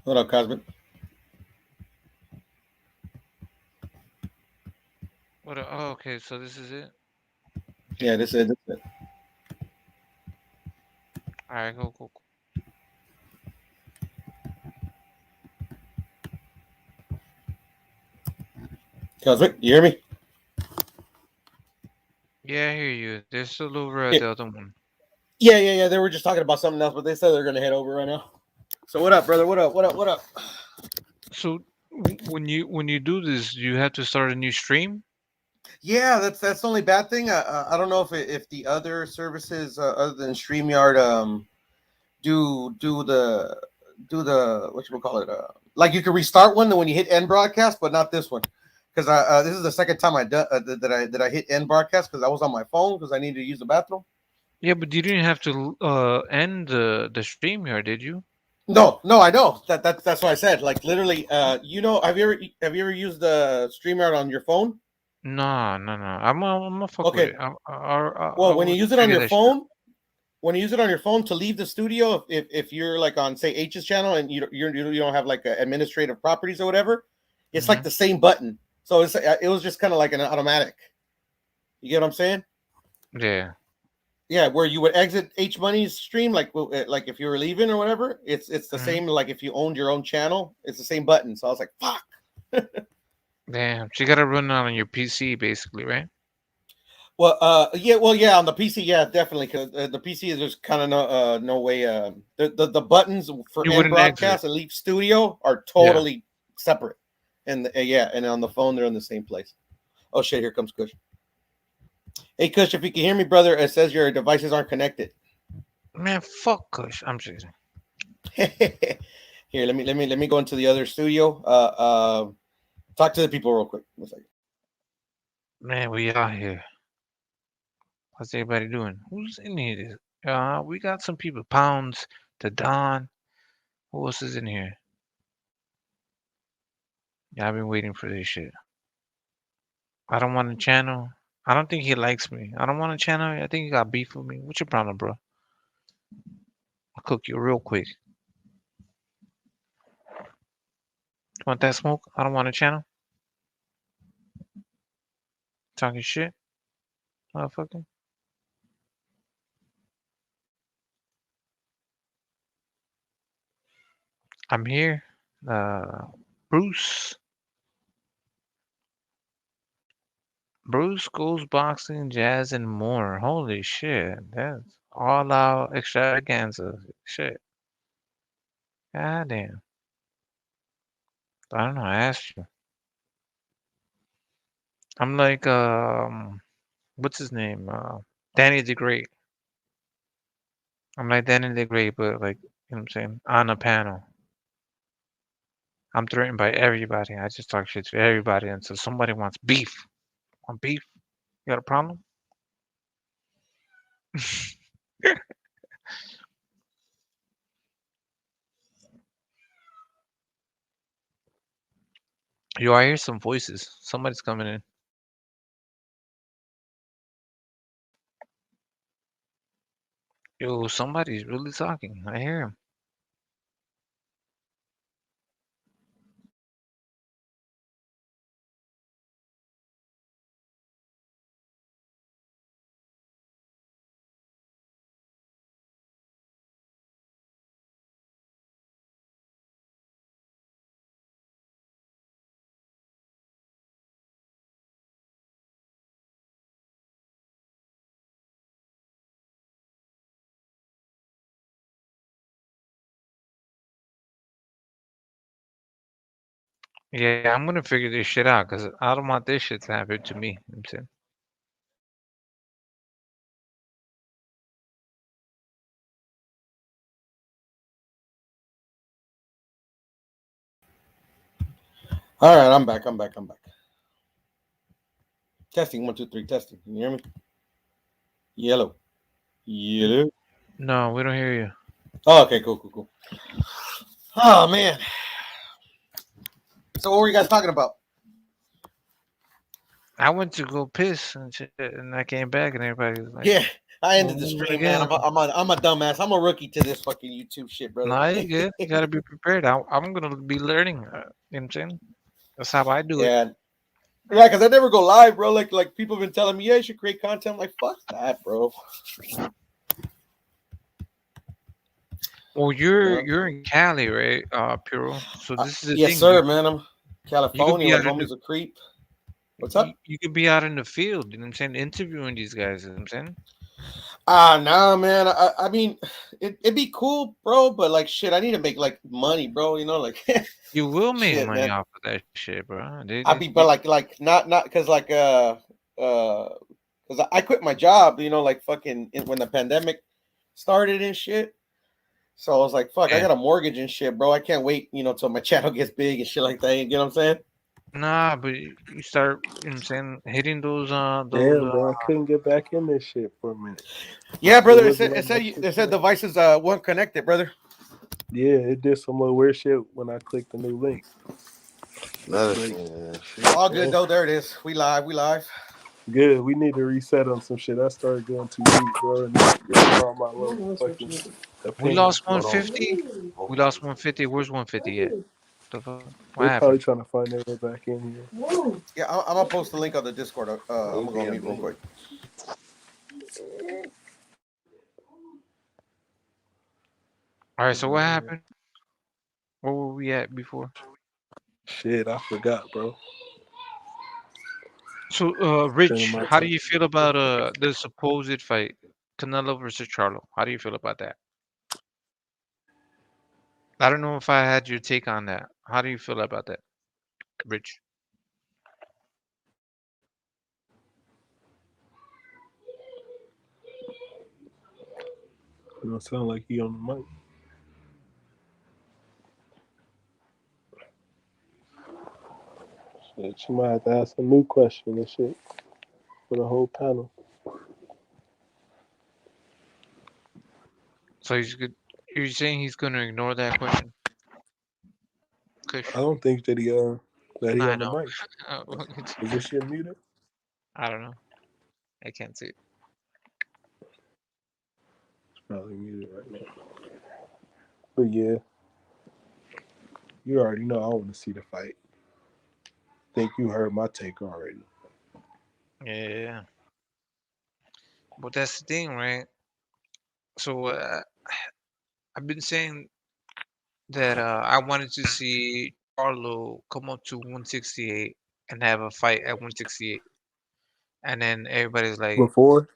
What up, Cosmic? What? Oh, okay. So this is it. Yeah, this is it. All right. Cool. Cool. Cool. Cosmic, you hear me? Yeah, I hear you. They're still over at Yeah, the other one. yeah. They were just talking about something else, but they said they're gonna head over right now. So what up, brother? What up? What up? What up? So when you do this, you have to start a new stream. Yeah, that's the only bad thing. I don't know if the other services other than Streamyard do the what you call it like you can restart one when you hit end broadcast, but not this one because this is the second time that I hit end broadcast because I was on my phone because I needed to use the bathroom. Yeah, but you didn't have to end the stream here, did you? No, I know that's what I said. Like literally, have you ever used the Streamyard on your phone? No, no, no. I'm gonna fuck with Okay, it. I well when you will use it on figure your that shit out. phone, when you use it on your phone to leave the studio, if you're like on say H's channel and you don't have like administrative properties or whatever, it's like Hmm. the same button. So it was just kind of like an automatic. You get what I'm saying? Yeah. Yeah, where you would exit H Money's stream, like if you were leaving or whatever. It's the Hmm. same. Like if you owned your own channel, it's the same button. So I was like, fuck. Damn. So you gotta run it on your PC, basically, right? Yeah, on the PC, yeah, definitely, because the PC is just kind of no way. The buttons for You end wouldn't exit. broadcast and leave studio are Yeah. totally separate, and yeah, and on the phone they're in the same place. Oh shit, here comes Kush. Hey Kush, if you can hear me, brother, it says your devices aren't connected. Man, fuck Kush. I'm just Here, let me go into the other studio. Talk to the people real quick. One second. man, we out here. How's everybody doing? Who's in here? We got some people. Pounds, the Don. Who else is in here? Yeah, I've been waiting for this shit. I don't want a channel. I don't think he likes me. I don't want a channel. I think he got beef with me. What's your problem, bro? I'll cook you real quick. You want that smoke? I don't want a channel. Talking shit, motherfucker. I'm here. Uh, Bruce. Bruce schools boxing, jazz, and more. Holy shit. That's all out extravaganza. Shit. God damn. I don't know. I asked you. I'm like, what's his name? Danny the Great. I'm like Danny the Great, but like, you know what I'm saying? On a panel. I'm threatened by everybody. I just talk shit to everybody until somebody wants beef. Want beef? You got a problem? Yo, I hear some voices. Somebody's coming in. Yo, somebody's really talking. I hear him. Yeah, I'm gonna figure this shit out because I don't want this shit to happen to me. You know what I'm saying? All right, I'm back. I'm back. I'm back. Testing 1 2 3. Testing. Can you hear me? Yellow. Yellow. No, we don't hear you. Oh, okay, cool. Oh man. So what were you guys talking about? I went to go piss and shit, and I came back, and everybody was like, Yeah, I ended the Well, stream, man. again, I'm a dumbass. I'm a rookie to this fucking YouTube shit, brother. no, you good. You gotta be prepared. I'm gonna be learning. You know what I'm saying? That's how I do it. Yeah, yeah, because I never go live, bro. Like people have been telling me, yeah, you should create content. I'm like, fuck that, bro. Well, You know? you're in Cali, right, Piro? So this is the Yes, thing. sir, man. I'm You could California. be My out in the homie's a creep. What's up? you could be out in the field. You know what I'm saying? Interviewing these guys. You know what I'm saying? Nah, man. I mean, it'd be cool, bro. But like, shit, I need to make like money, bro. You know, like, You will make shit, money man. off of that shit, bro. I be, but like, not because because I quit my job. You know, like fucking when the pandemic started and shit. So I was like, fuck, I Yeah. got a mortgage and shit, bro. I can't wait, till my channel gets big and shit like that. You know what I'm saying? Nah, but you start, you know what I'm saying, hitting those Damn, bro, I couldn't get back in this shit for a minute. Yeah, It brother. wasn't on my It said shit. devices weren't connected, brother. Yeah, it did some little weird shit when I clicked the new link. Another Like, thing, shit. All yeah, good though. There it is. We live. We live. good. We need to reset on some shit. I started going too deep, bro, and getting all my little fucking we opinions. lost Hold on. 150. We lost 150. Where's 150 at? The fuck? What They're probably happened? trying to find their way back in here. Yeah, I'm gonna post the link on the Discord. I'm gonna go on mute real quick. All right, so what happened? Where were we at before? Shit, I forgot, bro. So, Spending Rich, my how do time. you feel about the supposed fight, Canelo versus Charlo? How do you feel about that? I don't know if I had your take on that. How do you feel about that, Rich? You know, sound like he on the mic. Shit, you might have to ask a new question and shit for the whole panel. So you're saying he's gonna ignore that question? I Kush. don't think that he I on the know. mic. Is this shit muted? I don't know. I can't see it. It's probably muted right now. But yeah, you already know I want to see the fight. Think you heard my take already. Yeah, but that's the thing, right? So I've been saying that I wanted to see Carlo come up to 168 and have a fight at 168, and then everybody's like, Before,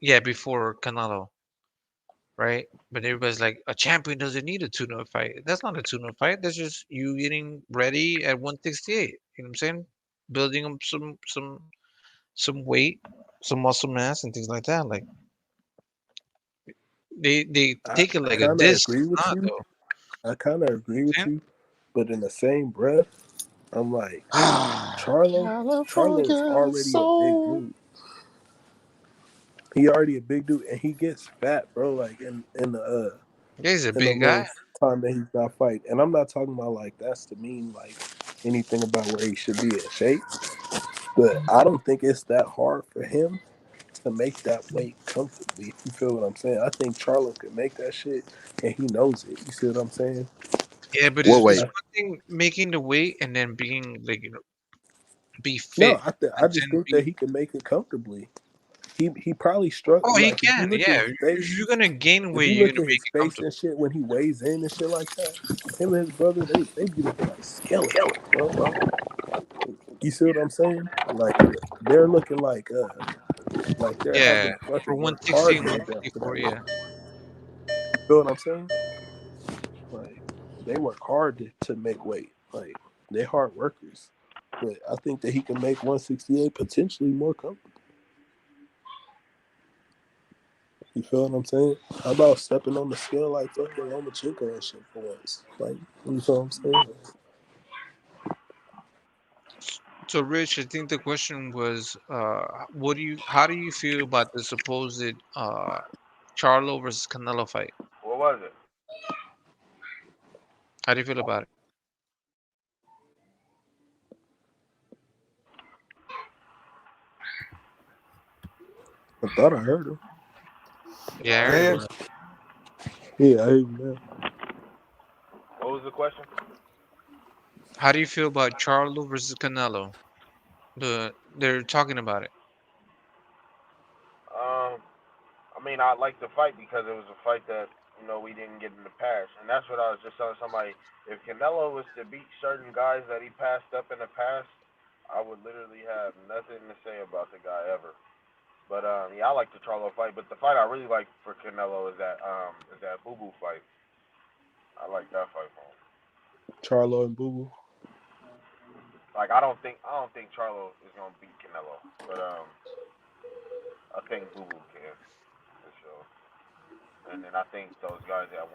yeah, before Canelo, right? But everybody's like, a champion doesn't need a tune-up fight. That's not a tune-up fight. That's just you getting ready at 168. You know what I'm saying? Building up some weight, some muscle mass, and things like that. Like they I take it like a kind of disc. agree It's with not you. though. I kind of agree with You know you, but in the same breath, I'm like, Charlo is California already a big soul. dude. He already a big dude, and he gets fat, bro. Like He's a in the big guy. little time that he's not fighting. And I'm not talking about like that's to mean like anything about where he should be in shape. But I don't think it's that hard for him to make that weight comfortably. If you feel what I'm saying, I think Charlo could make that shit, and he knows it. You see what I'm saying? Yeah, but What it's weight? one thing making the weight and then being like be No, fit. I And just then think that be he can make it comtemporally. He probably struck oh he like if you can, look at yeah. his face, You're gonna gain if weight, you you're look gonna at make his it face comfortable. and shit when he weighs in and shit like that, him and his brother they be looking like skeletons, bro. You see what I'm saying? Like they're looking like they're Yeah, having to for fucking work 160 hard and to get down to 164, that yeah. weight. You feel what I'm saying? Like they work hard to make weight. Like they hard workers. But I think that he can make 168 potentially more comfortable. You feel what I'm saying? How about stepping on the scale like fucking Lomachenko and shit for once? Like, you feel what I'm saying? So Rich, I think the question was how do you feel about the supposed Charlo versus Canelo fight? What was it? How do you feel about it? I thought I heard him. Yeah, I Yeah, heard yeah. about it. Yeah, I hear you now. What was the question? How do you feel about Charlo versus Canelo? They're talking about it. Um, I mean, I like the fight because it was a fight that we didn't get in the past, and that's what I was just telling somebody. If Canelo was to beat certain guys that he passed up in the past, I would literally have nothing to say about the guy ever. But yeah, I like the Charlo fight. But the fight I really like for Canelo is that Boo Boo fight. I like that fight for him. Charlo and Boo Boo. Like I don't think Charlo is gonna beat Canelo, but I think Boo Boo can for sure. And then I think those guys at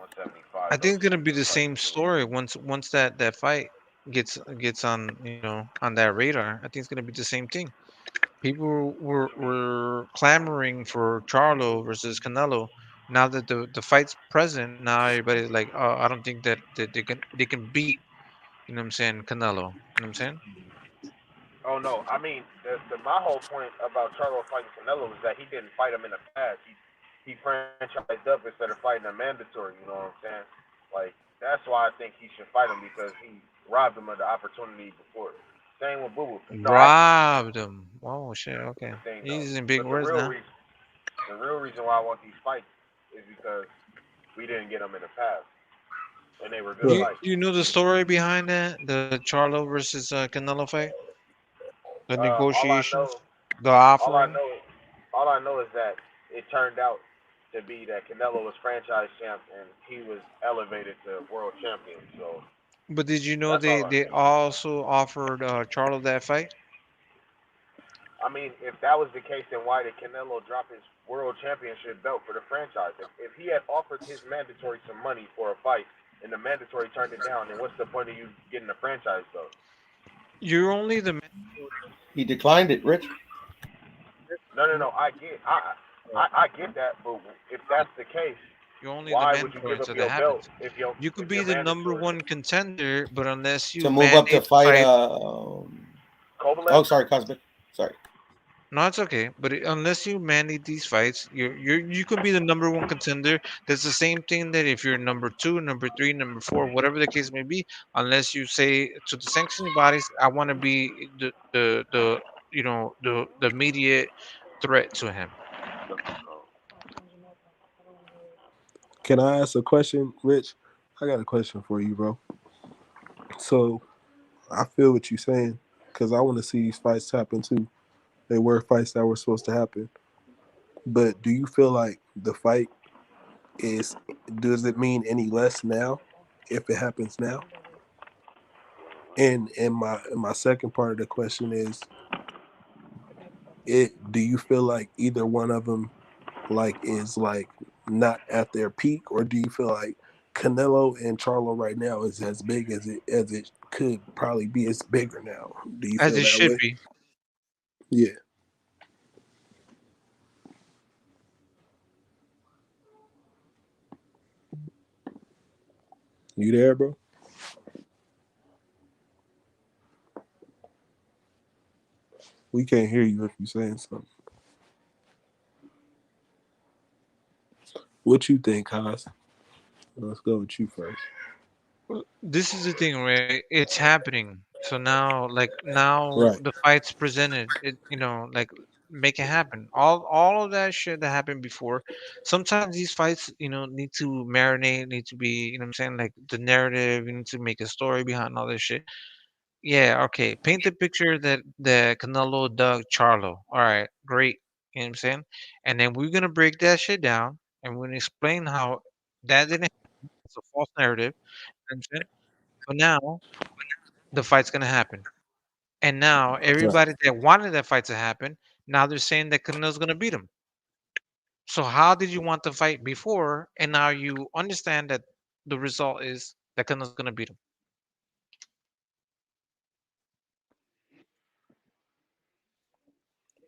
I 175, think those it's two gonna be can the fight same too. story once that fight gets on on that radar. I think it's gonna be the same thing. People What you mean? were clamoring for Charlo versus Canelo. Now that the fight's present, now everybody's like, oh, I don't think that they can beat, what I'm saying, Canelo. You know what I'm saying? Oh no, I mean my whole point about Charlo fighting Canelo is that he didn't fight him in the past. He franchised up instead of fighting a mandatory. You know what I'm saying? Like that's why I think he should fight him because he robbed him of the opportunity before. Same with Boo Boo. No, Robbed him. Oh shit. Okay. the thing He's though. using big But the words real now. reason, why I want these fights is because we didn't get them in the past, and they were good Right. fights. You know the story behind that? The Charlo versus Canelo fight? The All I negotiations? know, The all I offering? know, all I know is that it turned out to be that Canelo was franchise champ and he was elevated to world champion. So But did you know that's all I they know. also offered Charlo that fight? I mean, if that was the case, then why did Canelo drop his world championship belt for the franchise? If he had offered his mandatory some money for a fight and the mandatory turned it down, then what's the point of you getting the franchise belt? You're only the He declined it, Rich. No. I get that, but if that's the case, you're only the why would you mandatory give up until that your belt happens. if You could be you're the number mandatory? one contender, but unless To you move up to mandate the fight. fight, Kovalev? Oh, sorry, Cosmic. Sorry. no, it's okay. But unless you mandate these fights, you can be the number one contender. That's the same thing that if you're number two, number three, number four, whatever the case may be, unless you say to the sanctioning bodies, I want to be the immediate threat to him. Can I ask a question, Rich? I got a question for you, bro. So I feel what you're saying because I want to see these fights happen too. They were fights that were supposed to happen. But do you feel like the fight is, does it mean any less now if it happens now? And my second part of the question is, do you feel like either one of them is not at their peak, or do you feel like Canelo and Charlo right now is as big as it could probably be? It's bigger now. Do you As feel it that should way? be. Yeah. You there, bro? We can't hear you if you're saying something. What you think, Haas? Let's go with you first. Well, this is the thing, right? It's happening. So now Right. the fight's presented. Like make it happen. All of that shit that happened before. Sometimes these fights, need to marinate, need to be, what I'm saying, like the narrative. You need to make a story behind all this shit. Yeah, okay. Paint the picture that the Canelo dug Charlo. All right, great. You know what I'm saying? And then we're gonna break that shit down and we're gonna explain how that didn't happen. It's a false narrative. You know what I'm saying? But now the fight's gonna happen. And now Right. everybody that wanted that fight to happen, now they're saying that Canelo's gonna beat him. So how did you want the fight before, and now you understand that the result is that Canelo's gonna beat him?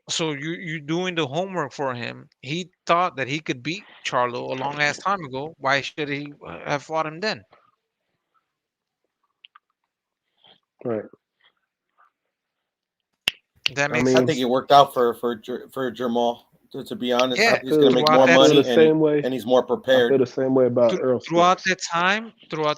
So you doing the homework for him. He thought that he could beat Charlo a long ass time ago. Why should he have fought him then? Right. That I makes I mean, think sense. it worked out for Jamal To be honest, Yeah, he's gonna make throughout more that feel the money same way. and he's more I feel prepared. the same way about Earl throughout Spence.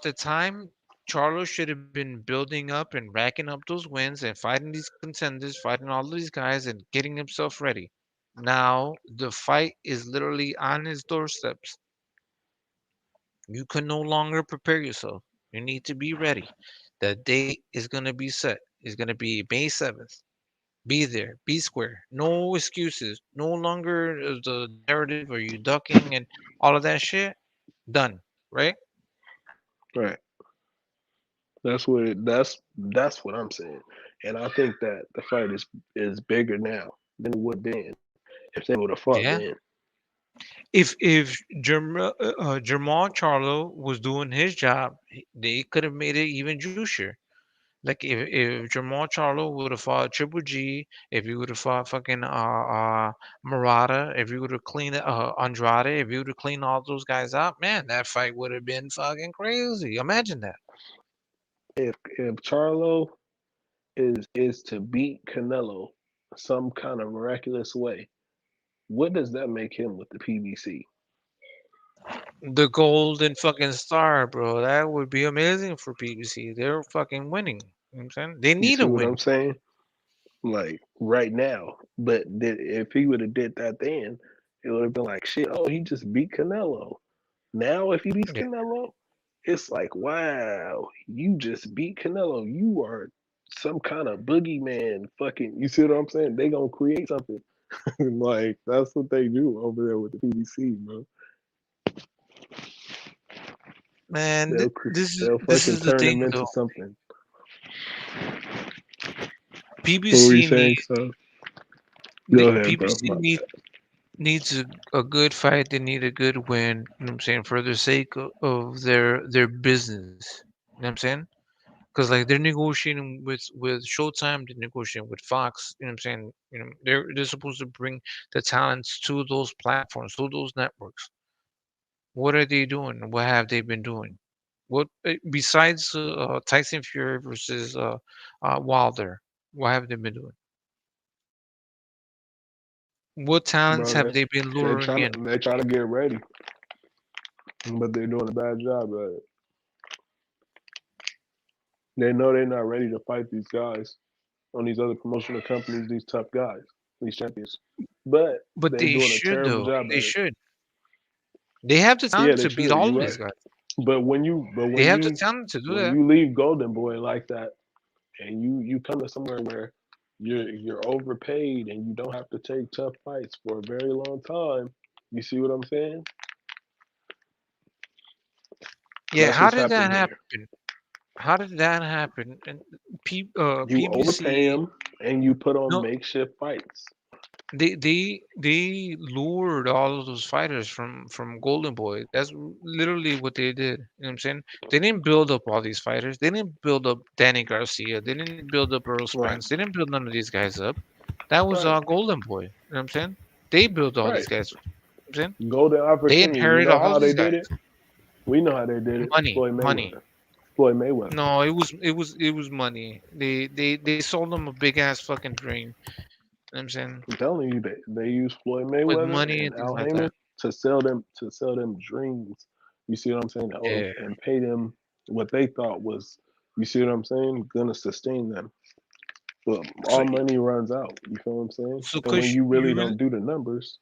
the time, Charlo should have been building up and racking up those wins and fighting these contenders, fighting all these guys, and getting himself ready. Now the fight is literally on his doorsteps. You can no longer prepare yourself. You need to be ready. The date is gonna be set. It's gonna be May 7th. Be there. Be square. No excuses. No longer the narrative or you ducking and all of that shit. Done. Right? Right. That's what I'm saying. And I think that the fight is bigger now than it would been if they would have fought Yeah. then. If Jamal Charlo was doing his job, they could have made it even juicier. Like if Jamal Charlo would have fought Triple G, if he would have fought fucking Murata, if he would have cleaned Andrade, if he would have cleaned all those guys out, man, that fight would have been fucking crazy. Imagine that. If Charlo is to beat Canelo some kind of miraculous way, what does that make him with the PBC? The golden fucking star, bro. That would be amazing for PBC. They're fucking winning. You know what I'm saying? They You need see a what win. I'm saying? Like right now. But if he would have did that then, it would have been like shit. Oh, he just beat Canelo. Now if he beats Yeah. Canelo, it's like wow, you just beat Canelo. You are some kind of boogeyman. Fucking, you see what I'm saying? They gonna create something. Like that's what they do over there with the PBC, bro. Man, They'll this fucking is the turn thing them into though. something. What were you PBC saying? need So the go ahead, bro. PBC needs a good fight. They need a good win. You know what I'm saying, for the sake of their business. You know what I'm saying? Because like they're negotiating with Showtime, they're negotiating with Fox. You know what I'm saying? You know they're supposed to bring the talents to those platforms, to those networks. What are they doing? What have they been doing? What besides Tyson Fury versus Wilder? What have they been doing? What talents Bro, have they been luring in? they trying to get ready, but they're doing a bad job at it. They know they're not ready to fight these guys on these other promotional companies, these tough guys, these champions. But But they're they doing a should terrible though. job They at it. should. They have the Yeah, talent they to beat should. all You're of right. these guys. But They have the talent to do when that. you leave Golden Boy like that, and you come to somewhere where you're overpaid and you don't have to take tough fights for a very long time. You see what I'm saying? Yeah, That's how what's did that happening here. happen? How did that happen? And You overpay PBC, them and you put on no, makeshift fights. they lured all of those fighters from Golden Boy. That's literally what they did. You know what I'm saying? They didn't build up all these fighters. They didn't build up Danny Garcia. They didn't build up Earl Right, Spence. They didn't build none of these guys up. That was right, Golden Boy. You know what I'm saying? They built all these right. guys. You know what I'm saying? Golden They opportunity. You inherited know all how of they these did guys. it? We know how they did it. Money, Floyd money. Mayweather. Floyd Mayweather. No, it was money. They sold them a big ass fucking dream. You know what I'm saying? I'm telling you, they use Floyd With Mayweather money and and things Al like that. Heyman to sell them dreams. You see what I'm saying? Yeah. And pay them what they thought was, you see what I'm saying, gonna sustain them. But So all money runs out. You feel what I'm saying? so And when Kush, you really don't do the numbers,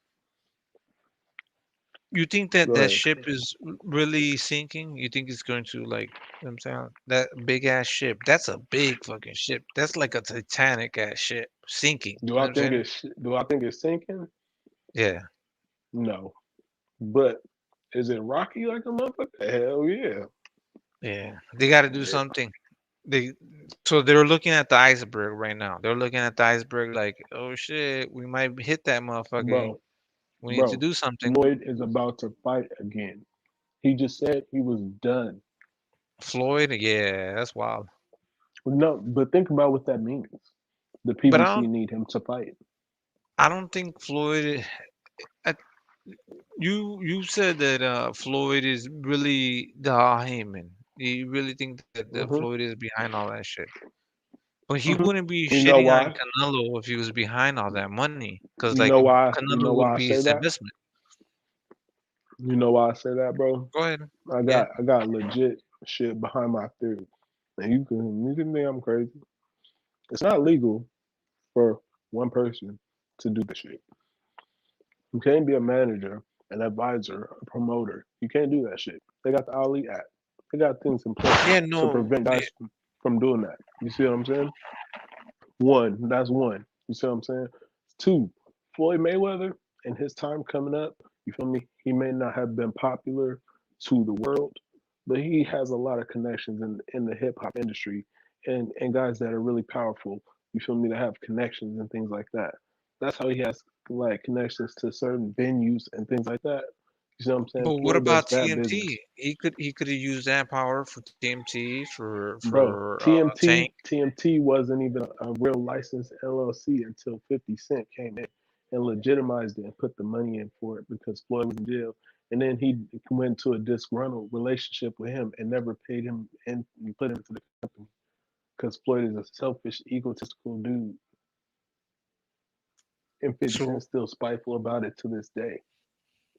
you think that go that ahead. ship is really sinking? You think it's going to like, you know what I'm saying, that big ass ship? That's a big fucking ship. That's like a Titanic ass ship sinking. You know what I'm saying? Do I think it's sinking? Yeah, No. But is it rocky like a motherfucker? Hell yeah. yeah. They got to do something. They so they're looking at the iceberg right now. They're looking at the iceberg like, oh shit, we might hit that motherfucker. Bro, We need to bro, do something. Floyd is about to fight again. He just said he was done. Floyd, yeah, that's wild. No, but think about what that means. The But PBC need him to fight. I don't think Floyd. I, you said that Floyd is really the Heyman. You really think that Hmm. Floyd is behind all that shit? But he wouldn't be You know shitting on why? Canelo if he was behind all that money, because You like know why? You Canelo know would why I be say his that? investment. You know why I say that, bro? Go ahead. I Yeah. got legit shit behind my theory. And you can think I'm crazy. It's not legal for one person to do this shit. You can't be a manager, an advisor, a promoter. You can't do that shit. They got the Ali Act. They got things in place Yeah. to No. prevent guys from doing that. You see what I'm saying? That's one. You see what I'm saying? Two, Floyd Mayweather and his time coming up, you feel me? He may not have been popular to the world, but he has a lot of connections in the hip hop industry and guys that are really powerful, you feel me, that have connections and things like that. That's how he has like connections to certain venues and things like that. You see what I'm saying? But what Floyd does about that business. TMT? He could have used that power for TMT Bro, for TMT Tank. TMT wasn't even a real licensed LLC until 50 Cent came in and legitimized it and put the money in for it because Floyd was in jail. And then he went to a disgruntled relationship with him and never paid him and put him into the company because Floyd is a selfish, egotistical dude. And 50 So Cent's still spiteful about it to this day.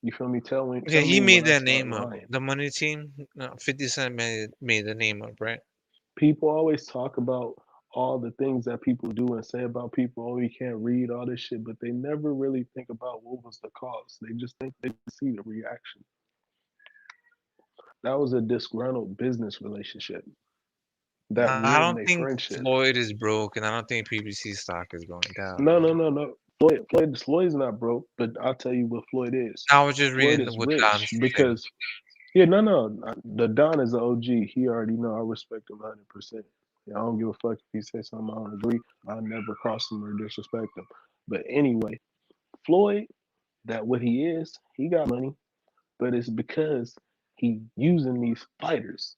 You feel me? yeah, Tell he me when made I that start name up. lying. The Money Team. No, 50 Cent made the name up, right? People always talk about all the things that people do and say about people, oh, you can't read all this shit, but they never really think about what was the cause. They just think they see the reaction. That was a disgruntled business relationship that I ruined don't their think friendship. Floyd is broke, and I don't think PBC stock is going down. No. Floyd's not broke, but I'll tell you what Floyd is. I was just Floyd reading is what Don rich saying. because yeah, no. The Don is an OG. He already know I respect him 100%. I don't give a fuck if he says something I don't agree. I never cross him or disrespect him. But anyway, Floyd, that what he is, he got money, but it's because he using these fighters.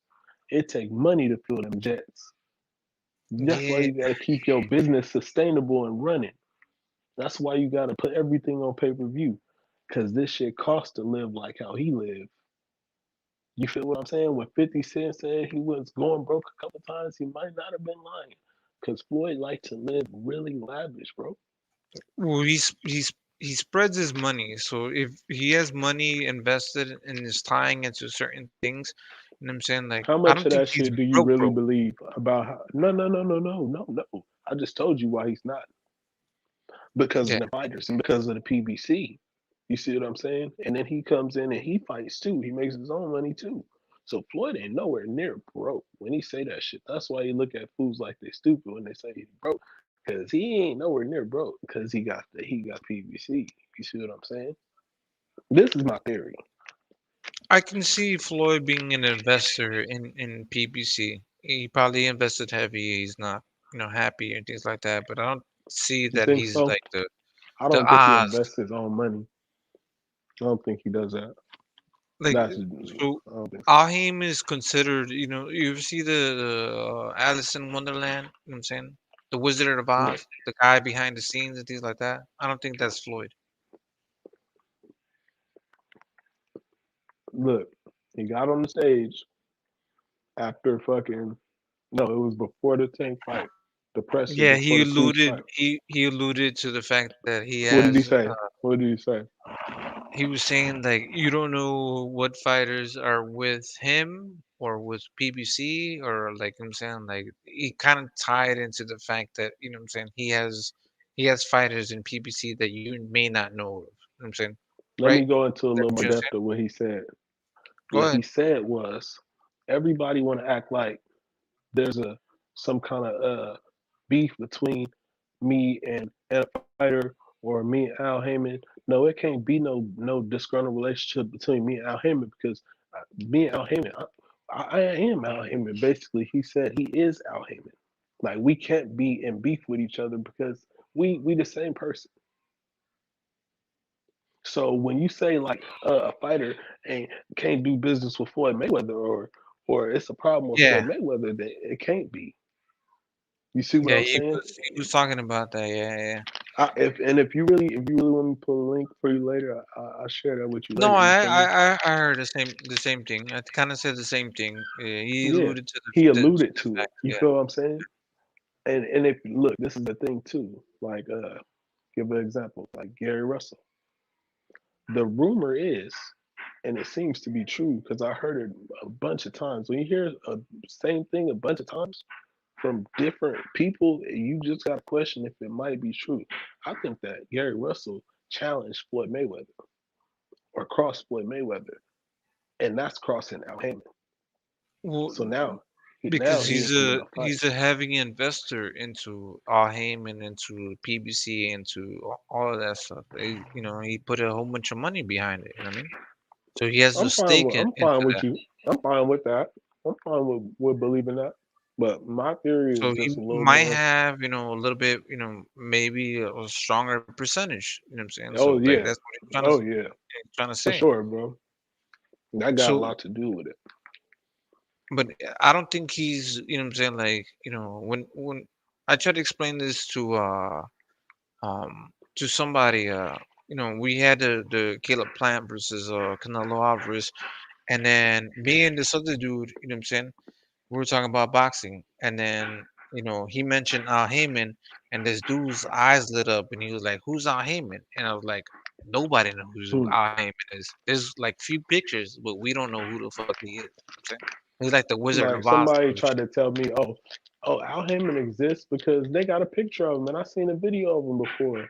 It take money to fill them jets. That's why Yeah, you gotta keep your business sustainable and running. That's why you gotta put everything on pay-per-view. Cause this shit costs to live like how he lived. You feel what I'm saying? When 50 Cent said he was going broke a couple times, he might not have been lying. Because Floyd liked to live really lavish, bro. well, he spreads his money. So if he has money invested and is tying into certain things, you know what I'm saying? Like, How I much don't of think that he's shit do you broke, really broke. believe about how? No. I just told you why he's not. Because of Yeah, the fighters and because of the PBC. You see what I'm saying? And then he comes in and he fights too. He makes his own money too. So Floyd ain't nowhere near broke when he say that shit. That's why you look at fools like they stupid when they say he's broke, because he ain't nowhere near broke because he got PBC. You see what I'm saying? This is my theory. I can see Floyd being an investor in PBC. He probably invested heavy. He's not, happy and things like that. But I don't see You that think he's so? like the I the don't think he odds. invests his own money. I don't think he does that. Like, That's so I don't think so. Ahim is considered, you ever see the Alice in Wonderland? You know what I'm saying? The Wizard of Yeah. Oz, the guy behind the scenes and things like that. I don't think that's Floyd. Look, he got on the stage after fucking no, it was before the Tank fight. The presser Yeah, before he the clinch alluded fight. he alluded to the fact that he What did he has say? What did he say? he was saying like you don't know what fighters are with him or with PBC or like I'm saying like he kind of tied into the fact that what I'm saying he has fighters in PBC that you may not know of. You know what I'm saying, Let right? me go into a Is that little what more you're saying? depth of what he said. Go What he ahead. said was everybody want to act like there's a some kind of beef between me and a fighter or me and Al Heyman. No, it can't be no disgruntled relationship between me and Al Heyman because me and Al Heyman, I am Al Heyman. Basically, he said he is Al Heyman. Like we can't be in beef with each other because we the same person. So when you say like a fighter ain't can't do business with Floyd Mayweather or it's a problem with Floyd Yeah, Mayweather, then it can't be. You see what yeah, I'm he saying? was he was talking about that. Yeah, yeah. If you really want me to pull a link for you later, I'll share that with you No, later. You feel me? I heard the same thing. I kind of said the same thing. He Yeah, alluded to he the alluded to it. fact. You Yeah. feel what I'm saying? And if look, this is the thing too. Like, give an example, like Gary Russell. The rumor is, and it seems to be true because I heard it a bunch of times. When you hear a same thing a bunch of times from different people, you just got to question if it might be true. I think that Gary Russell challenged Floyd Mayweather or crossed Floyd Mayweather, and that's crossing Al Heyman. Well, So now, because he ain't finna fight. he's a heavy investor into Al Heyman, into PBC, into all of that stuff. He put a whole bunch of money behind it. You know what I mean? So he has a stake I'm into fine with that. you. I'm fine with that. I'm fine with believing that. But my theory is So just he a little might more. have, a little bit, maybe a stronger percentage. You know what I'm saying? Oh So like yeah, that's what he's oh yeah, trying to for say. sure, bro. That got a So, lot to do with it. but I don't think he's, you know what I'm saying? Like, when I try to explain this to somebody, we had the Caleb Plant versus Canelo Alvarez, and then me and this other dude, you know what I'm saying? We were talking about boxing, and then he mentioned Al Heyman, and this dude's eyes lit up, and he was like, "Who's Al Heyman?" And I was like, "Nobody knows who Hmm. Al Heyman is. There's like few pictures, but we don't know who the fuck he is." You know what I'm saying? He's like the Wizard Like of Oz somebody type of tried shit. to tell me, oh, Al Heyman exists because they got a picture of him, and I seen a video of him before.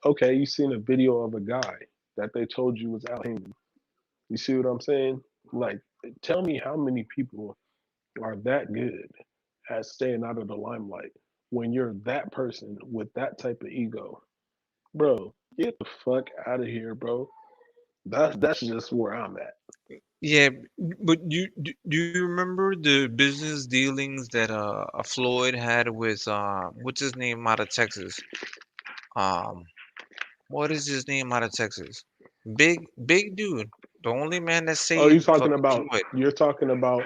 Okay, you seen a video of a guy that they told you was Al Heyman. You see what I'm saying? Like, tell me how many people are that good at staying out of the limelight when you're that person with that type of ego, bro. Get the fuck out of here, bro. That's just where I'm at. Yeah, but do you remember the business dealings that Floyd had with what's his name out of Texas? Um, what is his name out of Texas? Big dude. The only man that Oh, you saved talking fucking about? Floyd. You're talking about?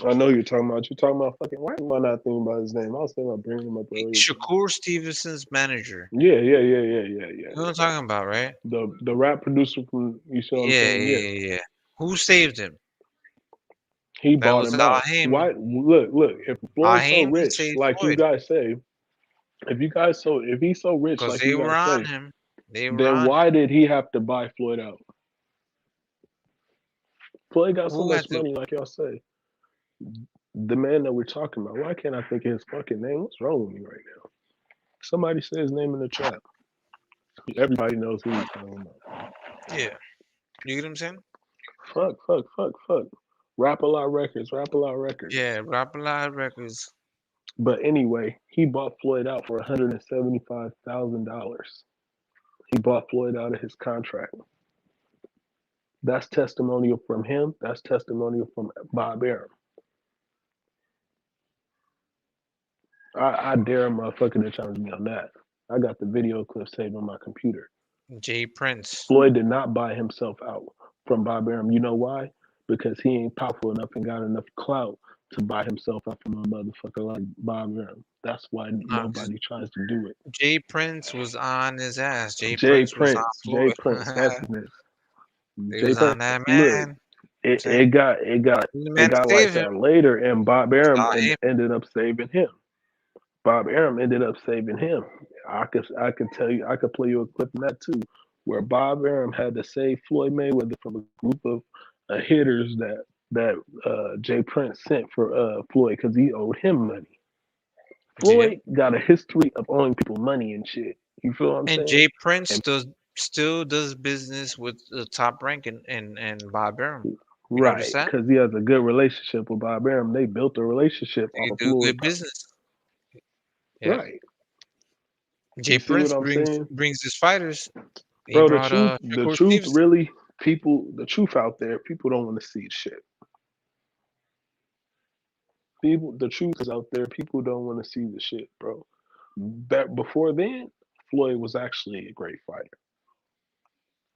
I know you're talking about. You're talking about fucking. Why am I not thinking about his name? I was thinking about bringing him up earlier. Shakur Stevenson's manager. Yeah, yeah, yeah, yeah, yeah, You yeah, know what I'm yeah. talking about, right? The rap producer from. You see what I'm Yeah, saying? yeah, Yeah, yeah, yeah. Who saved him? he That bought was him Al out. Heyman. Why? Look. If Al Floyd's so Heyman rich, saved like you Floyd guys say, if he's so rich, because like they you were guys on say, him. They were then on him. why did he have to buy Floyd out? Floyd got so Who had much to? money, like y'all say. The man that we're talking about. Why can't I think of his fucking name? What's wrong with me right now? Somebody say his name in the chat. Everybody knows who he's talking about. Yeah. You get what I'm saying? Fuck. Rap a lot records, rap a lot records. Yeah, Rap a Lot Records. But anyway, he bought Floyd out for $175,000. He bought Floyd out of his contract. That's testimonial from him. That's testimonial from Bob Arum. I dare a motherfucker to challenge me on that. I got the video clip saved on my computer. Jay Prince. Floyd did not buy himself out from Bob Arum. You know why? Because he ain't powerful enough and got enough clout to buy himself out from a motherfucker like Bob Arum. That's why No, 'cause nobody tries to do it. Jay Prince was on his ass. Jay Prince was on Jay Floyd. Prince, that's his name. He Jay was on Prince. that Look, man. it, Saying it got it got he's the it man to got like save him. that later, and Bob Arum Saw him. ended up saving him. Bob Arum ended up saving him. I could tell you, I could play you a clip from that too, where Bob Arum had to save Floyd Mayweather from a group of hitters that Jay Prince sent for Floyd because he owed him money. Yep. Floyd got a history of owing people money and shit. You feel what I'm And saying? Jay Prince And still does business with the top rank and Bob Arum. You notice right, that? because he has a good relationship with Bob Arum. They built a relationship They off of do Floyd. good business. Yep. Right. Jay You see what Prince I'm saying? brings his fighters. He Bro, brought the Shakur truth Stevenson. really, the truth out there, people don't want to see shit. The truth is out there, people don't want to see the shit, bro. Before then, Floyd was actually a great fighter.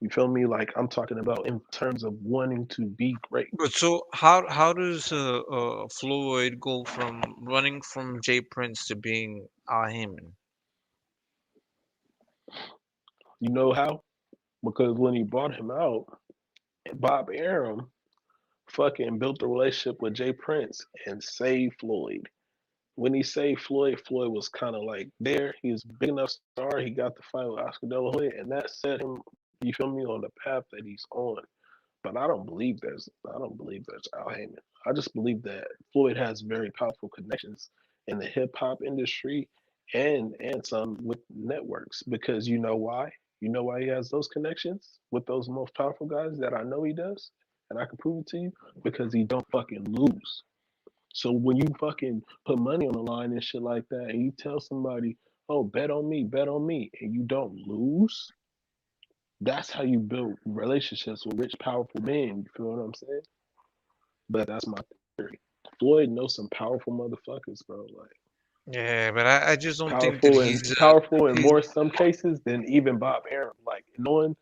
You feel me? Like I'm talking about in terms of wanting to be great. But so how does Floyd go from running from Jay Prince to being Al Heyman? You know how? Because when he bought him out, Bob Arum fucking built a relationship with Jay Prince and saved Floyd. when he saved Floyd, Floyd was kind of like there. He was big enough star. He got the fight with Oscar De La Hoya, and that set him, you feel me, on the path that he's on. But I don't believe there's Al Heyman. I just believe that Floyd has very powerful connections in the hip hop industry and some with networks. Because you know why? You know why he has those connections with those most powerful guys that I know he does, and I can prove it to you because he don't fucking lose. So when you fucking put money on the line and shit like that, and you tell somebody, "Oh, bet on me," and you don't lose, that's how you build relationships with rich, powerful men. You feel what I'm saying? But that's my theory. Floyd knows some powerful motherfuckers, bro. Like Yeah, but I just don't think that powerful in he's more some cases than even Bob Arum. Like knowing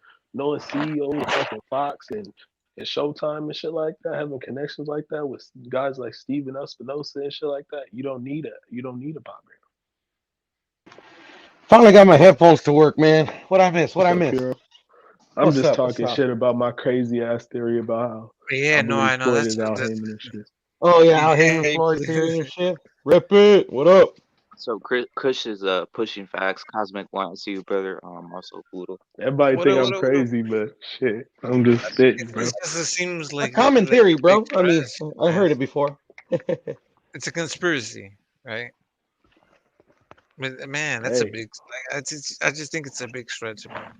CEOs of fucking Fox and Showtime and shit like that, having connections like that with guys like Steven Espinosa and shit like that. You don't need a Bob Arum. Finally got my headphones to work, man. What I miss? What What's I up, miss? Kiro? I'm What's just up? What's talking up? shit about my crazy ass theory about how yeah, I no, believe I know Floyd is Al Heyman and shit. Oh yeah, Al Heyman, yeah, Floyd theory and shit. Rip it. What up? So Kush is pushing facts. Cosmic want to see you, brother. Also Poodle. Everybody what think up, I'm what up, what up? crazy, but shit, I'm just spitting, bro. It's just, it seems A like common like theory, a big bro. I mean, stretch, I man. heard it before. It's a conspiracy, right? But man, that's a Hey, big. I just think it's a big stretch, man.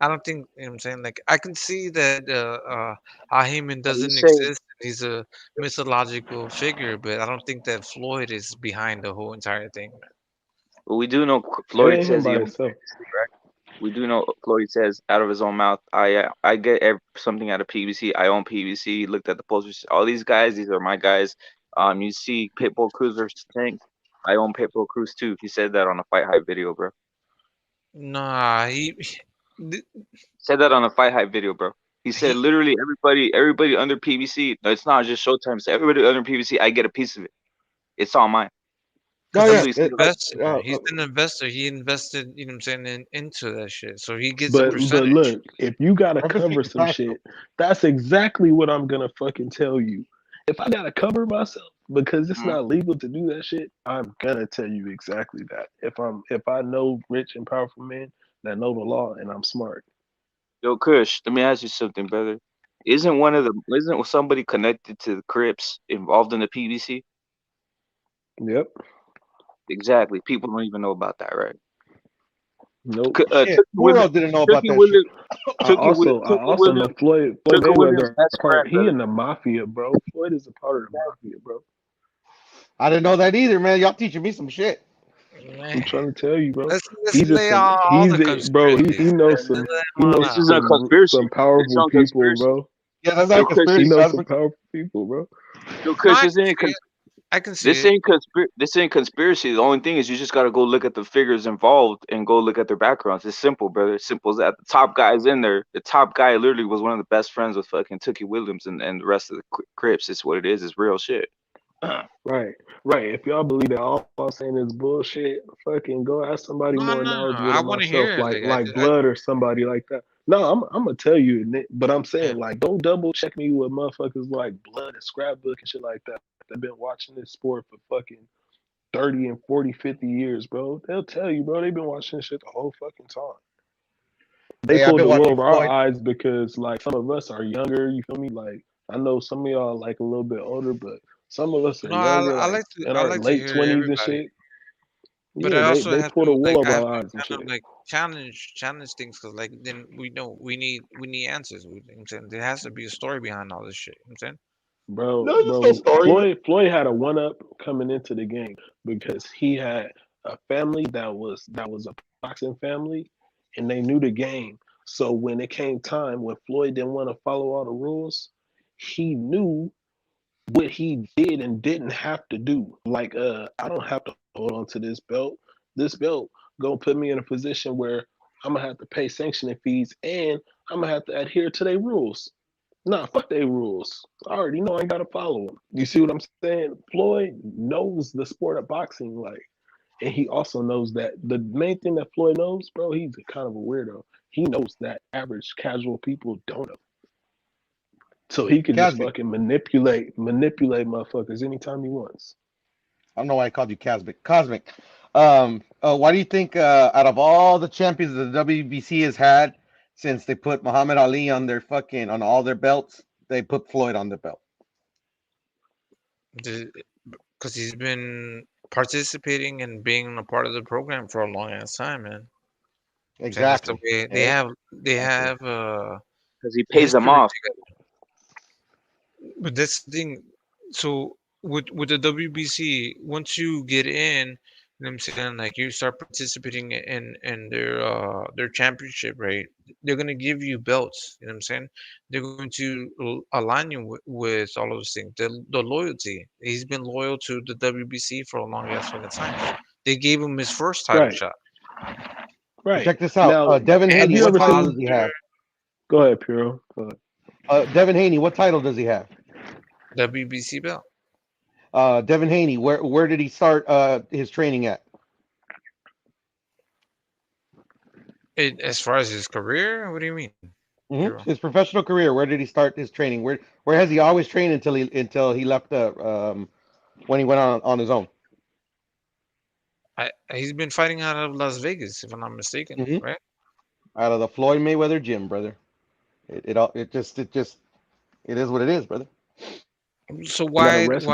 I don't think you know what I'm saying. Like I can see that Al Heyman Well, you doesn't say, exist. He's a mythological figure, but I don't think that Floyd is behind the whole entire thing, man. well, we do know it Floyd ain't him says he by owns himself. PBC, right? We do know Floyd says out of his own mouth, I get something out of PBC. I own PBC. Looked at the posters. All these guys, these are my guys. You see Pitbull Cruz versus Tank. I own Pitbull Cruz too. He said that on a Fight Hype video, bro. Nah, th- Said that on a Fight Hype video, bro. He said he literally everybody under PBC. No, it's not just Showtime. So everybody under PBC, I get a piece of it. It's all mine. Oh because That's yeah. what he's he an said. investor. He's an investor. He invested, you know what I'm saying, into that shit. So he gets a But percentage. look, if you gotta cover Representation some factual. shit, that's exactly what I'm gonna fucking tell you. If I gotta cover myself because it's Mhm. not legal to do that shit, I'm gonna tell you exactly that. If I know rich and powerful men that know the law and I'm smart. Yo, Kush, let me ask you something, brother. Isn't somebody connected to the Crips involved in the PBC? Yep. Exactly. People don't even know about that, right? Nope. Shit. Who else didn't know about Tookie that shit? Williams, I also know Floyd Tookie Williams' Mayweather best part. friend, He brother. in the mafia, bro. Floyd is a part of the mafia, bro. I didn't know that either, man. Y'all teaching me some shit. I'm Man, trying to tell you, bro. let's lay all the Bro. conspiracies. He knows Let's some lay he them all knows This out. isn't a some conspiracy. This powerful isn't people, conspiracy. bro. Yeah, that's Yo, not Kush, He conspiracy, knows some Cosmic. powerful people, bro. yo, No, Kush, I can see it. I can see this it. ain't this ain't conspiracy. The only thing is you just gotta go look at the figures involved and go look at their backgrounds. It's simple, brother. It's simple as that. The top guy's in there. The top guy literally was one of the best friends with fucking Tookie Williams and the rest of the Crips. It's what it is. It's real shit. Right, right. If y'all believe that all I'm saying is bullshit, fucking go ask somebody No, more no, no. knowledgeable I than want to myself, hear it. like Blood or somebody like that. No, I'm gonna tell you, but I'm I saying like don't double check me with motherfuckers like Blood and Scrapbook and shit like that. They've been watching this sport for fucking 30 and 40, 50 years, bro. They'll tell you, bro. They've been watching this shit the whole fucking time. They Hey, I've pulled been the wool watching over our Floyd. eyes because like some of us are younger, you feel me? Like I know some of y'all like a little bit older, but some of us are no, younger, I like like to in I our like to late hear 20s and everybody, shit. but Yeah, I also they have pulled the to wool like over I have our to eyes and kind of shit. like challenge things because like then we know we need answers. You know what I'm saying there has to be a story behind all this shit. You know what I'm saying. No, there's no story, man. Floyd had a one up coming into the game because he had a family that was a boxing family and they knew the game. So when it came time when Floyd didn't want to follow all the rules, he knew what he did and didn't have to do. Like, I don't have to hold on to this belt. This belt gonna put me in a position where I'm gonna have to pay sanctioning fees and I'm gonna have to adhere to their rules. Nah, fuck their rules. I already know I ain't gotta follow them. You see what I'm saying? Floyd knows the sport of boxing, like, and he also knows that the main thing that Floyd knows, bro, he's a kind of a weirdo. He knows that average casual people don't know. So he could just Cosmic. fucking manipulate motherfuckers anytime he wants. I don't know why I called you Cosmic. Cosmic. Why do you think out of all the champions the WBC has had since they put Muhammad Ali on their fucking on all their belts, they put Floyd on the belt? Because he's been participating and being a part of the program for a long ass time, man. And that's the Exactly. way they have because he pays them history off. together. But that's the thing. So with the WBC, once you get in, you know what I'm saying, like you start participating in their championship, right? They're gonna give you belts. You know what I'm saying? They're going to align you with all of those things. The loyalty. He's been loyal to the WBC for a long ass fucking time. They gave him his first title Right. shot. Right. Check this out. Now, Devin have Haney, you what ever title seen? does he have? Go ahead, Puro. Go ahead. Devin Haney, what title does he have? WBC belt. Devin Haney, where did he start his training at? As far as his career, what do you mean? His professional career, where did he start his training? Where has he always trained until he left when he went on his own? He's been fighting out of Las Vegas, if I'm not mistaken, right? Out of the Floyd Mayweather gym, brother. It just it is what it is, brother. So Got a recipe.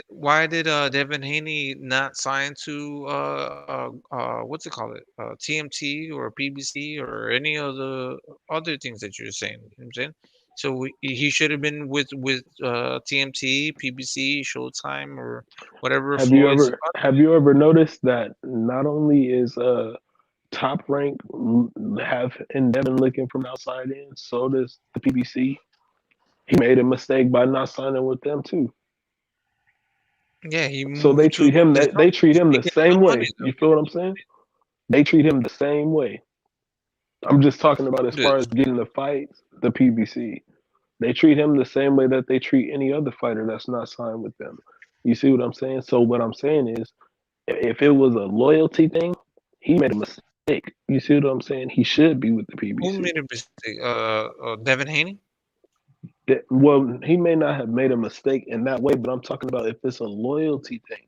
why did Devin Haney not sign to what's it called, TMT or PBC or any of the other things that you're saying? You know what I'm saying? So he should have been with TMT, PBC, Showtime, or whatever Floyd's. Have you ever noticed that not only is Top Rank have Devin looking from outside in, so does the PBC. He made a mistake by not signing with them too. Yeah, he So they moved to treat him this they treat him the making same money, way. You feel what I'm saying? They treat him the same way. I'm just talking about as far as getting the fights, the PBC. They treat him the same way that they treat any other fighter that's not signed with them. You see what I'm saying? So what I'm saying is, if it was a loyalty thing, he made a mistake. You see what I'm saying? He should be with the Who PBC. made a mistake? Devin Haney? Well, he may not have made a mistake in that way, but I'm talking about if it's a loyalty thing,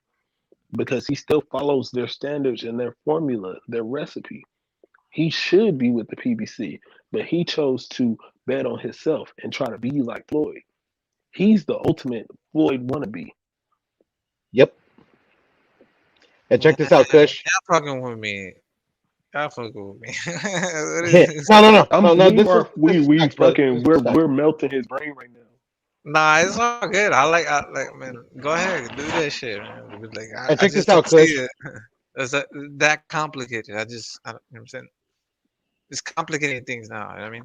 because he still follows their standards and their formula, their recipe. He should be with the PBC, but he chose to bet on himself and try to be like Floyd. He's the ultimate Floyd wannabe. Yep. And check this out, Kush. Y'all fucking with me. Y'all fucking with me. No. We're melting his brain right now. Nah, it's all good. I like man. Go ahead, do that shit, man. Like, And check this just out, don't see Kush. it as that complicated. I you know what I'm saying? It's complicating things now. You know what I mean,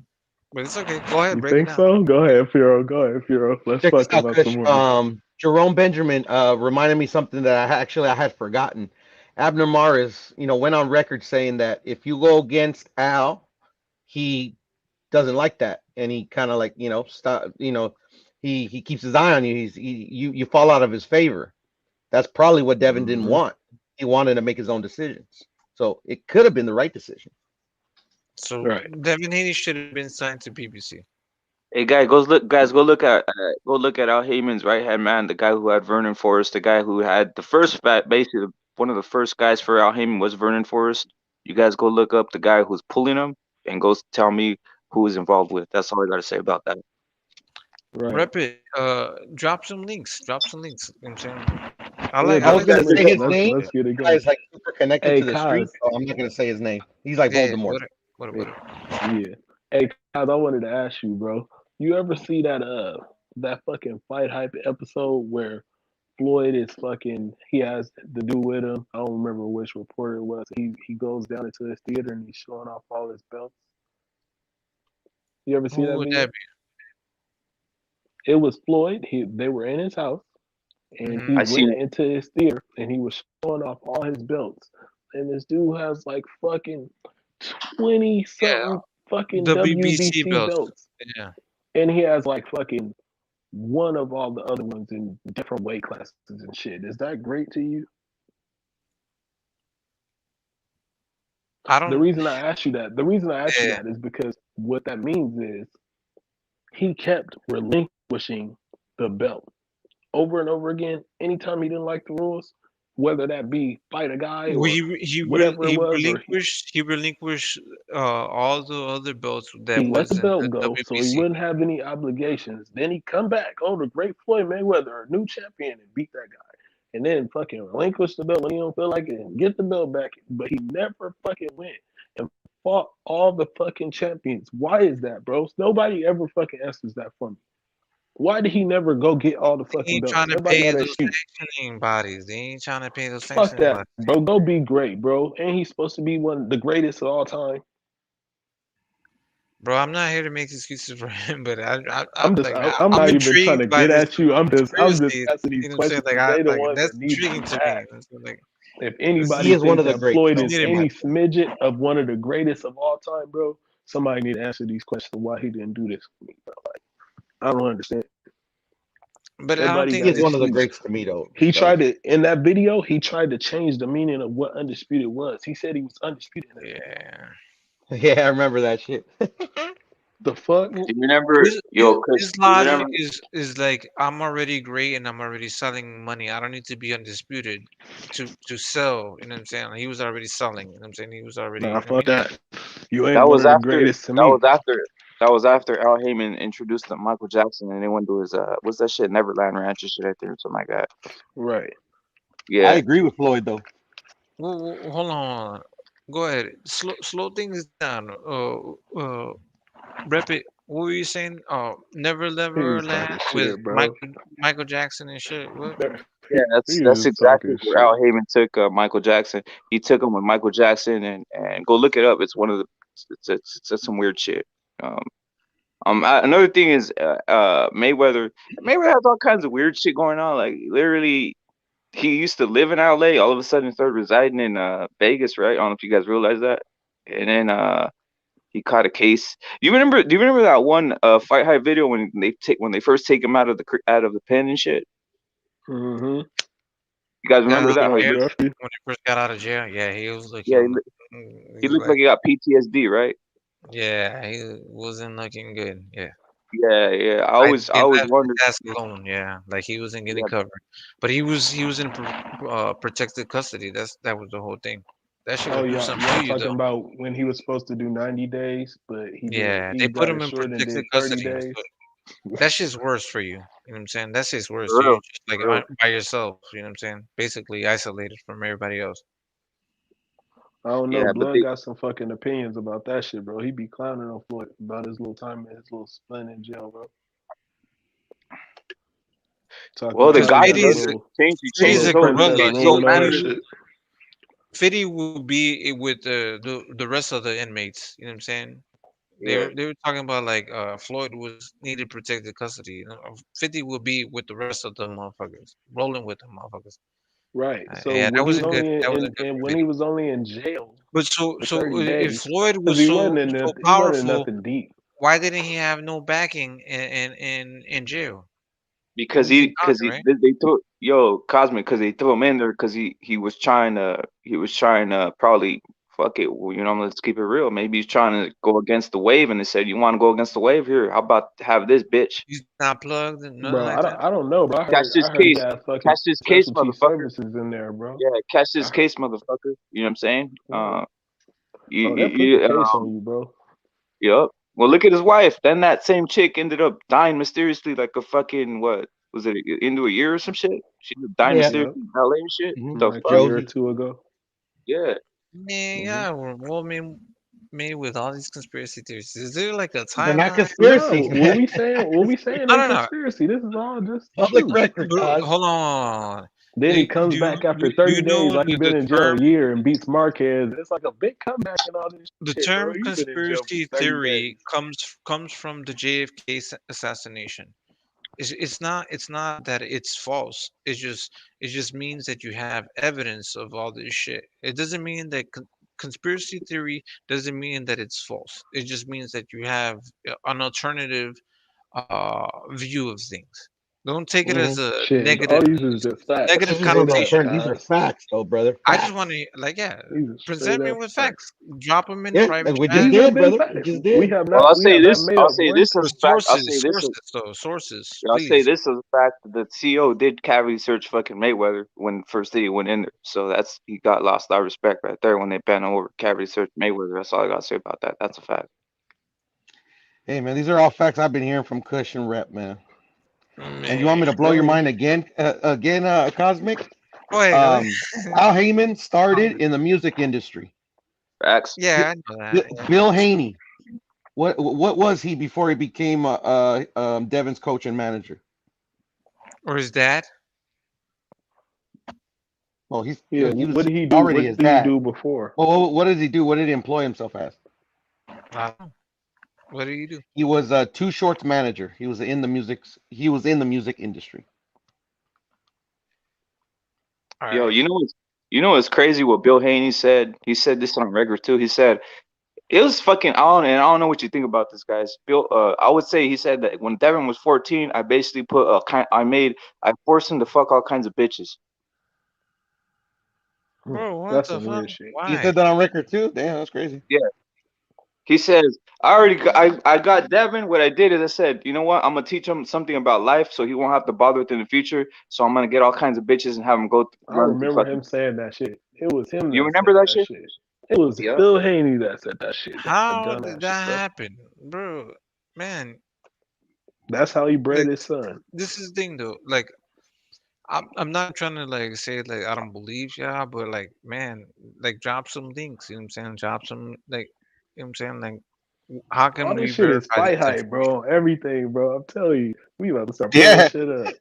but it's okay. Go ahead, You break think it down. so? Go ahead, Firo. Go ahead, Firo. Let's Check this talk out, about Kush. some more. Jerome Benjamin reminded me something that I had forgotten. Abner Maris, went on record saying that if you go against Al, he doesn't like that, and he kind of like stop. He keeps his eye on you. You fall out of his favor. That's probably what Devin didn't want. He wanted to make his own decisions, so it could have been the right decision. So Devin Haney should have been signed to PBC. Hey, guys, go look at Al Heyman's right hand man, the guy who had Vernon Forrest, the guy who had the first basically one of the first guys for Al Heyman was Vernon Forrest. You guys go look up the guy who's pulling him and go tell me who was involved with. That's all I got to say about that. Rep it. Drop some links. You know what I'm saying? I was gonna say his name. Let's get it Guy's going. like super connected to the street, so I'm not gonna say his name. He's like Voldemort. Yeah. Hey, Kyle, I wanted to ask you, bro. You ever see that fucking Fight Hype episode where Floyd is he has the dude with him. I don't remember which reporter it was. He goes down into his theater and he's showing off all his belts. You ever see that video? It was Floyd. They were in his house, and he went into his theater and he was showing off all his belts. And this dude has like fucking 20-something fucking WBC belts. Yeah. And he has like fucking one of all the other ones in different weight classes and shit. Is that great to you? The reason I asked you that is because what that means is he kept relinquishing the belt over and over again. Anytime he didn't like the rules, whether that be fight a guy Well, or whatever it he was, or relinquished all the other belts that he let the was in the belt go so he WBC. wouldn't have any obligations. Then he come back, oh, the great Floyd Mayweather, a new champion, and beat that guy. And then fucking relinquish the belt when he don't feel like it and get the belt back. But he never fucking went and fought all the fucking champions. Why is that, bro? Nobody ever fucking answers that for me. Why did he never go get all the They fucking ain't belts? trying to Everybody pay got that those excuse. sanctioning bodies. They ain't trying to pay those Fuck sanctioning that, bodies. bro. Go be great, bro. And he's supposed to be one of the greatest of all time. Bro, I'm not here to make excuses for him, but I'm just, like I'm I'm not even trying to intrigued by get this at you. I'm just conspiracy. asking these You know what I'm saying? questions Like because they the like ones that's that need to intriguing be to me. asked. And so, like If He anybody is one think of the that greats, Floyd though. is needed any more. smidget of one of the greatest of all time, bro, somebody need to answer these questions why he didn't do this for me, bro. Like, I don't understand. But I don't Everybody He think got is an one of the excuse. greats to me, though. He Because tried to, in that video, he tried to change the meaning of what undisputed was. He said he was undisputed in that video. yeah. yeah, I remember that shit. The fuck? Well, Do you remember, yo, Chris? his Do you logic remember? is like I'm already great and I'm already selling money. I don't need to be undisputed to sell. You know what I'm saying? He was already selling. You know what I'm saying? He was already. Nah, You know what I fuck mean? that. You ain't That one was of the after. greatest to That me. was after. That was after Al Heyman introduced to Michael Jackson, and they went to his what's that shit, Neverland Ranch or shit, I think, or something like that. Right. I Yeah. agree with Floyd, though. Hold on. Go ahead. Slow things down. Rep it. What were you saying? He was Neverland talking with shit, bro. Michael Jackson and shit. What? Yeah, He that's was exactly talking where Al shit. Heyman took Michael Jackson. He took him with Michael Jackson, and go look it up. It's one of the it's some weird shit. Um, another thing is Mayweather. Mayweather has all kinds of weird shit going on. Like literally, he used to live in LA. All of a sudden, started residing in Vegas. Right? I don't know if you guys realize that. And then he caught a case. Do you remember that one Fight Hype video when they first take him out of the pen and shit? Mm-hmm. You guys Got remember out Looking that? of How he all jail looked? grumpy. when he first got out of jail. Yeah, he was Yeah, looking. he looked like Like he got PTSD, right? yeah, he wasn't looking good. Yeah. Yeah, yeah. Like I they always left his wondered. desk alone. Yeah, like he wasn't getting Yeah, covered, but he was in protected custody. That was the whole thing. That shit Oh, would do something to y'all you talking though. about when he was supposed to do 90 days, but Yeah, he they put got him it in short and protected did 30 custody. days. So that shit's worse for you. You know what I'm saying? That shit's worse. for You real, just like for real. by yourself. You know what I'm saying? Basically isolated from everybody else. I don't know. Yeah, but Blood they got some fucking opinions about that shit, bro. He be clowning on Floyd about his little time in his little stint in jail, bro. Talking well, about the Because how he guy got a does Fiddy's little a Fiddy's little a princess gorilla. room and all that He shit. Fiddy will be with the rest of the inmates. You know what I'm saying? yeah. They were talking about like Floyd was needed protected custody. You know, 50 will be with the rest of the motherfuckers, rolling with the motherfuckers. Right. So Yeah, that when he was wasn't good. only That wasn't good and for when he Fiddy. was only in jail But for 30 if days, Floyd because was so he wasn't in powerful, nothing deep. why didn't he have no backing in jail? He Because was in Compton, right? they threw Cosmic because they threw him in there because he was trying to probably fuck it, well, let's keep it real, maybe he's trying to go against the wave, and they said, you want to go against the wave, here, how about have this bitch He's not plugged and nothing Bro, like that. I don't know, bro. catch this I heard he case, had fucking specialty motherfucker. services in there, bro. Yeah, catch this case, motherfucker. You know what I'm saying? Right. You, Oh, you, that put the you case on you, bro. Yup. Well, look at his wife. Then that same chick ended up dying mysteriously, like a fucking what was it? Into a year or some shit. She just died Yeah. Yep. mysteriously in LA and shit. Hmm. The Like a fuck? year or Josie. two ago. Yeah. Man, Hmm. yeah, well, me with all these conspiracy theories. Is there like a They're not timeline? No, conspiracies, what man. we saying No, ain't no, no. conspiracy. This is all just the Public truth. record, cause Hold on. Then he comes back after 30 You days know like he been in jail a year and beats Marquez. It's like a big comeback and all this the shit, bro. term You've been in jail for conspiracy 30 theory days. comes from the JFK assassination. It's not that it's false. It just means that you have evidence of all this shit. It doesn't mean that conspiracy theory doesn't mean that it's false. It just means that you have an alternative view of things. Don't take it as a Shit, negative all these is just facts. negative This isn't a Straight connotation. up, turn. These are guys. facts, though, brother. I just Facts. want to like, yeah, These are straight present me up with facts. facts. Drop them in Yeah, private we chat. just These have did, been brother. We facts. just We did. have Well, not I'll we say have not this. made I'll up say one this as a fact. I'll say Sources, this. sources, I'll say please. this as a fact. The CEO did cavity search fucking Mayweather when first day he went in there. So that's he got lost our respect right there when they bent over cavity search Mayweather. That's all I gotta say about that. That's a fact. Hey, man, these are all facts I've been hearing from Kush and Rep, man. And you want me Man, to blow your telling you. mind again, Cosmic? go ahead. Al Heyman started in the music industry. Facts. Yeah, I know that. Yeah. Bill Haney, what was he before he became Devin's coach and manager? Or his dad. Well, he Yeah, was what did he do? already What his did he dad. do before? Well, what does he do? What did he employ himself as? I don't know. What do you do? He was a Too Short's manager. He was in the music. He was in the music industry. All Yo, right. you know what's crazy? What Bill Haney said. He said this on record too. He said it was fucking. I don't know what you think about this, guys. Bill, I would say he said that when Devin was 14, I basically put I forced him to fuck all kinds of bitches. Bro, what That's the some fuck? weird shit. You Why? said that on record too? Damn, that's crazy. Yeah. He says, I got Devin. What I did is I said, you know what? I'm gonna teach him something about life, so he won't have to bother with it in the future. So I'm gonna get all kinds of bitches and have him go I run through remember fucking. him saying that shit. It was him You that remember said that that shit? shit. It was Yeah. Bill Haney that said that shit. That How did dumbass that shit, bro. happen, bro? Man, That's how he bred like his son. this is the thing though. Like, I'm not trying to like say like I don't believe y'all, but like, man, like drop some links. You know what I'm saying? Drop some like, you know what I'm saying? Like, how can All we this shit is verify this fight hype, information? bro. Everything, bro. I'm telling you, we about to start pulling Yeah, shit up.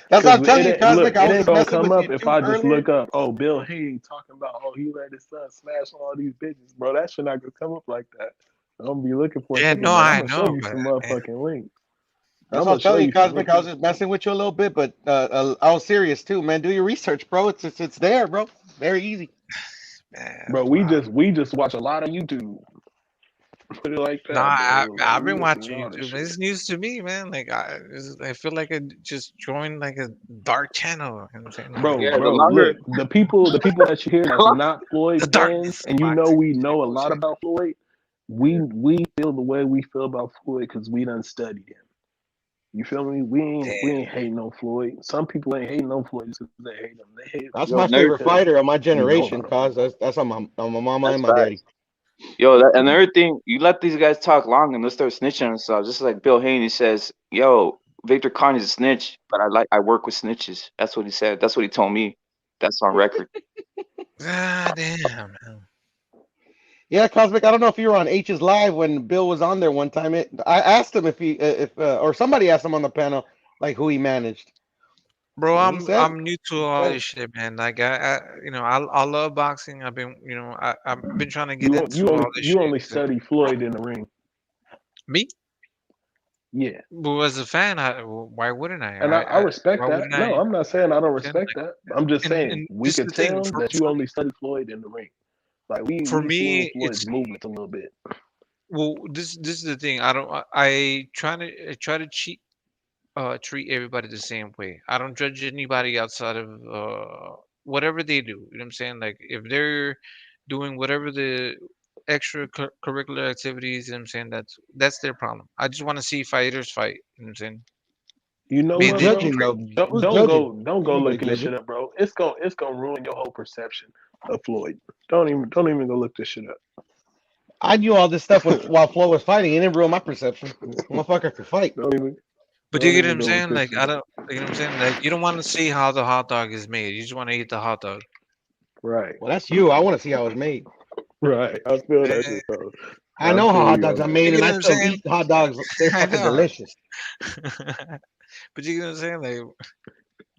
that's what I'm Cause telling you, look, Cosmic. I it was ain't just gonna messing come with you up if too I just earlier. look up. Oh, Bill Haney talking about. Oh, he let his son smash all these bitches, bro. That shit not gonna come up like that. I'm gonna be looking for a Yeah, second, no, but I'm I gonna show know, you but some man, motherfucking links. That's I'm what I gonna was show telling you, you some Cosmic. I was links. just messing with you a little bit, but I was serious too, man. Do your research, bro. It's there, bro. Very easy. man, Bro, wow. we just watch a lot of YouTube. Put it like No, that, bro. Like I've we been listen to watching all this YouTube. shit. It's news to me, man. Like I feel like I just joined like a dark channel. You know what I'm saying? Like Yeah, the Bro, longer look, the people that you hear that's not Floyd the fans, darkness of and you know boxing. we know a Oh lot shit. about Floyd. We feel the way we feel about Floyd because we done studied him. You feel me? We Damn. ain't hating on Floyd. Some people ain't hating on Floyd just because they hate him. They hate That's yo my him nerd. favorite because fighter of my we know generation, about him. cause that's on my mama That's and my daddy. facts. Yo, another thing, you let these guys talk long and they'll start snitching on themselves. Just like Bill Haney says, yo, Victor Carney's a snitch, but I work with snitches. That's what he said. That's what he told me. That's on record. Ah, damn, man. Yeah, Cosmic. I don't know if you were on H's live when Bill was on there one time. I asked him if or somebody asked him on the panel like who he managed, Bro, and he said, I'm new to all "Hey, this shit, man. Like I love boxing. I've been I've been trying to get You into all this you shit. only study Floyd in the ring. Me? Yeah. Well, as a fan, why wouldn't I? And I respect Why that. wouldn't No, I? I'm not saying I don't Then, respect like, that. I'm just saying and we this is could the thing. tell that you only study Floyd in the ring. Like For we seen me, Floyd's it's movements a little bit. well. This is the thing. I try to treat everybody the same way. I don't judge anybody outside of whatever they do. You know what I'm saying? Like if they're doing whatever the curricular activities, you know what I'm saying that's their problem. I just want to see fighters fight. You know what I'm saying? You know who's Be what, they bro? judging treat though? Who's Don't judging? don't Ain't go nobody looking this judging." shit up, bro. It's gonna ruin your whole perception of Floyd. Don't even go look this shit I knew all this stuff up. while Flo was fighting. It didn't ruin my perception. Motherfucker could fight. don't even but you don't get what even I'm go look saying? this Like shit I up. don't. You know what I'm saying? Like you don't want to see how the hot dog is made. You just want to eat the hot dog. Right, Well, that's you. I want to see how it's made. right. I feel Eh, that shit, bro. I I know how feel hot you dogs on are that. you made, get and what I I'm still saying? eat hot dogs. They're I fucking know. delicious. But you get what I'm saying? Like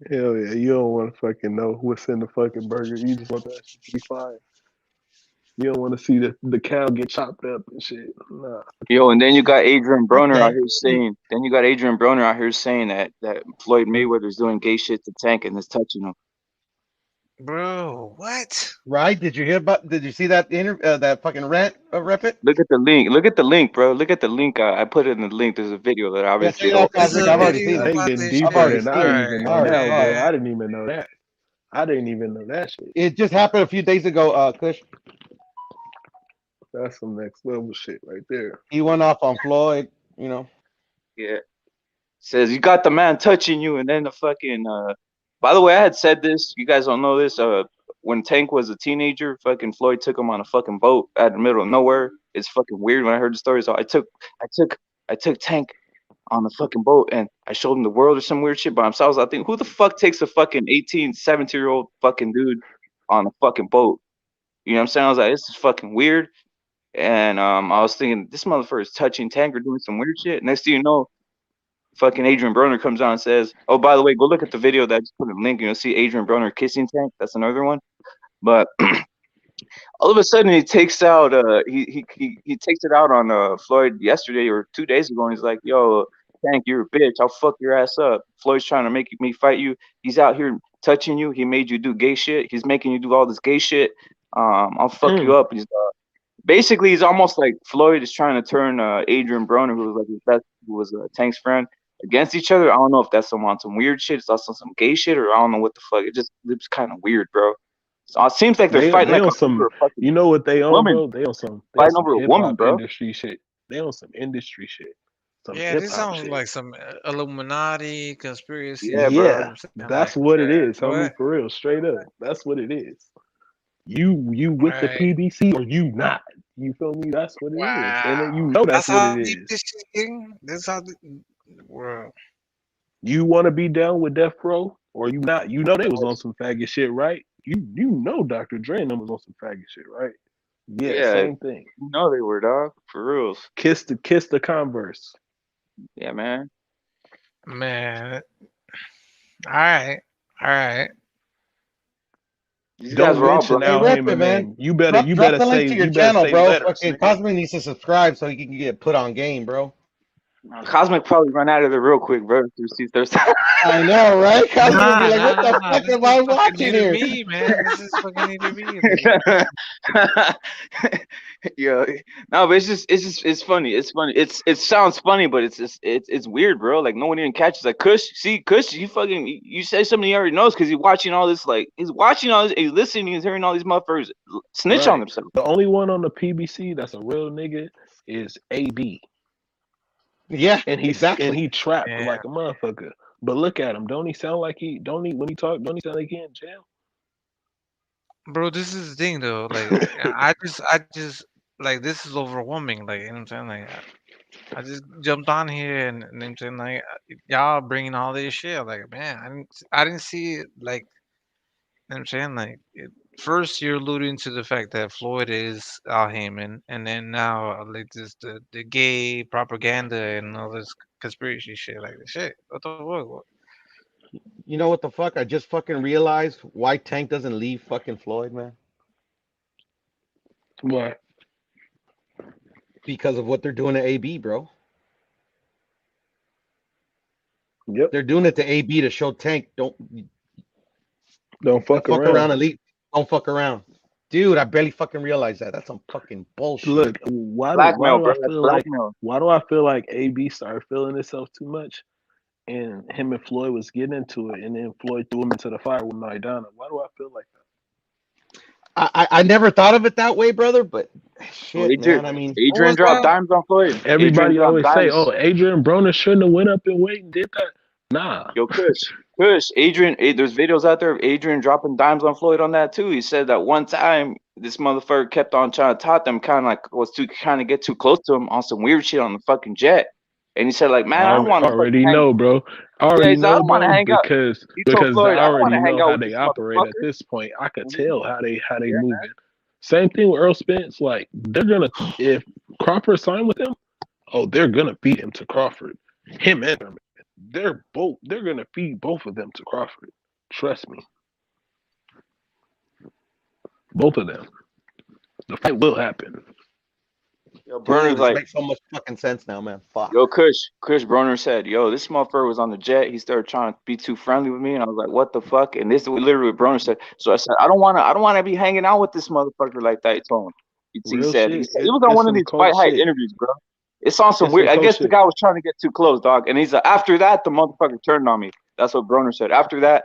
Hell yeah, you don't want to fucking know what's in the fucking burger. You just want that shit to be fine. You don't want to see the cow get chopped up and shit. Nah. Yo, and then you got Adrian Broner out Okay. here saying. Then you got Adrian Broner out here saying that Floyd Mayweather's doing gay shit to Tank and is touching him. Bro, what? Right? Did you hear about? Did you see that that fucking rant? Rep it. Look at the link. Look at the link, bro. Look at the link. I put it in the link. There's a video that Yeah, obviously say it the whole out, There's Cosmic. a I've They already video seen it. they about getting this I've deeper already shit. than I seen it. even Alright, know I already now, saw bro. it. I man. didn't even know that. I didn't even know that shit. It just happened a few days ago. Kush. That's some next level shit right there. He went off on Floyd. You know. yeah. Says you got the man touching you, and then the fucking. By the way, I had said this. You guys don't know this. When Tank was a teenager, fucking Floyd took him on a fucking boat out in the middle of nowhere. It's fucking weird when I heard the story. So I took Tank on the fucking boat and I showed him the world or some weird shit by himself. I think, who the fuck takes a fucking 18, 17-year-old fucking dude on a fucking boat? You know what I'm saying? I was like, this is fucking weird. And I was thinking, this motherfucker is touching Tank or doing some weird shit. Next thing you know, fucking Adrian Broner comes on and says, oh, by the way, go look at the video that I just put in the link and you'll see Adrian Broner kissing Tank. That's another one. But all of a sudden he takes out he takes it out on Floyd yesterday or 2 days ago, and he's like, yo, Tank, you're a bitch, I'll fuck your ass up. Floyd's trying to make me fight you. He's out here touching you. He made you do gay shit. He's making you do all this gay shit. I'll fuck you up. He's basically, he's almost like Floyd is trying to turn Adrian Broner, who was like his best, who was Tank's friend, against each other. I don't know if that's some weird shit. It's also some gay shit, or I don't know what the fuck. It's kind of weird, bro. So it seems like they're fighting They like on some, over a fucking you know what they on, woman. bro? They on some Fighting over a hip woman, hop bro. industry shit. They on some industry shit. Some Yeah, hip this hop sounds shit. like some Illuminati conspiracy Yeah, bro. shit. Yeah, I'm that's like, what it is, homie. what? For real, straight up. That's what it is. You with the Right. PBC or you not? You feel me? That's what it is, and then you Wow. know that's what how it deep is. this shit getting? This how well, You want to be down with Death Row or you not? You know they was on some faggot shit, right? You know Dr. Dre and them was on some faggot shit, right? Yeah, Yeah, same thing. you know they were, dog, for reals. Kiss the Converse. Yeah, man. man. Alright. These guys Don't were all mention bro. Hey, Al rep Hamer it, man. name. You better Drop the link say to your channel, bro. letters, Fucking nigga. Cosmic needs to subscribe so he can get put on game, bro. Cosmic probably run out of there real quick, bro. I know, right? Cosmic will be like, what the Nah. fuck This am is I fucking watching new to here? me, man. This is fucking new to me. Like, Yeah, no, but it's funny. It's funny. It sounds funny, but it's weird, bro. Like no one even catches. Like Kush, you say something he already knows because he's watching all this. Like he's watching all this, he's listening, he's hearing all these motherfuckers snitch on Right. themselves. The only one on the PBC that's a real nigga is AB. Yeah, And exactly. he trapped yeah. like a motherfucker. But look at him. Don't he sound like when he talk, don't he sound like he in jail? Bro, this is the thing though. Like I just like this is overwhelming. Like you know what I'm saying. Like I just jumped on here and you know what I'm saying like y'all bringing all this shit. Like man, I didn't see it. Like you know what I'm saying like first you're alluding to the fact that Floyd is Al Heyman, and then now like this the gay propaganda and all this conspiracy shit. Like shit. What the fuck? You know what the fuck? I just fucking realized why Tank doesn't leave fucking Floyd, man. What? Because of what they're doing to AB, bro. Yep. They're doing it to AB to show Tank don't fuck around. and leave. Don't fuck around. Dude, I barely fucking realized that. That's some fucking bullshit. Look, why Blackmail, do bro. I That's feel like blackmail. why do I feel like AB started feeling himself too much? And him and Floyd was getting into it, and then Floyd threw him into the fire with Maidana. Why do I feel like that? I never thought of it that way, brother, but shit, man. I mean, Adrian dropped dimes on Floyd. Everybody Adrian always dropped say, dimes. "Oh, Adrian Broner shouldn't have went up and wait and did that." Nah. Yo, Kush, Adrian, there's videos out there of Adrian dropping dimes on Floyd on that too. He said that one time this motherfucker kept on trying to talk them, kind of like was trying to get too close to him on some weird shit on the fucking jet. And he said like, man, I don't want to already hang. know, bro. I already He's like, I know, don't want to bro, hang out. because He told Floyd, I I don't want already to hang know out how with they this operate at motherfucker. this point. I could Mhm. tell how they Yeah, moving. Same thing with Earl Spence. Like they're gonna if Crawford signed with him, oh, they're gonna feed him to Crawford. Him and Thurman. They're gonna feed both of them to Crawford. Trust me. Both of them. The fight will happen. Yo, Dude, Burner's it like, makes so much fucking sense now, man. Fuck. yo, Kush Broner said, yo, this motherfucker was on the jet. He started trying to be too friendly with me, and I was like, what the fuck? And this is literally what Broner said. So I said, I don't wanna be hanging out with this motherfucker like that. He told him. He Real said shit. he was on It's one of some these cold fight hype shit. interviews, bro. It's on some It's weird. some I cold guess the shit. guy was trying to get too close, dog. And he's like, after that, the motherfucker turned on me. That's what Broner said. After I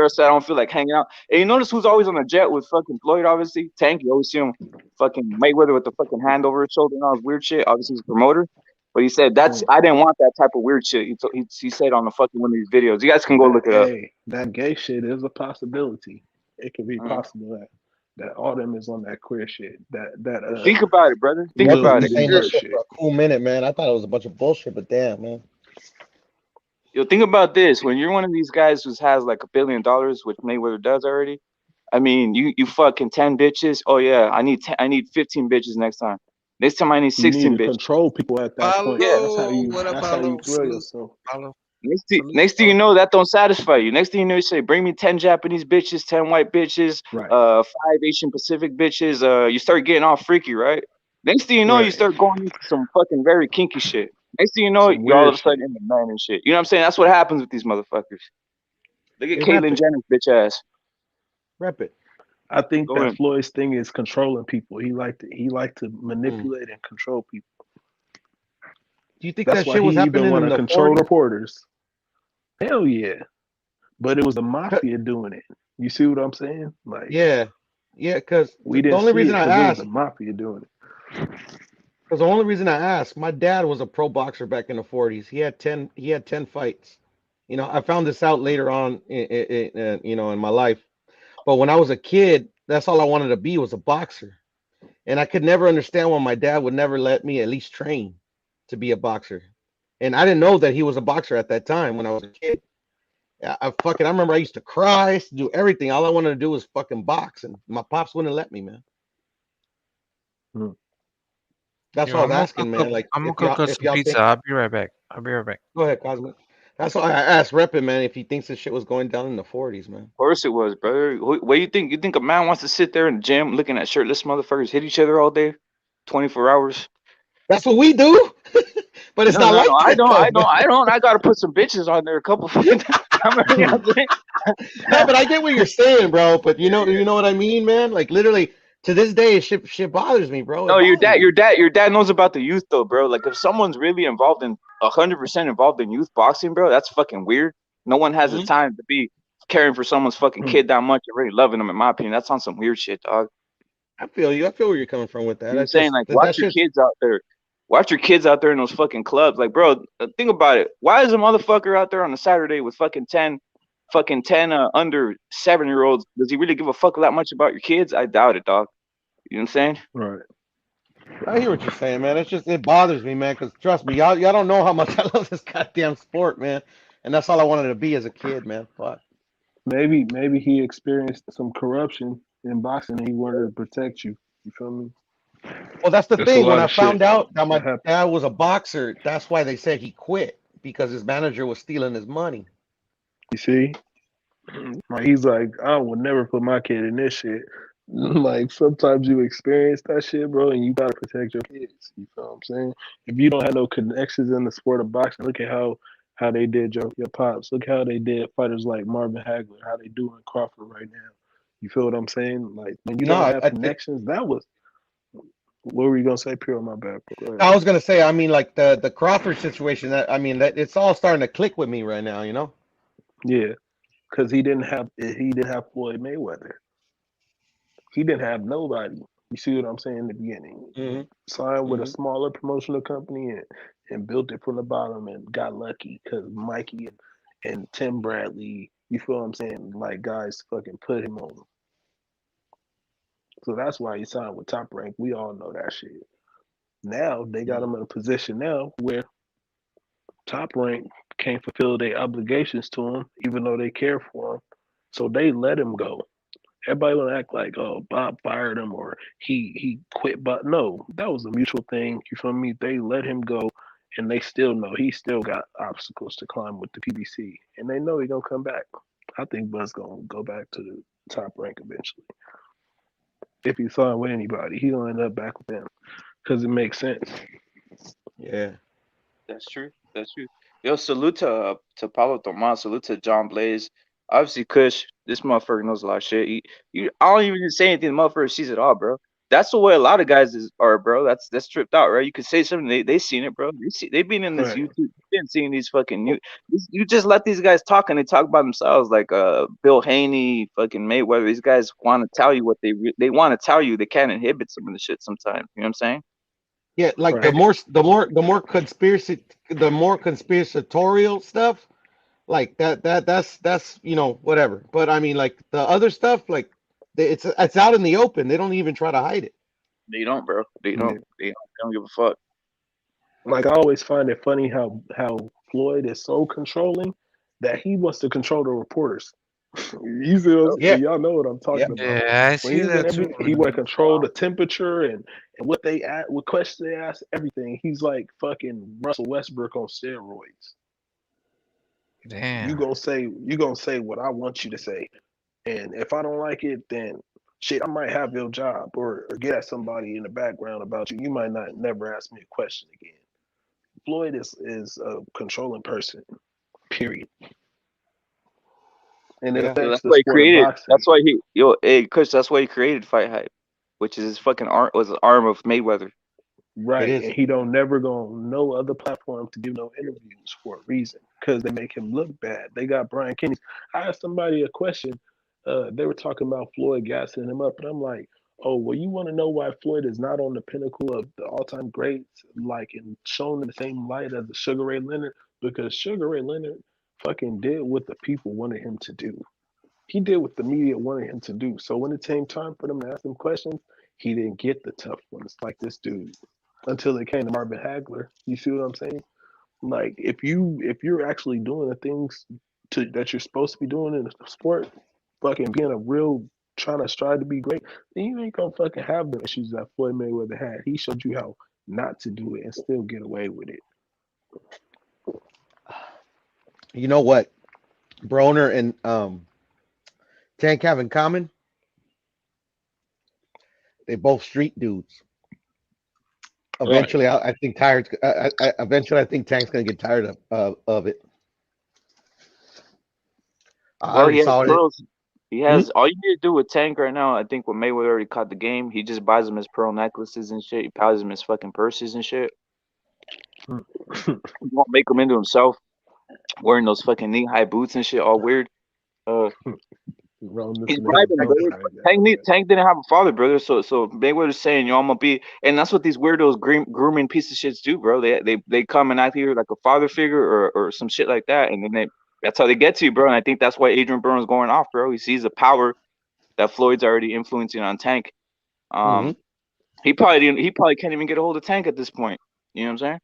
said I don't feel like hanging out. And you notice who's always on the jet with fucking Floyd, obviously? Tank. You always see him fucking Mayweather with the fucking hand over his shoulder and all this weird shit. Obviously he's a promoter. But he said I didn't want that type of weird shit. He said on the fucking one of these videos. You guys can go look it up. Hey, that gay shit is a possibility. It could be Mhm. possible that all them is on that queer shit. That Think about it, brother. Think Rep about been it. saying Lil that Uzi shit shit. for a cool minute, man. I thought it was a bunch of bullshit, but damn, man. Yo, think about this. When you're one of these guys who has like $1 billion, which Mayweather does already, I mean, you fucking 10 bitches. Oh yeah, I need 15 bitches next time. Next time I need You need 16 to bitches. control people at that point. Yeah. What up, That's how you Paulo? throw Salute, yourself. Paulo. Next thing you know, that don't satisfy you. Next thing you know, you say, bring me 10 Japanese bitches, 10 white bitches, Right. 5 Asian Pacific bitches. You start getting all freaky, right? Next thing you know, you Right. start going into some fucking very kinky shit. Next thing you know, Some you're all weird of a sudden shit. in the man and shit. You know what I'm saying? That's what happens with these motherfuckers. Look at Hey, rep Caitlyn it. Jenner's bitch ass. Rep it. I think Go that in. Floyd's thing is controlling people. He liked to manipulate and control people. Do you think That's that why shit was he even happening want in to the control 40s? reporters. Hell yeah. But it was the mafia doing it. You see what I'm saying? Like, Yeah. Yeah, because we the didn't only see reason it I because it was the asked, mafia doing it. my dad was a pro boxer back in the 40s. He had 10 fights. You know, I found this out later on in my life. But when I was a kid, that's all I wanted to be was a boxer. And I could never understand why my dad would never let me at least train to be a boxer. And I didn't know that he was a boxer at that time when I was a kid. I remember I used to cry, I used to do everything. All I wanted to do was fucking box, and my pops wouldn't let me, man. Hmm. That's Yo, what I was asking, man. Like I'm gonna cook up if some y'all pizza. think, I'll be right back. go ahead, Cosmic. That's why I asked Reppin, man, if he thinks this shit was going down in the 40s, man. Of course it was, brother. What do you think? You think a man wants to sit there in the gym looking at shirtless motherfuckers hit each other all day, 24 hours? That's what we do, but it's No, not no, no. like that, Cosmic. I don't. I gotta put some bitches on there. A couple. You know what I'm saying? No, but I get what you're saying, bro. But you know what I mean, man. Like literally, to this day, shit bothers me, bro. It No, bothers me. your dad knows about the youth though, bro. Like if someone's really involved in 100% involved in youth boxing, bro, that's fucking weird. No one has the Mhm. time to be caring for someone's fucking Hmm. kid that much and really loving them. In my opinion, that's on some weird shit, dog. I feel you. I feel where you're coming from with that. You know what I'm That's saying? just Like, that shit's. Watch your kids out there in those fucking clubs. Like, bro, think about it. Why is a motherfucker out there on a Saturday with fucking 10 under 7-year-olds? Does he really give a fuck that much about your kids? I doubt it, dog. You know what I'm saying? Right. I hear what you're saying, man. It's just it bothers me, man. Because trust me, y'all don't know how much I love this goddamn sport, man. And that's all I wanted to be as a kid, man. Fuck. Maybe he experienced some corruption in boxing and he wanted to protect you. You feel me? Well, that's the There's a thing. When lot I of shit found out that that my happened. dad was a boxer, that's why they said he quit because his manager was stealing his money. You see? Like he's like, I would never put my kid in this shit. Like sometimes you experience that shit, bro, and you gotta protect your kids. You feel what I'm saying? If you don't have no connections in the sport of boxing, look at how they did your pops. Look how they did fighters like Marvin Hagler, how they doing Crawford right now. You feel what I'm saying? Like when you No, don't have connections, that was what were you gonna say, Pure? My bad, bro. Go ahead. I was gonna say. I mean, like the Crawford situation. That it's all starting to click with me right now. You know. Yeah, because he didn't have Floyd Mayweather. He didn't have nobody. You see what I'm saying in the beginning? Hmm. Signed with a Hmm. smaller promotional company and built it from the bottom and got lucky because Mikey and Tim Bradley, you feel what I'm saying? Like guys fucking put him on. So that's why he signed with Top Rank. We all know that shit. Now they got him in a position now where Top Rank can't fulfill their obligations to him, even though they care for him. So they let him go. Everybody will act like, oh, Bob fired him or he quit. But no, that was a mutual thing. You feel me? They let him go, and they still know he still got obstacles to climb with the PBC, and they know he gonna come back. I think Buzz gonna go back to the Top Rank eventually. If he signed with anybody, he gonna end up back with them. because it makes sense. Yeah. That's true. That's true. Yo, salute to Paulo Tomas. Salute to John Blaze. Obviously, Kush. This motherfucker knows a lot of shit. I don't even say anything. The motherfucker sees it all, bro. That's the way a lot of guys are, bro. That's tripped out, right? You could say something. They seen it, bro. They've been in this Right. YouTube. Been seeing these fucking new. You just let these guys talk and they talk about themselves, like Bill Haney, fucking Mayweather. These guys want to tell you what they want to tell you. They can't inhibit some of the shit sometimes. You know what I'm saying? Yeah, like Right. the more conspiratorial stuff, like that's whatever. But I mean, like the other stuff, like it's out in the open. They don't even try to hide it. They don't, bro. They Yeah. don't. They don't give a fuck. Like I always find it funny how Floyd is so controlling that he wants to control the reporters. You see, Yeah. y'all know what I'm talking about. Yeah, I When see he's in that too. everything, he want to control the temperature and what they ask, what questions they ask, everything. He's like fucking Russell Westbrook on steroids. Damn. You gonna say what I want you to say, and if I don't like it, then shit, I might have your job or get at somebody in the background about you. You might not never ask me a question again. Floyd is a controlling person, period. And it Yeah. So affects that's the why he sport of created. boxing. That's why Kush. That's why he created Fight Hype, which is his fucking arm. Was an arm of Mayweather. Right. is. And he don't never go on no other platform to do no interviews for a reason. Because they make him look bad. They got Brian Kenny. I asked somebody a question. They were talking about Floyd gassing him up, and I'm like, oh, well, you want to know why Floyd is not on the pinnacle of the all-time greats, like and shown in the same light as the Sugar Ray Leonard? Because Sugar Ray Leonard fucking did what the people wanted him to do. He did what the media wanted him to do. So when it came time for them to ask him questions, he didn't get the tough ones like this dude until it came to Marvin Hagler. You see what I'm saying? Like if you're actually doing the things that you're supposed to be doing in the sport, fucking being a real trying to strive to be great, then you ain't gonna fucking have the issues that Floyd Mayweather had. He showed you how not to do it and still get away with it. You know what Broner and Tank have in common? They both street dudes. Eventually, I think eventually, I think Tank's gonna get tired of it. I Well, already he has saw it. pearls. He has all you need to do with Tank right now. I think when Mayweather already caught the game, he just buys him his pearl necklaces and shit. He buys him his fucking purses and shit. He won't make him into himself, wearing those fucking knee-high boots and shit, all weird. He's bribing him, brother. Tank didn't have a father, brother. So Mayweather's saying, yo, I'm gonna be, and that's what these weirdos grooming piece of shits do, bro. They come and act here like a father figure or some shit like that, and then that's how they get to you, bro. And I think that's why Adrian Broner's going off, bro. He sees the power that Floyd's already influencing on Tank. He probably can't even get a hold of Tank at this point. You know what I'm saying?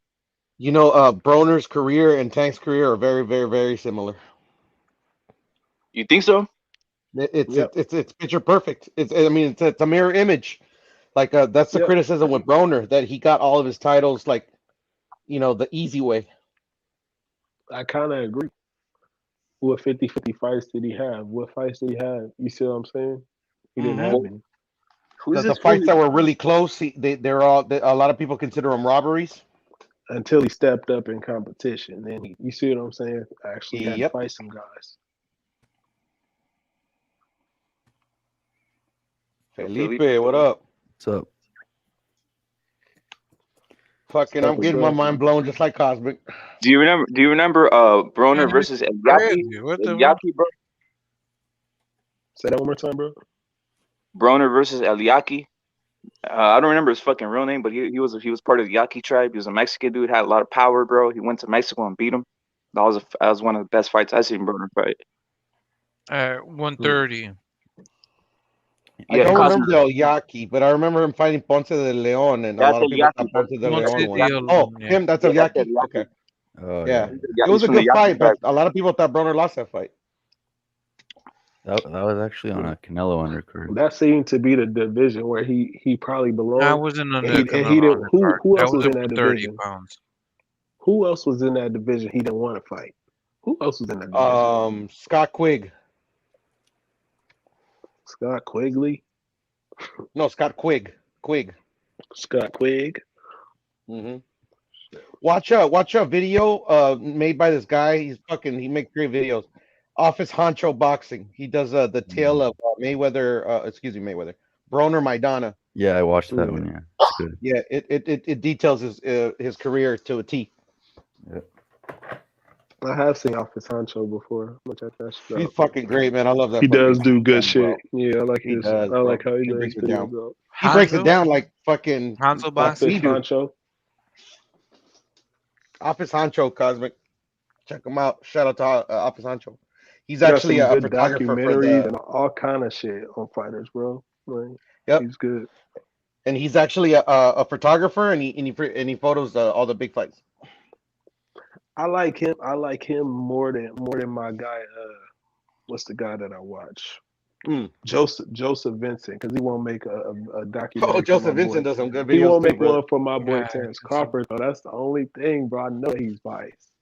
You know, Broner's career and Tank's career are very, very, very similar. You think so? It's picture perfect. It's a mirror image. Like that's the criticism with Broner, that he got all of his titles like, the easy way. I kind of agree. What 50-50 fights did he have? What fights did he have? You see what I'm saying? He didn't have any. The fights that were really close, they're all, a lot of people consider them robberies. Until he stepped up in competition. Then you see what I'm saying? Actually had to fight some guys. Felipe, what up? What's up? Fucking, I'm getting my mind blown just like Cosmic. Do you remember Broner versus Eliaki? Eliaki, bro. Say that one more time, bro. Broner versus Eliaki. I don't remember his fucking real name, but he was part of the Yaqui tribe. He was a Mexican dude, had a lot of power, bro. He went to Mexico and beat him. That was one of the best fights I've seen Broner fight. 130. I don't remember the Eliaki, but I remember him fighting Ponce de Leon, and a lot of people thought Ponce de Leon won. Oh, him, that's Eliaki? Okay. Oh, yeah. It was a good fight, but a lot of people thought Broner lost that fight. That was actually on a Canelo undercard. That seemed to be the division where he probably belonged. I wasn't on the Canelo undercard. Who else was in that 30 division? pounds. Who else was in that division he didn't want to fight? Who else was in that division? Scott Quigg. Scott Quigley? No, Scott Quigg. Scott Quigg? Hmm. Watch a video made by this guy. He makes great videos. Office Honcho Boxing. He does the tale of Mayweather. Excuse me, Mayweather. Broner Maidana. Yeah, I watched that Yeah. one. Yeah, it's good. Yeah, it details his career to a T. Yeah. I have seen Office Honcho before. I'm gonna check that shit He's out. fucking great, man. I love that. He does fucking do good channel, bro. shit. Yeah, I like He his. does, I bro. like how he He does breaks his it down. videos. He breaks it Hanzo? down like fucking Hanzo Office boxing? we do. Honcho. Office Honcho Cosmic. Check him out. Shout out to Office Honcho. He's He got actually some a good photographer for documentaries the. and all kind of shit on fighters, bro. Like, Yep. he's good. And he's actually a photographer, and he photos all the big fights. I like him. I like him more than my guy. What's the guy that I watch? Mm. Joseph Vincent, because he won't make a documentary. Oh, Joseph for my Vincent boy. does some good He videos won't too, make brother. one for my boy Yeah, Terrence it's some- Crawford. So that's the only thing, bro. I know he's biased.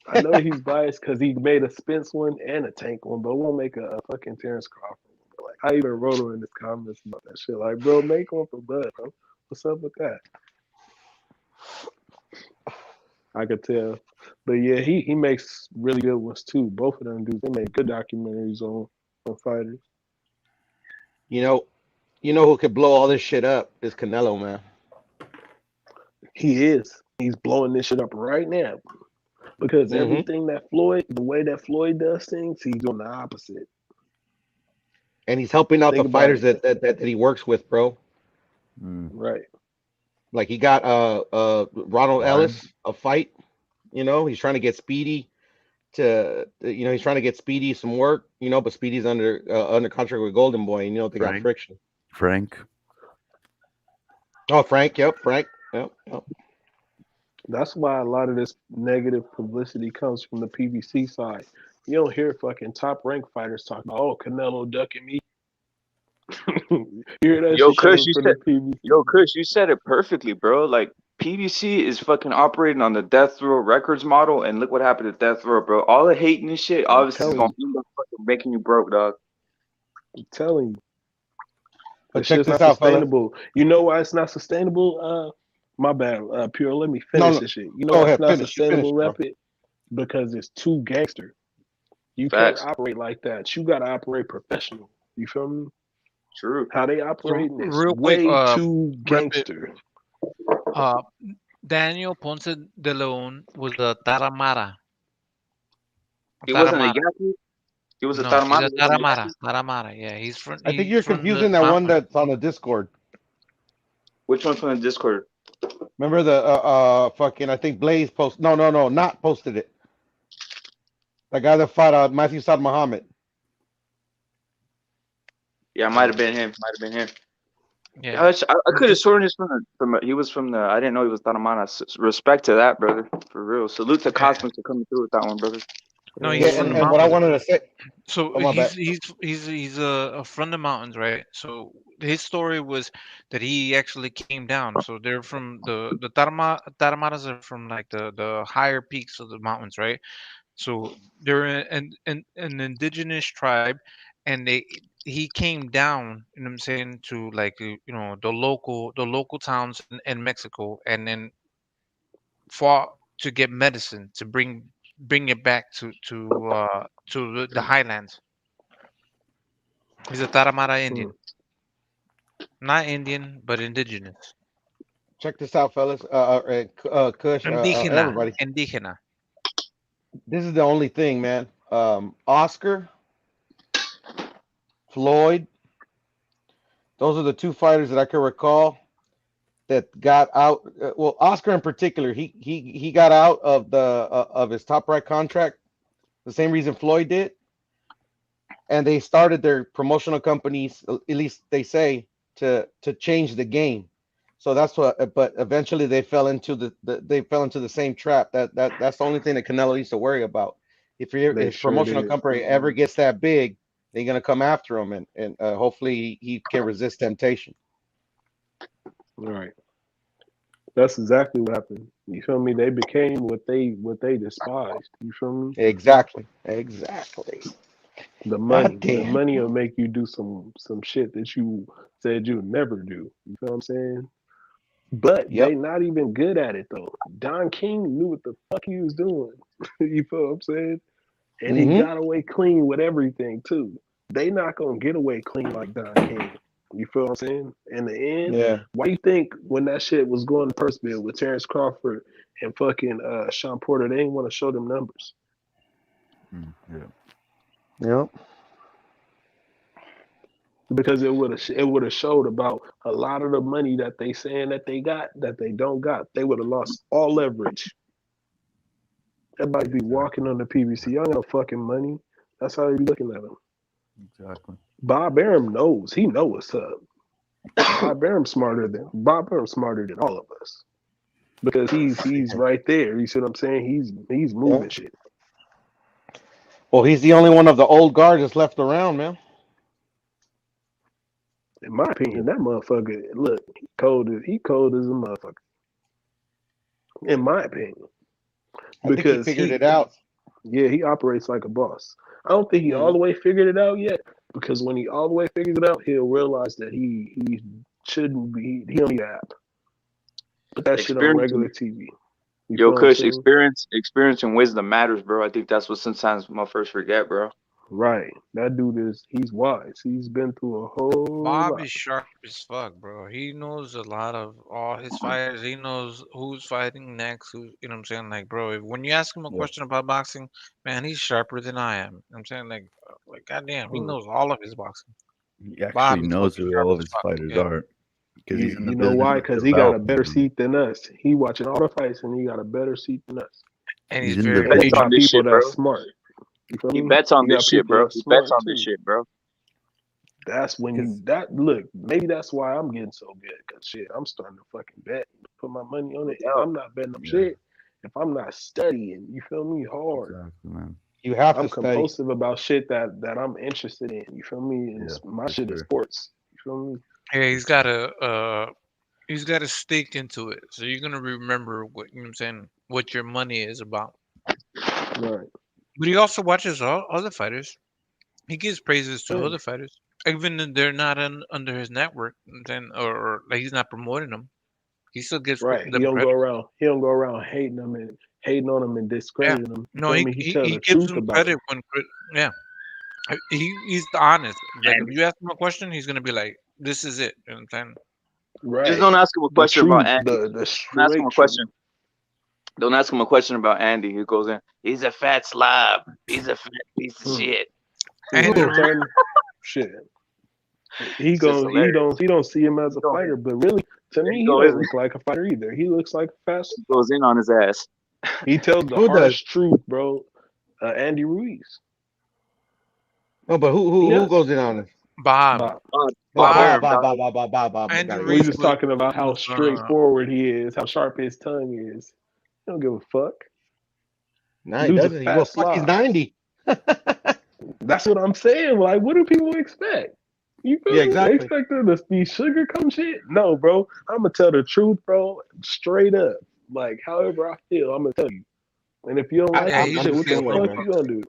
I know he's biased because he made a Spence one and a Tank one, but won't make a fucking Terrence Crawford one. Like, I even wrote him in his comments about that shit. Like, bro, make one for Bud, bro. What's up with that? I could tell. But yeah, he makes really good ones too. Both of them dudes, they make good documentaries on fighters. You know who could blow all this shit up is Canelo, man. He is. He's blowing this shit up right now. Because Mhm. everything that the way that Floyd does things, he's doing the opposite. And he's helping out Think the about fighters it. that he works with, bro. Mm. Right. Like he got Ronald Ward. Ellis a fight. He's trying to get Speedy he's trying to get Speedy some work. But Speedy's under contract with Golden Boy, and they got Frank. friction. Frank. Oh, Frank. Yep, Frank. Yep. That's why a lot of this negative publicity comes from the PBC side. You don't hear fucking top ranked fighters talk about, oh, Canelo ducking me. You hear that Yo, shit Kush, coming you from said, the PBC. yo, Kush, you said it perfectly, bro. Like PBC is fucking operating on the Death Row Records model, and look what happened to Death Row, bro. All the hating and shit, I'm obviously, is telling gonna you. end up fucking making you broke, dog. I'm telling you. But This check shit's this not out, fella. sustainable. You know why it's not sustainable? My bad. Pure, let me No, finish no. this shit. You know Go why ahead. it's not Finish. You finish, sustainable, bro. Rapid? Because it's too gangster. You Facts. can't operate like that. You gotta operate professional. You feel me? True. How they So operating is real quick, way too Rapid, gangster. Daniel Ponce de Leon was a Taramara. He wasn't a Taramara. Yaki. He was a No, he's Taramara. a Taramara. Taramara. Yeah, he's from. I think He's you're from confusing the that one mountains. that's on the Discord. Which one's from the Discord? Remember the fucking I think Blaze post. No, not posted it. The guy that fought Matthew Saad Muhammad. Yeah, might have been him. Yeah. I could have sworn he's he was from the. I didn't know he was Taramana. Respect to that, brother. For real. Salute to Cosmic for coming through with that one, brother. No, Yeah, he's from the and what I mountains. wanted to say. So Oh, my bad. he's a from the mountains, right? So his story was that he actually came down. So they're from the Taramaras are from like the higher peaks of the mountains, right? So they're an indigenous tribe, and he came down. You know what I'm saying, to like the local towns in Mexico, and then fought to get medicine to bring it back to the highlands. He's a Taramara Indian. Not Indian, but indigenous. Check this out, fellas. Kush, Indígena. everybody. Indígena. This is the only thing, man. Oscar, Floyd. Those are the two fighters that I can recall that got out. Well, Oscar in particular, he got out of the of his Top Rank contract, the same reason Floyd did, and they started their promotional companies. At least they say to change the game. So that's what. But eventually they fell into the same trap. That's the only thing that Canelo needs to worry about. If his promotional company ever gets that big, they're gonna come after him, and hopefully he can resist temptation. Right. That's exactly what happened. You feel me? They became what they despised. You feel me? Exactly. The money. God The damn. money will make you do some shit that you said you'd never do. You feel what I'm saying? But Yep. they not even good at it though. Don King knew what the fuck he was doing. You feel what I'm saying? And he Mm-hmm. got away clean with everything too. They not gonna get away clean like Don King. You feel what I'm saying? In the end, Yeah. why you think when that shit was going to purse bill with Terrence Crawford and fucking Sean Porter, they didn't want to show them numbers? Yeah. Yep. Because it would have showed about a lot of the money that they saying that they got that they don't got. They would have lost all leverage. Everybody be walking on the PBC. Y'all got no fucking money. That's how they be looking at them. Exactly. Bob Arum knows. He know what's up. Bob Arum smarter than all of us. Because he's right there. You see what I'm saying? He's moving Yep. shit. Well, he's the only one of the old guard that's left around, man. In my opinion, that motherfucker, look, he cold as a motherfucker. In my opinion. I think he figured it out. Yeah, he operates like a boss. I don't think he all the way figured it out yet, because when he all the way figures it out, he'll realize that he shouldn't be. He don't need an app. Put that shit on regular TV. You Yo, feel what I'm Kush, saying? experience and wisdom matters, bro. I think that's what sometimes motherfuckers forget, bro. Right. That dude he's wise. He's been through a whole Bob lot. is sharp as fuck, bro. He knows a lot of all his fighters. He knows who's fighting next. Who, you know what I'm saying? Like, bro, when you ask him a question about boxing, man, he's sharper than I am. You know what I'm saying? Like, goddamn, he knows all of his boxing. He Bob actually is knows fucking who sharp all of as his fuck. fighters Yeah. are. Because he's in the You know business why? of Because he got a developing better them. seat than us. He watching all the fights and he got a better seat than us. And He's he's in the very And he business. got this people shit, bro. that's smart. You feel He me? bets on He got this shit, people bro. that's He smart bets on too. this shit, bro. That's when you look. Maybe that's why I'm getting so good. Cause shit, I'm starting to fucking bet, put my money on it. If I'm not betting on shit, if I'm not studying, you feel me, hard. Exactly, man. You have I'm to study. compulsive about shit that I'm interested in. You feel me? And my for shit is sure. sports. You feel me? Yeah, he's got a stake into it. So you're gonna remember what you know what I'm saying, what your money is about. Right. But he also watches all other fighters. He gives praises to Yeah. other fighters, even if they're not under his network, you know what I'm saying, or like he's not promoting them. He still gives Right. He them don't go credit. around. He don't go around hating them and hating on them and Yeah. discrediting them. You No, feel he me? He he, tell he the gives truth them about credit it. when yeah. He's honest. Like if you ask him a question, he's gonna be like, "This is it." You know what I'm saying? Right. Just don't ask him a The question about truth. Andy. The Don't ask him straight a truth. question. Don't ask him a question about Andy. He goes in. He's a fat slob. He's a fat piece of shit. And You know what I'm saying? Shit. He It's just goes. hilarious. He don't see him as a Go fighter, but really, to There me, you he go, don't isn't look like a fighter either. He looks like a fast. he? Goes in on his ass. He tells the Who does? hardest truth, bro. Andy Ruiz. No, but He who does. goes in on it? Bob, Bob. Oh, Bob Bob, Arum. Bob. Andy Got it. We Ruiz just talking about how was straightforward he is, how sharp his tongue is. He don't give a fuck. No, he Dude's a doesn't. He goes, fast fuck, he's slob. 90. That's what I'm saying. Like, what do people expect? You feel Yeah, me? They exactly. expect them to be sugarcoat shit? No, bro. I'm gonna tell the truth, bro. Straight up. Like, however I feel, I'm gonna tell you. And if you don't like yeah, it, he's I'm shit, the what gonna the same way, fuck man. you gonna do?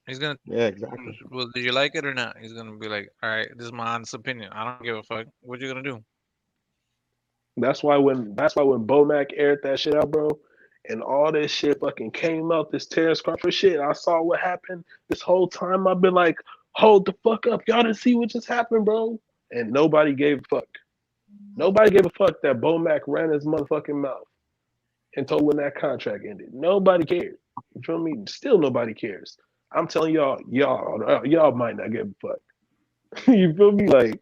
he's gonna Yeah, exactly. well, do you like it or not? He's gonna be like, all right, this is my honest opinion. I don't give a fuck. What you gonna do? That's why when Bomac aired that shit out, bro, and all this shit fucking came out, this Terrence Crawford shit, I saw what happened. This whole time I've been like, hold the fuck up. Y'all didn't see what just happened, bro. And nobody gave a fuck. Nobody gave a fuck that Bomac ran his motherfucking mouth and told when that contract ended. Nobody cared. You feel me? Still nobody cares. I'm telling y'all might not give a fuck. You feel me? Like,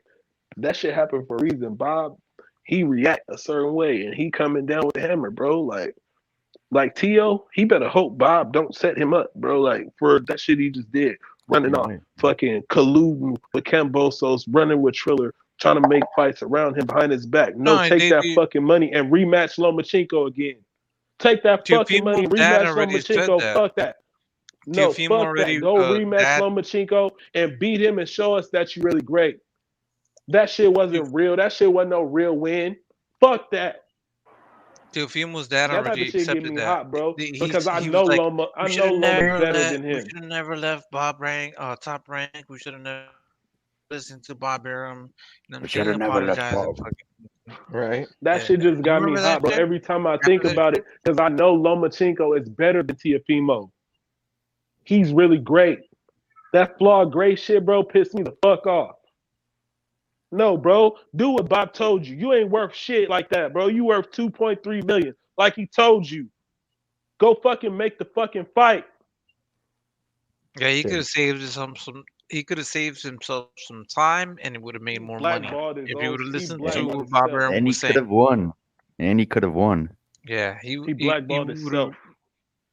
that shit happened for a reason. Bob, he react a certain way and he coming down with the hammer, bro. Like T.O., he better hope Bob don't set him up, bro. Like, for that shit he just did. Running off, fucking colluding with Cambosos, running with Triller, trying to make fights around him behind his back. No, No, take that fucking money and rematch Lomachenko again. Take that fucking money and Teofimo's dad rematch already said Lomachenko. that. Fuck that. No, Teofimo fuck already that. Go rematch dad Lomachenko and beat him and show us that you're really great. That shit wasn't real. That shit wasn't no real win. Fuck that. Teofimo's dad That type already of shit get accepted me that. hot, bro. He Because I was know like, Loma. I we should know have Loma's never better let than we him. should have never left Bob rank top rank. We should have never listened to Bob Arum. You know what I'm We saying? should have never left Apologize and Bob. fucking Right. That Yeah. shit just You got me remember that hot, bro. shit? Every time I Remember think that about shit? it, because I know Lomachenko is better than Teofimo. He's really great. That flawed gray shit, bro, pissed me the fuck off. No, bro, do what Bob told you. You ain't worth shit like that, bro. You worth 2.3 million, like he told you. Go fucking make the fucking fight. Yeah, he could Shit. have saved some. He could have saved himself some time, and it would have made He more money blackballed his if he own. would have He listened And, to blackballed what Bob himself. Arum and he was could saying. have won. And he could have won. Yeah, He he blackballed would have. himself.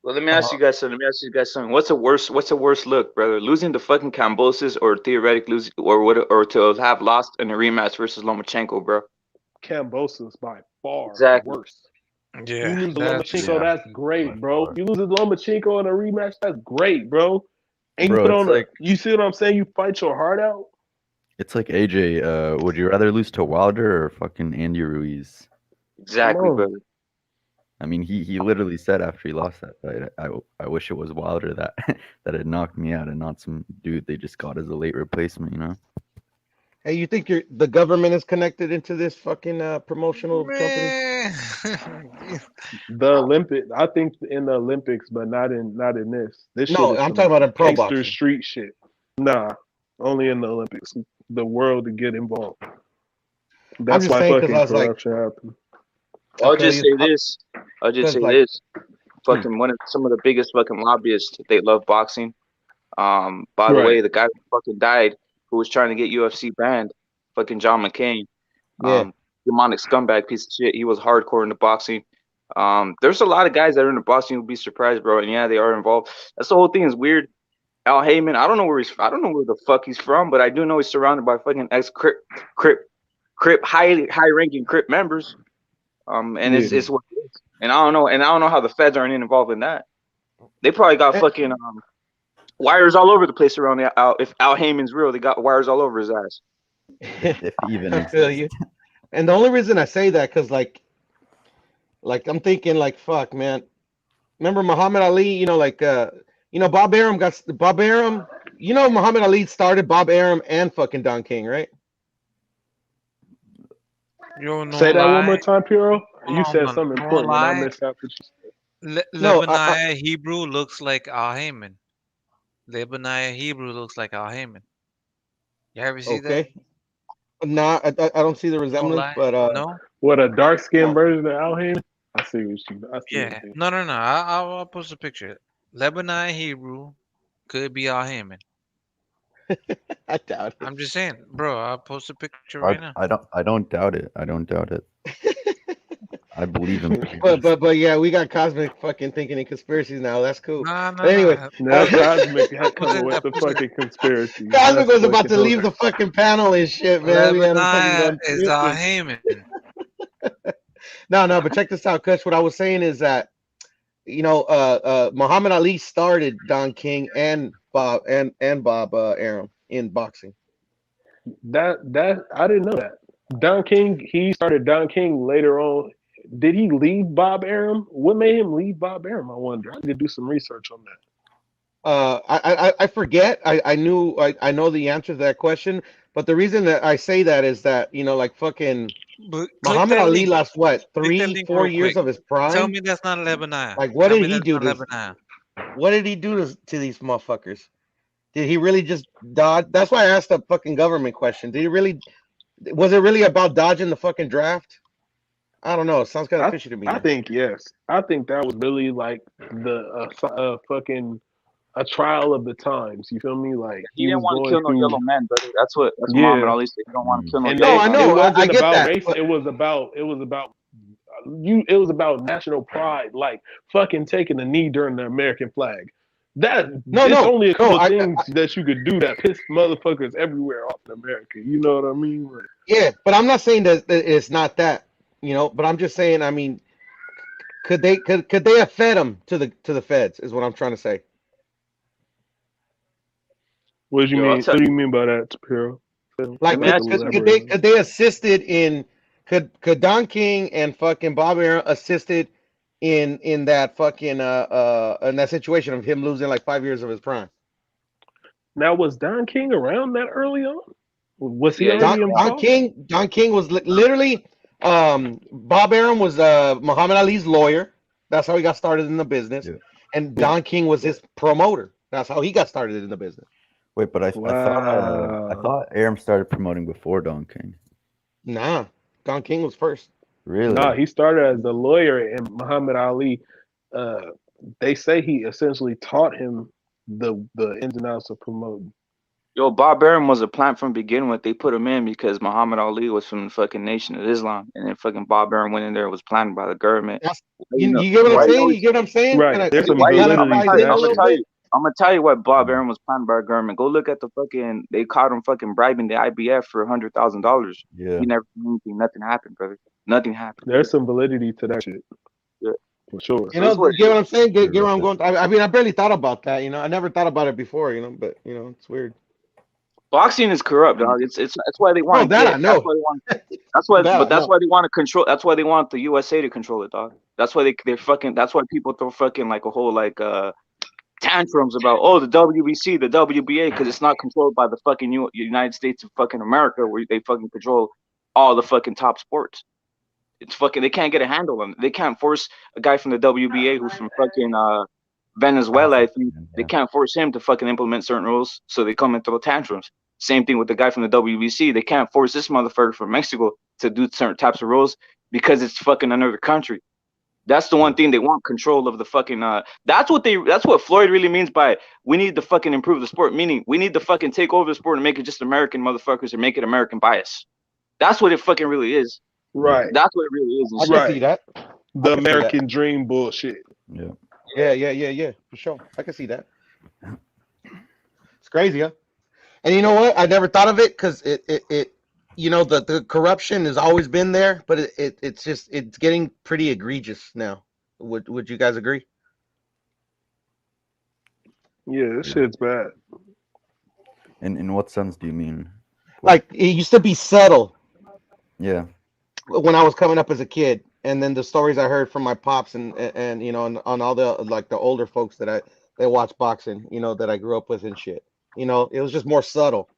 Well, let me ask you guys something. Let me ask you guys something. What's a worse look, brother? Losing to fucking Kambosos, or theoretically losing, or to have lost in a rematch versus Lomachenko, bro? Kambosos by far Exactly. worse. Yeah, You lose to that's Lomachenko, Yeah, that's by great, bro. far. You lose to Lomachenko in a rematch, that's great, bro. And you Bro, put it's on the, like you see what I'm saying? You fight your heart out. AJ. Would you rather lose to Wilder or fucking Andy Ruiz? Come Exactly, on. brother. I mean, he literally said after he lost that fight, I wish it was Wilder that that had knocked me out and not some dude they just got as a late replacement, you know? Hey, you think the government is connected into this fucking promotional company? man. The Olympic, I think in the Olympics, but not in this. This shit No, is I'm some talking about in pro gangster boxing. street shit. Nah, only in the Olympics. The world to get involved. I'm That's just why saying because fucking I was like, corruption happened. I'll okay, just say this. I'll just because say like, this. Fucking some of the biggest fucking lobbyists. They love boxing. By the Right. way, the guy who fucking died, who was trying to get UFC banned, fucking John McCain, yeah, demonic scumbag piece of shit. He was hardcore into boxing. There's a lot of guys that are into boxing who'd be surprised, bro. And yeah, they are involved. That's the whole thing is weird. Al Heyman, I don't know where the fuck he's from, but I do know he's surrounded by fucking ex Crip, high ranking Crip members. And Yeah. it's what it is. And I don't know how the feds aren't involved in that. They probably got fucking wires all over the place around if Al Heyman's real, they got wires all over his ass. If he even I feel you. exists. And the only reason I say that because like I'm thinking like, fuck, man. Remember Muhammad Ali? You know, Bob Arum. You know, Muhammad Ali started Bob Arum and fucking Don King, right? Yo, no Say that one more lie. time, Piro. You No, said man, something no important and I lie. missed out what you said. No, Lebanese Hebrew looks like Al Heyman. Lebanese Hebrew looks like Al Heyman. You ever see that? okay. Nah, I don't see the No resemblance, lie. but No. What, a dark skinned no. version of Al Heyman? I see what you Yeah. mean. No. I'll post a picture. Lebanese Hebrew could be Al Heyman. I doubt it. I'm just saying, bro. I'll post a picture right now. I don't doubt it. I don't doubt it. I believe him. But yeah, we got Cosmic fucking thinking in conspiracies now. That's cool. No. But anyway, Now Cosmic had Put coming it- with the put it- fucking conspiracy. Cosmic That's was about fucking to leave the fucking panel and shit, man. We had him fucking Lebanese going is Al twisted. Heyman. No, but check this out, Kush. What I was saying is that Muhammad Ali started Don King and Bob Arum in boxing. That I didn't know that. Don King, he started Don King later on. Did he leave Bob Arum? What made him leave Bob Arum? I wonder. I need to do some research on that. I forget. I know the answer to that question, but the reason that I say that is that like fucking But click Muhammad that Ali link. lost what Click that link 4 real years quick. of his Tell prime. me that's not Lebanese. Like, what Tell did me he that's do not to? Lebanese. What did he do to these motherfuckers? Did he really just dodge? That's why I asked the fucking government question. Did he really? Was it really about dodging the fucking draft? I don't know. It sounds kind of fishy to me. I think yes. I think that was really like the fucking a trial of the times. You feel me? Like He he didn't was want to going kill no through. yellow men, brother. That's what Yeah. Muhammad Ali said. You don't want to kill no And yellow I men. know. It wasn't I get about that, race. but- It was about it was about national pride, like fucking taking a knee during the American flag. It's only a couple things that you could do that piss motherfuckers everywhere off in America. You know what I mean? Like, Yeah, but I'm not saying that it's not that, but I'm just saying, I mean, could they have fed him to the feds is what I'm trying to say. what do you Yo, I'll mean? tell- What do you mean by that, Shapiro? Like, Let me ask you- could they assisted in could Don King and fucking Bob Arum assisted in that fucking in that situation of him losing like 5 years of his prime? Now, was Don King around that early on? Was he Yeah, already involved? Don King was literally Bob Arum was Muhammad Ali's lawyer. That's how he got started in the business. Yeah. And Don King was his promoter. That's how he got started in the business. Wait, but I Wow. thought Aram started promoting before Don King. Nah, Don King was first. Really? No, he started as a lawyer, and Muhammad Ali. They say he essentially taught him the ins and outs of promoting. Yo, Bob Arum was a plant from beginning with. They put him in because Muhammad Ali was from the fucking Nation of Islam, and then fucking Bob Arum went in there, was planted by the government. That's, Why you, know- you get what why I'm you saying? know- You get what I'm saying? Right. Kinda- There's some why you- kinda validity I'm to ties in that a gonna little shit. tell bit. you. I'm gonna tell you what Bob Arum was planted by the government. Go look at the fucking. They caught him fucking bribing the IBF for $100,000. Yeah. He never did anything. Nothing happened, brother. Nothing happened. There's some validity to that shit. Yeah. For sure. You know, That's what get what I'm saying? Get You're where I'm right going. I mean, I barely thought about that. You know, I never thought about it before. You know, but you know, it's weird. Boxing is corrupt, dog. It's that's why they want to that get. I know. That's why they want. That's why. That I But that's know. why they want to control. That's why they want the USA to control it, dog. That's why they're fucking. That's why people throw fucking like a whole like tantrums about the WBC, the WBA, because it's not controlled by the fucking United States of fucking America, where they fucking control all the fucking top sports. It's fucking. They can't get a handle on it. They can't force a guy from the WBA who's from fucking Venezuela. I think they can't force him to fucking implement certain rules, so they come and throw tantrums. Same thing with the guy from the WBC. They can't force this motherfucker from Mexico to do certain types of rules because it's fucking another country. That's the one thing they want, control of the fucking that's what Floyd really means by we need to fucking improve the sport, meaning we need to fucking take over the sport and make it just American motherfuckers and make it American bias. That's what it fucking really is. Right. That's what it really is. I can see that. The I can see American dream bullshit. Yeah. Yeah, for sure. I can see that. It's crazy, huh? And you know what? I never thought of it because it you know the corruption has always been there, but it's just it's getting pretty egregious now. Would you guys agree? Yeah, this shit's bad. In what sense do you mean? Like it used to be subtle Yeah. when I was coming up as a kid, and then the stories I heard from my pops and you know on all the like the older folks that watch boxing, you know, that I grew up with and shit. You know, it was just more subtle.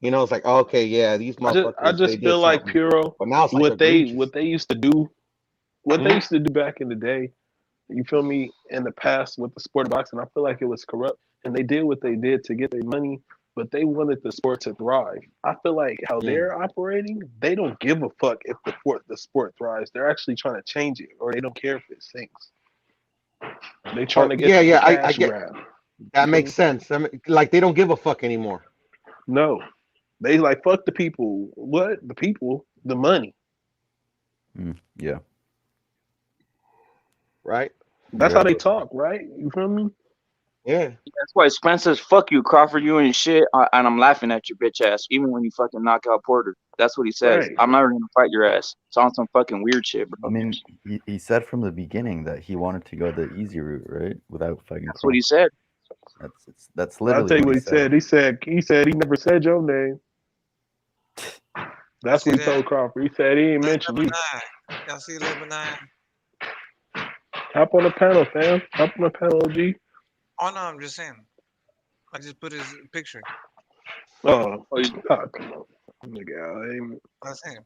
You know, it's like, oh, okay, yeah, these motherfuckers. I just they did feel like something. Puro, But now it's like what they egregious. used to do, what Mhm. they used to do back in the day. You feel me? In the past with the sport of boxing, I feel like it was corrupt, and they did what they did to get their money, but they wanted the sport to thrive. I feel like how they're operating, they don't give a fuck if the sport thrives. They're actually trying to change it, or they don't care if it sinks. They trying to get Yeah, the I cash get grab. that makes sense. I mean, like they don't give a fuck anymore. No, they like fuck the people. What the people? The money. Yeah. Right? That's Yeah. how they talk, right? You feel me? Yeah. That's why Spence says, "Fuck you, Crawford, you and shit," and I'm laughing at your bitch ass, even when you fucking knock out Porter. That's what he says. Right. I'm never gonna fight your ass. It's on some fucking weird shit, I bro. mean, he said from the beginning that he wanted to go the easy route, right? Without fighting. That's what he said. That's I'll literally tell you what what he said. He said he never said your name. That's what he told Crawford. He said he ain't mentioned you. Y'all see Lebanon? Hop on the panel, fam. Hop on the panel, OG. Oh no, I'm just saying. I just put his picture. Oh, come on. Nigga, Al Heyman. That's him.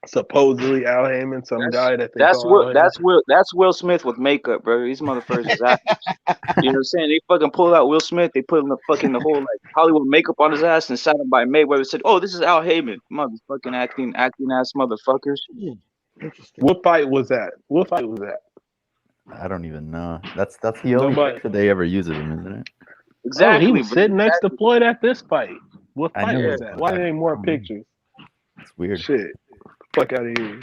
Supposedly Al Heyman, some guy that they That's call Al Heyman. That's Will Smith with makeup, bro. These motherfuckers is actors. You know what I'm saying? They fucking pulled out Will Smith. They put him the whole like Hollywood makeup on his ass and sat him by Mayweather. Said, "Oh, this is Al Heyman." Motherfucking acting ass motherfuckers. Interesting. What fight was that? What fight was that? I don't even know. That's the only Nobody- picture they ever use of him, isn't it? Exactly. Oh, he was bro. sitting next to Floyd at this fight. What I fight know, was that? Why but there ain't more I don't know. pictures? It's weird. Shit. Fuck out of here.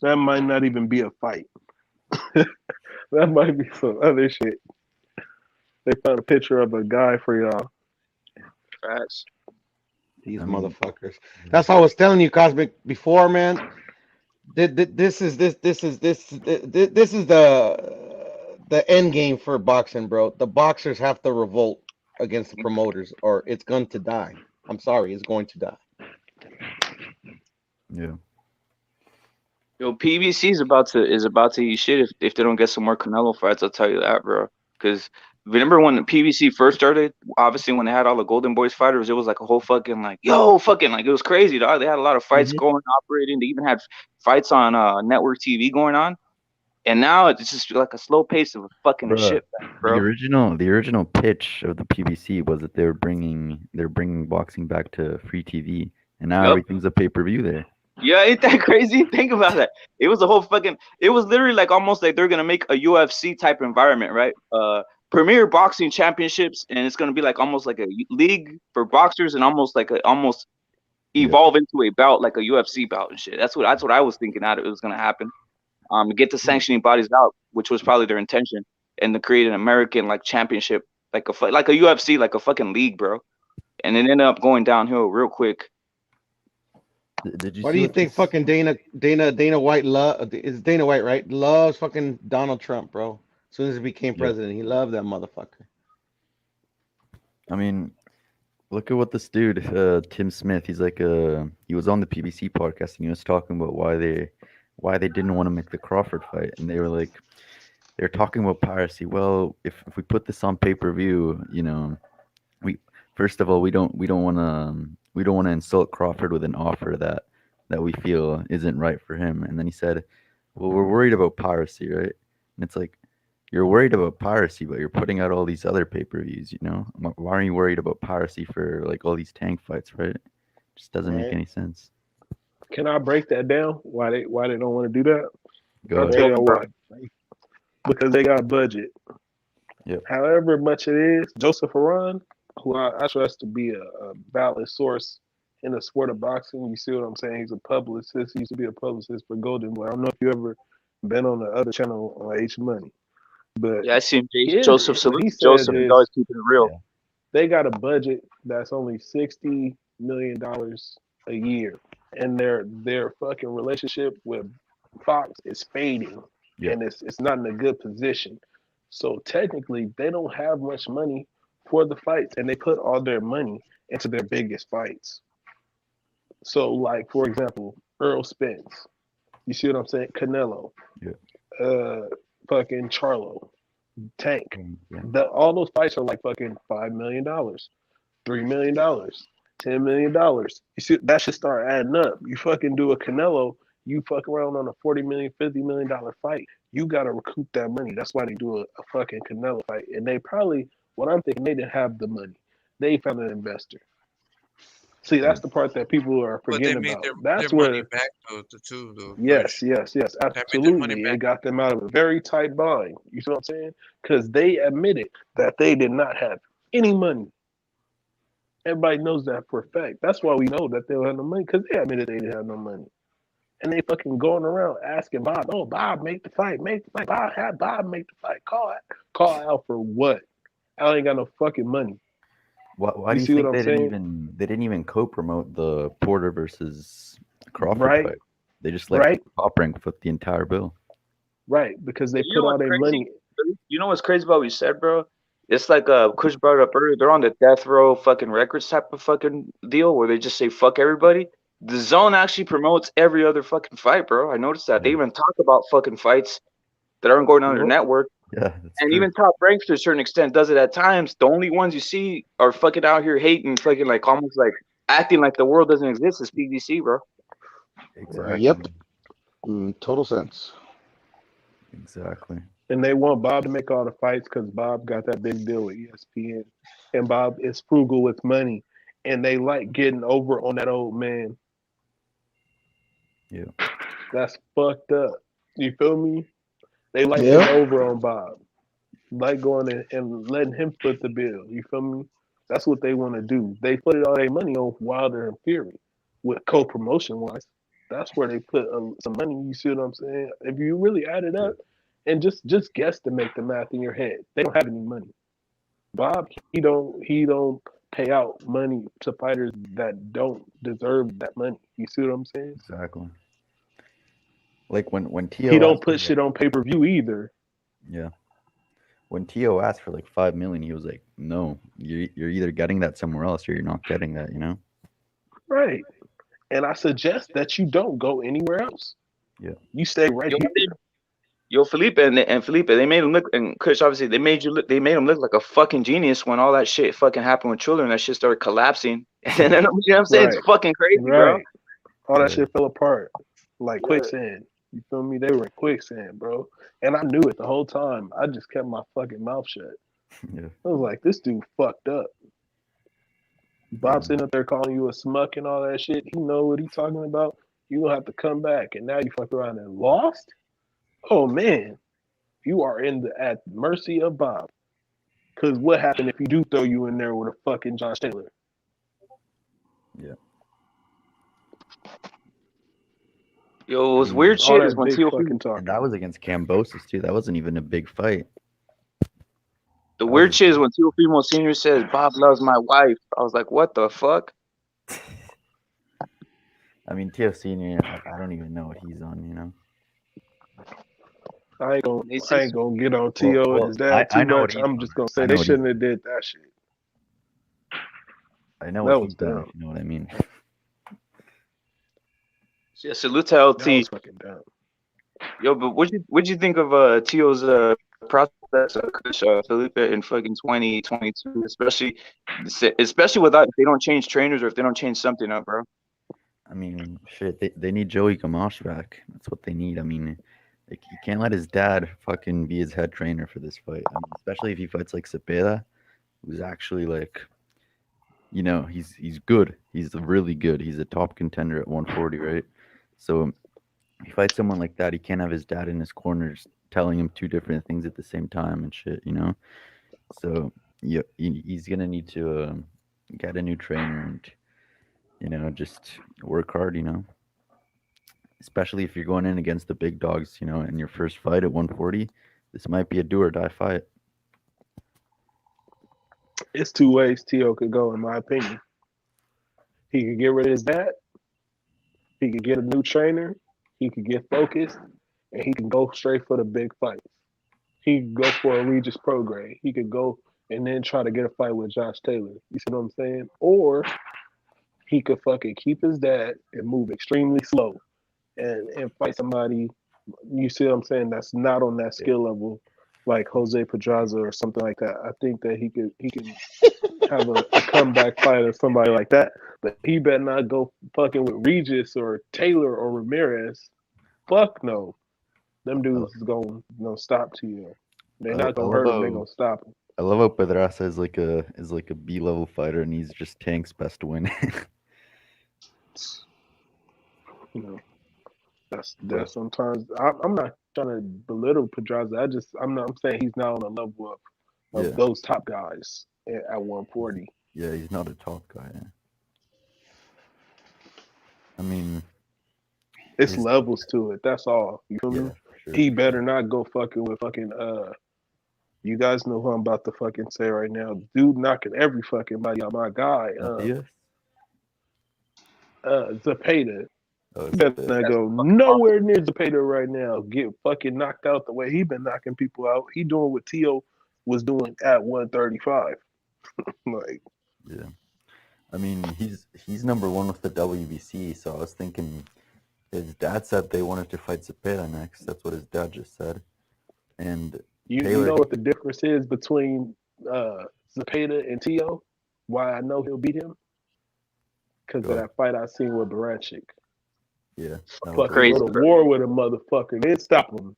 That might not even be a fight. That might be some other shit. They found a picture of a guy for y'all. Facts. These I mean, motherfuckers. That's what I was telling you, Cosmic, before, man. This is the end game for boxing, bro. The boxers have to revolt against the promoters, or it's going to die. I'm sorry, it's going to die. Yeah. Yo, PBC is about to eat shit if they don't get some more Canelo fights. I'll tell you that, bro. Because remember when the PBC first started? Obviously, when they had all the Golden Boys fighters, it was like a whole fucking like, yo, fucking like it was crazy, dog. They had a lot of fights going, operating. They even had fights on network TV going on. And now it's just like a slow pace of fucking Bruh, shit, The bro. original pitch of the PBC was that they're bringing boxing back to free TV, and now Yep. everything's a pay-per-view there. Yeah, ain't that crazy? Think about that. It was a whole fucking. It was literally like almost like they're gonna make a UFC type environment, right? Premier Boxing Championships, and it's gonna be like almost like a league for boxers, and almost like almost evolve into a bout like a UFC bout and shit. That's what I was thinking out it was gonna happen. To get the sanctioning bodies out, which was probably their intention, and to create an American like championship, like a UFC, like a fucking league, bro. And it ended up going downhill real quick. Did you Why see do you what think this- fucking Dana White is Dana White, right? Loves fucking Donald Trump, bro. As soon as he became president, he loved that motherfucker. I mean, look at what this dude, Tim Smith. He's like he was on the PBC podcast and he was talking about why they didn't want to make the Crawford fight, and they were talking about piracy. Well, if we put this on pay-per-view, you know, first of all we don't want to insult Crawford with an offer that we feel isn't right for him. And then he said, well, we're worried about piracy, right? And it's like, you're worried about piracy, but you're putting out all these other pay-per-views, you know? Why aren't you worried about piracy for like all these tank fights, right? Just doesn't make any sense. Can I break that down? Why they don't want to do that? Go I'll ahead. tell you why. Because they got budget. Yep. However much it is, Joseph Aran, who I trust to be a valid source in the sport of boxing. You see what I'm saying? He's a publicist. He used to be a publicist for Golden Boy. I don't know if you ever been on the other channel on H Money, but Yeah, I see him. his- Joseph what salute. he says Joseph is is always keeping it real. they got a budget that's only $60 million a year, and their fucking relationship with Fox is fading, and it's not in a good position. So technically, they don't have much money for the fights, and they put all their money into their biggest fights. So, like for example, Earl Spence, you see what I'm saying? Canelo, fucking Charlo, Tank. All those fights are like fucking $5 million, $3 million, $10 million. You see, that should start adding up. You fucking do a Canelo, you fuck around on a $40 million, $50 million fight. You gotta recoup that money. That's why they do a fucking Canelo fight. And they probably, what I'm thinking, they didn't have the money. They found an investor. See, that's the part that people are But they forgetting made about. their That's money where, back too, though. yes, They made their money absolutely. back. It got them out of a very tight bind. You see what I'm saying? Because they admitted that they did not have any money. Everybody knows that for a fact. That's why we know that they don't have no money, because they admitted they didn't have no money. And they fucking going around asking Bob, oh, Bob, make the fight, Bob, have Bob make the fight. Call out for what? Al ain't got no fucking money. Why do you see think what they I'm saying? didn't even co-promote the Porter versus Crawford Right. fight? They just let Right. Top Rank foot the entire bill. Right, because they You know put all what's their crazy? money. You know what's crazy about what you said, bro? It's like Kush brought it up earlier. They're on the death row fucking records type of fucking deal where they just say fuck everybody. The Zone actually promotes every other fucking fight, bro. I noticed that. They even talk about fucking fights that aren't going on their network. Yeah, And even Top Rank to a certain extent does it at times. The only ones you see are fucking out here hating, fucking like almost like acting like the world doesn't exist is PBC, bro. Exactly. Yep. Total sense. Exactly. And they want Bob to make all the fights because Bob got that big deal with ESPN. And Bob is frugal with money. And they like getting over on that old man. Yeah. That's fucked up. You feel me? They like Yeah. getting over on Bob. Like going in and letting him foot the bill. You feel me? That's what they want to do. They put all their money on Wilder and Fury with co-promotion wise. That's where they put some money. You see what I'm saying? If you really add it up and just guess to make the math in your head, they don't have any money. Bob, he don't pay out money to fighters that don't deserve that money. You see what I'm saying? Exactly. Like when Tio He don't asked put for, shit on pay-per-view either. yeah. When Tio asked for like $5 million, he was like, "No, you're either getting that somewhere else or you're not getting that." You know? Right. And I suggest that you don't go anywhere else. Yeah. You stay right You know, here. Yo, Felipe and Felipe, they made him look, and Kush, obviously, they made him look like a fucking genius when all that shit fucking happened with Triller and that shit started collapsing. And then, you know what I'm saying? It's Right, fucking crazy, bro. right. All that Yeah. shit fell apart like Yeah. quicksand. You feel me? They were in quicksand, bro. And I knew it the whole time. I just kept my fucking mouth shut. Yeah. I was like, this dude fucked up. Bob sitting up there calling you a smuck and all that shit. He know what he talking about. You gonna have to come back, and now you fuck around and lost. Oh man, you are at mercy of Bob. Cause what happened if you do throw you in there with a fucking Josh Taylor? Yeah. Yo, what's Mm. weird All shit is that when big Teofimo, fucking And talking. that was against Cambosis too. That wasn't even a big fight. the That weird was shit is when Teofimo Senior says Bob loves my wife. I was like, what the fuck? I mean, Tio Senior. I don't even know what he's on. You know. I ain't He gonna says, get on T.O. and his dad I too know what much. he's I'm on. just gonna I say know they what he's. shouldn't have did that shit. I know That what was he's on. dumb. If you know what I mean. yeah, salute to That LT. was fucking dumb. Yo, but what'd you think of Tio's prospects, Felipe, in fucking 2022, especially without if they don't change trainers or if they don't change something up, bro. I mean, shit. They need Joey Gamache back. That's what they need. I mean, like, he can't let his dad fucking be his head trainer for this fight. I mean, especially if he fights like Cepeda, who's actually like, you know, he's good. He's really good. He's a top contender at 140, right? So if he fights someone like that, he can't have his dad in his corner just telling him two different things at the same time and shit, you know. So yeah, he's gonna need to get a new trainer and, you know, just work hard, you know. Especially if you're going in against the big dogs, you know, in your first fight at 140, this might be a do or die fight. It's two ways T.O. could go, in my opinion. He could get rid of his dad. He could get a new trainer. He could get focused, and he can go straight for the big fights. He could go for a Regis Prograis. He could go and then try to get a fight with Josh Taylor. You see what I'm saying? Or he could fucking keep his dad and move extremely slow and fight somebody. You see what I'm saying? That's not on that skill level, like Jose Pedraza or something like that. I think that he can have a comeback fight or somebody like that. But he better not go fucking with Regis or Taylor or Ramirez. Fuck no. Them dudes is gonna stop T.O. They're not I gonna love hurt him. They're how gonna stop him. I love how Pedraza is like a B-level fighter and he's just Tank's best win. You know, that's But sometimes I'm not trying to belittle Pedraza. I'm saying he's not on the level of yeah, those top guys at 140. yeah, he's not a top guy. Yeah. I mean, It's his levels to it. That's all. You feel yeah, me? for sure. He better not go fucking with fucking you guys know who I'm about to fucking say right now. Dude knocking every fucking body out. My guy, Matthias? Zepeda. Oh, He better Zepeda. not That's go fucking nowhere near Zepeda right now. Get fucking knocked out the way he been knocking people out. He doing what T.O. was doing at 135. Like, Yeah. I mean, he's number one with the WBC, so I was thinking his dad said they wanted to fight Zepeda next. That's what his dad just said. And you Taylor, know what the difference is between Zepeda and T.O.? Why I know he'll beat him? Because of go, that fight I seen with Baranchik. yeah, that was Fucking crazy, go to bro. war with a motherfucker, then stop him.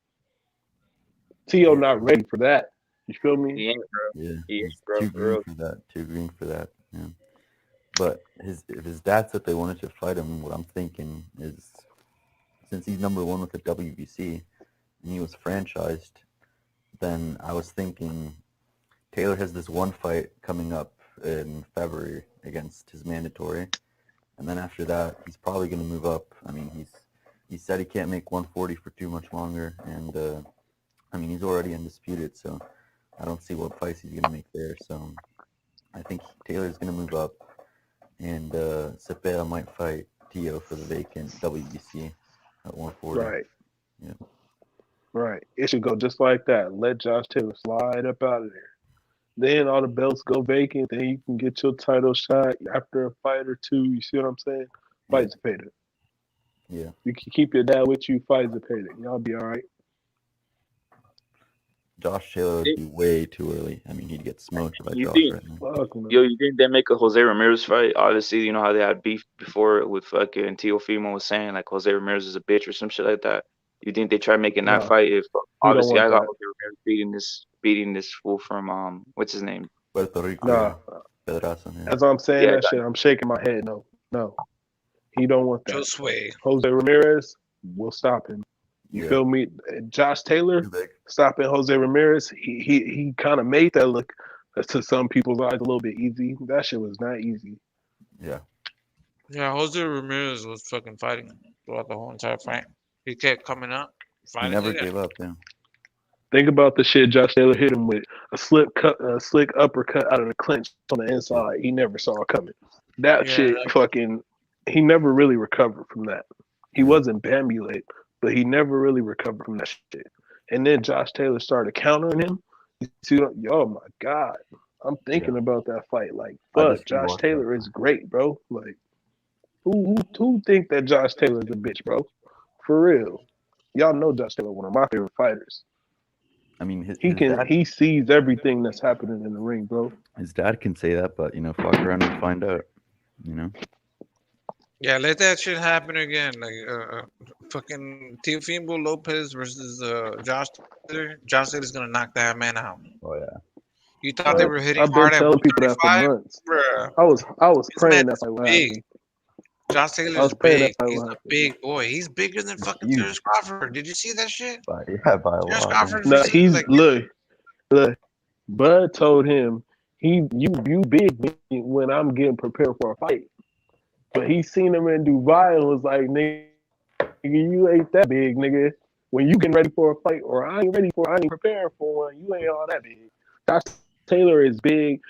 T.O. not ready for that. You feel me? He ain't, bro. yeah, He ain't, he's bro, too for green real. for that. Too green for that. Yeah. But if his dad said they wanted to fight him, what I'm thinking is, since he's number one with the WBC and he was franchised, then I was thinking Taylor has this one fight coming up in February against his mandatory, and then after that he's probably going to move up. I mean, he said he can't make 140 for too much longer, and I mean, he's already undisputed, so I don't see what fights he's going to make there. So I think Taylor's going to move up, and Cepeda might fight Tio for the vacant WBC at 140. Right. Yeah. Right. It should go just like that. Let Josh Taylor slide up out of there. Then all the belts go vacant. Then you can get your title shot after a fight or two. You see what I'm saying? Fight Zepeda. Yeah. You can keep your dad with you. Fight Zepeda. Y'all be all right. Josh Taylor would Think- be way too early. I mean, he'd get smoked by You Josh think, right now. Fuck no. yo, you think they make a Jose Ramirez fight? Obviously, you know how they had beef before with fucking Teofimo was saying like Jose Ramirez is a bitch or some shit like that. You think they try making that No, fight if we don't obviously I want got that. Jose Ramirez beating this fool from what's his name? Puerto Rico, Nah, Pedraza, yeah. as I'm saying Yeah, that shit, I'm shaking my head. No, he don't want that. Josue. Jose Ramirez will stop him. You Yeah. feel me? Josh Taylor Too big. stopping Jose Ramirez. He kind of made that look to some people's eyes a little bit easy. That shit was not easy. Yeah. Yeah, Jose Ramirez was fucking fighting throughout the whole entire fight. He kept coming up, He fighting. never again. gave up, yeah. Think about the shit Josh Taylor hit him with a slick uppercut out of the clinch on the inside. He never saw it coming. That Yeah, shit fucking. He never really recovered from that. He Yeah. wasn't Bambulate, but he never really recovered from that shit. And then Josh Taylor started countering him. You see, oh my god, I'm thinking about that fight. Like, I fuck, just Josh rewatched Taylor that is great, bro. Like, who think that Josh Taylor's a bitch, bro? For real, y'all know Josh Taylor, one of my favorite fighters. I mean, He sees everything that's happening in the ring, bro. his dad can say that, but fuck around and find out. yeah, let that shit happen again. Like fucking Teofimo Lopez versus Josh Taylor. Josh Taylor's gonna knock that man out. Oh yeah. You thought they were hitting I've been hard at telling people that for 135? months. Bruh. I was This praying man that is fight would big. happen. Josh I Taylor's was praying that big. fight He's would a happen. big boy. He's bigger than fucking huge. Terrence Crawford. Did you see that shit? By a Terrence lot. Yeah. Crawford No, physique was he's like look. Bud told him you big when I'm getting prepared for a fight. But he seen him in Dubai and was like, nigga, you ain't that big, nigga. When you getting ready for a fight, or I ain't preparing for one, you ain't all that big. Josh Taylor is big.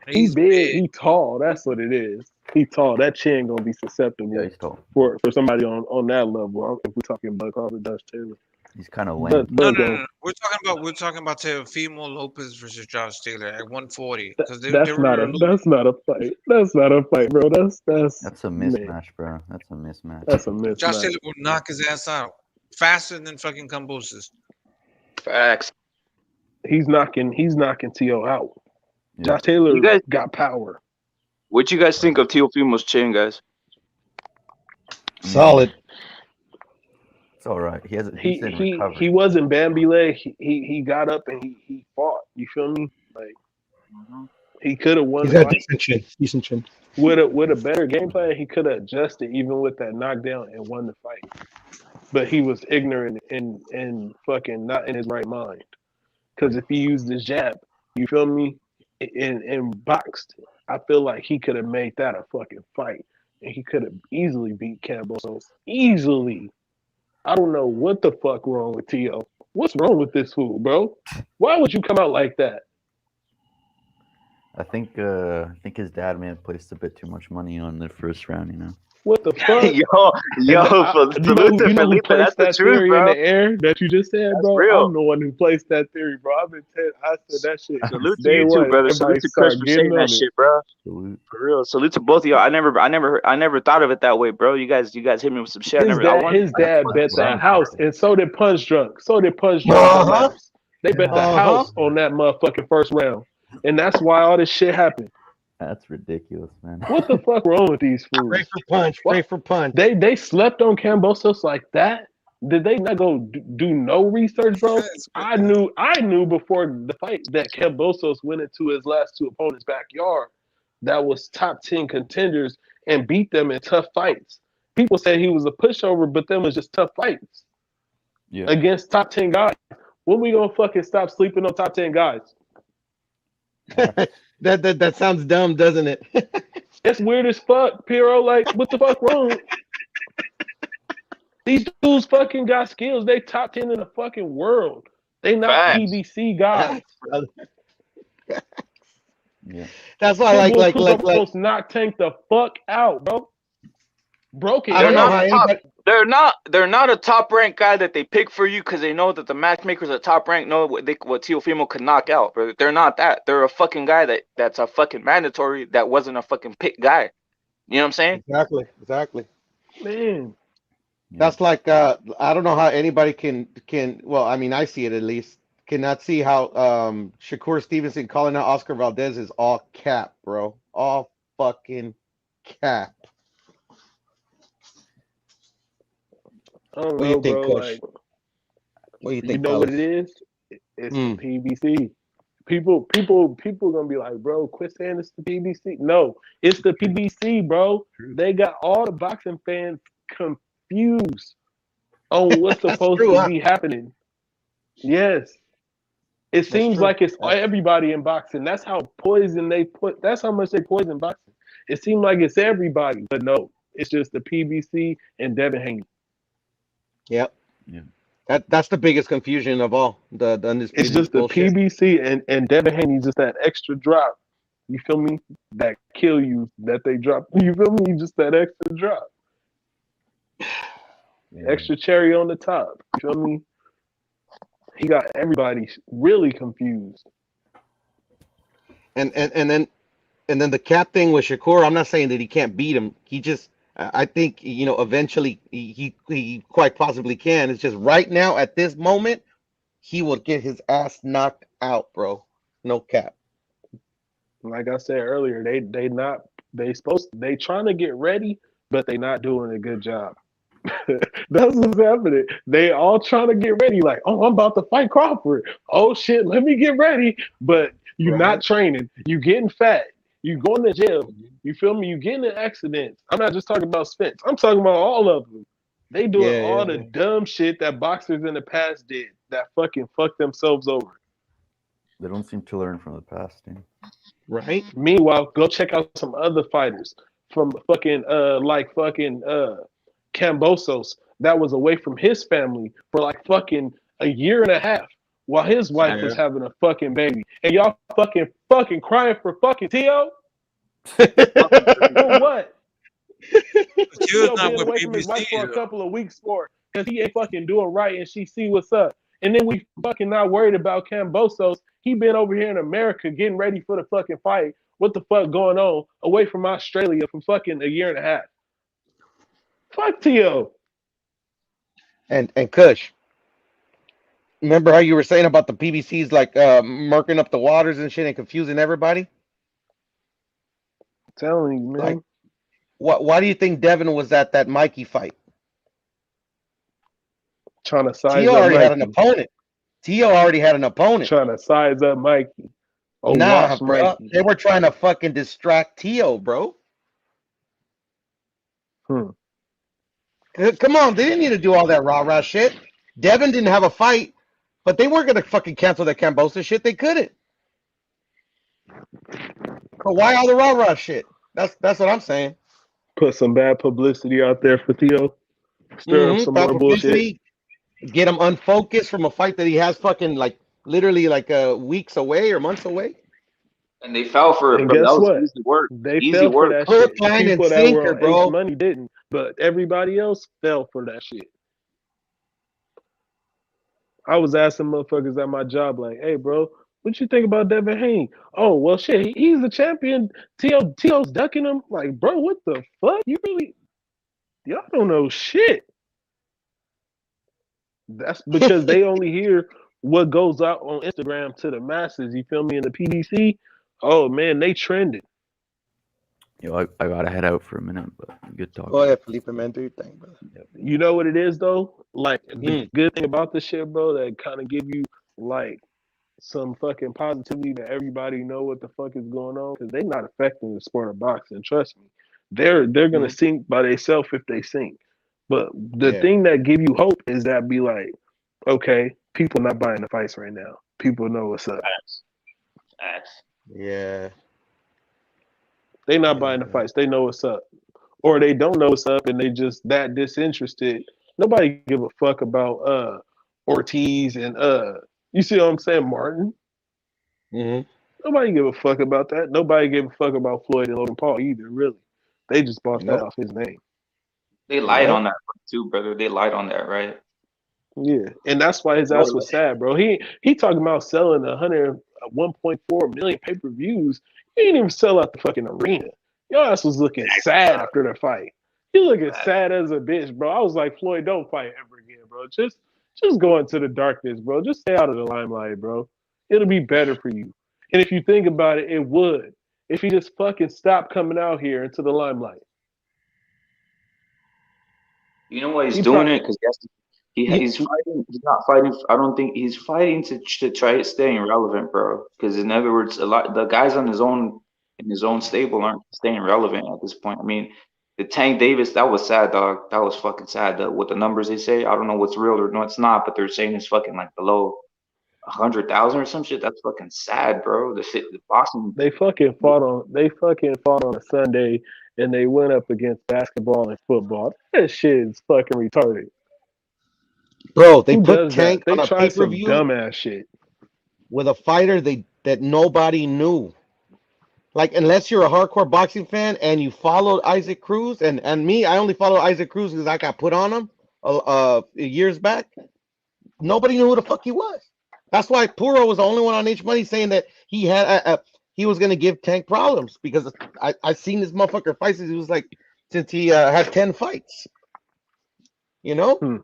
He's big. big. He tall. That's what it is. He tall. That chin gonna be susceptible Yeah, he's tall. for somebody on that level. If we're talking Bud Crawford, Josh Taylor. He's kind of lame. No. We're talking about Teofimo Lopez versus Josh Taylor at 140 because That's not a fight. That's not a fight, bro. That's a man. mismatch, bro. That's a mismatch. That's a mismatch. Josh Taylor will knock his ass out faster than fucking Kambosos. Facts. He's knocking T.O. out. Yeah. Josh Taylor You guys- got power. What you guys think of Teofimo's chin, guys? Solid. It's all right. He hasn't. He wasn't Bambile. He got up and he fought. You feel me? Like he could have won He's the got fight. decent chin. With a better game plan, he could have adjusted even with that knockdown and won the fight. But he was ignorant and fucking not in his right mind. Because if he used the jab, you feel me, and boxed, I feel like he could have made that a fucking fight. And he could have easily beat Kambosos. Easily. I don't know what the fuck wrong with T.O. What's wrong with this fool, bro? Why would you come out like that? I think his dad may have placed a bit too much money on the first round. What the fuck? yo, salute to Felipe. That's the that truth, theory bro. in the air that you just said, That's bro? real. I'm the one who placed that theory, bro. I said that shit. Salute to Day you one, too, brother. Salute everybody to Chris start for getting saying on that it. shit, bro. Salute. For real. Salute to both of y'all. I never thought of it that way, bro. You guys hit me with some shit. His dad bet the house, and so did Punch Drunk. So did Punch Drunk. Uh-huh. They bet the house on that motherfucking first round, and that's why all this shit happened. That's ridiculous, man. What the fuck wrong with these fools? Pray for punch. They slept on Kambosos like that. Did they not go do no research, bro? I knew before the fight that Kambosos went into his last two opponents' backyard that was top 10 contenders and beat them in tough fights. People say he was a pushover, but them was just tough fights against top 10 guys. When we gonna fucking stop sleeping on top 10 guys? That sounds dumb, doesn't it? It's weird as fuck, Piero. Like, what the fuck wrong? These dudes fucking got skills. They top 10 in the fucking world. They not Facts. PBC guys. Yeah. That's why like almost knocked Tank the fuck out, bro. Broke it. I don't know how top, anybody. they're not a top ranked guy that they pick for you because they know that the matchmakers at top rank know what Teofimo could knock out, bro. They're not that. They're a fucking guy that's a fucking mandatory that wasn't a fucking pick guy. You know what I'm saying? Exactly. Man. That's like I don't know how anybody can well, I mean I see it at least, cannot see how Shakur Stevenson calling out Oscar Valdez is all cap, bro. All fucking cap. I don't What do you know, think, bro. Kush? Like, What do you you think, know what fellas? it is? It's Hmm. the PBC. People gonna be like, bro, quit saying it's the PBC. No, it's the PBC, bro. They got all the boxing fans confused on what's That's supposed true, to huh? be happening. Yes. It That's seems true. like it's everybody in boxing. That's how that's how much they poison boxing. It seems like it's everybody, but no, it's just the PBC and Devin Haney. Yep. Yeah. That's the biggest confusion of all. The It's undisputed just the bullshit. PBC and Devin Haney, just that extra drop. You feel me? That kill you that they drop. You feel me? Just that extra drop. Yeah. Extra cherry on the top. You feel me? He got everybody really confused. And then the cap thing with Shakur, I'm not saying that he can't beat him. He just I think eventually he quite possibly can. It's just right now at this moment he will get his ass knocked out, bro. No cap. Like I said earlier, they trying to get ready, but they not doing a good job. That's what's happening. They all trying to get ready, like, oh, I'm about to fight Crawford. Oh shit, let me get ready. But you're not Right. training. You getting fat. You going to jail. You feel me? You getting in accidents. I'm not just talking about Spence. I'm talking about all of them. They doing all the dumb shit that boxers in the past did that fucking fucked themselves over. They don't seem to learn from the past, dude. Right? Meanwhile, go check out some other fighters from fucking Cambosos that was away from his family for like fucking a year and a half while his wife was having a fucking baby. And y'all fucking crying for fucking T.O.? For what? Q's T.O. not being with away from his wife BBC for a though. couple of weeks for because he ain't fucking doing right and she see what's up. And then we fucking not worried about Cambosos. He been over here in America getting ready for the fucking fight. What the fuck going on away from Australia for fucking a year and a half? Fuck T.O. And Kush, remember how you were saying about the PBCs like murking up the waters and shit and confusing everybody? I'm telling you, man. Like, why do you think Devin was at that Mikey fight? Trying to size Tio up already had an Mikey. opponent. Tio already had an opponent. Trying to size up Mikey. Oh, Nah, wash bro. Mikey. They were trying to fucking distract Tio, bro. Come on, they didn't need to do all that rah-rah shit. Devin didn't have a fight, but they weren't gonna fucking cancel that Cambosa shit. They couldn't. But why all the rah-rah shit? That's what I'm saying. Put some bad publicity out there for Tio. Stir up some Bad more bullshit. publicity. Get him unfocused from a fight that he has fucking like literally like weeks away or months away. And they fell for it, And bro. guess That was what? easy work. They Easy fell for work. that Hook, shit. line, and People that were sinker, on bro. Ace Money didn't, but everybody else fell for that shit. I was asking motherfuckers at my job, like, hey, bro, what you think about Devin Haney? Oh, well, shit, he's a champion. T.O.'s ducking him. Like, bro, what the fuck? Y'all don't know shit. That's because they only hear what goes out on Instagram to the masses. You feel me? In the PDC, oh, man, they trending. Yo, I gotta head out for a minute, but good talk. Go ahead, Felipe, man. Do your thing, brother. You know what it is, though? Like, the good thing about this shit, bro, that kind of give you, like, some fucking positivity that everybody know what the fuck is going on, because they not affecting the sport of boxing. Trust me. They're going to sink by themselves if they sink. But the thing that give you hope is that be like, okay, people not buying the fights right now. People know what's up. Yeah. They not buying the fights. They know what's up. Or they don't know what's up and they just that disinterested. Nobody give a fuck about Ortiz and you see what I'm saying, Martin? Nobody give a fuck about that. Nobody gave a fuck about Floyd and Logan Paul either, really. They just bought that off his name. They lied on that too, brother. They lied on that, right? Yeah, and that's why his ass was sad, bro. He talking about selling 1.4 million pay-per-views. He didn't even sell out the fucking arena. Your ass was looking sad after the fight. You looking sad as a bitch, bro. I was like, Floyd, don't fight ever again, bro. Just go into the darkness, bro. Just stay out of the limelight, bro. It'll be better for you. And if you think about it, it would. If you just fucking stop coming out here into the limelight. You know why he's He doing probably it? Because he's fighting. He's not fighting. I don't think he's fighting to try staying relevant, bro. Because in other words, a lot the guys on his own in his own stable aren't staying relevant at this point. I mean, the Tank Davis, that was sad, dog. That was fucking sad. With the numbers they say, I don't know what's real or no, it's not, but they're saying it's fucking like below 100,000 or some shit. That's fucking sad, bro. The boxing. they fucking fought on a Sunday and they went up against basketball and football. That shit is fucking retarded. Bro, they Who put does Tank that? They on a try pay per some view dumbass shit. with a fighter that nobody knew. Like, unless you're a hardcore boxing fan and you followed Isaac Cruz, and me, I only followed Isaac Cruz because I got put on him years back. Nobody knew who the fuck he was. That's why Puro was the only one on H Money saying that he had he was gonna give Tank problems, because I seen this motherfucker fights. He was like, since he had 10 fights, you know.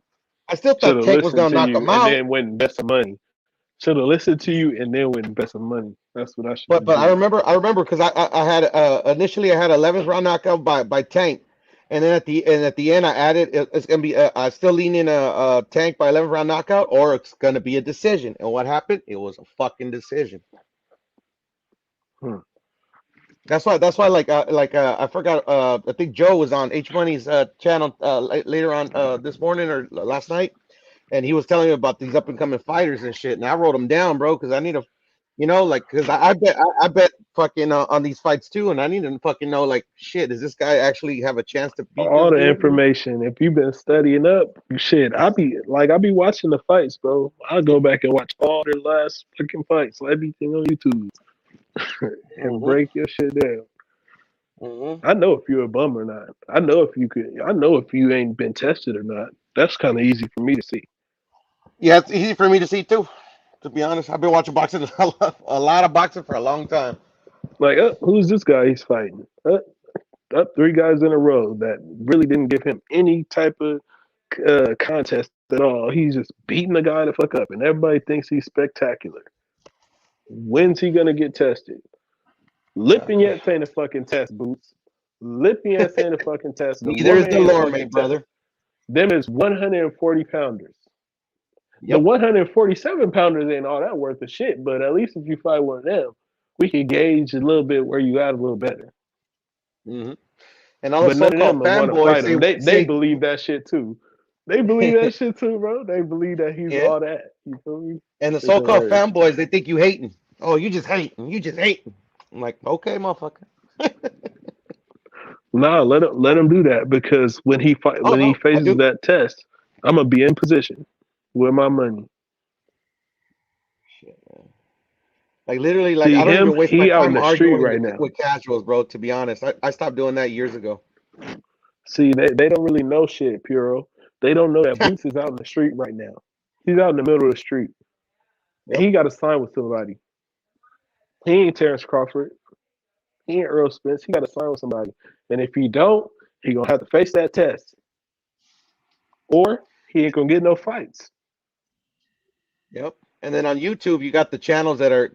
I still Should thought have Tank was listened gonna to knock you him and out. then went and invest some money. Should have listened to you and then went and invest some money. That's what I should have But I done. remember because I had initially I had 11th round knockout by Tank, and then at the end I added it's gonna be I still leaning Tank by 11th round knockout, or it's gonna be a decision. And what happened? It was a fucking decision. That's why I forgot. I think Joe was on H Money's channel later on this morning or last night, and he was telling me about these up and coming fighters and shit. And I wrote them down, bro, because I need to, because I bet fucking on these fights too, and I need to fucking know, like, shit, does this guy actually have a chance to beat All this the dude? information. If you've been studying up, shit, I be watching the fights, bro. I'll go back and watch all their last fucking fights, everything on YouTube, and break your shit down. I know if you're a bum or not. I know if you ain't been tested or not. That's kind of easy for me to see. Yeah, it's easy for me to see too. To be honest, I've been watching boxing a lot of boxing for a long time. Like, who's this guy he's fighting? Up 3 guys in a row that really didn't give him any type of contest at all. He's just beating the guy the fuck up, and everybody thinks he's spectacular. When's he gonna get tested? Lipinets ain't a fucking test, Boots. Lipinets ain't a fucking test. Neither is Delorme, brother. Them is 140 pounders. Yep. The 147 pounders ain't all that worth of shit, but at least if you fight one of them, we can gauge a little bit where you at a little better. And all the But none of so-called them want to fight him. fanboys They believe that shit too. They believe that shit too, bro. They believe that he's all that. You feel me? And the so-called fanboys, they think you hating. Oh, you just hating. You just hating. I'm like, okay, motherfucker. Nah, let him do that, because when he faces that test, I'm gonna be in position with my money. Shit, man. Like, literally, like, I don't even waste my time arguing with casuals, bro. To be honest, I stopped doing that years ago. See, they don't really know shit, Puro. They don't know that Boots is out in the street right now. He's out in the middle of the street, and he got to sign with somebody. He ain't Terrence Crawford. He ain't Earl Spence. He got to sign with somebody. And if he don't, he gonna have to face that test, or he ain't gonna get no fights. Yep. And then on YouTube, you got the channels that are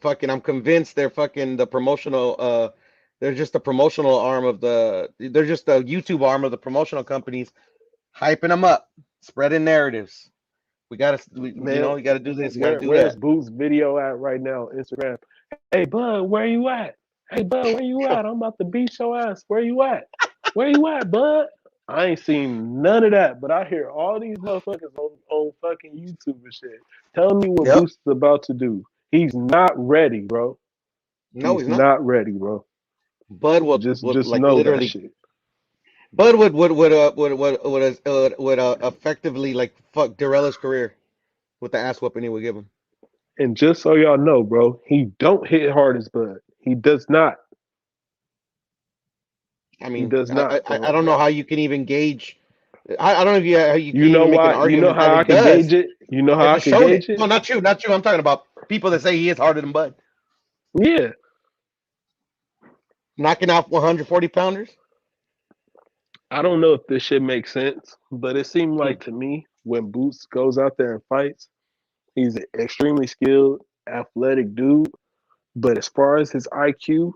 fucking. I'm convinced they're fucking the promotional. They're just the promotional arm of the. They're just the YouTube arm of the promotional companies, hyping them up, spreading narratives. We gotta do this. Where's Boots' video at right now? Instagram. Hey Bud, where you at? Hey Bud, where you at? I'm about to beat your ass. Where you at? Where you at, Bud? I ain't seen none of that, but I hear all these motherfuckers on fucking YouTube and shit telling me what Boots is about to do. He's not ready, bro. No, he's not ready, bro. Bud will just like know literally. That shit. Bud would effectively like fuck Dirella's career with the ass whooping he would give him. And just so y'all know, bro, he don't hit hard as Bud. He does not. I mean, he does not. I don't know how you can even gauge. I don't know how you can know even why? Make an argument. You know how I can gauge it? You know how I can gauge it? No, not you. Not you. I'm talking about people that say he is harder than Bud. Yeah. Knocking out 140 pounders? I don't know if this shit makes sense, but it seemed like to me when Boots goes out there and fights, he's an extremely skilled, athletic dude. But as far as his IQ,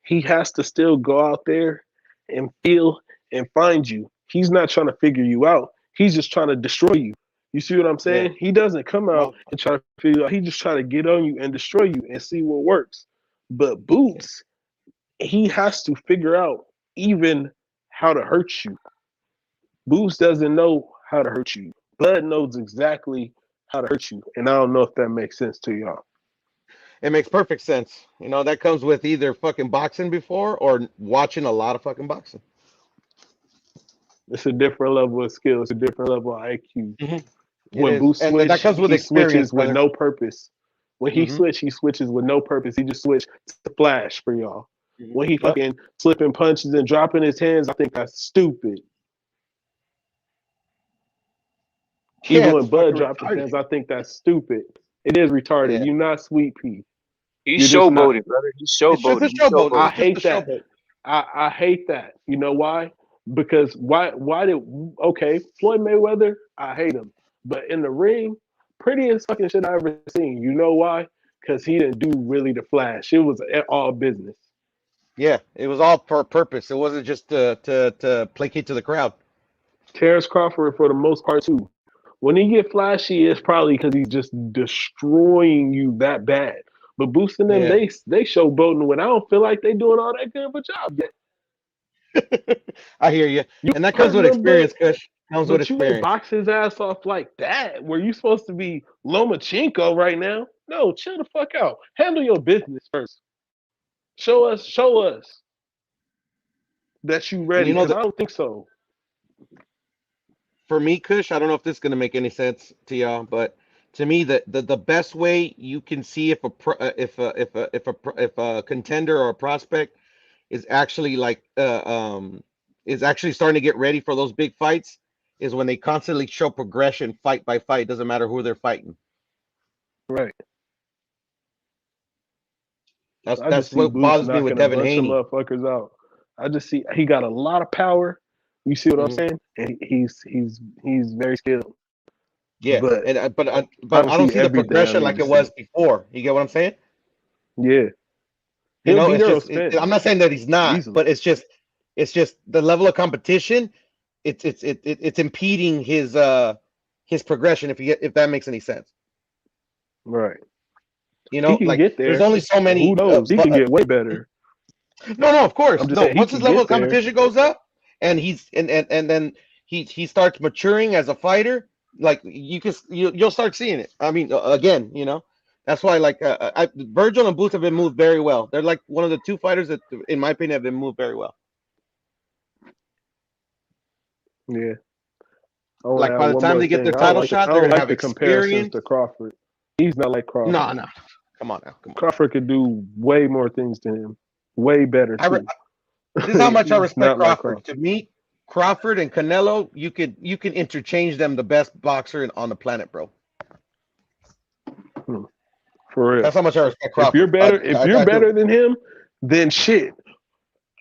he has to still go out there and feel and find you. He's not trying to figure you out. He's just trying to destroy you. You see what I'm saying? Yeah. He doesn't come out Well, and try to figure you out. He just try to get on you and destroy you and see what works. But Boots, he has to figure out even how to hurt you. Boots doesn't know how to hurt you. Bud knows exactly how to hurt you. And I don't know if that makes sense to y'all. it makes perfect sense. You know, that comes with either fucking boxing before or watching a lot of fucking boxing. It's a different level of skill. It's a different level of IQ. It When is. Boots And switch, that comes with he experience, switches with brother. no purpose. When he Mhm. switch, he switches with no purpose. He just switched to Flash for y'all. When he Yep. fucking slipping punches and dropping his hands, I think that's stupid. Yeah, Even when it's Bud fucking dropped his retarded. hands, I think that's stupid. It is retarded. Yeah. You're not Sweet Pea. He's You're just not. showboating, brother. He's It's just a showboating. He's showboat. showboating. I It's just hate a that. showboat. I hate that. You know why? Because why did okay, Floyd Mayweather, I hate him. But in the ring, prettiest fucking shit I ever seen. You know why? Because he didn't do really the flash. It was all business. Yeah, it was all for a purpose. It wasn't just to placate to the crowd. Terrence Crawford for the most part too. When he get flashy, it's probably because he's just destroying you that bad. But boosting them, Yeah. they showboating when I don't feel like they doing all that good of a job yet. I hear you. You And that comes hurting with them, experience, Kush. Comes with but you ain't experience. box his ass off like that. Where you supposed to be Lomachenko right now? No, chill the fuck out. Handle your business first. Show us that you And ready. you know Because that I don't think so. for me, Kush, I don't know if this is gonna make any sense to y'all, but to me, the best way you can see if a contender or a prospect is actually is actually starting to get ready for those big fights is when they constantly show progression fight by fight. Doesn't matter who they're fighting. Right. I just That's see what Boots bothers me with knocking a Devin bunch of Haney. motherfuckers out. I just see he got a lot of power. You see what I'm Mhm. saying? And he's very skilled. Yeah, But and I but don't I don't see see the everything I progression need like to it was see. before. You get what I'm saying? Yeah. You He'll know, beat it's Errol just I'm Spence not saying that he's not, easily. but it's just the level of competition. It's impeding his progression if that makes any sense. Right. You He know, can like get there's there. only so many. Who knows? He can get way better. No, of course, I'm just no. saying he Once his can level get of there. competition goes up, and then he starts maturing as a fighter, like you'll start seeing it. I mean, again, you know, that's why Virgil and Booth have been moved very well. They're like one of the two fighters that, in my opinion, have been moved very well. Yeah. I want to Like add by the one time more they get thing. their title shot, I they're don't gonna like have the comparisons experience. to Crawford. He's not like Crawford. No, come on now, come on. Crawford could do way more things to him. Way better I re- too. this is how much I He's respect not like Crawford. To me, Crawford and Canelo, you can interchange them, the best boxer on the planet, bro. For real. That's how much I respect If Crawford. you're better, if you're I do. better than him, then shit.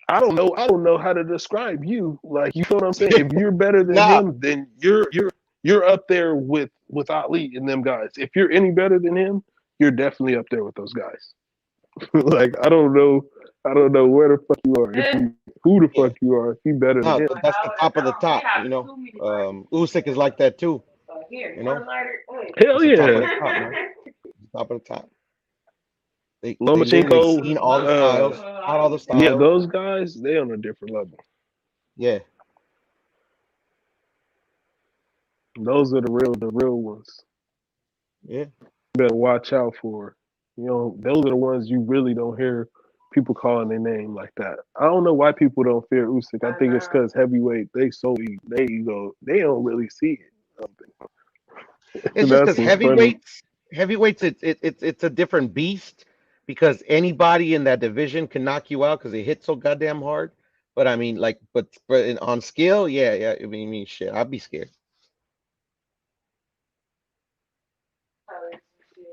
I don't know how to describe you. Like, you feel what I'm saying? If you're better than Nah, him, then you're up there with Ali and them guys. If you're any better than him, you're definitely up there with those guys. Like, I don't know where the fuck you are. Who the fuck you are if you better than no, him. that's the top of the top. You know, Usyk is like that too. You know, Hell it's the top of yeah. the top, man. Top of the top. They Lomachenko, seen all the styles, out all the styles. yeah, those guys, they on a different level. Yeah. Those are the real ones. Yeah. You better watch out for. You know, those are the ones you really don't hear people calling their name like that. I don't know why people don't fear Usyk. I think it's because heavyweight, they don't really see it. It's just That's because what's funny. heavyweights, it's a different beast because anybody in that division can knock you out because they hit so goddamn hard. But I mean, like, on scale, yeah. I mean, shit, I'd be scared.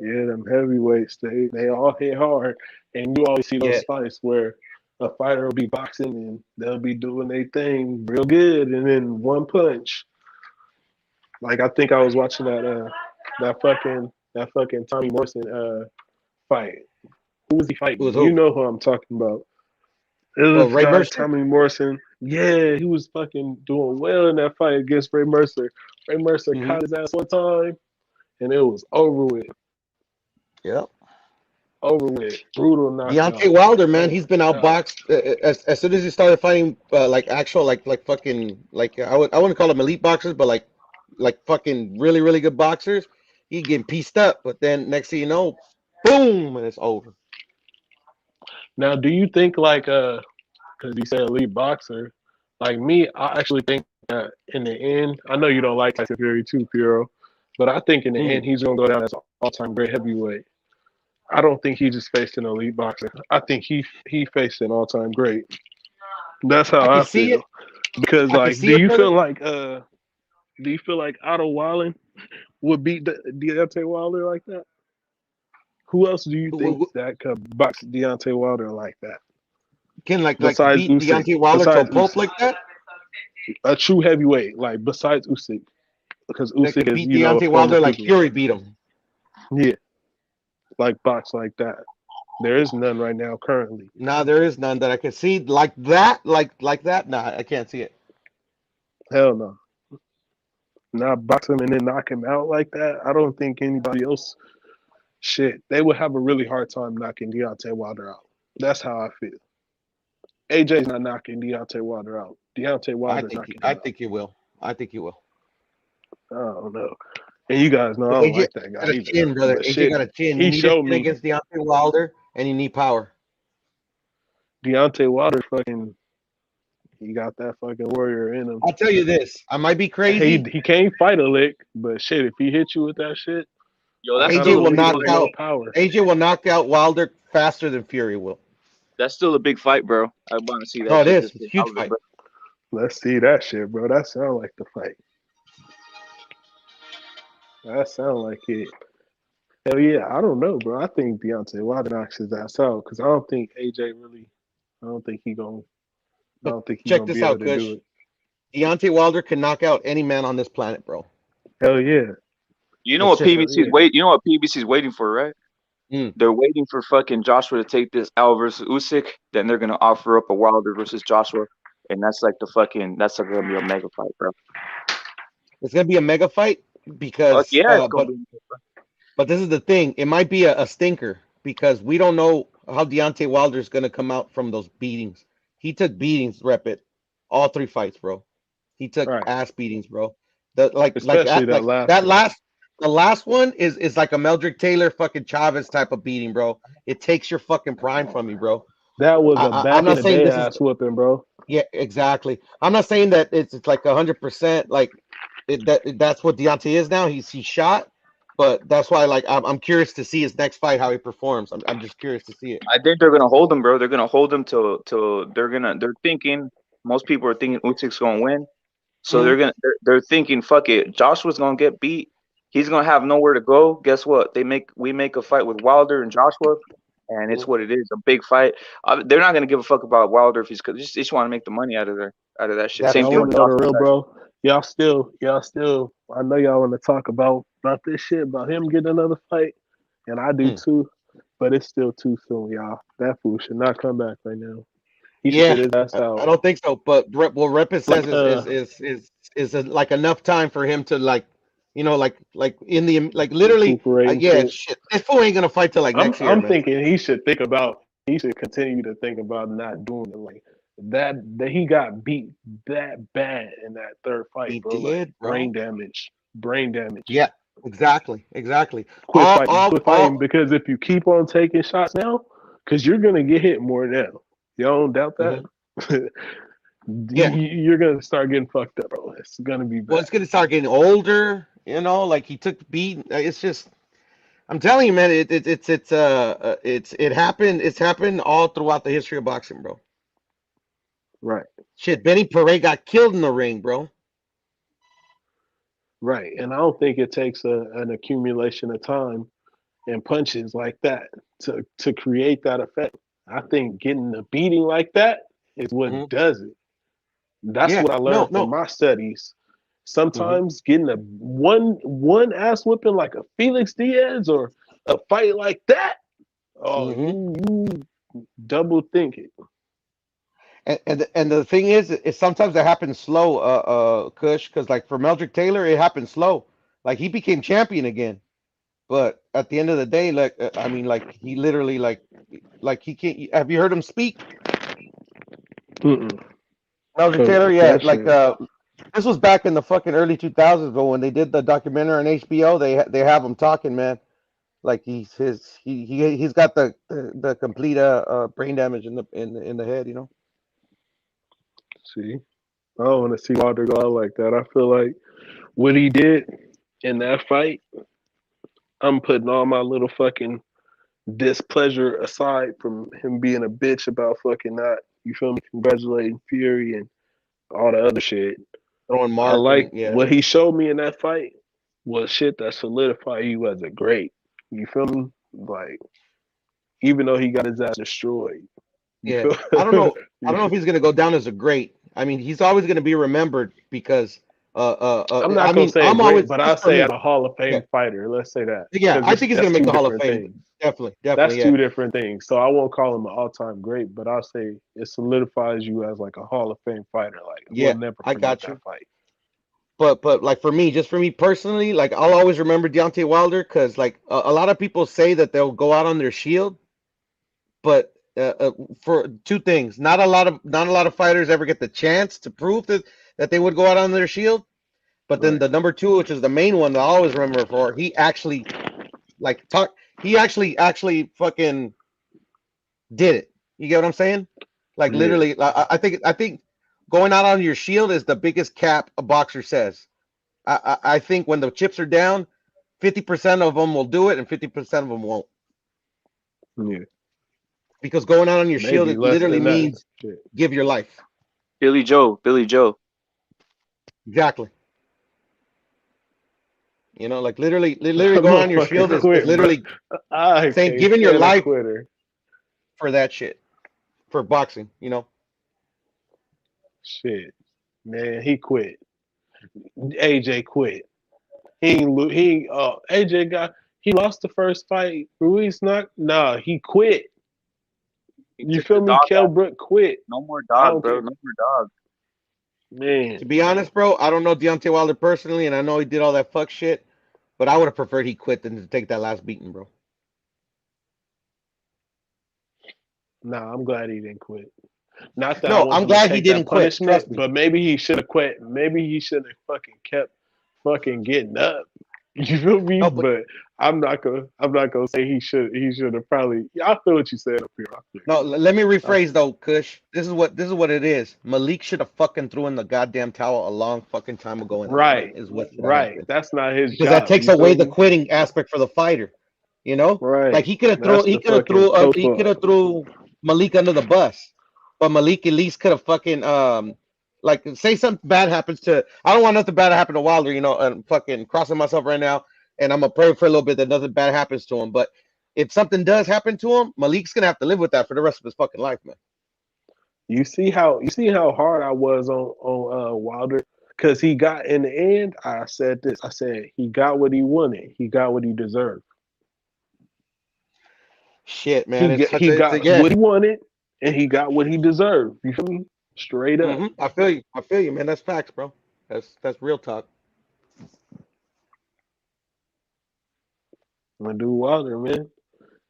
Yeah, them heavyweights, they all hit hard. And you always see Yeah. those fights where a fighter will be boxing and they'll be doing their thing real good, and then one punch, Like I think I was watching that fucking Tommy Morrison fight. Who was he It was fighting? You who? know who I'm talking about. It Oh, was Ray Mercer. Tommy Morrison. Yeah, he was fucking doing well in that fight against Ray Mercer. Ray Mercer Hmm. caught his ass one time, and it was over with. Yep. Over with. Brutal knockout. Deontay Wilder, man, Oh he's my been god. outboxed as soon as he started fighting like actual like fucking like I wouldn't call them elite boxers, but like fucking really good boxers. He getting pieced up, but then next thing you know, boom, and it's over. Now, do you think like because you said elite boxer, like me, I actually think that in the end, I know you don't like Tyson Fury too, Piero, but I think in the Mm. end he's gonna go down as an all-time great heavyweight. I don't think he just faced an elite boxer. I think he faced an all-time great. That's how I can I see it. feel. Because I can like, see it, brother. do you feel like Otto Wallen would beat Deontay Wilder like that? Who else do you think that could box Deontay Wilder like that? Can like Besides beat Usyk. Deontay Wilder to a Besides pulp Usyk. like that? A true heavyweight, like besides Usyk. Because That Usyk could is, beat you know, a Deontay former Wilder like cruiserweight. Fury beat him. Yeah. Like box like that. There is none right now currently. Nah, there is none that I can see like that, like that. Nah, I can't see it. Hell no. Not box him and then knock him out like that. I don't think anybody else they would have a really hard time knocking Deontay Wilder out. That's how I feel. AJ's not knocking Deontay Wilder out. Deontay Wilder's knocking him I out. think he will. I think he will. I don't know. And you guys know I don't AJ like that guy got a either. chin, brother. But AJ shit, got a chin. he You need a showed chin me against Deontay Wilder, and you need power. Deontay Wilder fucking he got that fucking warrior in him. I'll tell you this. I might be crazy. He can't fight a lick, but shit, if he hits you with that shit, Yo, that's AJ still will a big knock fight. out. power. AJ will knock out Wilder faster than Fury will. That's still a big fight, bro. I want to see that. No, it shit is. this It's a year. huge Wilder, fight. bro. Let's see that shit, bro. That sound like the fight. That sound like it. Hell yeah, I don't know, bro. I think Deontay Wilder knocks his ass out because I don't think AJ really. I don't think he gonna. I don't think he's Check gonna this be able out, to Kush. do it. Deontay Wilder can knock out any man on this planet, bro. Hell yeah. You know what That's just- PBC's wait? You know what PBC's waiting for, right? Mm. They're waiting for fucking Joshua to take this Al versus Usyk. Then they're gonna offer up a Wilder versus Joshua, and that's like that's like gonna be a mega fight, bro. It's gonna be a mega fight because, Fuck yeah, it's gonna be. but this is the thing. It might be a stinker because we don't know how Deontay Wilder is gonna come out from those beatings. He took beatings, rep it, all 3 fights, bro. He took ass beatings, bro. The last one is like a Meldrick Taylor fucking Chavez type of beating, bro. It takes your fucking prime from me, bro. That was a back I'm not in the saying day this ass is whooping, bro. Yeah, exactly. I'm not saying that it's like 100% like that's what Deontay is now. He's shot, but that's why like I'm curious to see his next fight how he performs. I'm just curious to see it. I think they're gonna hold him, bro. They're gonna hold him till they're thinking. Most people are thinking Usyk's gonna win, so they're thinking, fuck it, Joshua's gonna get beat. He's gonna have nowhere to go. Guess what? We make a fight with Wilder and Joshua, and it's what it is, a big fight. They're not gonna give a fuck about Wilder if he's they just want to make the money out of that shit. Same I thing want with to know the Joshua. real, bro. Y'all still. I know y'all want to talk about this shit about him getting another fight, and I do too. But it's still too soon, y'all. That fool should not come back right now. He should get his ass out. I don't think so. But what Repit says is like enough time for him to like, you know, like in the like literally, shit. This fool ain't gonna fight till like next year. I'm thinking he should continue to think about not doing it like that he got beat that bad in that third fight. He did, bro. Brain damage. Yeah, exactly. Quit fighting because if you keep on taking shots now, because you're gonna get hit more now. You don't doubt that? You're gonna start getting fucked up, bro. It's gonna be bad. Well, it's gonna start getting older, you know, like he took the beat. It's just I'm telling you, man, it's happened all throughout the history of boxing, bro. Right. Shit, Benny Paret got killed in the ring, bro. Right. And I don't think it takes an accumulation of time and punches like that to create that effect. I think getting a beating like that is what does it. That's what I learned from my studies. sometimes getting a one ass whipping like a Felix Diaz or a fight like that, oh, you double think it. And the thing is sometimes it happens slow, Kush, because like for Meldrick Taylor, it happened slow. Like he became champion again, but at the end of the day, like I mean, like he literally like he can't. Have you heard him speak? Mm-mm. Meldrick Taylor, yeah, That like shit. this was back in the fucking early 2000s, but when they did the documentary on HBO, they have him talking, man. Like he's got the complete brain damage in the head, you know. See, I don't want to see Wilder go out like that. I feel like what he did in that fight, I'm putting all my little fucking displeasure aside from him being a bitch about fucking not, you feel me, congratulating Fury and all the other shit. Throwing I Mark, like yeah. what he showed me in that fight was shit that solidified you as a great. You feel me? Like, even though he got his ass destroyed. You Yeah, feel I don't know. I don't know if he's gonna go down as a great. I mean, he's always gonna be remembered because I'm I not gonna mean, say a I'm great, always but just I'll for say me. as a Hall of Fame Yeah, fighter. Let's say that. yeah. I think he's That's gonna make two the Hall of different Fame. things. Definitely, That's yeah. two different things. So I won't call him an all-time great, but I'll say it solidifies you as like a Hall of Fame fighter. Like Yeah, we'll never I forget got that you. fight. But like for me, just for me personally, like I'll always remember Deontay Wilder because like a lot of people say that they'll go out on their shield, but for two things, not a lot of fighters ever get the chance to prove that they would go out on their shield. But then Right. the number two, which is the main one that I always remember for, he actually like talk. He actually fucking did it. You get what I'm saying? Like Yeah. literally, I think going out on your shield is the biggest cap a boxer says. I think when the chips are down, 50% of them will do it and 50% of them won't. Yeah. Because going out on your shield, Maybe it less literally than that. means Shit. give your life. Billy Joe. Exactly. You know, like literally going on your shield is quit, bro. literally I saying can't giving your stand a life quitter. for that shit, for boxing. You know. Shit, man, he quit. AJ quit. AJ he lost the first fight. Ruiz knocked. Nah, he quit. He You took feel the me? dog Kell out. Brook quit. No more I dog, don't bro. care, No more dog. man. To be honest, bro, I don't know Deontay Wilder personally, and I know he did all that fuck shit, but I would have preferred he quit than to take that last beating, bro. Nah, I'm glad he didn't quit. Not that I No, want I'm him to glad he take that didn't quit. punishment, Trust me. but maybe he should have quit. Maybe he should have fucking kept fucking getting up. You feel me? No, but But I'm not gonna say he should have probably. I feel what you said up here. no, let me rephrase though, Kush. This is what it is. Malik should have fucking threw in the goddamn towel a long fucking time ago in the fight. Right, Is what should have right. happened. That's not his Because that job. takes You feel away the me? quitting aspect for the fighter. You know, like Right. he could have That's the fucking threw Malik under the bus, but Malik at least could have fucking like say something bad happens to. I don't want nothing bad to happen to Wilder. You know, and fucking crossing myself right now, and I'm gonna pray for a little bit that nothing bad happens to him. But if something does happen to him, Malik's gonna have to live with that for the rest of his fucking life, man. You see how hard I was on Wilder because he got in the end. I said this. I said he got what he wanted. He got what he deserved. Shit, man, He got yeah. what he wanted, and he got what he deserved. You feel me? Straight up. I feel you, man. That's facts, bro. That's real talk. My dude Wilder, man,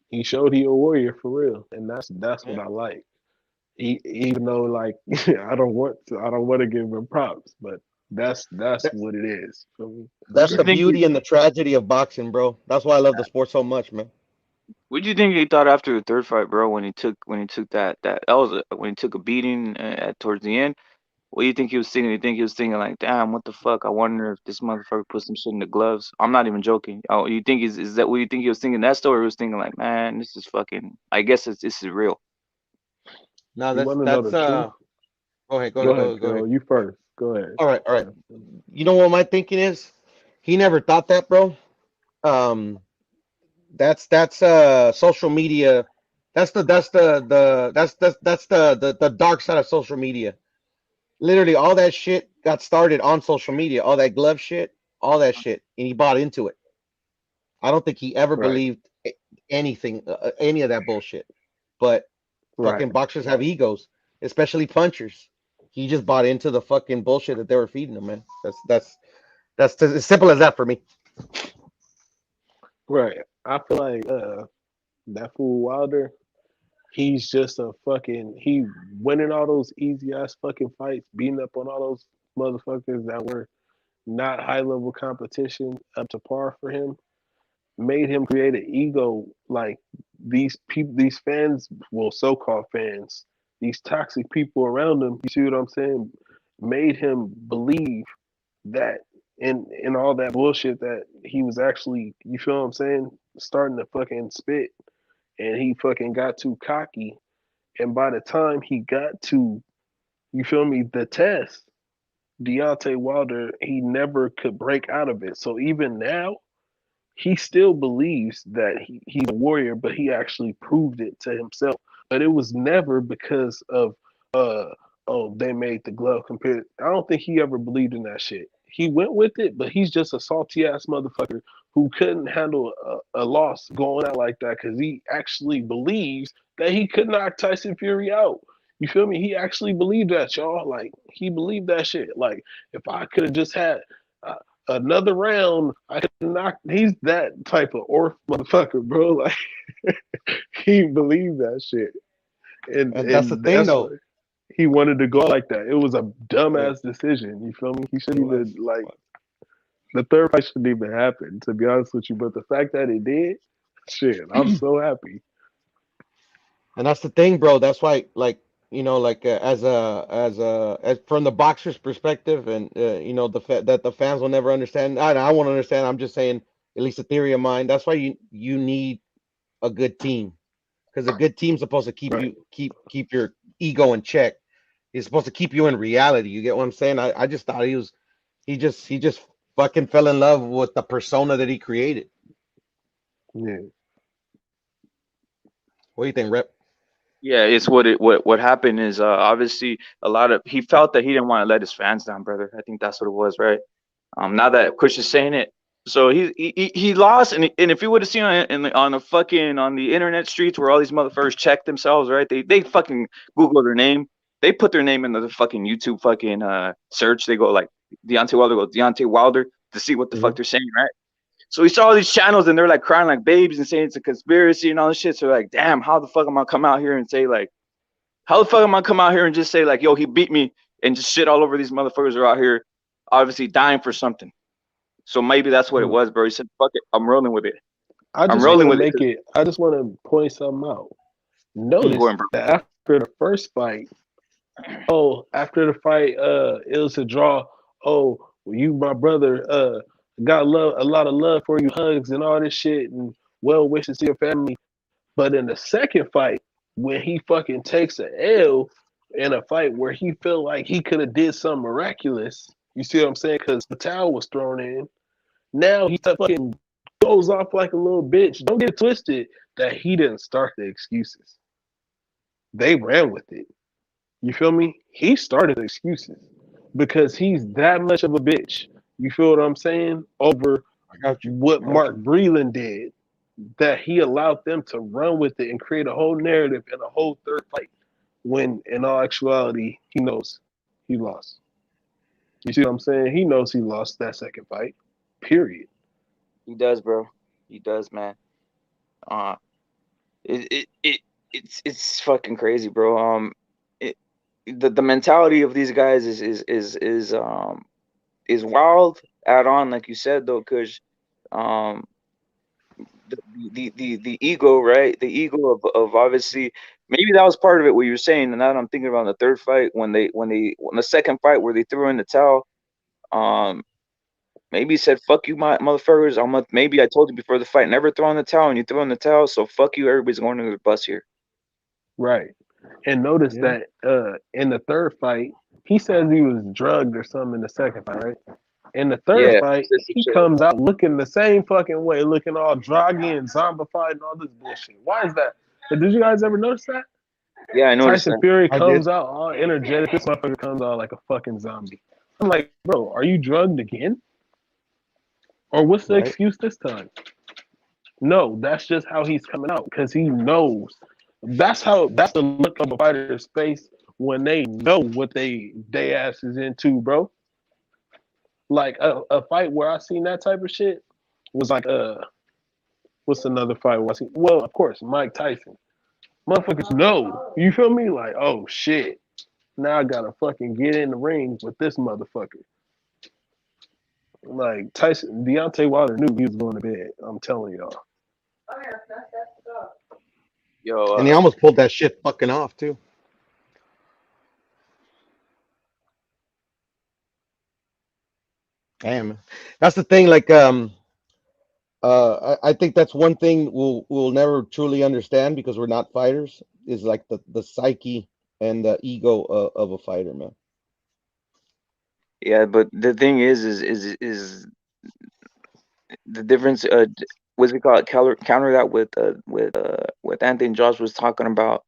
he showed he a warrior for real, and that's what I like. Even though like I don't want to give him props, but that's what it is. Feel me? That's you the think beauty and the tragedy of boxing, bro. That's why I love the sport so much, man. What do you think he thought after the third fight, bro? When he took when he took a beating at towards the end. What do you think he was thinking? You think he was thinking like, damn, what the fuck? I wonder if this motherfucker put some shit in the gloves. I'm not even joking. Oh, you think is that what you think he was thinking that story? Or he was thinking like, man, this is fucking. I guess this is real. No, You want to know the truth? Go ahead, Go ahead, Phil. You first. Go ahead. All right. You know what my thinking is? He never thought that, bro. That's social media. That's the dark side of social media. Literally, all that shit got started on social media. All that glove shit, all that shit, and he bought into it. I don't think he ever Right. believed anything, any of that bullshit. But Right. fucking boxers have egos, especially punchers. He just bought into the fucking bullshit that they were feeding him, man. That's as simple as that for me. Right. I feel like that fool Wilder, he's just a fucking he winning all those easy ass fucking fights, beating up on all those motherfuckers that were not high level competition up to par for him, made him create an ego. Like these people, these fans, well, so called fans, these toxic people around him, you see what I'm saying, made him believe that in all that bullshit that he was actually, you feel what I'm saying, starting to fucking spit, and he fucking got too cocky, and by the time he got to, you feel me, the test, Deontay Wilder, he never could break out of it. So even now, he still believes that he's a warrior, but he actually proved it to himself. But it was never because of uh oh, they made the glove compared. I don't think he ever believed in that shit. He went with it, but he's just a salty ass motherfucker who couldn't handle a loss going out like that because he actually believes that he could knock Tyson Fury out. You feel me? He actually believed that, y'all. Like he believed that shit. Like if I could have just had uh, another round, I could knock. He's that type of orf motherfucker, bro. Like he believed that shit, And that's the and thing, that's though. what he wanted to go like that. It was a Yeah, dumbass decision. You feel me? He shouldn't it was. even like the third fight shouldn't even happen. To be honest with you, but the fact that it did, shit, I'm so happy. And that's the thing, bro. That's why, like, like as from the boxer's perspective, and that the fans will never understand. I won't understand. I'm just saying, at least a theory of mine. That's why you need a good team, because a good team's supposed to keep Right. you keep your ego in check. He's supposed to keep you in reality. You get what I'm saying? I just thought he just fucking fell in love with the persona that he created. Yeah. What do you think, Rep? Yeah, it's what happened is obviously a lot of he felt that he didn't want to let his fans down, brother. I think that's what it was, right? Now that Kush is saying it, so he lost, and if you would have seen on the fucking on the internet streets where all these motherfuckers check themselves, right? They fucking Google their name, they put their name into the fucking YouTube fucking search. They go like Deontay Wilder to see what the fuck they're saying, right? So we saw all these channels and they're like crying like babies and saying it's a conspiracy and all this shit. So they're like, damn, how the fuck am I come out here and say like, how the fuck am I come out here and just say like, yo, he beat me and just shit all over these motherfuckers are out here obviously dying for something. So maybe that's what it was, bro. He said, fuck it, I'm rolling with it. I I'm just rolling want to with it. make it. I just want to point something out. Notice Go ahead, bro. that after the first fight, after the fight, it was a draw. Oh, well, you, my brother, got love, a lot of love for you, hugs and all this shit, and well wishes to your family. But in the second fight, when he fucking takes an L in a fight where he felt like he could have did something miraculous, you see what I'm saying? Because the towel was thrown in. Now he fucking goes off like a little bitch. Don't get twisted that he didn't start the excuses. They ran with it. You feel me? He started the excuses because he's that much of a bitch. You feel what I'm saying? Over I got you. what Mark Breland did, that he allowed them to run with it and create a whole narrative and a whole third fight when in all actuality he knows he lost. You see what I'm saying? He knows he lost that second fight. Period. He does, bro. He does, man. Uh, it's fucking crazy, bro. The mentality of these guys is wild. Add on, like you said though, because the ego, right? The ego of obviously maybe that was part of it. What you were saying, and now that I'm thinking about the third fight when the second fight where they threw in the towel, maybe he said, "Fuck you, my motherfuckers." Maybe I told you before the fight, never throw in the towel, and you throw in the towel. So fuck you, everybody's going to the bus here. Right. And notice that in the third fight, he says he was drugged or something in the second fight, right? In the third fight, he comes out looking the same fucking way, looking all droggy and zombified and all this bullshit. Why is that? Did you guys ever notice that? Yeah, I noticed Tyson that. Fury I comes did. out all energetic. This motherfucker comes out like a fucking zombie. I'm like, bro, are you drugged again? Or what's the Right. excuse this time? No, that's just how he's coming out because he knows. That's the look of a fighter's face when they know what they ass is into, bro. Like a fight where I seen that type of shit was like what's another fight where I seen? Well, of course, Mike Tyson. Motherfuckers know. You feel me? Like, oh shit. Now I gotta fucking get in the ring with this motherfucker. Like Tyson, Deontay Wilder knew he was going to bed. I'm telling y'all. Yo, And he almost pulled that shit fucking off too. Damn. That's the thing. Like, I think that's one thing we'll never truly understand because we're not fighters. Is like the psyche and the ego of a fighter, man. yeah, but the thing is the difference. What's it called? Counter that with Anthony Josh was talking about,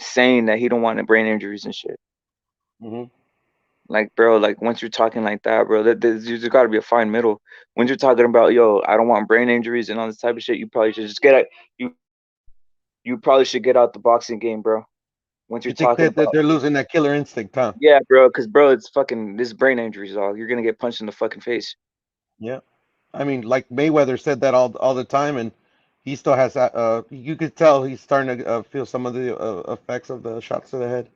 saying that he don't want brain injuries and shit. Hmm. Like, bro, like once you're talking like that, bro, there's got to be a fine middle. When you're talking about, yo, I don't want brain injuries and all this type of shit, you probably should just get out. You probably should get out the boxing game, bro. Once you're You think talking that about, they're losing that killer instinct, huh? yeah, bro, because bro, it's fucking this brain injuries, all you're gonna get punched in the fucking face. Yeah. I mean, like Mayweather said that all the time, and he still has that. You could tell he's starting to feel some of the effects of the shots to the head.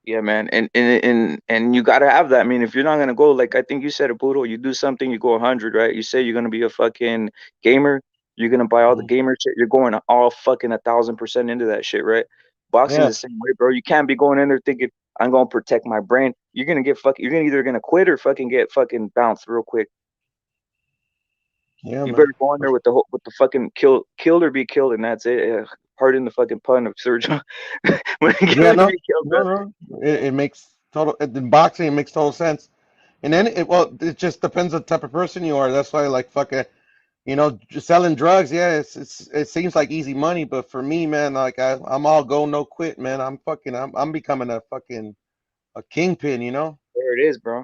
Yeah, man, and you gotta have that. I mean, if you're not gonna go, like I think you said it, Poodle, you do something, you go 100, right? You say you're gonna be a fucking gamer, you're gonna buy all the Mhm. gamer shit, you're going all fucking 1,000% into that shit, right? Boxing's Yeah. the same way, bro. You can't be going in there thinking I'm gonna protect my brain. You're gonna get fucking. You're gonna either gonna quit or fucking get fucking bounced real quick. Yeah, You man. better go in there with the fucking killed or be killed, and that's it. Pardon the fucking pun of Sergio. When kill Yeah, or no, be killed, bro. no. It makes total in boxing. It makes total sense. And then it just depends on the type of person you are. That's why, like, fucking, just selling drugs. Yeah, it seems like easy money, but for me, man, like I'm all go no quit, man. I'm becoming a kingpin. There it is, bro.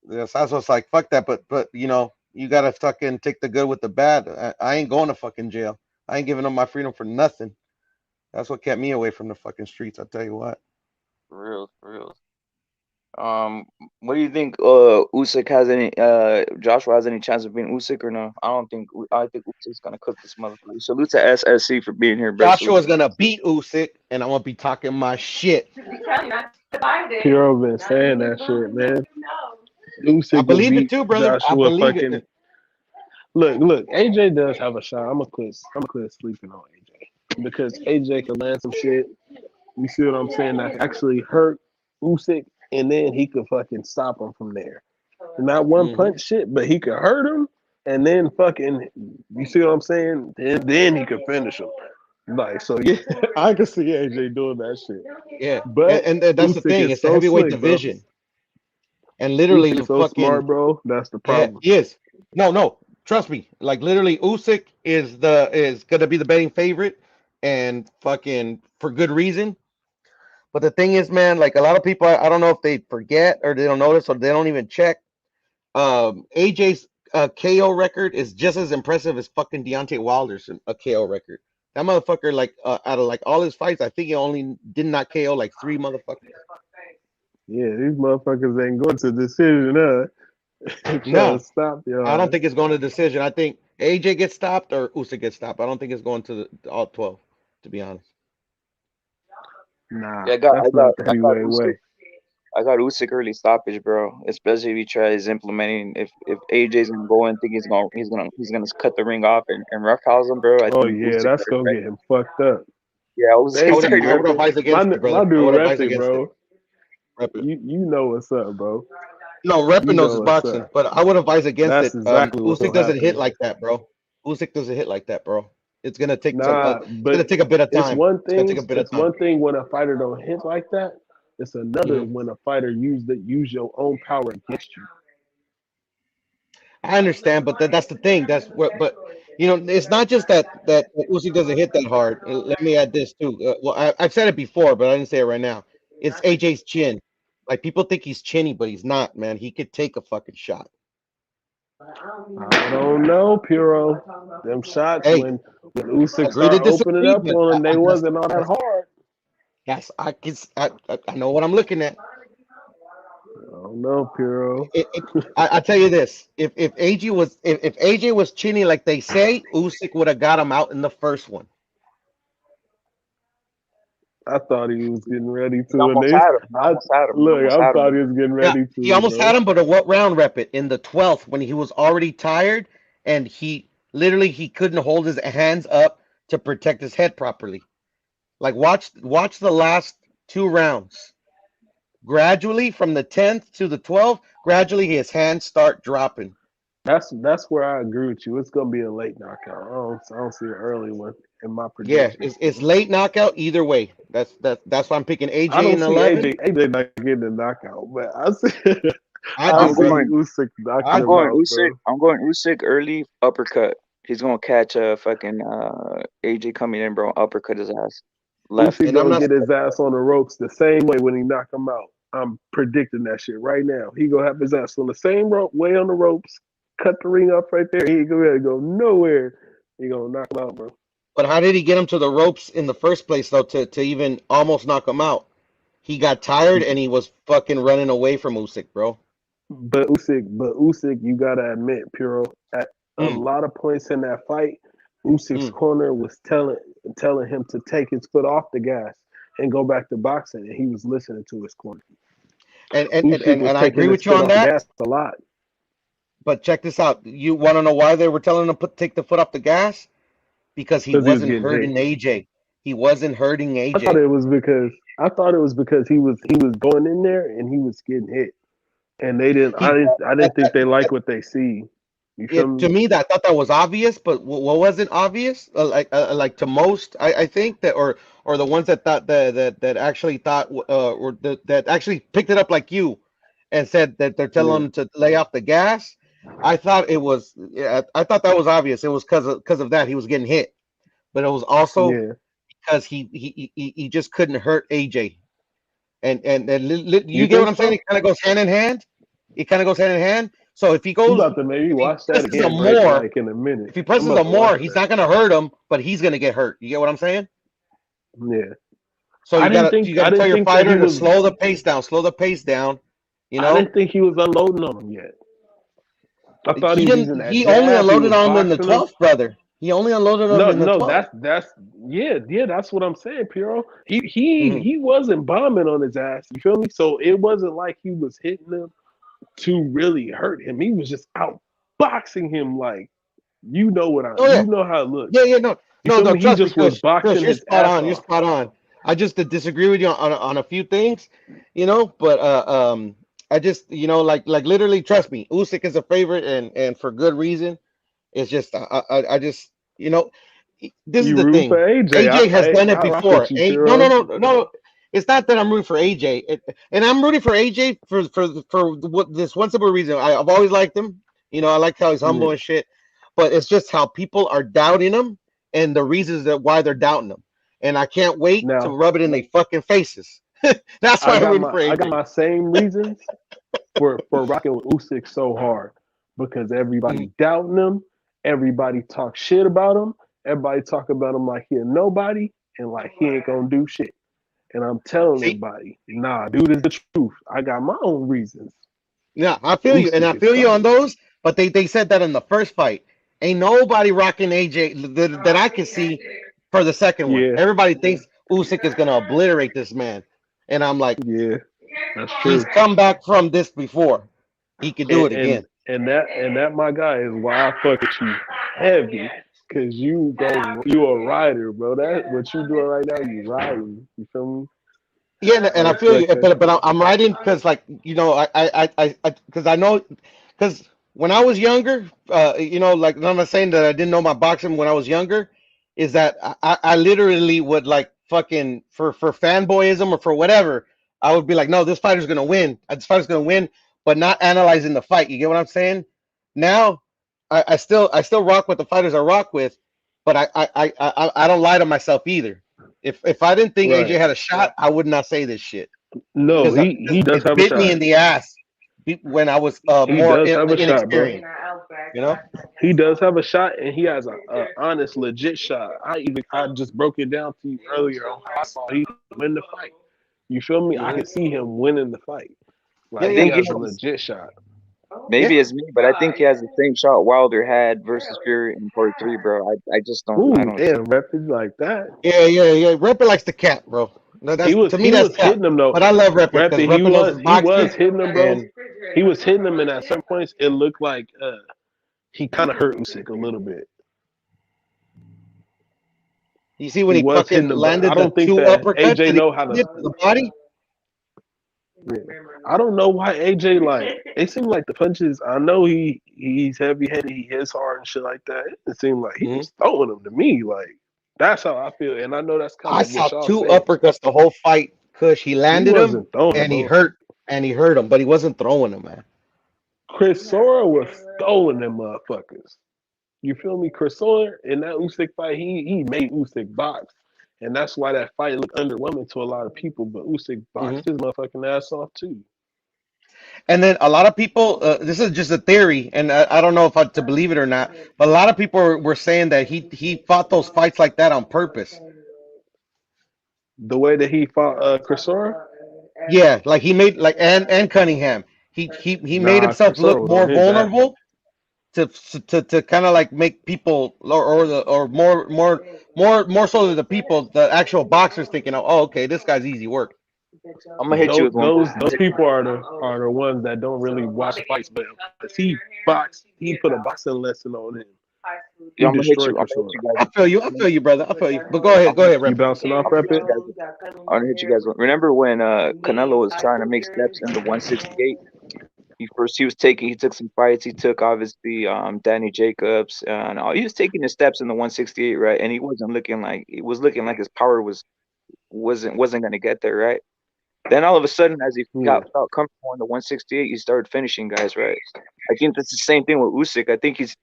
Yes, I was like, fuck that. But you gotta fucking take the good with the bad. I ain't going to fucking jail. I ain't giving up my freedom for nothing. That's what kept me away from the fucking streets. I'll tell you what. For real, for real. What do you think? Usyk has any? Joshua has any chance of being Usyk or no? I don't think. I think Usyk's gonna cook this motherfucker. Salute to SSC for being here, bro. Salute Joshua's to gonna beat Usyk, and I'm gonna be talking my shit. Hero been saying that shit, man. I Usyk will believe it beat too, brother. I Joshua believe fucking. it. Look. AJ does have a shot. I'm gonna quit sleeping on AJ because AJ can land some shit. You see what I'm saying? That actually hurt Usyk, and then he could fucking stop him from there. Not one Hmm. punch shit, but he could hurt him, and then fucking. You see what I'm saying? Then he could finish him. Like so, yeah, I can see AJ doing that shit. Yeah, But and that's the Usyk thing. is It's the so heavyweight slick, bro. division, and literally Usyk the is so fucking smart, bro. That's the yeah, problem. he is. No, trust me. Like literally, Usyk is gonna be the betting favorite, and fucking for good reason. But the thing is, man, like a lot of people, I don't know if they forget or they don't notice or they don't even check. AJ's KO record is just as impressive as fucking Deontay Wilder's a KO record. That motherfucker, like, out of like all his fights, I think he only did not KO like 3 motherfuckers. Yeah, these motherfuckers ain't going to decision, huh? Trying to No, stop I don't your ass. think it's going to decision. I think AJ gets stopped or Usyk gets stopped. I don't think it's going to all 12, to be honest. Nah, yeah, that's not the heavyweight way. I got Usyk early stoppage, bro. Especially if he tries implementing. If AJ's gonna go in, think he's gonna cut the ring off and roughhouse him, bro. I Oh think yeah, Usyk that's better gonna bet. get him fucked up. Yeah, Usyk's Thank you, already I would repping. Reppin. advise against it, My brother. I dude would advise Reppin, against it. bro. Rep it. You know what's up, bro. No, Reppin You knows know his what's boxing, up. but I would advise against That's it. exactly what's Usyk gonna doesn't happen hit to like him. that, bro. Usyk doesn't hit like that, bro. It's gonna take Nah, it's but gonna take a bit of it's time. one It's gonna thing. take a bit of It's time. one thing when a fighter don't hit like that. It's another Mhm. when a fighter use your own power against you. I understand, but that's the thing. That's what. But it's not just that Usyk doesn't hit that hard. Let me add this too. I've said it before, but I didn't say it right now. It's AJ's chin. Like people think he's chinny, but he's not, man. He could take a fucking shot. I don't know, Puro. Them shots Hey, when Usyk agree to started opening disagree, up but on him, they wasn't all that hard. yes, I know what I'm looking at. I don't know, Puro. I tell you this: if AJ was chinny like they say, Usyk would have got him out in the first one. I thought he was getting ready He to. And almost they, had him. He almost had him. He look, almost I had thought him. he was getting Yeah, ready to. he almost bro. had him, but at what round rep it? In the 12th, when he was already tired, and he couldn't hold his hands up to protect his head properly. Like watch the last 2 rounds. Gradually, from the 10th to the 12th, gradually his hands start dropping. That's where I agree with you. It's gonna be a late knockout. I don't see an early one in my Yeah, prediction. it's late knockout either way. That's why I'm picking I AJ don't in see 11. AJ not getting a knockout, but I see I I do, see bro. Usyk knocking I I'm him going out, Usyk. bro. I'm going Usyk early uppercut. He's gonna catch a fucking AJ coming in, bro. Uppercut his ass. Left. Usyk And I'm gonna not. get his ass on the ropes the same way when he knock him out. I'm predicting that shit right now. He gonna have his ass on the same rope, way on the ropes, cut the ring up right there. He ain't gonna go nowhere. He gonna knock him out, bro. But how did he get him to the ropes in the first place, though, to even almost knock him out? He got tired and he was fucking running away from Usyk, bro. But Usyk, you gotta admit, Puro, at a Mm, lot of points in that fight, Usyk's mm. corner was telling him to take his foot off the gas and go back to boxing, and he was listening to his corner. Usyk was And I agree taking his with you foot on off the that. gas a lot. But check this out. You want to know why they were telling him to take the foot off the gas? Because he Because he was wasn't getting hurting hit. AJ. He wasn't hurting I thought AJ. it was because he was going in there and he was getting hit, and they didn't. He I didn't think they like what they see. You feel to me? me, that I thought that was obvious, but what wasn't obvious, like to most, I think that, or the ones that thought that actually thought, or that actually picked it up like you, and said that they're telling Yeah, him to lay off the gas. I thought it was, yeah, I thought that was obvious. It was because of that he was getting hit, but it was also yeah. because he just couldn't hurt AJ, and You you get what think I'm saying? so? It kind of goes hand in hand. It kind of goes hand in hand. So if he I'm goes, about to maybe if he watch that presses a again, right? more, Like in a minute. if he I'm presses about a to watch more, he's that. not gonna hurt him, but he's gonna get hurt. You get what I'm saying? Yeah. So I you didn't gotta tell your think that he fighter to was. slow the pace down, slow the pace down. You I know, didn't think he was unloading on him yet. I thought he he was didn't. using that He only jab. He unloaded was on him in the boxing him. 12th, brother. He only unloaded on him No, in the no, 12th. that's yeah. That's what I'm saying, Puro. Mhm. He wasn't bombing on his ass. You feel me? So it wasn't like he was hitting him to really hurt him. He was just out boxing him like Oh yeah, you know how it looked. yeah, no, You feel no. me? He Trust me, just was Kush, boxing you're his spot ass on. You're off. spot on. I just disagree with you on a few things, you know. But I just like literally, trust me, Usyk is a favorite, and for good reason. It's just I just this is You the root for thing. AJ. AJ has done it I rock with before. you, No, no, Puro. no, no. It's not that I'm rooting for AJ, and I'm rooting for AJ for what this one simple reason. I've always liked him. I like how he's humble Yeah. and shit. But it's just how people are doubting him and the reasons that why they're doubting him. And I can't wait to Now rub it in their fucking faces. That's why I'm rooting for I got AJ. my same reasons for rocking with Usyk so hard because everybody Mhm. doubting him, everybody talk shit about him, everybody talk about him like he a nobody and like he ain't gonna do shit. And I'm telling See, everybody, nah, dude is the truth. I got my own reasons. yeah, I feel you, and I Usyk is feel you on tough. those. But they said that in the first fight. Ain't nobody rocking AJ that I can see for the second one. Yeah, Everybody thinks Usyk is gonna obliterate this man, and I'm like, yeah, that's he's true. come back from this before. He can do And it again. that my guy is why I fuck with you heavy. Cause you a rider, bro. That what you doing right now, you riding. You feel me? Yeah, I and I feel you, respect that but shit. I'm writing because, like, because I know, because when I was younger, like, I'm not saying that I didn't know my boxing when I was younger, is that I literally would like fucking for fanboyism or for whatever, I would be like, no, this fighter's gonna win, but not analyzing the fight. You get what I'm saying? Now I still rock with the fighters I rock with, but I don't lie to myself either. If I didn't think AJ Right. had a shot, I would not say this shit No, because he does it have a bit me shot. in the ass when I was He more does have a shot, bro. inexperienced. You know, He does have a shot, and he has a honest, legit shot. I just broke it down to you earlier on how I saw he win the fight. You feel me? I Mhm. can see him winning the fight. Yeah, I Like yeah, he think he has a has, legit shot. maybe yeah. it's me, but I think he has the same shot Wilder had versus Fury in part 3, bro. I just don't. I Ooh, don't. damn, rapid like that. Yeah. Repper likes the cat, bro. No, He that's was to me he that's was cat. hitting him though. But I love Repper because Rapid, he Repper knows was his he was boxing. hitting him, bro. And He was hitting him, and at certain points, it looked like he kind of hurt Usyk a little bit. you see when He he was fucking hitting him, but I landed the don't think 2 that uppercuts AJ that he know how did to. to the body. Yeah. I don't know why AJ like. It seemed like the punches. I know he's heavy headed. He hits hard and shit like that. It seemed like he Mhm. was throwing them to me. Like that's how I feel, and I know that's kind I of saw what y'all 2 saying. uppercuts the whole fight. Kush, he He landed him wasn't throwing them, and he bro. hurt him, but he wasn't throwing him, man. Chris Sora was throwing them motherfuckers. You feel me? Chris Sora in that Usyk fight, he made Usyk box. And that's why that fight looked underwhelming to a lot of people. But Usyk boxed his motherfucking ass off too. And then a lot of people, this is just a theory, and I don't know if I to believe it or not, but a lot of people were saying that he fought those fights like that on purpose. The way that he fought Chris Sora, Yeah, like he made like and Cunningham. He made nah, himself Chris Sora look was more on his ass. vulnerable to kind of like make people or more so than the people, the actual boxers thinking, oh, okay, this guy's easy work. I'm gonna hit you with one. Those people are the ones that don't really watch fights. But as he boxed, he put a boxing lesson on him. He Yeah, I'm gonna hit you. destroyed I'm Chris gonna hit Sora. you guys. I feel you, brother. I feel you. But I'm go gonna, ahead, You Rapper. bouncing off, I'm gonna hit Rapid? you guys. I'm gonna hit you guys. Remember when Canelo was trying to make steps in the 168? He took some fights. He took obviously Danny Jacobs and he was taking the steps in the 168, right? And he wasn't looking like his power wasn't gonna get there, right? Then all of a sudden, as he Yeah. felt comfortable in the 168, he started finishing guys, right? I think that's the same thing with Usyk. I think his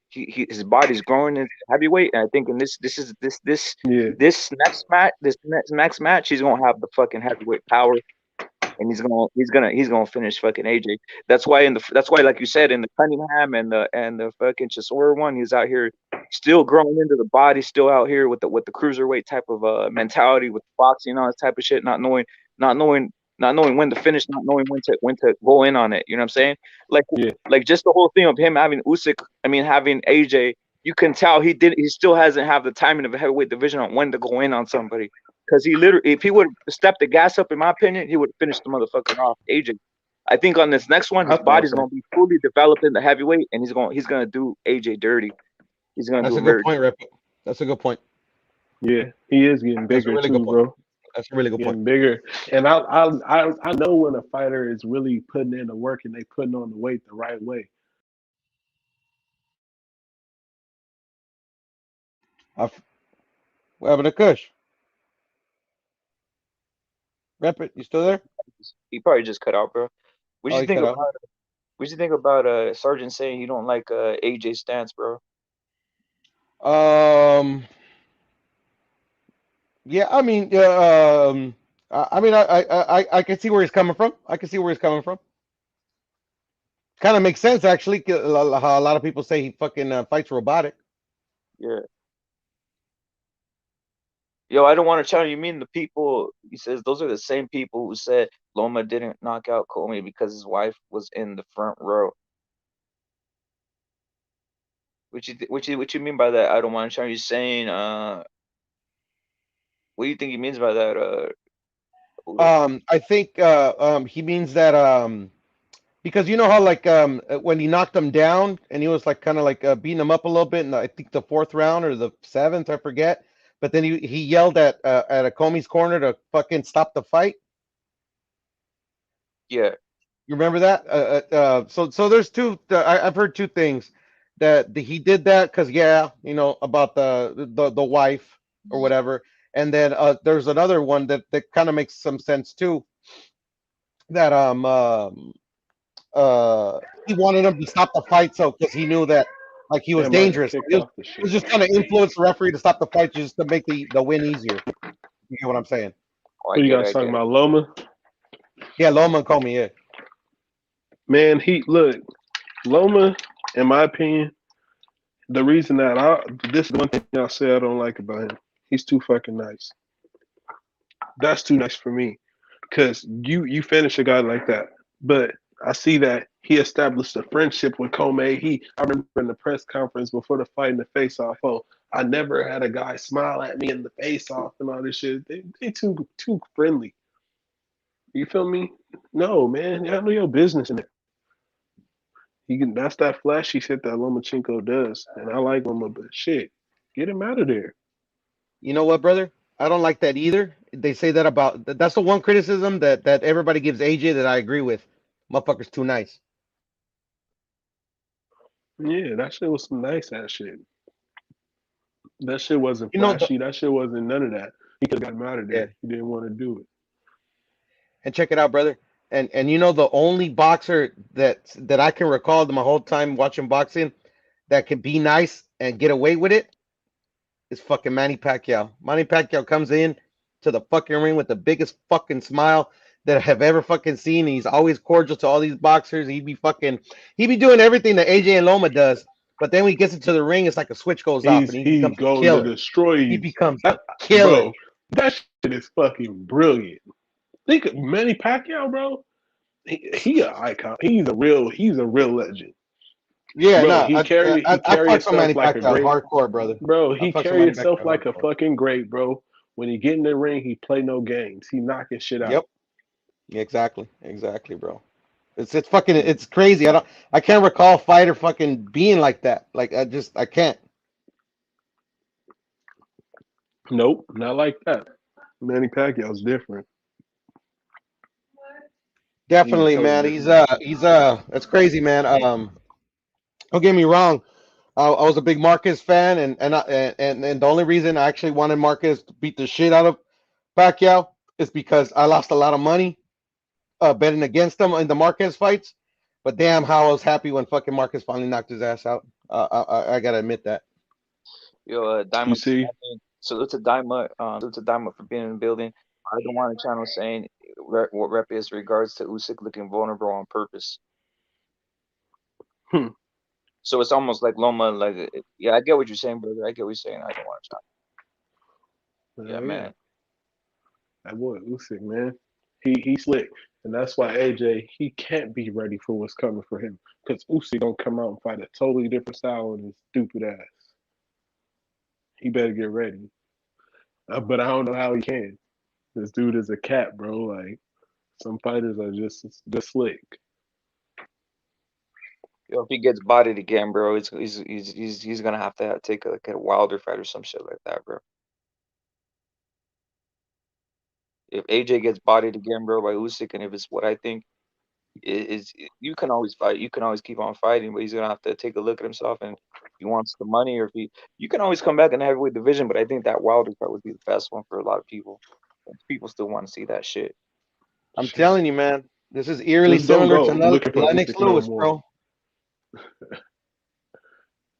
body's growing in heavyweight, and I think in Yeah. this next match, he's gonna have the fucking heavyweight power, and he's gonna finish fucking AJ. That's why like you said in the Cunningham and the fucking Chisora one, he's out here still growing into the body, still out here with the cruiserweight type of mentality with boxing, all this type of shit, not knowing not knowing when to finish, not knowing when to go in on it. You know what I'm saying? Like Yeah. like just the whole thing of him having having AJ, you can tell he still hasn't have the timing of a heavyweight division on when to go in on somebody. Because he literally, if he would have stepped the gas up, in my opinion, he would have finished the motherfucker off, AJ. I think on this next one, I his thought body's so. gonna be fully developed in the heavyweight, and he's gonna do AJ dirty. He's gonna That's do a him good very. point, Rapper. That's a good point. Yeah. He is getting That's a bigger really good too, point. bro. That's a really good point. Getting bigger. And I know when a fighter is really putting in the work and they putting on the weight the right way. What happened to Kush? Rapper, you still there? He probably just cut out, bro. What do Oh, you he think cut out. about? What do you think about Sergeant saying you don't like AJ's stance, bro? Yeah, I mean, I can see where he's coming from. I can see where he's coming from. Kind of makes sense, actually. How a lot of people say he fucking fights robotic. Yeah. Yo, I don't want to challenge you. Mean the people? He says those are the same people who said Loma didn't knock out Comey because his wife was in the front row. What you mean by that? I don't want to challenge you. Saying what do you think he means by that? Udo? I think he means that because you know how like when he knocked him down and he was like kind of like beating him up a little bit in I think the 4th round or the 7th, I forget. But then he yelled at a Comey's corner to fucking stop the fight. Yeah. You remember that? So there's two. I've heard two things that he did that because about the wife or whatever, and then there's another one that kind of makes some sense too. That he wanted him to stop the fight, so because he knew that Like he was They might have dangerous. kicked It was, off the it was shit. just kind of influence the referee to stop the fight just to make the win easier. You get what I'm saying? Oh, I Who you get it. guys I talking get it. about? Loma? Yeah, Loma and Comey, yeah. Man, Loma, in my opinion, the reason that this is the one thing I'll say I don't like about him. He's too fucking nice. That's too nice for me. Cause you finish a guy like that. But I see that he established a friendship with Comey. I remember in the press conference before the fight in the face off, I never had a guy smile at me in the face off and all this shit. They too friendly. You feel me? No, man. You handle your business in there. That's that flashy shit that Lomachenko does. And I like Loma, but shit, get him out of there. You know what, brother? I don't like that either. They say that about that's the one criticism that everybody gives AJ that I agree with. Motherfucker's too nice. Yeah, that shit was some nice ass shit. That shit wasn't You know, flashy. That shit wasn't none of that. He could have got him out of yeah. there. He didn't want to do it. And check it out, brother. And you know the only boxer that I can recall my whole time watching boxing that can be nice and get away with it is fucking Manny Pacquiao. Manny Pacquiao comes in to the fucking ring with the biggest fucking smile that I have ever fucking seen. He's always cordial to all these boxers. He be doing everything that AJ and Loma does. But then when he gets into the ring, it's like a switch goes off and he He's becomes a going to killer. destroy you. He becomes a killer. Bro, that shit is fucking brilliant. Think of Manny Pacquiao, bro. He an icon. He's a real legend. Yeah, Bro, no, he I carry fucks with Manny himself like a Pacquiao great. hardcore, brother. Bro, I he fucks with carry Manny himself Pacquiao like a hardcore. fucking great, bro. When he get in the ring, he play no games. He knocking shit out. Yep. Exactly, bro. It's crazy. I can't recall a fighter fucking being like that. Like I can't. Nope, not like that. Manny Pacquiao's different. Definitely, totally man. different. He's that's crazy, man. Don't get me wrong. I was a big Marquez fan, and the only reason I actually wanted Marquez to beat the shit out of Pacquiao is because I lost a lot of money betting against him in the Marquez fights. But damn, how I was happy when fucking Marquez finally knocked his ass out. I gotta admit that. Yo, You Diamond. see, Salute to Diamond. Salute to Diamond for being in the building. I don't want a channel saying what rep is regards to Usyk looking vulnerable on purpose. So it's almost like Loma. Like, yeah, I get what you're saying, brother. I get what you're saying. I don't want a channel. Yeah, man. That boy Usyk, man. He slick. And that's why AJ, he can't be ready for what's coming for him. Because Usyk gonna come out and fight a totally different style with his stupid ass. He better get ready. But I don't know how he can. This dude is a cat, bro. Like, some fighters are just slick. Yo, if he gets bodied again, bro, he's gonna have to take a Wilder fight or some shit like that, bro. If AJ gets bodied again, bro, by Usyk, and if it's what I think is, you can always fight. You can always keep on fighting, but he's gonna have to take a look at himself, and if he wants the money, or if you can always come back in the heavyweight division. But I think that Wilder fight would be the best one for a lot of people. People still want to see that shit. I'm telling you, man. This is eerily Just don't similar go to looking for Lennox Usyk no Lewis, more. bro.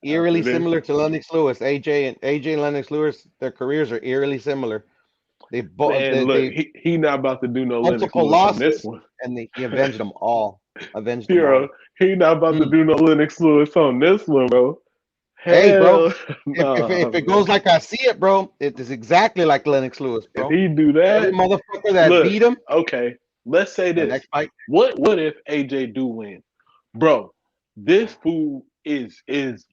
Eerily After this. similar to Lennox Lewis. AJ and Lennox Lewis, their careers are eerily similar. They both Man, look, he not about to do no Lennox multiple Lewis on this losses, one. and he avenged them all. Avenged them Hero, all. he not about to do no Lennox Lewis on this one, bro. Hey, bro. Hell nah, If it goes like I see it, bro, it is exactly like Lennox Lewis, if bro. he do that, Every motherfucker that look, beat him, okay, let's say the this. next fight. What if AJ do win? Bro, this fool is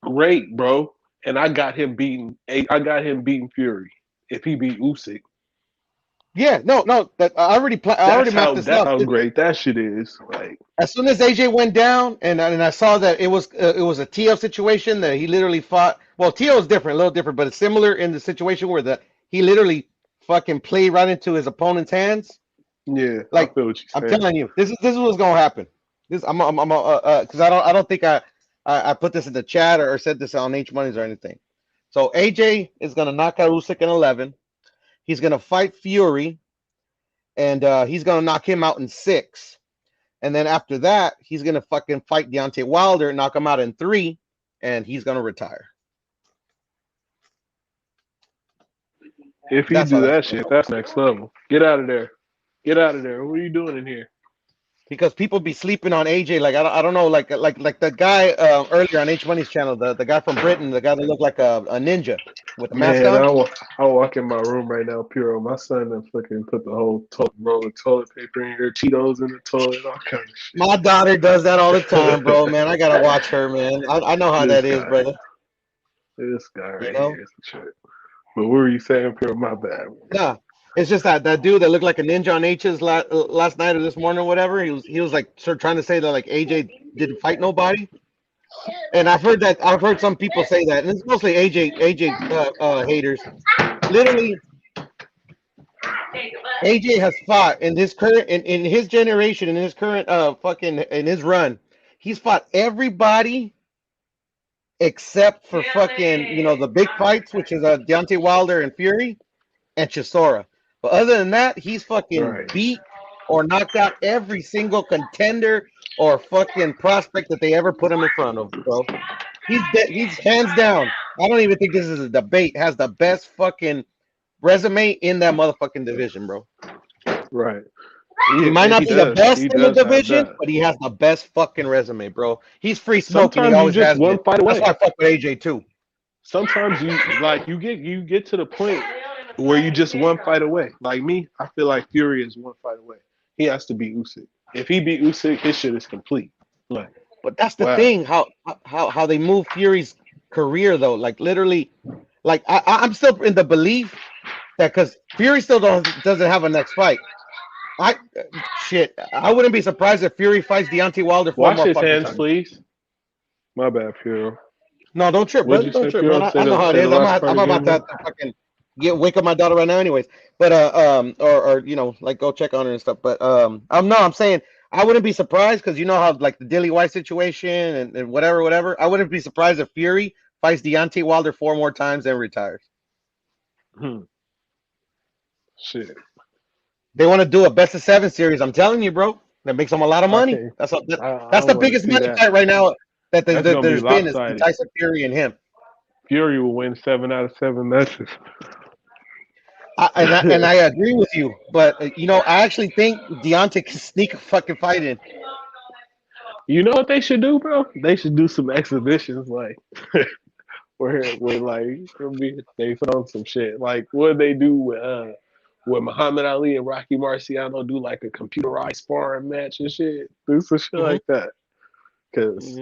great, bro. And I got him beating Fury if he beat Usyk. Yeah, no. That I already mapped this That's out. how great that shit is. Like, As soon as AJ went down, and I saw that it was a TF situation that he literally fought. Well, TF is different, a little different, but it's similar in the situation where he literally fucking played right into his opponent's hands. yeah, Like, I feel what you're I'm saying. telling you, this is what's gonna happen. Because I don't think I put this in the chat or said this on H Money's or anything. So AJ is gonna knock out Usyk in 11. He's gonna fight Fury, and he's gonna knock him out in 6. And then after that, he's gonna fucking fight Deontay Wilder, knock him out in 3, and he's gonna retire. If he That's do all that's that going shit, on. that's next level. Get out of there. Get out of there. What are you doing in here? Because people be sleeping on AJ. Like I don't know. Like the guy earlier on H Money's channel, the guy from Britain, the guy that looked like a ninja with the mask Man, on. I walk in my room right now, Puro. My son done fucking put the whole roll of toilet paper in here, Cheetos in the toilet, all kind of shit. My daughter does that all the time, bro. Man, I gotta watch her, man. I know how This that is, guy. brother. This guy right You know? here is the shit. But what were you saying, Puro? My bad. Nah, it's just that dude that looked like a ninja on H's last night or this morning or whatever. He was like sort of trying to say that like AJ didn't fight nobody. And I've heard some people say that, and it's mostly AJ haters. Literally, AJ has fought in this current in his generation, in his current in his run. He's fought everybody except for fucking the big fights, which is Deontay Wilder and Fury and Chisora. But other than that, he's fucking beat or knocked out every single contender or fucking prospect that they ever put him in front of, bro. He's hands down. I don't even think this is a debate. Has the best fucking resume in that motherfucking division, bro. Right. He might not be the best in the division, but he has the best fucking resume, bro. He's free smoking. He always has been. That's why I fuck with AJ too. Sometimes you get to the point where you just one fight away. Like me, I feel like Fury is one fight away. He has to beat Usyk. If he beat Usyk, his shit is complete. Like, but that's the thing, how they move Fury's career though. Like literally, like I'm still in the belief that because Fury still doesn't have a next fight. I wouldn't be surprised if Fury fights Deontay Wilder for more his fucking hands, time. please. My bad, Fury. No, don't trip, bro. Don't trip, man. I know how it is. I'm about to fucking wake up my daughter right now, anyways. But or like go check on her and stuff. But I'm saying I wouldn't be surprised because you know how like the Dilly White situation and whatever. I wouldn't be surprised if Fury fights Deontay Wilder 4 more times and retires. Shit. They want to do a best of 7 series. I'm telling you, bro. That makes them a lot of money. That's the biggest money fight right now that there's been is Tyson Fury and him. Fury will win 7 out of 7 matches. And I agree with you, but I actually think Deontay can sneak a fucking fight in. You know what they should do, bro? They should do some exhibitions like where like they put on some shit. Like what they do with Muhammad Ali and Rocky Marciano, do like a computerized sparring match and shit. Do some shit like that. Cause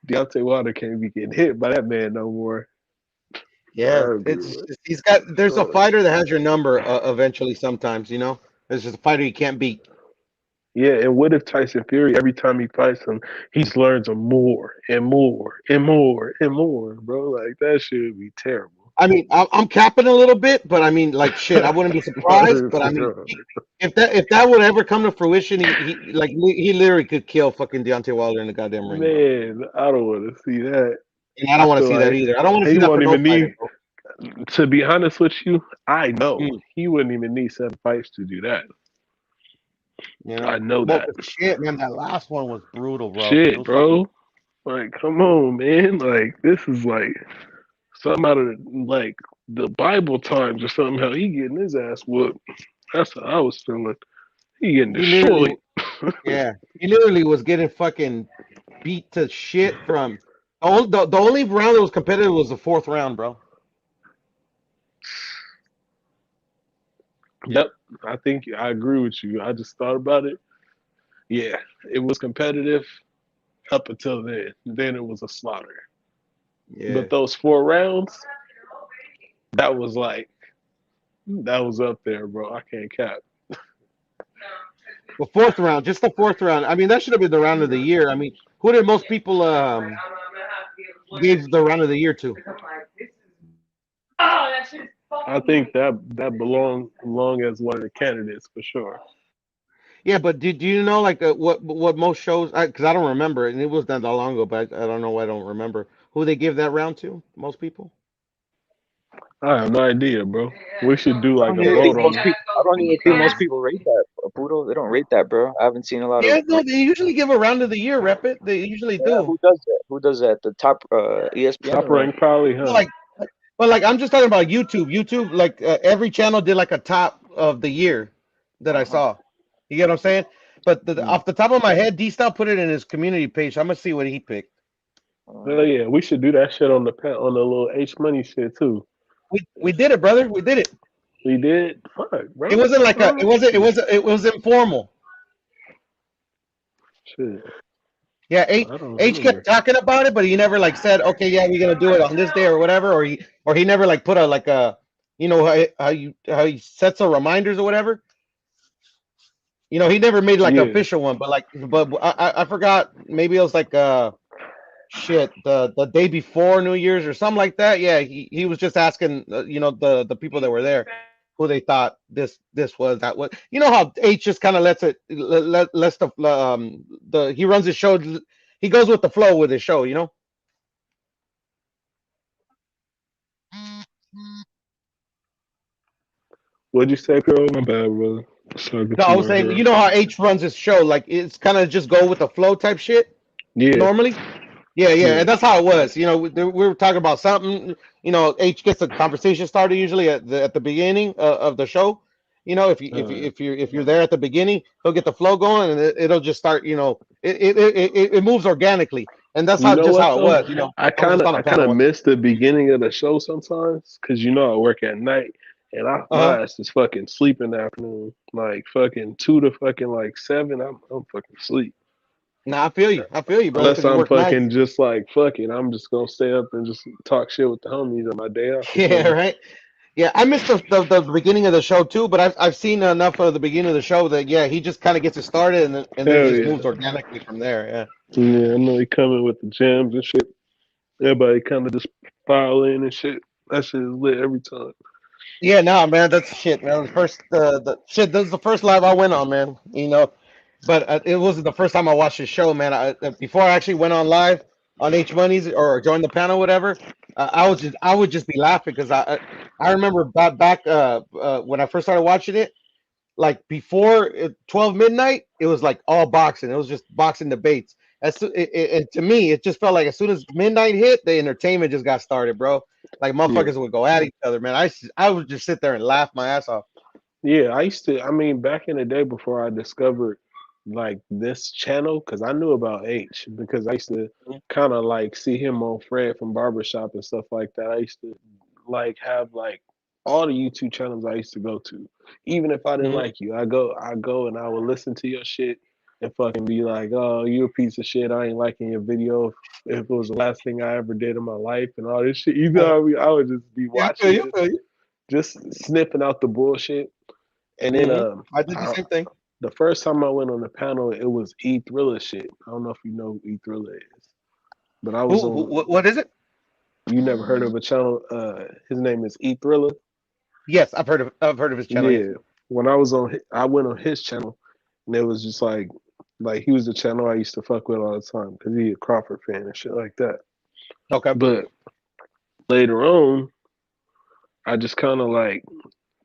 Deontay Wilder can't be getting hit by that man no more. Yeah, there's a fighter that has your number eventually. Sometimes there's just a fighter you can't beat. Yeah, and what if Tyson Fury, every time he fights him, he learns more and more and more and more, bro? Like that shit would be terrible. I mean, I'm capping a little bit, but I mean, like shit, I wouldn't be surprised. But I mean, if that would ever come to fruition, he literally could kill fucking Deontay Wilder in the goddamn ring. Man, I don't want to see that. And I don't want to see that either. I don't want to see that for no fighter, bro. To be honest with you, I know he wouldn't even need 7 fights to do that. I know that. Shit, man, that last one was brutal, bro. Shit, bro. Like, come on, man. Like, this is like something out of like the Bible times or something. How he getting his ass whooped. That's how I was feeling. He getting destroyed. Yeah, he literally was getting fucking beat to shit from. The only round that was competitive was the 4th round, bro. Yep, I think I agree with you. I just thought about it. Yeah, it was competitive up until then. Then it was a slaughter. Yeah. But those 4 rounds, that was up there, bro. I can't cap. The 4th round, just the 4th round. I mean, that should have been the round of the year. I mean, who did most people gave the round of the year to? I think that belong as one of the candidates for sure. Yeah, but do you know like what most shows? Because I don't remember, and it was not that long ago, but I don't know why I don't remember who they give that round to. Most people. I have no idea, bro. We should do like a vote on it. I don't even think most people rate that Puto? They don't rate that, bro. I haven't seen a lot Yeah, of. no, they usually give a round of the year, rep it. They usually Yeah, do. who does that? Who does that? The top ESPN Top or rank probably, No, huh? like I'm just talking about YouTube. YouTube, like every channel did like a top of the year that I uh-huh. saw. You get what I'm saying? But Mm. off the top of my head, D Style put it in his community page. I'm gonna see what he picked. Hell yeah, we should do that shit on on the little H Money shit too. We did it, brother. We did it. We did. Fuck, It bro. wasn't like it was informal. Shit. Yeah, I don't H kept remember. talking about it, but he never like said, okay, yeah, we're gonna do it on this day or whatever, or he never like put a like a, you know how he sets a reminders or whatever. You know, he never made like an Yeah. official one, but I forgot, maybe it was like shit the day before New Year's or something like that. Yeah, he was just asking you know the people that were there who they thought this was that was. You know how H just kind of lets it lets the he runs his show. He goes with the flow with his show. You know. What'd you say, girl? My bad, brother. Sorry No, to I was my saying, girl. you know how H runs his show, like it's kind of just go with the flow type shit Yeah, normally. Yeah, yeah. and that's how it was. You know, we were talking about something. You know, H gets the conversation started usually at the beginning of the show. You know, if you're there at the beginning, he'll get the flow going, and it'll just start. You know, it moves organically, and that's You how know just what how it though? was. You know, I was just on a I kind panel of once. miss the beginning of the show sometimes because you know I work at night and Uh huh. my ass is fucking sleep in the afternoon, like fucking 2 to fucking like 7. I'm fucking sleep. Nah, I feel you, brother, Unless because you I'm work nights. fucking just like fuck it, I'm just gonna stay up and just talk shit with the homies on my day off or Yeah, something. right. Yeah, I missed the beginning of the show too, but I've seen enough of the beginning of the show that yeah, he just kind of gets it started and then it Hell just yeah, moves organically from there. Yeah. yeah. I know he coming with the gems and shit. Everybody kind of just file in and shit. That shit is lit every time. Yeah, no, man, that's shit, man. The first, the shit. This is the first live I went on, man. You know, but it wasn't the first time I watched his show, man. Before I actually went on live on H Money's or joined the panel, whatever, I would just be laughing because I remember back when I first started watching it, like before 12 midnight, it was like all boxing. It was just boxing debates. And to me, it just felt like as soon as midnight hit, the entertainment just got started, bro. Like Yeah. motherfuckers would go at each other, man. I would just sit there and laugh my ass off. Yeah, I used to. I mean, back in the day before I discovered like this channel, because I knew about H because I used to kind of like see him on Fred from Barbershop and stuff like that. I used to like have like all the YouTube channels I used to go to. Even if I didn't Mhm. like you, I go and I would listen to your shit and fucking be like, oh, you a piece of shit. I ain't liking your video if it was the last thing I ever did in my life and all this shit. You know what I mean? I would just be Yeah, I feel watching you. it, I feel you. just sniffing out the bullshit. And then I did the same thing. the first time I went on the panel, it was E Thriller shit. I don't know if you know who E Thriller is, but I was on. What is it? You never heard of a channel? His name is E Thriller. Yes, I've heard of his channel. Yes. Yeah. When I was on, I went on his channel, and it was just like he was the channel I used to fuck with all the time because he a Crawford fan and shit like that. Okay. But later on, I just kind of like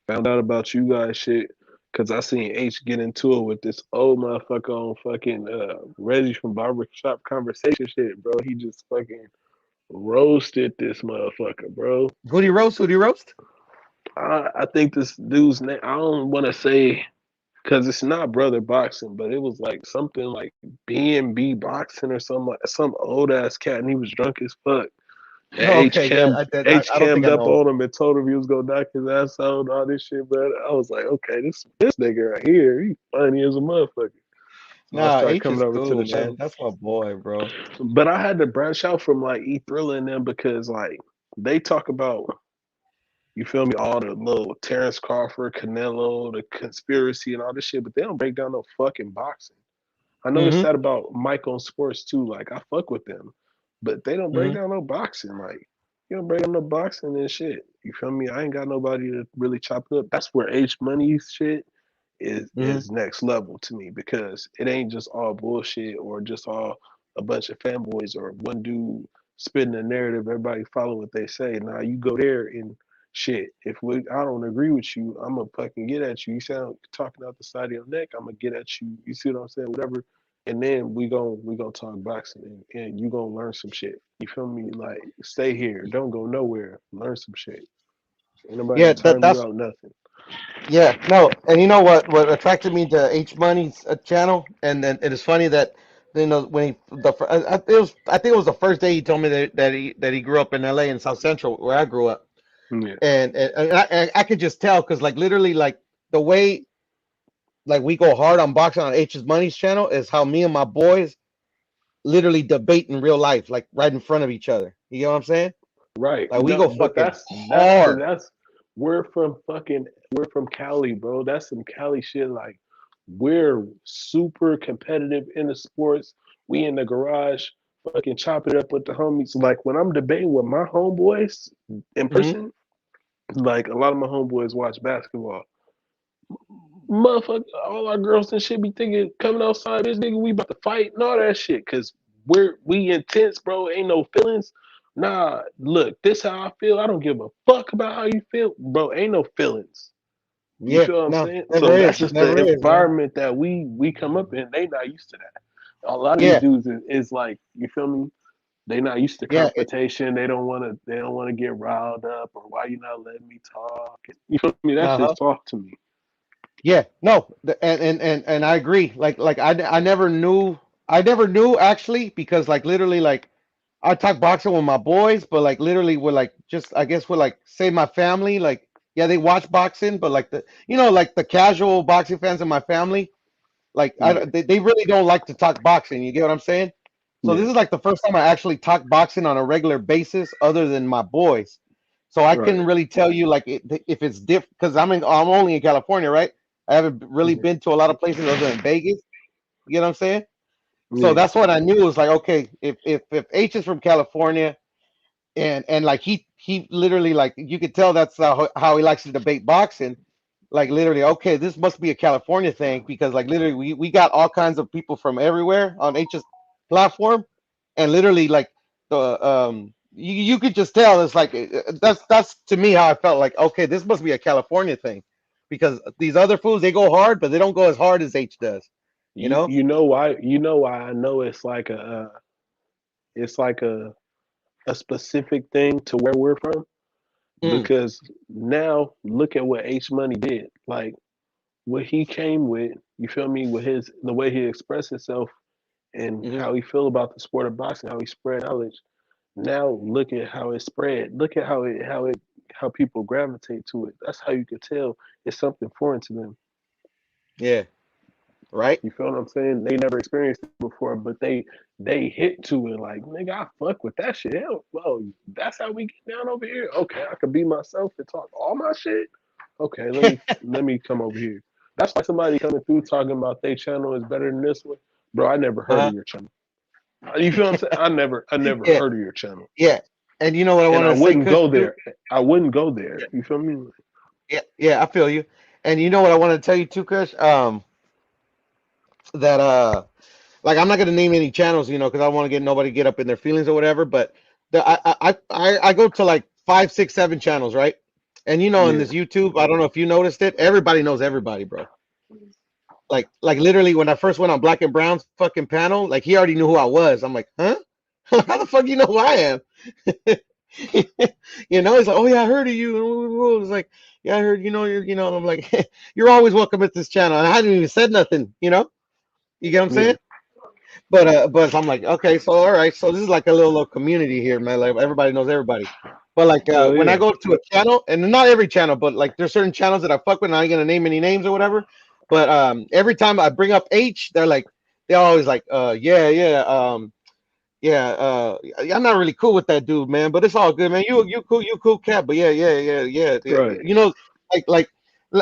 found out about you guys shit because I seen H get into it with this old motherfucker on fucking Reggie from Barbershop Conversation shit, bro. He just fucking roasted this motherfucker, bro. Goody roast. Goody roast. I think this dude's name, I don't want to say because it's not Brother Boxing, but it was like something like B&B Boxing or something like some old ass cat, and he was drunk as fuck. And Okay. Yeah, H I don't think cammed I up know. on him and told him he was gonna knock his ass out and all this shit, but I was like, okay, this nigga right here, he funny as a motherfucker. So I Nah, started H coming is over to the cool, man. channel. That's my boy, bro. But I had to branch out from like E Thriller and them because like they talk about, you feel me, all the little Terrence Crawford, Canelo, the conspiracy and all this shit, but they don't break down no fucking boxing. I noticed Mm-hmm. that about Mike on Sports too. Like I fuck with them, but they don't break Mm-hmm. down no boxing. Like you don't break down no boxing and shit. You feel me? I ain't got nobody to really chop it up. That's where H Money's shit Mm-hmm. is next level to me because it ain't just all bullshit or just all a bunch of fanboys or one dude spitting a narrative. Everybody follow what they say. Now you go there and shit, I don't agree with you, I'm gonna fucking get at you. You sound talking out the side of your neck, I'm gonna get at you. You see what I'm saying? Whatever. And then we gonna talk boxing, and you gonna learn some shit. You feel me? Like, stay here, don't go nowhere. Learn some shit. Ain't nobody Yeah, gonna time you that's out, nothing. yeah, no, and you know what attracted me to H Money's channel, and then it is funny that when he I think it was the first day he told me that he grew up in L.A. in South Central where I grew up, Yeah. and I could just tell because like literally like the way like we go hard on boxing on H's Money's channel is how me and my boys literally debate in real life, like right in front of each other. You know what I'm saying? Right. Like we No, go but fucking that's hard. we're from Cali, bro. That's some Cali shit. Like, we're super competitive in the sports. We in the garage fucking chop it up with the homies. Like, when I'm debating with my homeboys in Hmm. person, like, a lot of my homeboys watch basketball. Motherfucker, all our girls and shit be thinking, coming outside, this nigga, we about to fight and all that shit. Cause we intense, bro. Ain't no feelings. Nah, look, this how I feel. I don't give a fuck about how you feel, bro. Ain't no feelings. You Yeah, feel what I'm no, saying? never So that's is, just never the is, man. environment that we come up in. They not used to that. A lot of these Yeah, dudes is like, you feel me? They not used to yeah, confrontation. They don't want to. They don't want to get riled up, or why you not letting me talk? You feel me? That's uh-huh. just soft to me. Yeah, no, and I agree. Like I never knew actually because like literally like I talk boxing with my boys, but like literally with like just I guess with like say my family like yeah they watch boxing, but like like the casual boxing fans in my family like Yeah, they really don't like to talk boxing. You get what I'm saying? So yeah, this is like the first time I actually talk boxing on a regular basis, other than my boys. So I right. can really tell you like if it's different because I'm only in California, right? I haven't really Mhm. been to a lot of places other than Vegas. You know what I'm saying? So Yeah, that's what I knew was like okay, if H is from California and like he literally like you could tell that's how he likes to debate boxing like literally okay this must be a California thing because like literally we got all kinds of people from everywhere on H's platform and literally like the you could just tell it's like that's to me how I felt like okay this must be a California thing because these other foods they go hard but they don't go as hard as H does you you know. you know why? You know why I know it's like a specific thing to where we're from, Mm, because now look at what H Money did. Like, what he came with. You feel me? With the way he expressed himself and hmm. how he feel about the sport of boxing, how he spread knowledge. Now look at how it spread. Look at how people gravitate to it. That's how you could tell it's something foreign to them. Yeah, right. You feel what I'm saying? They never experienced it before, but they hit to it like, nigga, I fuck with that shit. Hell, well, that's how we get down over here. Okay, I could be myself and talk all my shit. Okay, let me come over here. That's like somebody coming through talking about their channel is better than this one. Bro, I never heard Uh-huh. of your channel. You feel what I'm saying? I never Yeah, heard of your channel. yeah. And you know what I And wanted I to say, wouldn't Kush, go too? there. I wouldn't go there. You feel me? Yeah, yeah, I feel you. And you know what I wanted to tell you too, Kush? That like I'm not gonna name any channels, because I don't want to get nobody get up in their feelings or whatever. But I go to like 5, 6, 7 channels, right? And in Yeah. this YouTube, I don't know if you noticed it, everybody knows everybody, bro. Like literally when I first went on Black and Brown's fucking panel, like he already knew who I was. I'm like, huh? How the fuck you know who I am? He's like, oh yeah, I heard of you. It's like, yeah, I heard, and I'm like, you're always welcome at this channel. And I hadn't even said nothing, You get what I'm Yeah. saying? But I'm like, okay, so all right, so this is like a little community here, man. Like everybody knows everybody. But like Hell when I yeah. go to a channel, and not every channel, but like there's certain channels that I fuck with, and I ain't gonna name any names or whatever. But every time I bring up H, they're always like, yeah, yeah, yeah, I'm not really cool with that dude, man. But it's all good, man. You cool cat. But yeah, yeah, yeah, yeah. Right. Like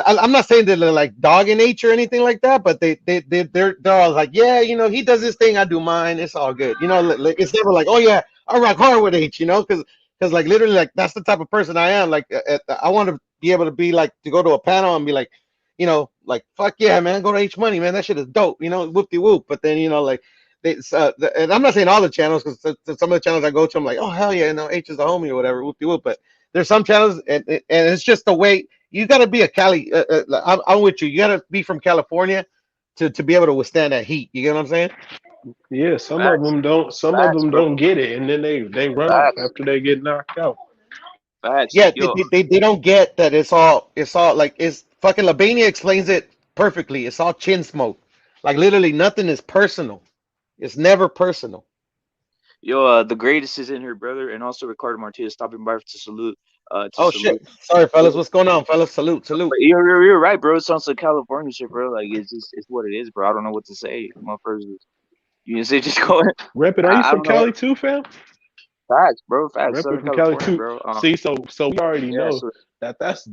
I'm not saying that they're like dog in nature or anything like that, but they're all like, yeah, he does this thing, I do mine. It's all good, It's never like, oh yeah, I rock hard with H, because like literally like that's the type of person I am. Like I want to be able to be like to go to a panel and be like, like fuck yeah, man, go to H Money, man. That shit is dope, whoop de whoop. But then like. And I'm not saying all the channels because some of the channels I go to, I'm like, oh hell yeah, H is a homie or whatever, whoop de whoop. But There's some channels, and it's just the way you got to be a Cali. I'm with you. You got to be from California to be able to withstand that heat. You get what I'm saying? Yeah, some of Facts, them don't. Some of facts, them bro. don't get it, and then they run off Facts, after they get knocked out. facts. Yeah, Yo, they don't get that it's all like it's fucking Albania explains it perfectly. It's all chin smoke. Like literally nothing is personal. It's never personal. yo, the greatest is in here, brother, and also Ricardo Martinez stopping by to salute. To Oh shit. salute. Sorry, fellas. What's going on, fellas? Salute, salute. But you're right, bro. It sounds like California shit, bro. Like it's what it is, bro. I don't know what to say. Motherfuckers, you can say just go. Rep it. Are you I from don't know. Cali too, fam? Facts, bro. Facts. Rep it Southern from Cali California, too. bro. See, so we already Yeah. know So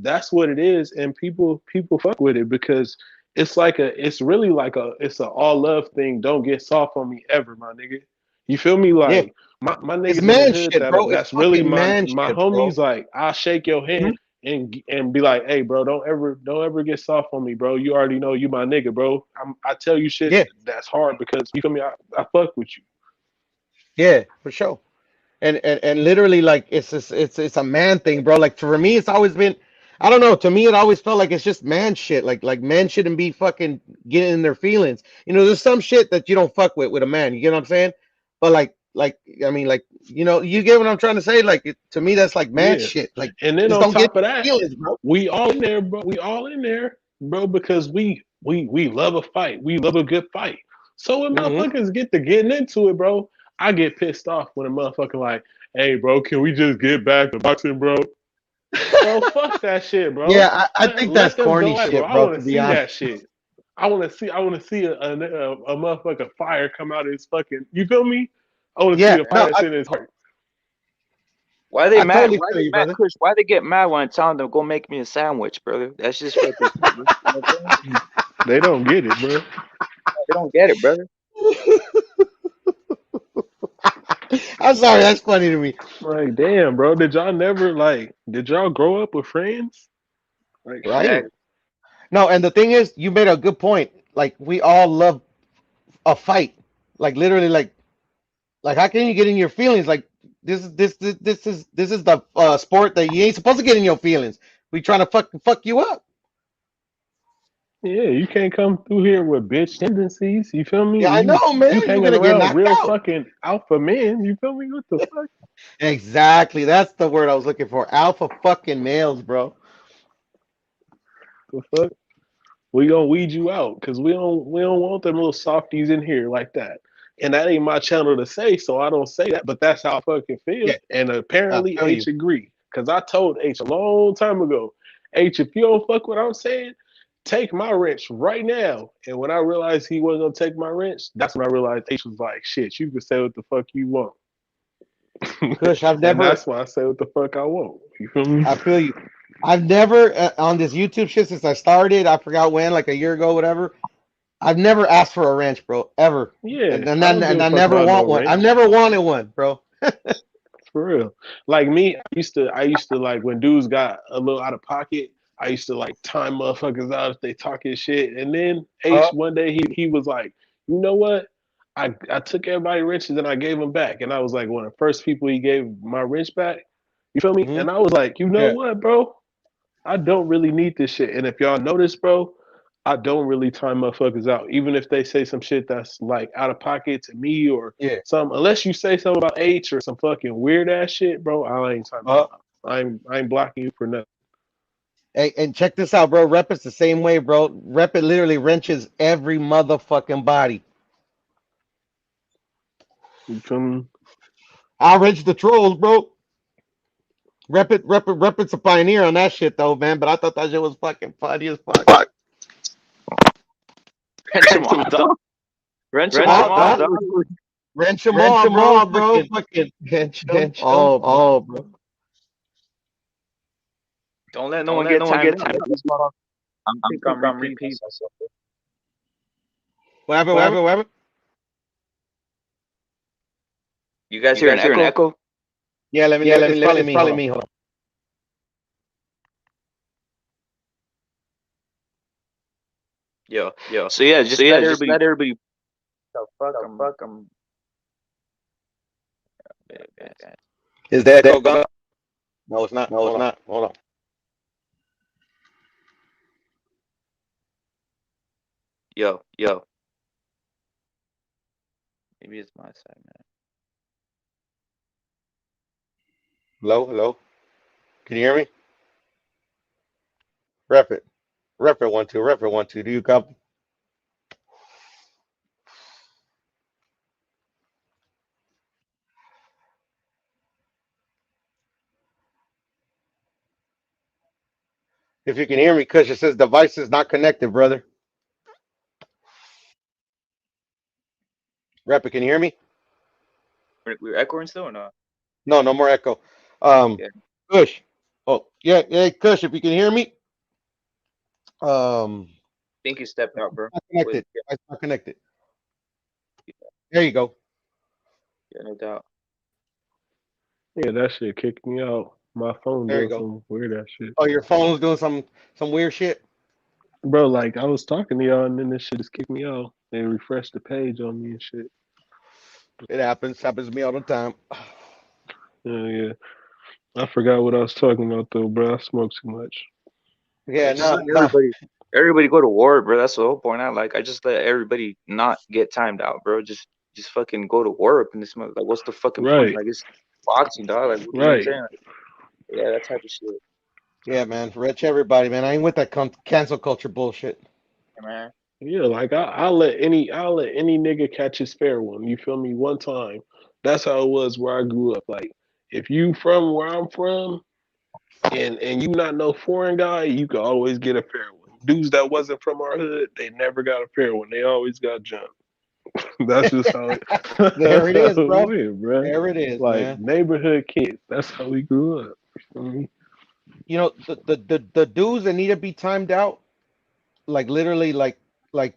that's what it is, and people fuck with it because it's really like it's a all love thing. Don't get soft on me ever, my nigga. You feel me? Yeah. Like my It's niggas in the man hood shit, bro. It's that's really fucking man my shit, homies. bro. Like I'll shake your hand and be like, hey, bro, don't ever get soft on me, bro. You already know you my nigga, bro. I tell you shit Yeah, that's hard because you feel me. I fuck with you. yeah, for sure. And literally like it's a man thing, bro. Like for me, it's always been I don't know. To me, it always felt like it's just man shit. Like men shouldn't be fucking getting in their feelings. You know, there's some shit that you don't fuck with a man. You get what I'm saying? But like I mean, like you get what I'm trying to say. Like to me, that's like man Yeah. shit. Like And then just on don't get top of in that, your feelings, bro. we all in there, bro. We all in there, bro, because we love a fight. We love a good fight. So when Hmm. motherfuckers get to getting into it, bro, I get pissed off when a motherfucker like, hey, bro, can we just get back to boxing, bro? Bro, fuck that shit, bro. Yeah, I think Let that's them corny go at it, bro. shit, I bro. want To to be see honest. that shit. I want to see a motherfucker fire come out of his fucking. You feel me? I want to see Yeah, the no, fire that's in his heart. why they I mad? totally Why feel they you, mad, brother. Chris? Why they get mad when I tell them to go make me a sandwich, brother? That's just fucking. You know what I'm saying? They don't get it, bro. They don't get it, brother. I'm sorry, that's funny to me. Like, damn, bro. Did y'all grow up with friends? Like, Right? shit. Exactly. No, and the thing is, you made a good point. Like we all love a fight. Like literally, like how can you get in your feelings? Like this is the sport that you ain't supposed to get in your feelings. We trying to fuck you up. Yeah, you can't come through here with bitch tendencies. You feel me? Yeah, I know, You man. You're hanging gonna get around knocked real out. fucking alpha men. You feel me? What the fuck? Exactly. That's the word I was looking for. Alpha fucking males, bro. The fuck? We gonna weed you out because we don't want them little softies in here like that. And that ain't my channel to say, so I don't say that. But that's how I fucking feel. Yeah, And I apparently feel you. H agree because I told H a long time ago, H, if you don't fuck what I'm saying, take my wrench right now. And when I realized he wasn't gonna take my wrench, that's when I realized H was like, shit, you can say what the fuck you want. Kush, I've And never. that's why I say what the fuck I want. You feel me? I feel you. I've never on this YouTube shit since I started. I forgot when, like a year ago, whatever. I've never asked for a wrench, bro, ever. Yeah, And I don't give a I fuck never about no want one. I've wrench. never wanted one, bro. For real. Like me, I used to like when dudes got a little out of pocket, I used to like time motherfuckers out if they talking shit. And then H Uh, one day he was like, you know what? I took everybody wrenches and I gave them back. And I was like one of the first people he gave my wrench back. You feel me? mhm. And I was like, you know Yeah. what, bro? I don't really need this shit. And if y'all notice, bro, I don't really time motherfuckers out. Even if they say some shit that's like out of pocket to me or Yeah. some, unless you say something about H or some fucking weird ass shit, bro, I ain't timing Uh, you out. I ain't blocking you for nothing. hey, and check this out, bro. Rep it's the same way, bro. Rep it literally wrenches every motherfucking body. You feel me? I'll wrench the trolls, bro. Rep it's a pioneer on that shit though, man. But I thought that shit was fucking funny as fuck. Wrench them off, dog. Wrench them Huh? off, Huh? dog. Wrench them Wrench all, them bro. all, bro. Fucking wrench them Wrench them all, bro. all, bro. Don't let no one get time. I'm repeating myself. Whatever. You guys hear an echo? Yeah, let me. It's probably me. Hold on. Yo. So yeah, just let everybody. The fuck, I'm. Is that echo gone? No, it's not. No, it's Hold on. not. Hold on. Yo. Maybe it's my side, man. Hello. Can you hear me? Rep it. Rep it 1 2. Rep it 1 2. Do you copy? If you can hear me, Kush, it says device is not connected, brother. Rep it. Can you hear me? We're echoing still or not? No, no more echo. Yeah. Kush. Oh, yeah, Kush, if you can hear me. Um, I think you stepped out, bro. not connected. It's not connected. There you go. Yeah, no doubt. Yeah, that shit kicked me out. My phone There you doing go. some weird ass shit. Oh, your phone's doing some weird shit. Bro, like I was talking to y'all and then this shit just kicked me out. They refreshed the page on me and shit. It happens. Happens to me all the time. Yeah. I forgot what I was talking about though, bro. I smoked too much. Yeah, Just no, let everybody go to war, bro. That's the whole point. I just let everybody not get timed out, bro. Just fucking go to war up in this month. Like, what's the fucking point? Right, Like, it's boxing, dog. Like, you know what I'm right. saying? Like, yeah, that type of shit, yeah, man. Rich everybody, man. I ain't with that cancel culture bullshit. man. Yeah, like I'll let any nigga catch his fair one. You feel me? One time. That's how it was where I grew up. Like if you from where I'm from and you not no foreign guy, you could always get a fair one. Dudes that wasn't from our hood, they never got a fair one. They always got jumped. That's just how it There that's it how is, it bro. went, bro. There it is, Like man. neighborhood kids. That's how we grew up. You feel me? You know, the dudes that need to be timed out, like literally, like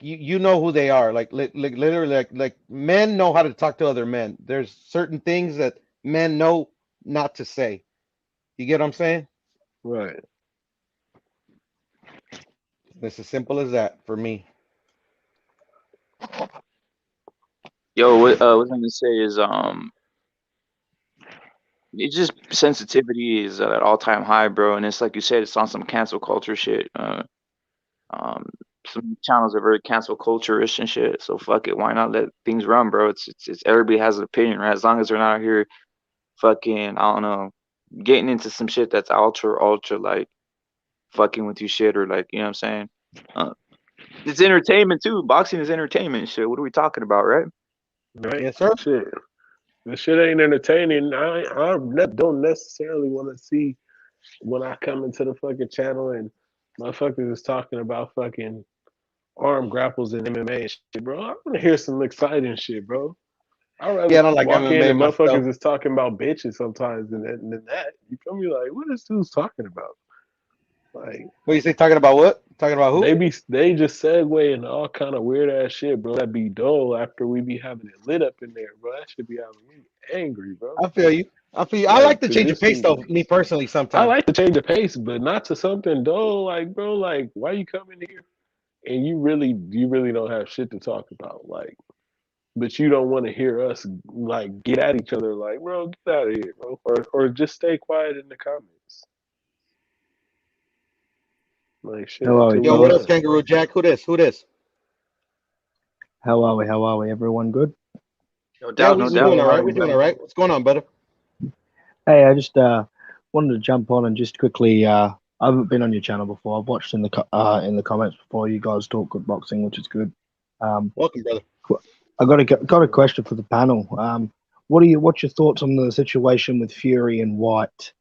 you know who they are. Like literally, like men know how to talk to other men. There's certain things that men know not to say. You get what I'm saying? Right. It's as simple as that for me. Yo, what I was gonna say is it's just sensitivity is at an all time high, bro. And it's like you said, it's on some cancel culture shit. Um, some channels are very cancel culture-ish and shit. So fuck it, why not let things run, bro? It's everybody has an opinion, right? As long as they're not out here fucking, I don't know, getting into some shit that's ultra like fucking with you shit or like, you know what I'm saying? Uh, it's entertainment too. Boxing is entertainment shit. What are we talking about, right? Right. Yes, sir. Shit. The shit ain't entertaining. Don't necessarily want to see when I come into the fucking channel and motherfuckers is talking about fucking arm grapples and MMA and shit, bro. I want to hear some exciting shit, bro. I'd Yeah, I rather don't like walk in MMA and myself. motherfuckers is talking about bitches sometimes than that. You feel me? Like, what is dudes talking about? Like, What you say? Talking about what? Talking about who? they just segue into all kind of weird ass shit, bro. That be dull after we be having it lit up in there, bro. That should be having me angry, bro. I feel you. I feel you. I like Like, to cause change the it's pace though, some. me personally I sometimes. like to change the pace, but not to something dull. Like, bro, like, why you come in here and you really don't have shit to talk about, like, but you don't want to hear us like get at each other, like, bro, get out of here, bro, or just stay quiet in the comments. Like, shit, How are we, till we Yo, what up, fellas? done. Kangaroo Jack? Who this? Who this? How are we? How are we? Everyone good? No Yeah, doubt, we, no we doubt. doing Yeah, all how right. we We're doing doing? all right. What's going on, brother? Hey, I just wanted to jump on and just quickly. I haven't been on your channel before. I've watched in the comments before. You guys talk good boxing, which is good. Um, Welcome, brother. I got a question for the panel. What's your thoughts on the situation with Fury and White?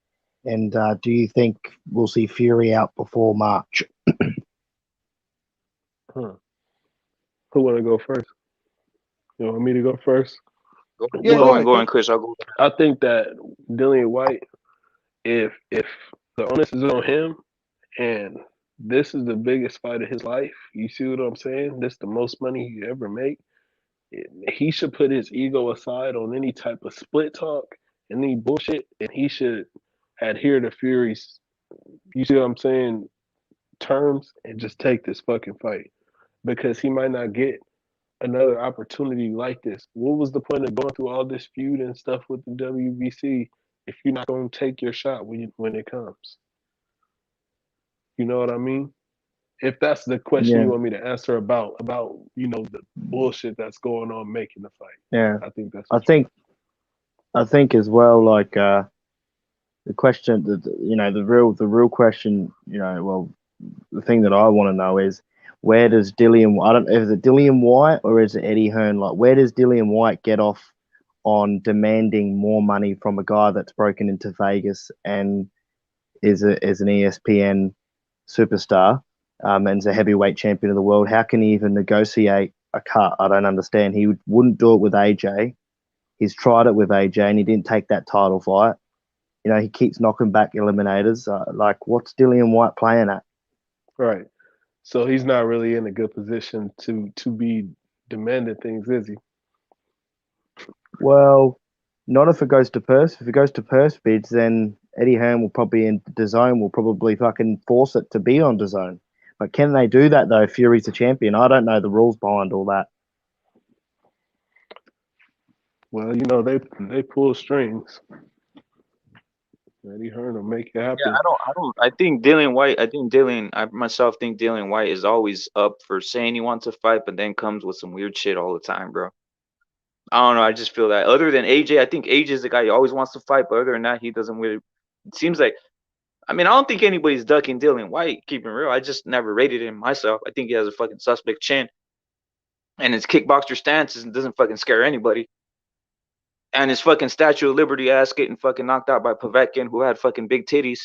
And do you think we'll see Fury out before March? Huh. Who want to go first? You want me to go first? Yeah, Go go on, Well, ahead, go Kush. on, Chris. I'll go. I think that Dillian White, if the onus is on him, and this is the biggest fight of his life, you see what I'm saying? This is the most money he ever make. He should put his ego aside on any type of split talk and any bullshit, and he should adhere to Fury's, you see what I'm saying, terms, and just take this fucking fight because he might not get another opportunity like this. What was the point of going through all this feud and stuff with the WBC if you're not gonna take your shot when it comes? You know what I mean? If that's the question Yeah, you want me to answer about the bullshit that's going on making the fight, yeah. I think that's I what you. think I think as well, like the question, the real question, well, the thing that I want to know is where does Dillian? I don't know, is it Dillian White or is it Eddie Hearn? Like, where does Dillian White get off on demanding more money from a guy that's broken into Vegas and is an ESPN superstar, and is a heavyweight champion of the world? How can he even negotiate a cut? I don't understand. He wouldn't do it with AJ. He's tried it with AJ and he didn't take that title fight. He keeps knocking back eliminators. Like, what's Dillian White playing at? Right. So he's not really in a good position to be demanding things, is he? Well, not if it goes to purse. If it goes to purse bids, then Eddie Hearn will probably, in DAZN, will probably fucking force it to be on DAZN. But can they do that, though? Fury's a champion. I don't know the rules behind all that. Well, they pull strings. Eddie Hearn will make it Yeah, happen. I think Dillian White. I myself think Dillian White is always up for saying he wants to fight, but then comes with some weird shit all the time, bro. I don't know. I just feel that. Other than AJ, I think AJ is the guy who always wants to fight, but other than that, he doesn't really. It seems like. I mean, I don't think anybody's ducking Dillian White. Keeping real, I just never rated him myself. I think he has a fucking suspect chin, and his kickboxer stance doesn't fucking scare anybody. And his fucking Statue of Liberty ass getting fucking knocked out by Povetkin, who had fucking big titties.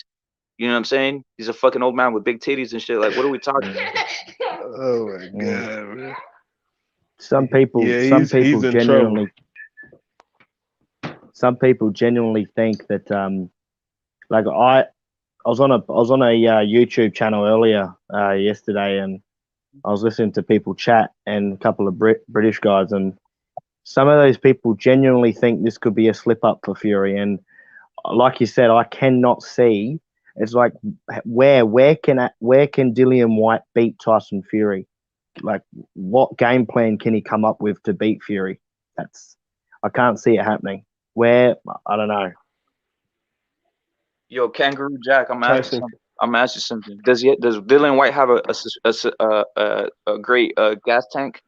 You know what I'm saying? He's a fucking old man with big titties and shit. Like, what are we talking about? Oh my god, man. Some people He's in trouble. Some people genuinely think that like I was on a YouTube channel earlier yesterday, and I was listening to people chat and a couple of British guys, and some of those people genuinely think this could be a slip up for Fury. And like you said, I cannot see. It's like where can Dillian White beat Tyson Fury? Like, what game plan can he come up with to beat Fury? I can't see it happening. Where, I don't know. Yo, Kangaroo Jack, I'm asking you something. Does Dillian White have a great gas tank?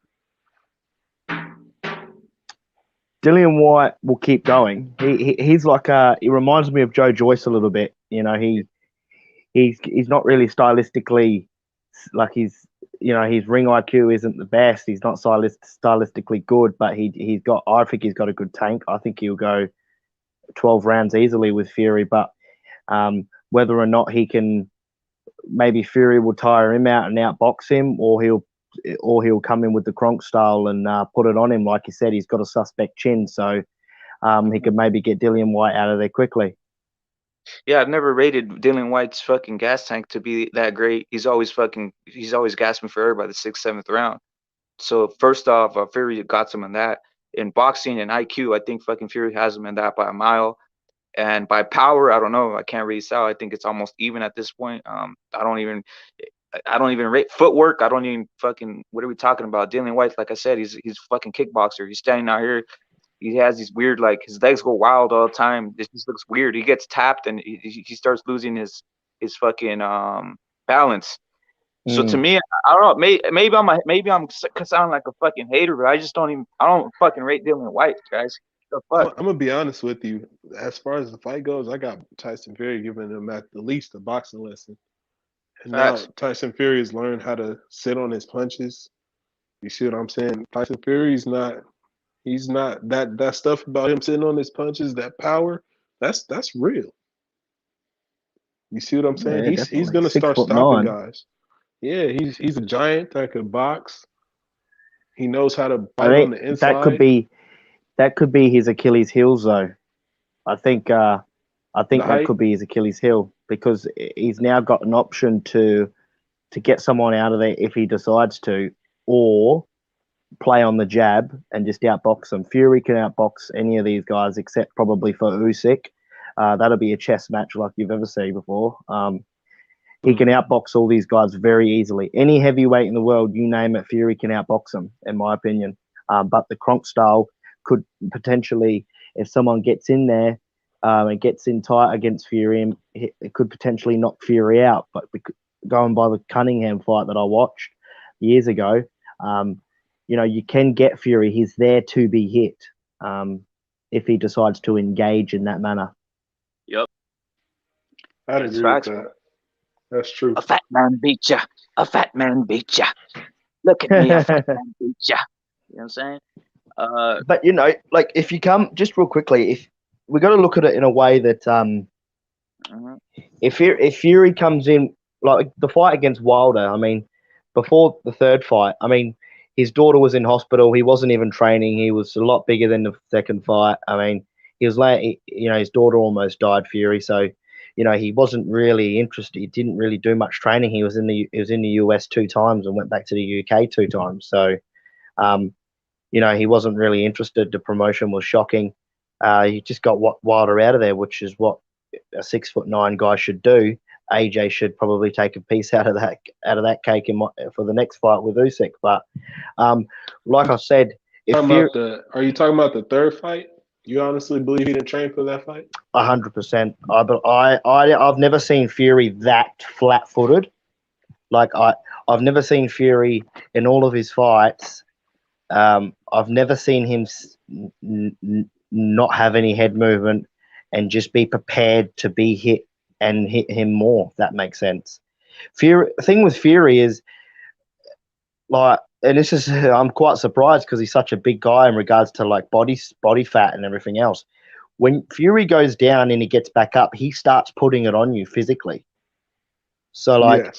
Dillian White will keep going. He's like he reminds me of Joe Joyce a little bit. He's not really stylistically like his ring IQ isn't the best. He's not stylistically good, but I think he's got a good tank. I think he'll go 12 rounds easily with Fury, but whether or not he can, maybe Fury will tire him out and outbox him, or he'll come in with the Kronk style and put it on him. Like you said, he's got a suspect chin, so he could maybe get Dillian White out of there quickly. Yeah, I've never rated Dillian White's fucking gas tank to be that great. He's always gasping for air by the 6th, 7th round. So first off, Fury got him in that. In boxing and IQ, I think fucking Fury has him in that by a mile. And by power, I don't know. I can't really tell. I think it's almost even at this point. I don't even rate footwork. I don't even fucking. What are we talking about? Dillian White, like I said, he's fucking kickboxer. He's standing out here. He has these weird, like, his legs go wild all the time. It just looks weird. He gets tapped and he starts losing his fucking balance. So to me, I don't know. Maybe I'm sounding like a fucking hater, but I don't fucking rate Dillian White, guys. The fuck? I'm gonna be honest with you. As far as the fight goes, I got Tyson Fury giving him at the least a boxing lesson. And now Tyson Fury has learned how to sit on his punches. You see what I'm saying? Tyson Fury's not. He's not that stuff about him sitting on his punches. That power. That's real. You see what I'm saying? Yeah, he's gonna start stopping guys. Yeah, he's a giant that could box. He knows how to bite on the inside. That could be his Achilles heel, though. I think that could be his Achilles heel, because he's now got an option to get someone out of there if he decides to, or play on the jab and just outbox them. Fury can outbox any of these guys except probably for Usyk. That'll be a chess match like you've ever seen before. He can outbox all these guys very easily. Any heavyweight in the world, you name it, Fury can outbox them, in my opinion. But the Kronk style could potentially, if someone gets in there, It gets in tight against Fury, and it could potentially knock Fury out. But going by the Cunningham fight that I watched years ago, you can get Fury. He's there to be hit if he decides to engage in that manner. Yep. I'd It's agree with facts. that. That's true. A fat man beat ya. A fat man beat ya. Look at me, a fat man beat ya. You know what I'm saying? But like if you come just real quickly, if we got to look at it in a way that if Fury comes in like the fight against Wilder, I mean, before the third fight, I mean, his daughter was in hospital. He wasn't even training. He was a lot bigger than the second fight. I mean, he was late. His daughter almost died, Fury. So, he wasn't really interested. He didn't really do much training. He was in the US 2 times and went back to the UK 2 times. So, he wasn't really interested. The promotion was shocking. He just got Wilder out of there, which is what a 6'9" guy should do. AJ should probably take a piece out of that cake for the next fight with Usyk. But like I said, are you talking about the third fight? You honestly believe he didn't train for that fight? 100%. I've never seen Fury that flat-footed. Like I've never seen Fury in all of his fights. I've never seen him not have any head movement and just be prepared to be hit and hit him more, if that makes sense. The thing with Fury is, like, and this is, I'm quite surprised because he's such a big guy in regards to like body fat and everything else. When Fury goes down and he gets back up, he starts putting it on you physically. So like,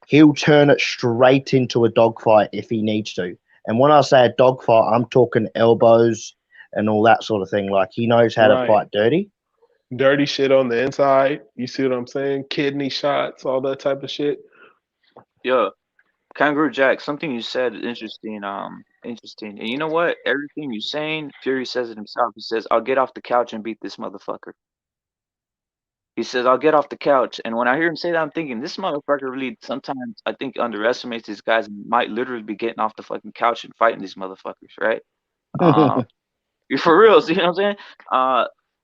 he'll turn it straight into a dogfight if he needs to. And when I say a dogfight, I'm talking elbows and all that sort of thing. Like, he knows how to fight dirty. Dirty shit on the inside. You see what I'm saying? Kidney shots, all that type of shit. Yeah. Kangaroo Jack, something you said is interesting. Interesting. And you know what? Everything you're saying, Fury says it himself. He says, I'll get off the couch and beat this motherfucker. He says, I'll get off the couch. And when I hear him say that, I'm thinking, this motherfucker really sometimes, I think, underestimates these guys and might literally be getting off the fucking couch and fighting these motherfuckers, right? For real, you know what I'm saying?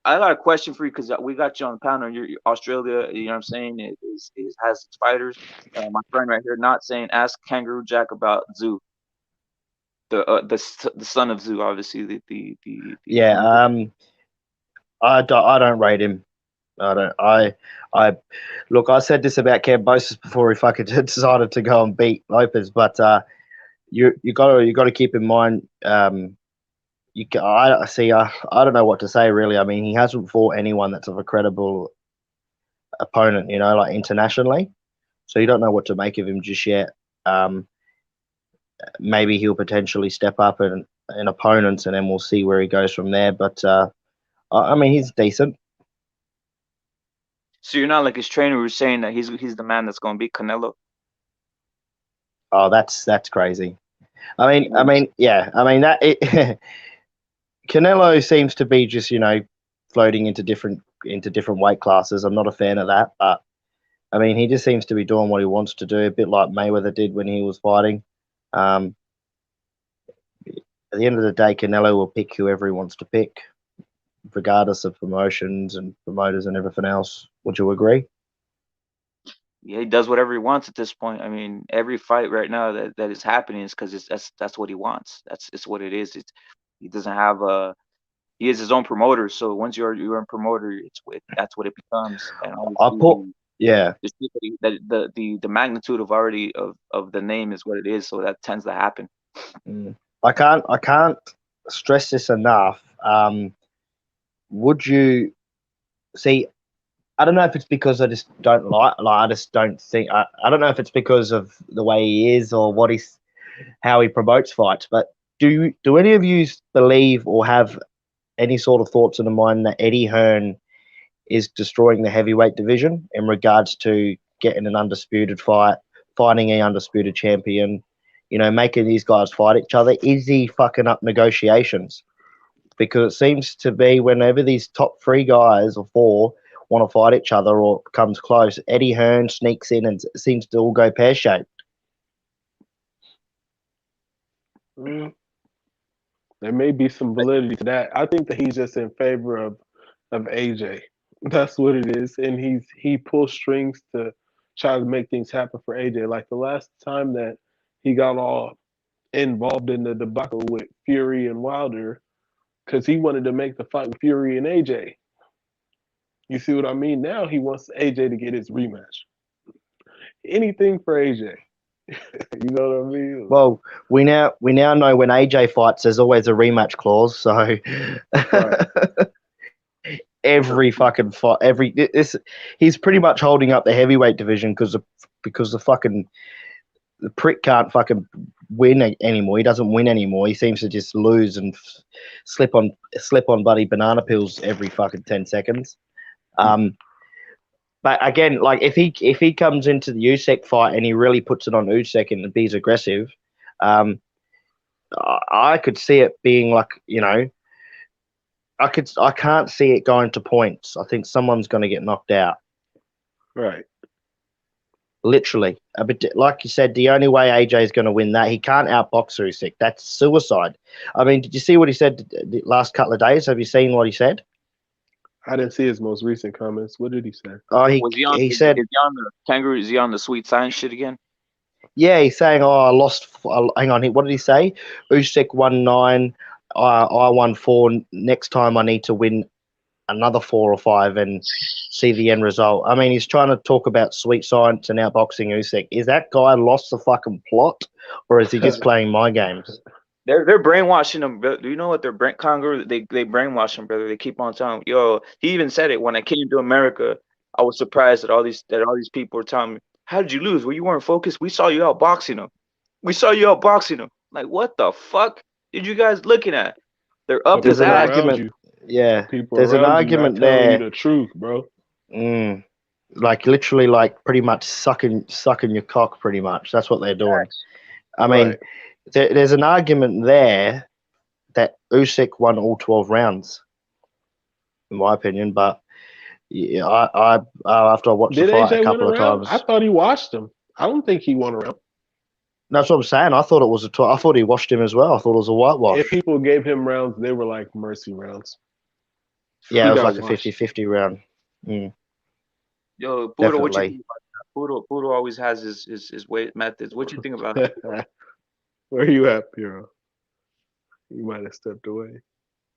I got a question for you because we got you on the panel. You're Australia, you know what I'm saying? It has its fighters. My friend right here, not saying, ask Kangaroo Jack about Zoo, the son of Zoo, obviously. I don't rate him. I look. I said this about Kambosos before he fucking decided to go and beat Lopez, but you got to keep in mind. I don't know what to say really. I mean, he hasn't fought anyone that's of a credible opponent, like internationally. So you don't know what to make of him just yet. Maybe he'll potentially step up in opponents, and then we'll see where he goes from there. But I mean, he's decent. So you're not like his trainer who's saying that he's the man that's going to beat Canelo? Oh, that's crazy. I mean, that Canelo seems to be just floating into different weight classes. I'm not a fan of that, but I mean, he just seems to be doing what he wants to do, a bit like Mayweather did when he was fighting. At the end of the day, Canelo will pick whoever he wants to pick, regardless of promotions and promoters and everything else. Would you agree? Yeah, he does whatever he wants at this point. I mean, every fight right now that is happening is because that's what he wants. It's what it is. He doesn't have he is his own promoter. So once you're a promoter, that's what it becomes. And the magnitude of the name is what it is. So that tends to happen. I can't stress this enough. Would you see? I don't know if it's because I just don't I just don't think. I don't know if it's because of the way he is or how he promotes fights. But do any of you believe or have any sort of thoughts in the mind that Eddie Hearn is destroying the heavyweight division in regards to getting an undisputed fight, finding an undisputed champion, making these guys fight each other? Is he fucking up negotiations? Because it seems to be whenever these top 3 guys or 4 want to fight each other or comes close, Eddie Hearn sneaks in and seems to all go pear-shaped. There may be some validity to that. I think that he's just in favor of of AJ. That's what it is, and he pulls strings to try to make things happen for AJ. Like the last time that he got all involved in the debacle with Fury and Wilder, because he wanted to make the fight with Fury and AJ. You see what I mean? Now he wants AJ to get his rematch. Anything for AJ. You know what I mean? Well, we now know when AJ fights, there's always a rematch clause. So Right. every fucking fight, he's pretty much holding up the heavyweight division because the prick can't fucking win anymore. He doesn't win anymore. He seems to just lose and slip on bloody banana pills every fucking 10 seconds. But again, like if he comes into the Usyk fight and he really puts it on Usyk and he's aggressive, I could see it being like, you know, I can't see it going to points. I think someone's going to get knocked out. Right. Literally. But like you said, the only way AJ is going to win that, he can't outbox Usyk. That's suicide. I mean, did you see what he said the last couple of days? Have you seen what he said? I didn't see his most recent comments. What did he say? Oh, Was he said, is he on the kangaroo? Is he on the sweet science shit again? yeah, he's saying, oh, I lost. Hang on, what did he say? Usyk won 9, I won 4. Next time I need to win another 4 or 5 and see the end result. I mean, he's trying to talk about sweet science and outboxing Usyk. Is that guy lost the fucking plot, or is he just playing my games? They're brainwashing him. Do you know what they're kangaroo? They brainwash him, brother. They keep on telling him, yo. He even said it when I came to America. I was surprised that all these people were telling me, how did you lose? Well, you weren't focused. We saw you outboxing him. We saw you outboxing him. Like, what the fuck did you guys looking at? They're up his There's an ass. argument. Yeah, People there's an around you argument not telling you there. the truth, bro. Like literally, like pretty much sucking your cock. Pretty much, that's what they're doing. I mean, Right. there's an argument there that Usyk won all 12 rounds, in my opinion. But yeah, I after I watched Did the fight AJ a win couple a of round? times, I thought he watched him. I don't think he won a round. that's what I'm saying. I thought it was I thought he washed him as well. I thought it was a whitewash. If people gave him rounds, they were like mercy rounds. Yeah, He it was got like a washed. 50-50 round. Yo, Poodle, what you Definitely. think about that? Poodle always has his way methods. What you think about it? Where you at, Piro? You might have stepped away.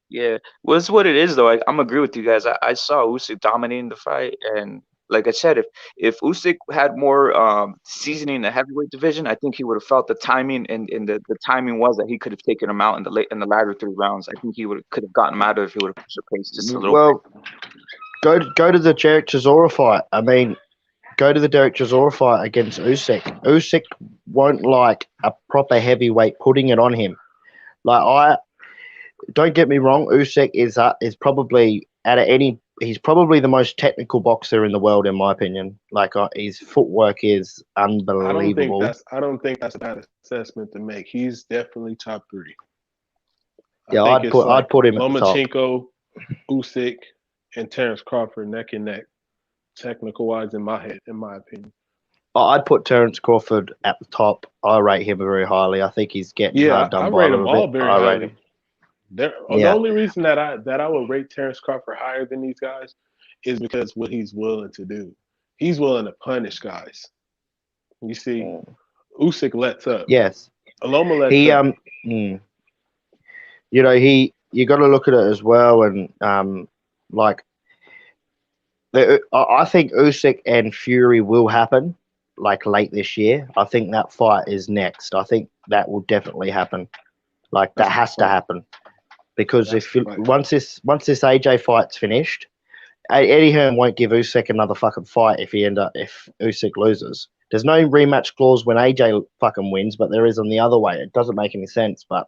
Yeah, well, it's what it is, though. I'm agree with you guys. I saw Usyk dominating the fight, and like I said, if Usyk had more seasoning in the heavyweight division, I think he would have felt the timing, and the timing was that he could have taken him out in the latter 3 rounds. I think he could have gotten him out of if he would have pushed the pace just a little bit. Well, go to the Derek Chisora fight. I mean, go to the Derek Chisora fight against Usyk. Usyk won't like a proper heavyweight putting it on him. Like don't get me wrong, Usyk is probably he's probably the most technical boxer in the world, in my opinion. Like his footwork is unbelievable. I don't think that's a bad assessment to make. He's definitely top 3. Yeah, I'd put him at the top. Lomachenko, Usyk, and Terrence Crawford neck and neck, technical wise, in my opinion. I'd put Terrence Crawford at the top. I rate him very highly. I think he's getting hard done I by rate a them little all bit. very I rate highly. him. The Yeah. only reason that I would rate Terrence Crawford higher than these guys is because what he's willing to do. He's willing to punish guys. You see, Usyk lets up. Yes. Aloma lets up. You know, you got to look at it as well, and like I think Usyk and Fury will happen like late this year. I think that fight is next. I think that will definitely happen. Like that has to happen. Because once this AJ fight's finished, Eddie Hearn won't give Usyk another fucking fight if Usyk loses. There's no rematch clause when AJ fucking wins, but there is on the other way. It doesn't make any sense. But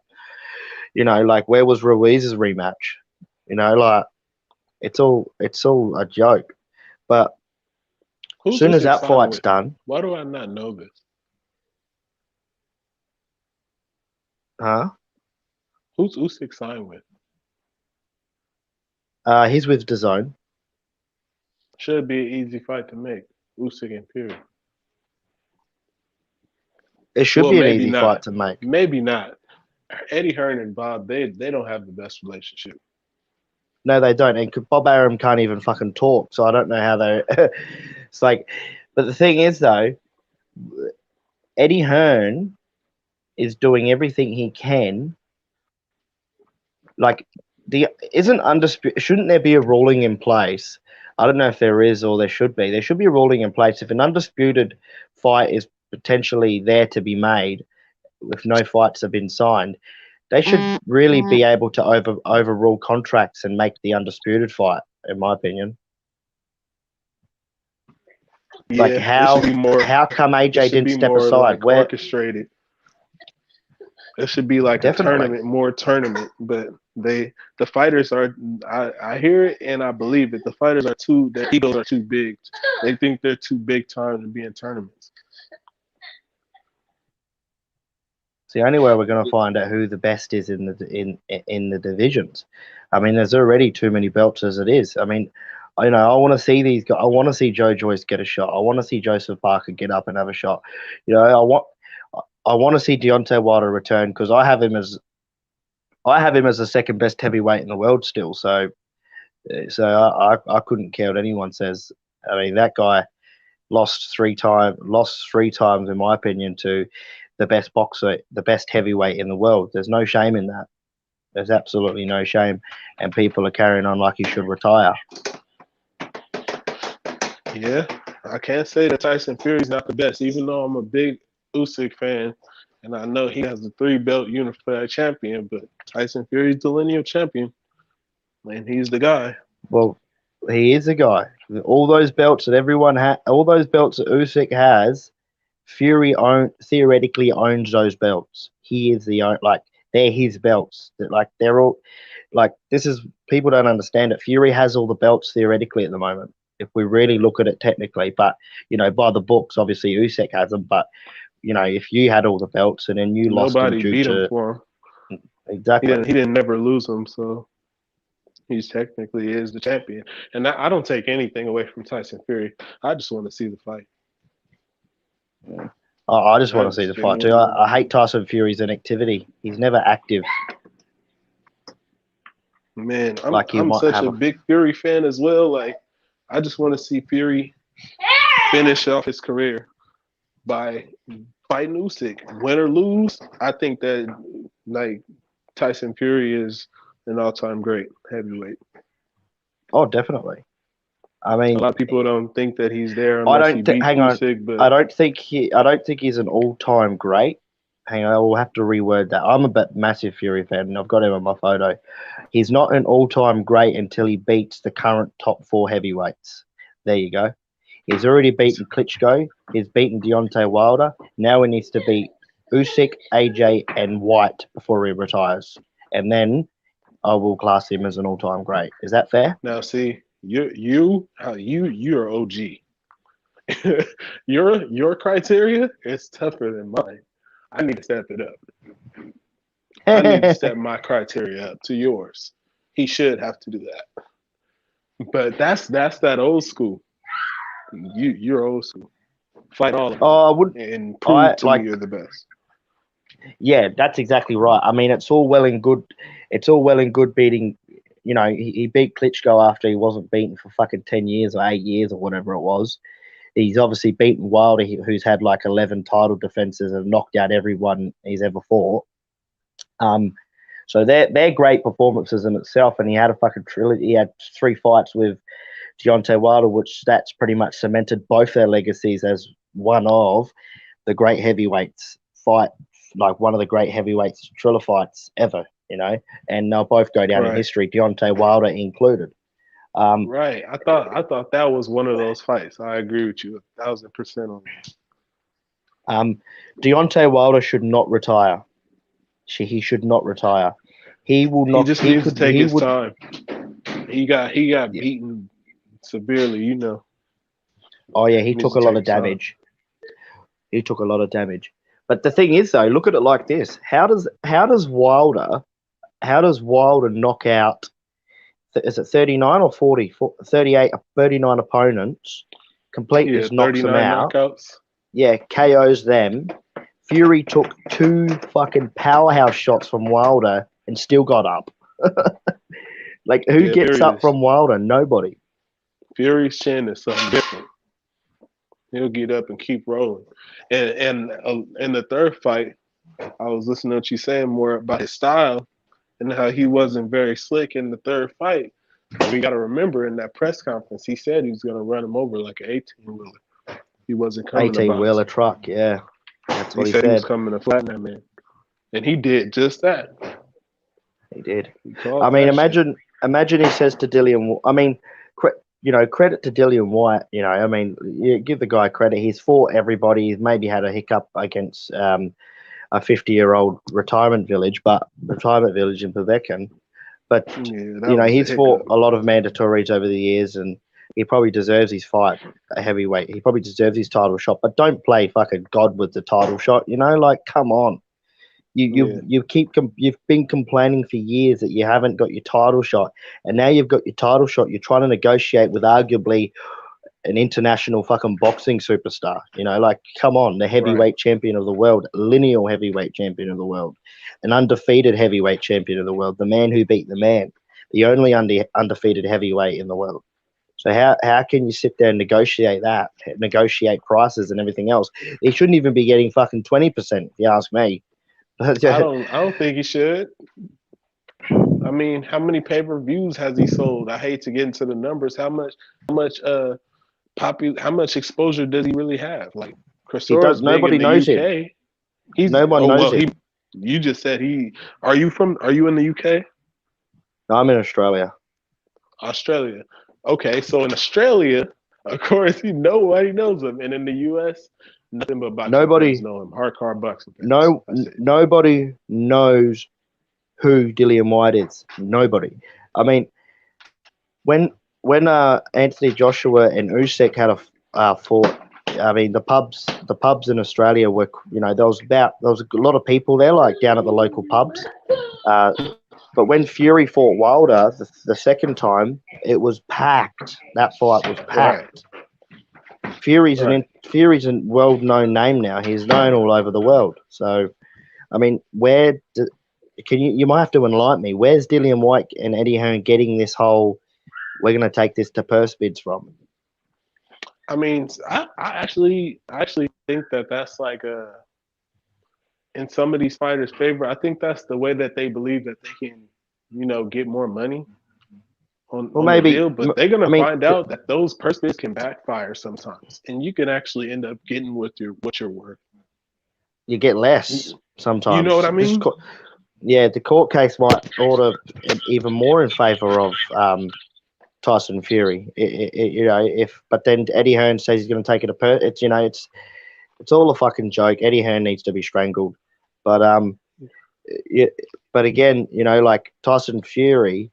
you know, like where was Ruiz's rematch? You know, like it's all a joke. But as soon as that fight's done, why do I not know this? huh? Who's Usyk signed with? He's with DAZN. Should be an easy fight to make. Usyk and Fury. It should be an easy fight to make. Maybe not. Eddie Hearn and Bob, they don't have the best relationship. No, they don't. And Bob Arum can't even fucking talk, so I don't know how they. It's like, but the thing is though, Eddie Hearn is doing everything he can. Like, isn't undisputed? Shouldn't there be a ruling in place? I don't know if there is or there should be. There should be a ruling in place if an undisputed fight is potentially there to be made, if no fights have been signed. They should really be able to overrule contracts and make the undisputed fight, in my opinion. Like how come AJ didn't step aside? Like orchestrated. It should be like a tournament, more tournament. But the fighters are. I hear it and I believe it. The fighters are their egos are too big. They think they're too big time to be in tournaments. It's the only way we're going to find out who the best is in the divisions. I mean, there's already too many belts as it is. I mean, I want to see these guys. I want to see Joe Joyce get a shot. I want to see Joseph Parker get up and have a shot. I want to see Deontay Wilder return because I have him as the second best heavyweight in the world still. So I couldn't care what anyone says. I mean, that guy lost three times in my opinion to the best boxer, the best heavyweight in the world. There's no shame in that. There's absolutely no shame, and people are carrying on like he should retire. Yeah, I can't say that Tyson Fury's not the best, even though I'm a big Usyk fan, and I know he has the 3-belt unified champion, but Tyson Fury's the lineal champion, and he's the guy. Well, he is the guy. All those belts that everyone all those belts that Usyk has, Fury theoretically owns those belts. He is they're his belts. They're all this is, people don't understand it. Fury has all the belts theoretically at the moment, if we really look at it technically. But by the books, obviously Usyk has them. But if you had all the belts and then you lost them nobody beat him for him. Exactly. He didn't never lose them, so he's technically is the champion. And I don't take anything away from Tyson Fury. I just want to see the fight. Yeah. I just want to see the fight too. I hate Tyson Fury's inactivity. He's never active. Man, I'm such a big Fury fan as well. Like, I just want to see Fury finish off his career by fighting Usyk. Win or lose, I think that Tyson Fury is an all-time great heavyweight. Oh, definitely. I mean, a lot of people don't think that he's there unless he beats Usyk, but I don't think he's an all-time great. Hang on, I will have to reword that. I'm a massive Fury fan, and I've got him on my photo. He's not an all-time great until he beats the current top 4 heavyweights. There you go. He's already beaten Klitschko. He's beaten Deontay Wilder. Now he needs to beat Usyk, AJ, and White before he retires. And then I will class him as an all-time great. Is that fair? Now, see, you're OG. your criteria is tougher than mine. I need to step it up. I need to step my criteria up to yours. He should have to do that. But that's that old school. You're old school. Fight all of them and prove to me you're the best. Yeah, that's exactly right. I mean, it's all well and good. It's all well and good beating. He beat Klitschko after he wasn't beaten for fucking 10 years or 8 years or whatever it was. He's obviously beaten Wilder, who's had 11 title defenses and knocked out everyone he's ever fought. So they're great performances in itself. And he had a fucking trilogy. He had 3 fights with Deontay Wilder, which that's pretty much cemented both their legacies as one of the great heavyweights fight, one of the great heavyweights Triller fights ever. And they'll both go down in history, Deontay Wilder included. Right. I thought that was one of those fights. I agree with you 1,000% on that. Deontay Wilder should not retire. He should not retire. He will not. He just needs to take his time. He got beaten severely, Oh yeah, he took a lot of damage. He took a lot of damage. But the thing is, though, look at it like this: how does Wilder knock out? Is it 39 or 40? 38, 39 opponents. Completely just knocks them out. Knockouts. Yeah, KOs them. Fury took 2 fucking powerhouse shots from Wilder and still got up. Like, who Yeah, gets up Fury's from Wilder? Nobody. Fury's chin is something different. He'll get up and keep rolling. And in the third fight, I was listening to what you saying more about his style and how he wasn't very slick in the third fight. We got to remember in that press conference, he said he was going to run him over like an 18-wheeler. He wasn't coming to 18-wheeler box. truck, yeah. That's what He he said he was said. coming to flatten that man. And he did just that. He did. He called I mean, that shit. imagine he says to Dillian, I mean, credit to Dillian White. I mean, you give the guy credit. He's fought everybody. He's maybe had a hiccup against a 50-year-old retirement village in Povetkin. But, Yeah, that was a he's fought hiccup. a lot of mandatories over the years, and he probably deserves his fight, a heavyweight. He probably deserves his title shot, but don't play fucking God with the title shot. Like, come on. You've been complaining for years that you haven't got your title shot, and now you've got your title shot. You're trying to negotiate with arguably an international fucking boxing superstar. Like, come on, the heavyweight champion of the world, lineal heavyweight champion of the world, an undefeated heavyweight champion of the world, the man who beat the man, the only undefeated heavyweight in the world. So how can you sit there and negotiate prices and everything else? He shouldn't even be getting fucking 20%, if you ask me. I don't think he should. I mean, how many pay-per-views has he sold? I hate to get into the numbers. How much exposure does he really have? Like, Chisora is big Nobody in the knows UK. him. No one knows him. You just said are you in the UK? No, I'm in Australia. Australia. Okay, so in Australia, of course, nobody knows him, and in the US, nothing but boxing fans know him. Hardcore boxing fans. Nobody knows who Dillian White is. Nobody. I mean, when Anthony Joshua and Usyk had a fought, I mean, the pubs in Australia were, there was a lot of people there, like down at the local pubs. But when Fury fought Wilder the second time, it was packed. That fight was packed. Right. Fury's a world-known name now. He's known all over the world. So, I mean, you might have to enlighten me. Where's Dillian White and Eddie Hearn getting this whole, we're going to take this to purse bids from? I mean, I actually think that's like in some of these fighters' favor. I think that's the way that they believe that they can, get more money on the deal. But they're gonna find out that those purse bids can backfire sometimes, and you can actually end up getting what you're worth. You get less sometimes. You know what I mean? The court case might order even more in favor of Tyson Fury. But then Eddie Hearn says he's going to take it it's all a fucking joke. Eddie Hearn needs to be strangled. But again, like Tyson Fury,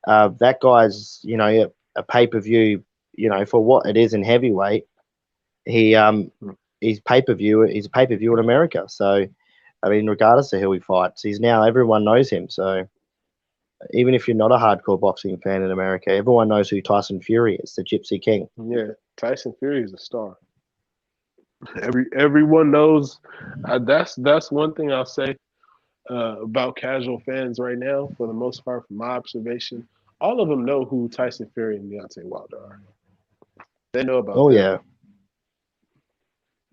that guy's a pay-per-view. For what it is in heavyweight, he's a pay-per-view in America. So, I mean, regardless of who he fights, everyone knows him. So, even if you're not a hardcore boxing fan in America, everyone knows who Tyson Fury is, the Gypsy King. Yeah, Tyson Fury is a star. Everyone knows. That's one thing I'll say about casual fans right now. For the most part, from my observation, all of them know who Tyson Fury and Deontay Wilder are. They know about. Oh that.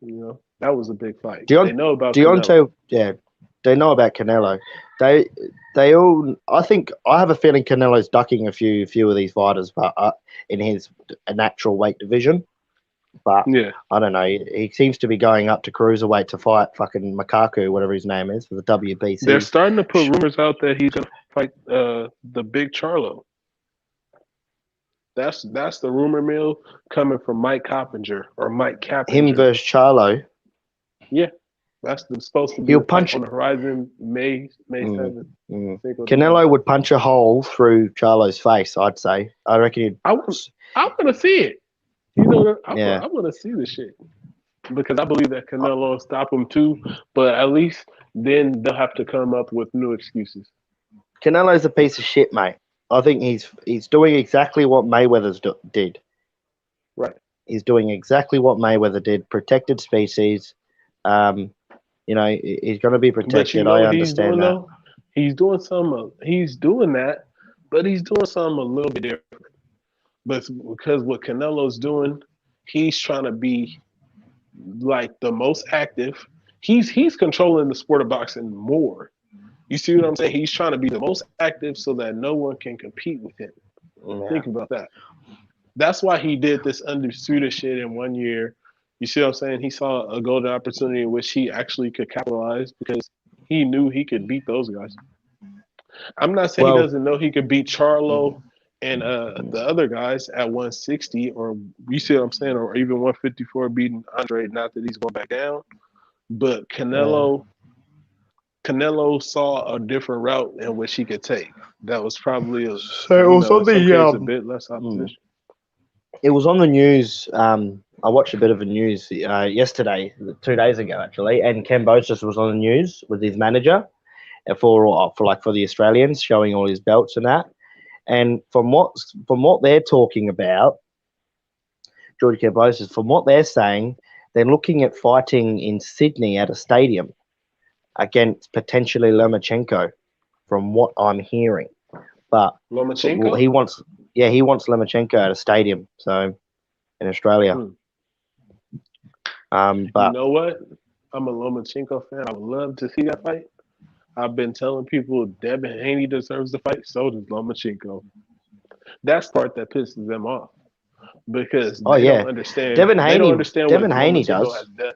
Yeah. That was a big fight. They know about Deontay. Canelo. Yeah, they know about Canelo. They all. I think I have a feeling Canelo's ducking a few of these fighters, but in his natural weight division. But yeah, I don't know. He seems to be going up to cruiserweight to fight fucking Makaku, whatever his name is, for the WBC. They're starting to put rumors out that he's gonna fight the Big Charlo. That's the rumor mill coming from Mike Coppinger or Mike Cappinger. Him versus Charlo. Yeah, that's supposed to be on the horizon May 7th. Canelo would punch a hole through Charlo's face. I'd say. I reckon. I want to see it. I want to see the shit because I believe that Canelo will stop him too. But at least then they'll have to come up with new excuses. Canelo's a piece of shit, mate. I think he's doing exactly what Mayweather's did. Right. He's doing exactly what Mayweather did. Protected species. He's going to be protected. I understand that. He's doing that but he's doing something a little bit different. But because what Canelo's doing, he's trying to be like the most active. He's controlling the sport of boxing more. You see what I'm saying? He's trying to be the most active so that no one can compete with him. Yeah. Think about that. That's why he did this undisputed shit in 1 year. You see what I'm saying? He saw a golden opportunity in which he actually could capitalize because he knew he could beat those guys. I'm not saying he doesn't know he could beat Charlo and the other guys at 160, or you see what I'm saying, or even 154 beating Andre. Not that he's going back down, but Canelo saw a different route in which he could take. That was probably a bit less opposition. It was on the news. I watched a bit of the news yesterday, 2 days ago actually, and Kambosos was on the news with his manager for the Australians, showing all his belts and that. And from what they're talking about, George Kambosos, from what they're saying, they're looking at fighting in Sydney at a stadium against potentially Lomachenko, from what I'm hearing. But Lomachenko? he wants Lomachenko at a stadium, so in Australia. But you know what? I'm a Lomachenko fan. I would love to see that fight. I've been telling people Devin Haney deserves the fight. So does Lomachenko. That's the part that pisses them off because they don't understand. Devin they Haney, don't understand Devin what Haney Lomachenko does. has done.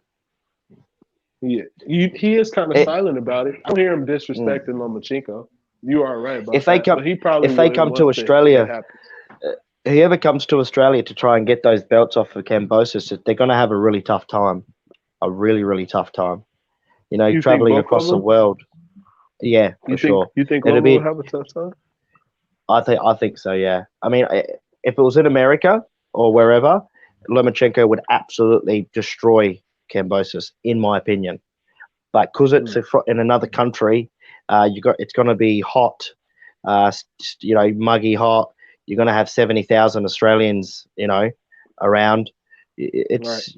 Yeah, he is kind of silent about it. I don't hear him disrespecting Lomachenko. You are right about that. But he probably if they come to Australia, whoever comes to Australia to try and get those belts off of Kambosos, they're going to have a really tough time. A really, really tough time. You know, You traveling think both across of the them? world. Yeah, for sure. You think It'll Loma be. will have a tough time? I think so. Yeah. I mean, if it was in America or wherever, Lomachenko would absolutely destroy Kambosos, in my opinion. But because it's in another country, it's going to be hot, muggy hot. You're going to have 70,000 Australians, around. It's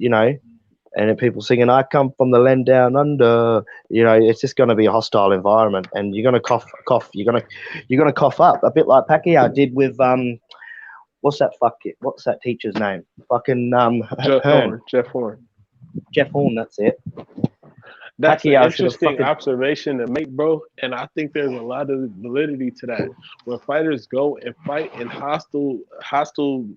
and then people singing, "I come from the land down under." It's just going to be a hostile environment, and you're going to cough. You're going to cough up a bit like Pacquiao did with what's that teacher's name? Fucking Jeff Horn. Jeff Horn. That's it. That's Pacquiao an interesting observation to make, bro. And I think there's a lot of validity to that. When fighters go and fight in hostile,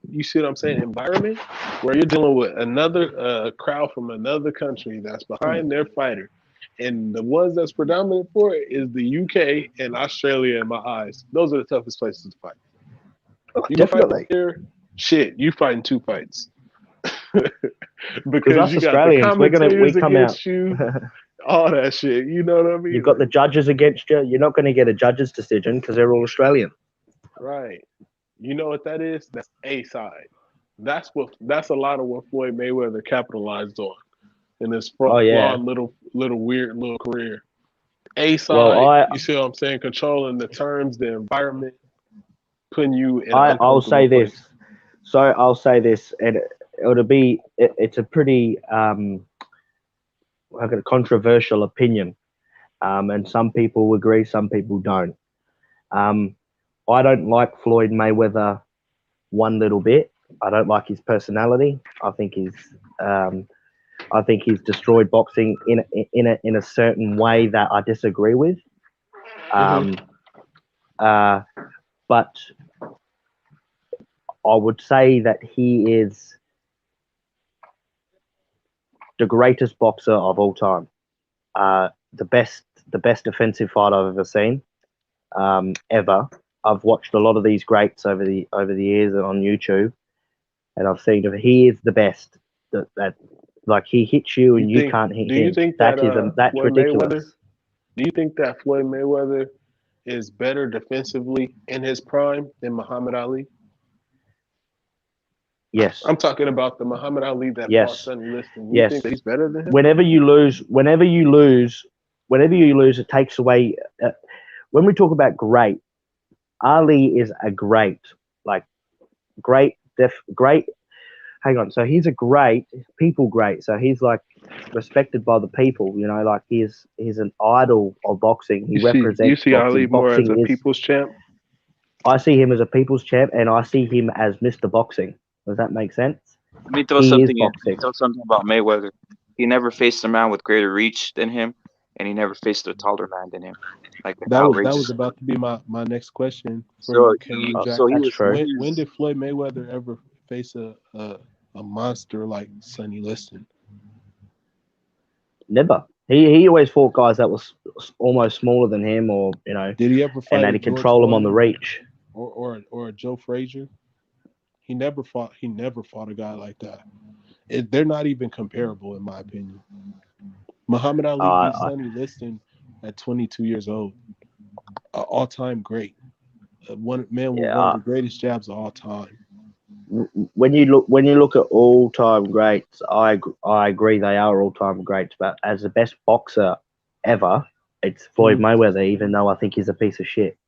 you see what I'm saying, environment, where you're dealing with another crowd from another country that's behind their fighter. And the ones that's predominant for it is the UK and Australia in my eyes. Those are the toughest places to fight. You definitely. Fight here, you fighting 2 fights. Because us you got Australians, we come out. You, all that shit. You know what I mean? You've got the judges against you. You're not going to get a judge's decision because they're all Australian. Right. You know what that is? That's A side. That's a lot of what Floyd Mayweather capitalized on in his flawed little weird little career. A side. Well, you see what I'm saying? Controlling the terms, the environment, putting you in. I'll say this. So I'll say this, and it's a pretty controversial opinion, and some people agree, some people don't. I don't like Floyd Mayweather one little bit. I don't like his personality. I think he's destroyed boxing in a certain way that I disagree with. But I would say that he is the greatest boxer of all time. The best defensive fight I've ever seen, ever. I've watched a lot of these greats over the years on YouTube, and I've seen that he is the best. That like he hits you and you can't hit him. Do you think that's Floyd ridiculous. Do you think that Floyd Mayweather is better defensively in his prime than Muhammad Ali? Yes. I'm talking about the Muhammad Ali that fought Sonny Liston. You think that he's better than him? Whenever you lose, it takes away. When we talk about great, Ali is a great. Hang on. So he's a great people great. So he's like respected by the people. Like he's an idol of boxing. He represents. You see boxing. Ali more as boxing a people's champ. I see him as a people's champ, and I see him as Mr. Boxing. Does that make sense? Let me throw He is something in. Let me boxing. throw something about Mayweather. He never faced a man with greater reach than him, and he never faced a taller man than him. Like That was outrageous. about to be my next question for So you, Kareem Jackson. so he That's was. true. When did Floyd Mayweather ever face a monster like Sonny Liston? Never. He always fought guys that was almost smaller than him, or Did he ever fight and that a he George control him on the Foreman reach. or a Joe Frazier? He never fought a guy like that. They're not even comparable in my opinion. Muhammad Ali beat Sonny Liston at 22 years old. All-time great. One of the greatest jabs of all time. When you look at all-time greats, I agree they are all-time greats. But as the best boxer ever, it's Floyd Mayweather. Even though I think he's a piece of shit.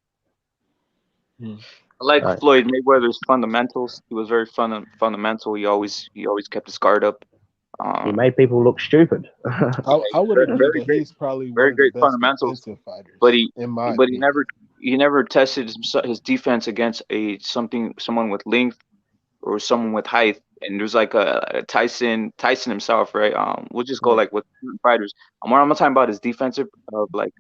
I like Floyd Mayweather's fundamentals. He was very fundamental. He always kept his guard up. He made people look stupid. I would agree that he's probably very one of the great best fundamentals. defensive fighters. But he never tested his defense against someone with length or someone with height. And there's like a Tyson himself, right? We'll just go like with fighters. What I'm not talking about is defensive of like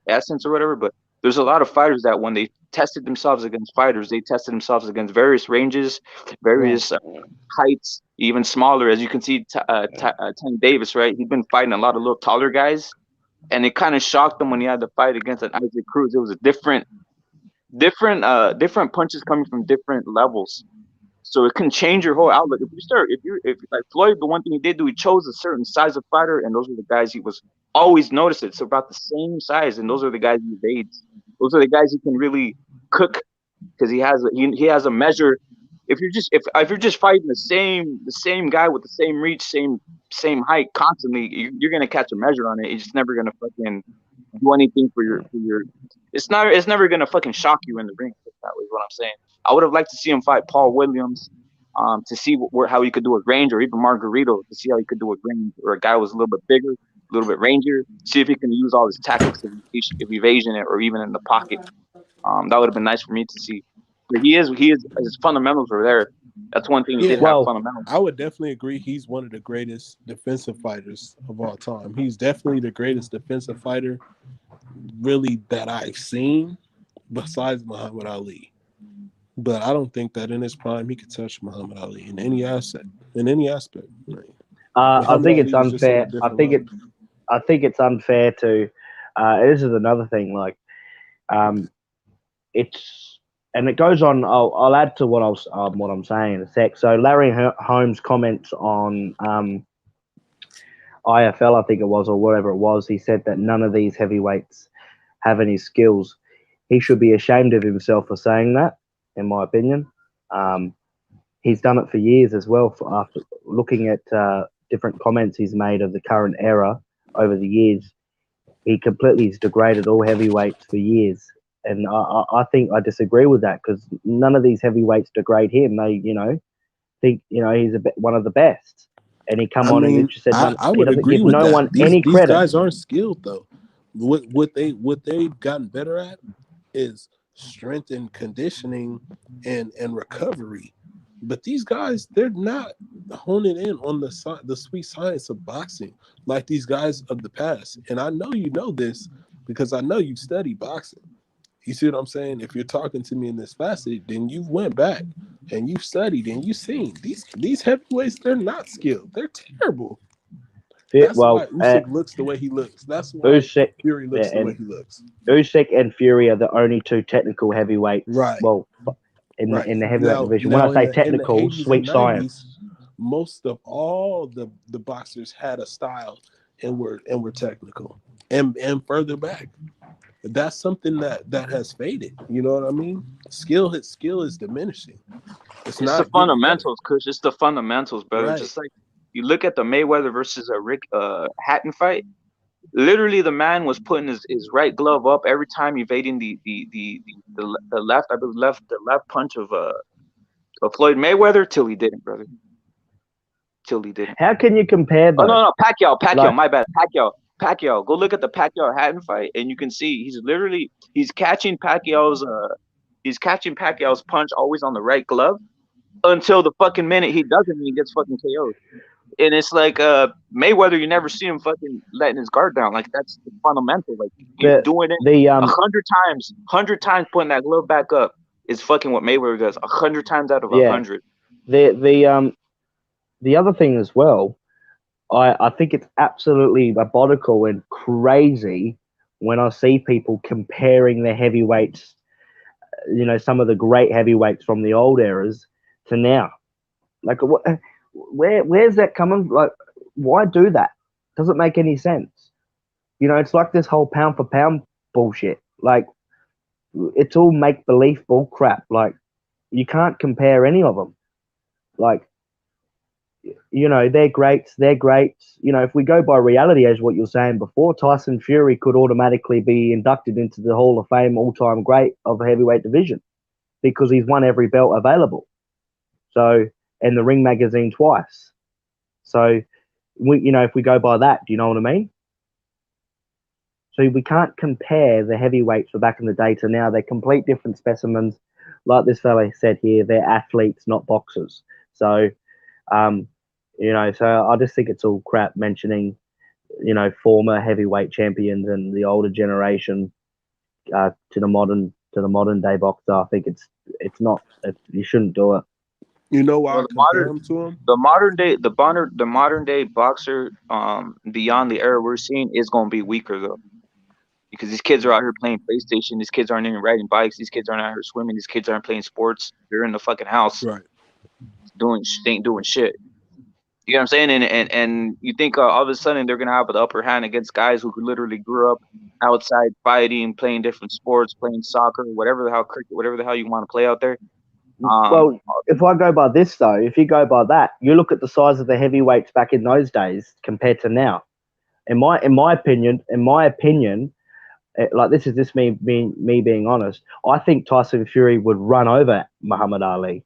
essence or whatever, but there's a lot of fighters that when they tested themselves against fighters, they tested themselves against various ranges, various heights, even smaller. As you can see, Tank Davis, right? He'd been fighting a lot of little taller guys, and it kind of shocked him when he had to fight against an Isaac Cruz. It was a different punches coming from different levels. So it can change your whole outlook. If like Floyd, the one thing he did do, he chose a certain size of fighter, and those were the guys he was always noticed. It's about the same size, and those are the guys he evades. Those are the guys he can really cook because he has a measure. If you're just fighting the same guy with the same reach, same height constantly, you're gonna catch a measure on it. You're just never gonna fucking do anything for your. It's never gonna fucking shock you in the ring. That was what I'm saying. I would have liked to see him fight Paul Williams, to see how he could do a range, or even Margarito to see how he could do a range, or a guy who was a little bit bigger, a little bit rangier. See if he can use all his tactics of evasion, or even in the pocket. That would have been nice for me to see. But his fundamentals were there. That's one thing he did have fundamentals. I would definitely agree. He's one of the greatest defensive fighters of all time. He's definitely the greatest defensive fighter, really, that I've seen, besides Muhammad Ali. But I don't think that in his prime he could touch Muhammad Ali in any aspect. I think it's unfair. I think it's unfair to. This is another thing. Like, it goes on. I'll add to what I'm saying in a sec. So Larry Holmes comments on IFL, I think it was, or whatever it was. He said that none of these heavyweights have any skills. He should be ashamed of himself for saying that, in my opinion. He's done it for years as well. After looking at different comments he's made of the current era over the years, he completely has degraded all heavyweights for years. And I think I disagree with that, because none of these heavyweights degrade him. They, think he's one of the best. And he and just said, I would agree with that. These guys aren't skilled though. What they've gotten better at is strength and conditioning and recovery. But these guys, they're not honing in on the sweet science of boxing like these guys of the past. And I know you know this because I know you study boxing. You see what I'm saying? If you're talking to me in this facet, then you went back and you've studied and you've seen these heavyweights. They're not skilled. They're terrible. That's why Usyk looks the way he looks. That's why Fury looks the way he looks. Usyk and Fury are the only two technical heavyweights. Right. Well, in the heavyweight division. When I say technical, sweet science. Most of all the boxers had a style and were technical and further back. That's something that has faded. You know what I mean? Skill is diminishing. It's not the fundamentals, Kush. It's the fundamentals, brother. Right. Just like you look at the Mayweather versus Rick Hatton fight. Literally, the man was putting his right glove up every time, evading the left. I believe the left punch of Floyd Mayweather till he didn't, brother. Till he didn't. How can you compare them? Oh no, Pacquiao. My bad, Pacquiao. Go look at the Pacquiao Hatton fight, and you can see he's catching Pacquiao's He's catching Pacquiao's punch always on the right glove until the fucking minute he doesn't, and he gets fucking KO'd. And it's like Mayweather, you never see him fucking letting his guard down. Like that's fundamental. Like he's doing it The 100 times, putting that glove back up is fucking what Mayweather does 100 times out of 100. The other thing as well, I think it's absolutely diabolical and crazy when I see people comparing the heavyweights, you know, some of the great heavyweights from the old eras to now. Like, where's that coming? Like, why do that? Doesn't make any sense. You know, it's like this whole pound for pound bullshit. Like, it's all make believe bull crap. Like, you can't compare any of them. Like, you know, they're greats. You know, if we go by reality, as what you're saying before, Tyson Fury could automatically be inducted into the Hall of Fame all-time great of the heavyweight division because he's won every belt available. So, and the Ring magazine twice. So, you know, if we go by that, do you know what I mean? So we can't compare the heavyweights for back in the day to now. They're complete different specimens. Like this fella said here, they're athletes, not boxers. So, you know, so I just think it's all crap mentioning, you know, former heavyweight champions and the older generation to the modern day boxer. I think it's not. You shouldn't do it. You know why I compare him to him? The modern day boxer, beyond the era we're seeing, is going to be weaker though, because these kids are out here playing PlayStation. These kids aren't even riding bikes. These kids aren't out here swimming. These kids aren't playing sports. They're in the fucking house, right? Ain't doing shit. You know what I'm saying? And you think all of a sudden they're gonna have the upper hand against guys who literally grew up outside fighting, playing different sports, playing soccer, whatever the hell, cricket, whatever the hell you want to play out there. Well, if I go by this though, if you go by that, you look at the size of the heavyweights back in those days compared to now. In my opinion, like this is just me being honest. I think Tyson Fury would run over Muhammad Ali.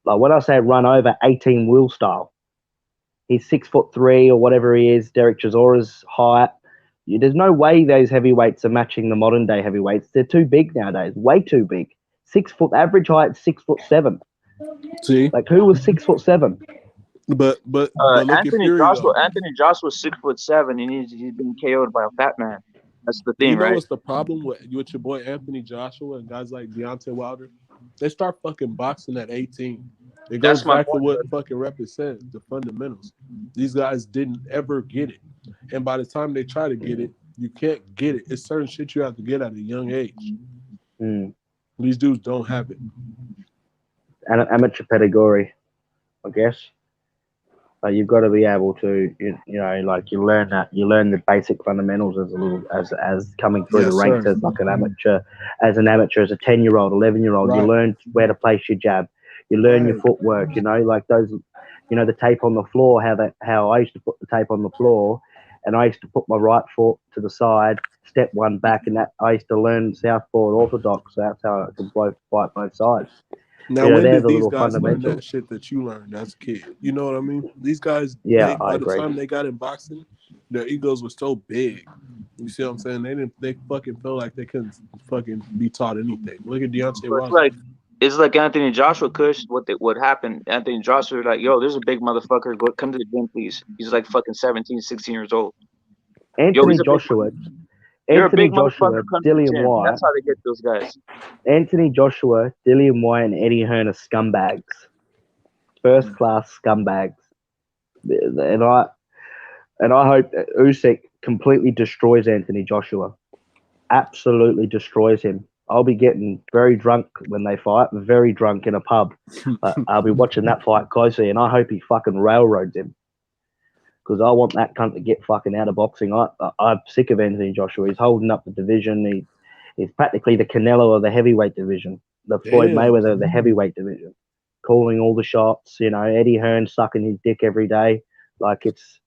Like when I say run over, 18-wheel style. He's 6'3" or whatever he is. Derek Chisora's height. There's no way those heavyweights are matching the modern day heavyweights. They're too big nowadays. Way too big. 6 foot average height, 6'7". See, like who was 6'7"? But look Anthony at Fury, Joshua. though. Anthony Joshua's 6'7", and he's been KO'd by a fat man. That's the thing, you know right? what's the problem with your boy Anthony Joshua and guys like Deontay Wilder? They start fucking boxing at 18. It goes back to what fucking Rep said, the fundamentals. These guys didn't ever get it. And by the time they try to get it, you can't get it. It's certain shit you have to get at a young age. These dudes don't have it. And amateur pedigree, I guess. But you've got to be able to, you know, like you learn the basic fundamentals as coming through the ranks as like an amateur, as a 10-year-old, 11-year-old. Right. You learn where to place your jab. You learn your footwork. You know, like those, you know, the tape on the floor. How I used to put the tape on the floor, and I used to put my right foot to the side, step one back, and that I used to learn southpaw and orthodox. So that's how I could fight both sides. Now, you know, when did the these little guys learn fundamentals. that shit that you learned as a kid? You know what I mean? These guys, Yeah, by I the agree. time they got in boxing, their egos were so big. You see what I'm saying? They fucking feel like they couldn't fucking be taught anything. Look at Deontay Wilder. It's like Anthony Joshua, Kush. What happened? Anthony Joshua was like, yo, there's a big motherfucker. Go come to the gym, please. He's like fucking 17, 16 years old. Anthony Joshua. You're a big Joshua, motherfucker. Come to the Dillian gym. White. That's how they get those guys. Anthony Joshua, Dillian White, and Eddie Hearn are scumbags. First class scumbags. And I hope that Usyk completely destroys Anthony Joshua. Absolutely destroys him. I'll be getting very drunk when they fight, very drunk in a pub. I'll be watching that fight closely, and I hope he fucking railroads him. Because I want that cunt to get fucking out of boxing. I'm sick of Anthony Joshua. He's holding up the division. He's practically the Canelo of the heavyweight division. The Floyd Mayweather of the heavyweight division. Calling all the shots. You know, Eddie Hearn sucking his dick every day. Like it's,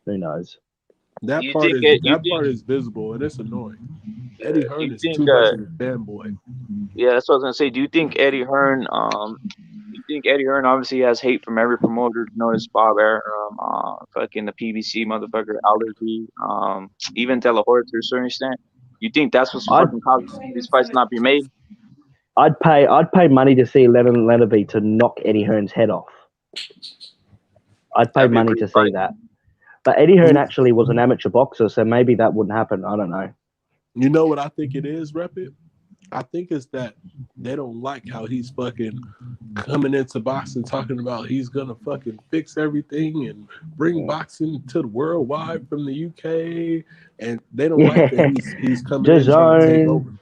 who knows? That part is visible, and it's annoying. Eddie Hearn is too much of a fanboy. Yeah, that's what I was gonna say. Do you think Eddie Hearn? Obviously has hate from every promoter. Notice Bob Arum, fucking the PBC motherfucker, Allergy, even De La Hoya to a certain extent. You think that's what's I'd fucking causing some of these fights not be made? I'd pay money to see Leonard Levy to knock Eddie Hearn's head off. I'd pay That'd be a money pretty to see fight. that. But Eddie Hearn actually was an amateur boxer, so maybe that wouldn't happen. I don't know. You know what I think it is, Repit? I think it's that they don't like how he's fucking coming into boxing talking about he's gonna fucking fix everything and bring boxing to the worldwide from the UK, and they don't like that he's coming in trying to take over.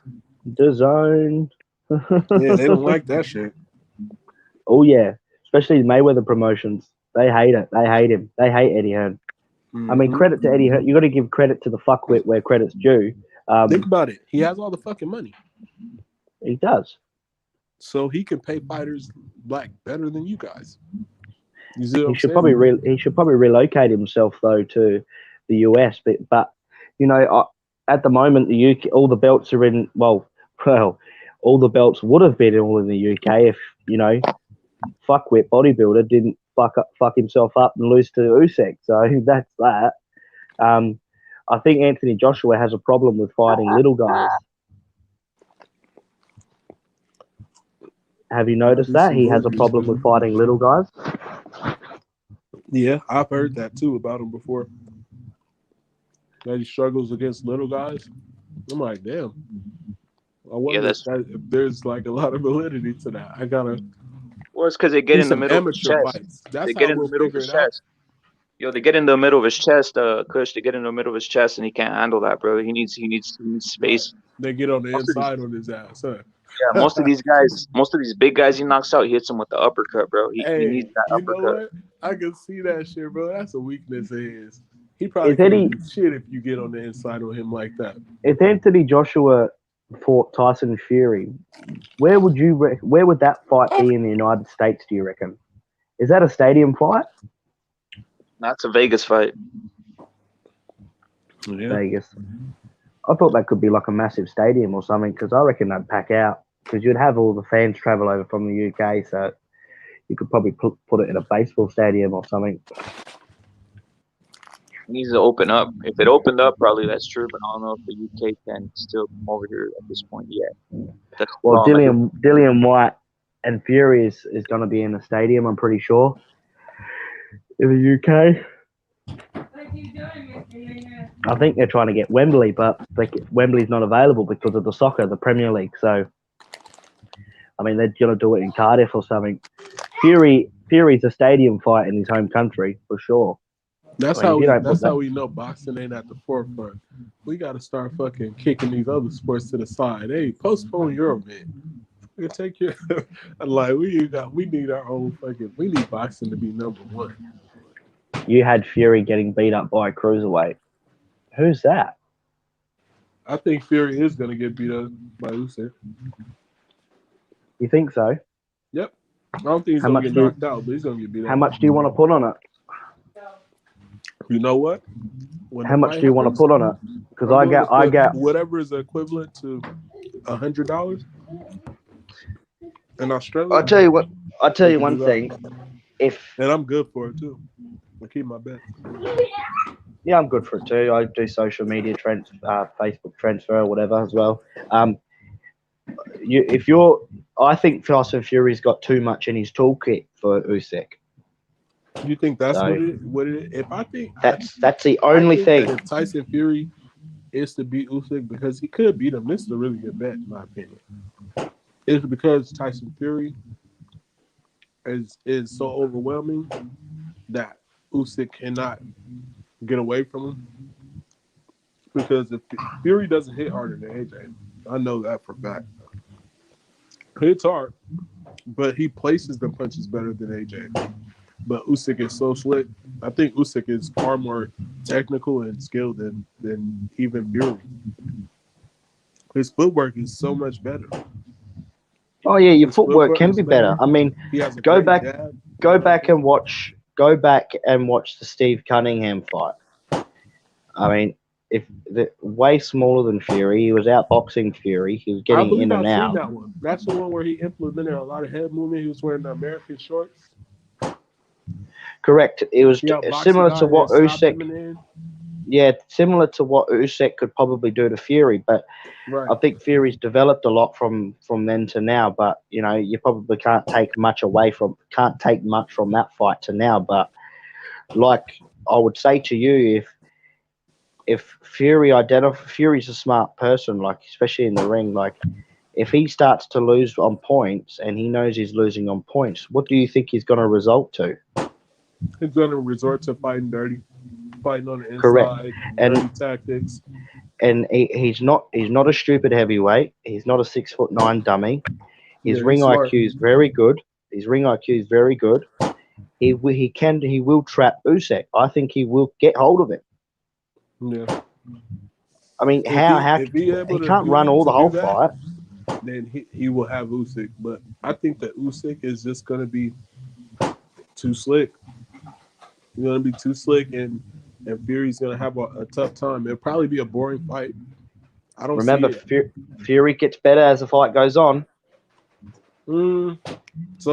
DAZN. Yeah, they don't like that shit. Oh yeah, especially Mayweather promotions. They hate it. They hate him. They hate Eddie Hearn. I mean, credit to Eddie Hearn. You got to give credit to the fuckwit where credit's due. Think about it. He has all the fucking money. He does. So he can pay fighters like better than you guys. You see what He I'm should saying? he should probably relocate himself though to the US. But you know, at the moment the UK, all the belts are in. Well, all the belts would have been all in the UK if you know, fuckwit bodybuilder didn't fuck himself up and lose to Usyk. So that's that. I think Anthony Joshua has a problem with fighting little guys. Have you noticed that? He has a problem with fighting little guys. Yeah, I've heard that too about him before. That he struggles against little guys. I'm like, damn. I wonder if there's like a lot of validity to that. I gotta. Well, it's because they get in the middle of his chest. They get in the middle of his chest. Yo, they get in the middle of his chest, Kush. They get in the middle of his chest, and he can't handle that, bro. He needs space. They get on the inside on his ass, huh? Yeah, most of these big guys he knocks out, he hits them with the uppercut, bro. He needs that you uppercut. know what? I can see that shit, bro. That's a weakness of his. He probably can't do shit if you get on the inside on him like that. If Anthony Joshua fought Tyson Fury, where would that fight be in the United States? Do you reckon? Is that a stadium fight? That's a Vegas fight. Yeah. Vegas. I thought that could be like a massive stadium or something because I reckon they'd pack out because you'd have all the fans travel over from the UK, so you could probably put it in a baseball stadium or something. It needs to open up. If it opened up, probably that's true, but I don't know if the UK can still come over here at this point yet. Well, Dillian White and Fury is going to be in a stadium, I'm pretty sure, in the UK. I think they're trying to get Wembley, but Wembley's not available because of the soccer, the Premier League. So, I mean, they're going to do it in Cardiff or something. Fury's a stadium fight in his home country for sure. That's how we know boxing ain't at the forefront. We got to start fucking kicking these other sports to the side. Hey, postpone your event. We take your like we need our own fucking. We need boxing to be number one. You had Fury getting beat up by a cruiserweight. Who's that? I think Fury is gonna get beat up by Usyk. You think so? Yep. I don't think he's gonna get knocked out, but he's gonna get beat up. How much do you want to put on it? You know what? How much do you want to put on it? Because I got whatever is equivalent to $100 in Australia. I'll tell you one thing. And I'm good for it too. I keep my bet. Yeah, I'm good for it too. I do social media Facebook transfer or whatever as well. I think Tyson Fury's got too much in his toolkit for Usyk. You think that's what it? If I think that's the only thing. If Tyson Fury is to beat Usyk, because he could beat him, this is a really good bet in my opinion. It's because Tyson Fury is so overwhelming that Usyk cannot get away from him. Because if Fury doesn't hit harder than AJ, I know that for a fact. He hits hard, but he places the punches better than AJ. But Usyk is so slick. I think Usyk is far more technical and skilled than even Fury. His footwork is so much better. Oh yeah, your footwork can be better. I mean, go back and watch the Steve Cunningham fight. I mean, way smaller than Fury, he was outboxing Fury. He was getting in and out. That one. That's the one where he implemented a lot of head movement. He was wearing the American shorts. Correct. It was similar to what Usyk. Yeah, similar to what Usyk could probably do to Fury, but Right. I think Fury's developed a lot from then to now. But you probably can't take much from that fight to now. But like I would say to you, if Fury's a smart person, like especially in the ring, like if he starts to lose on points and he knows he's losing on points, what do you think he's going to result to? He's going to resort to fighting dirty, fighting on the inside, Correct. dirty tactics. And he's not a stupid heavyweight. He's not a 6'9" dummy. His Yeah, ring he's smart. IQ is very good. He will trap Usyk. I think he will get hold of him. Yeah. I mean, If he can't run all the whole fight. Then he will have Usyk. But I think that Usyk is just going to be too slick. He's going to be too slick, and Fury's going to have a tough time. It'll probably be a boring fight. I don't Remember, see it. Fury gets better as the fight goes on. So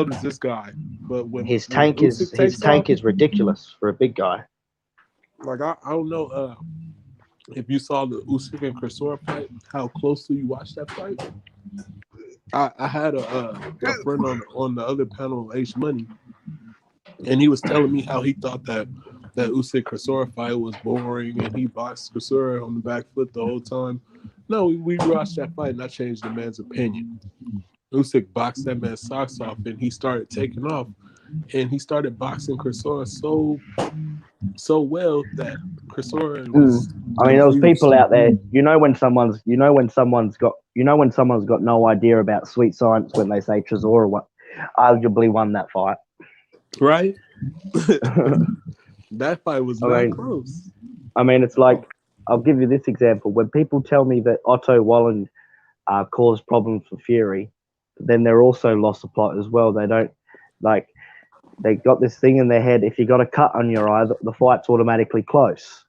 does this guy. But when His tank is ridiculous for a big guy. Like I don't know if you saw the Usyk and Chisora fight, how closely you watched that fight. I had a friend on the other panel, H Money, and he was telling me how he thought that Usyk Chisora fight was boring, and he boxed Chisora on the back foot the whole time. No, we watched that fight, and I changed the man's opinion. Usyk boxed that man's socks off, and he started taking off, and he started boxing Chisora so well that Chisora was. I mean, there was people out there. When someone's got no idea about sweet science when they say Chisora arguably won that fight. Right. That fight was not close. I mean, it's like, I'll give you this example. When people tell me that Otto Walland caused problems for Fury, then they're also lost the plot as well. They don't they got this thing in their head. If you got a cut on your eye, the fight's automatically close.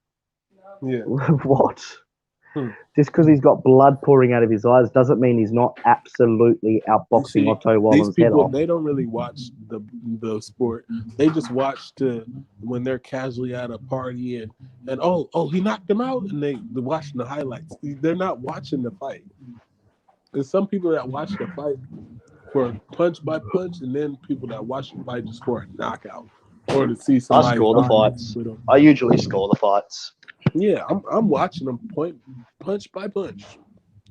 Yeah. What? Just because he's got blood pouring out of his eyes doesn't mean he's not absolutely outboxing Otto Walland's head off. They don't really watch the sport. They just watch when they're casually at a party and he knocked him out, and they're watching the highlights. They're not watching the fight. There's some people that watch the fight for punch by punch, and then people that watch the fight just for a knockout or to see somebody. I score the fights. I usually score the fights. Yeah, I'm watching them punch by punch.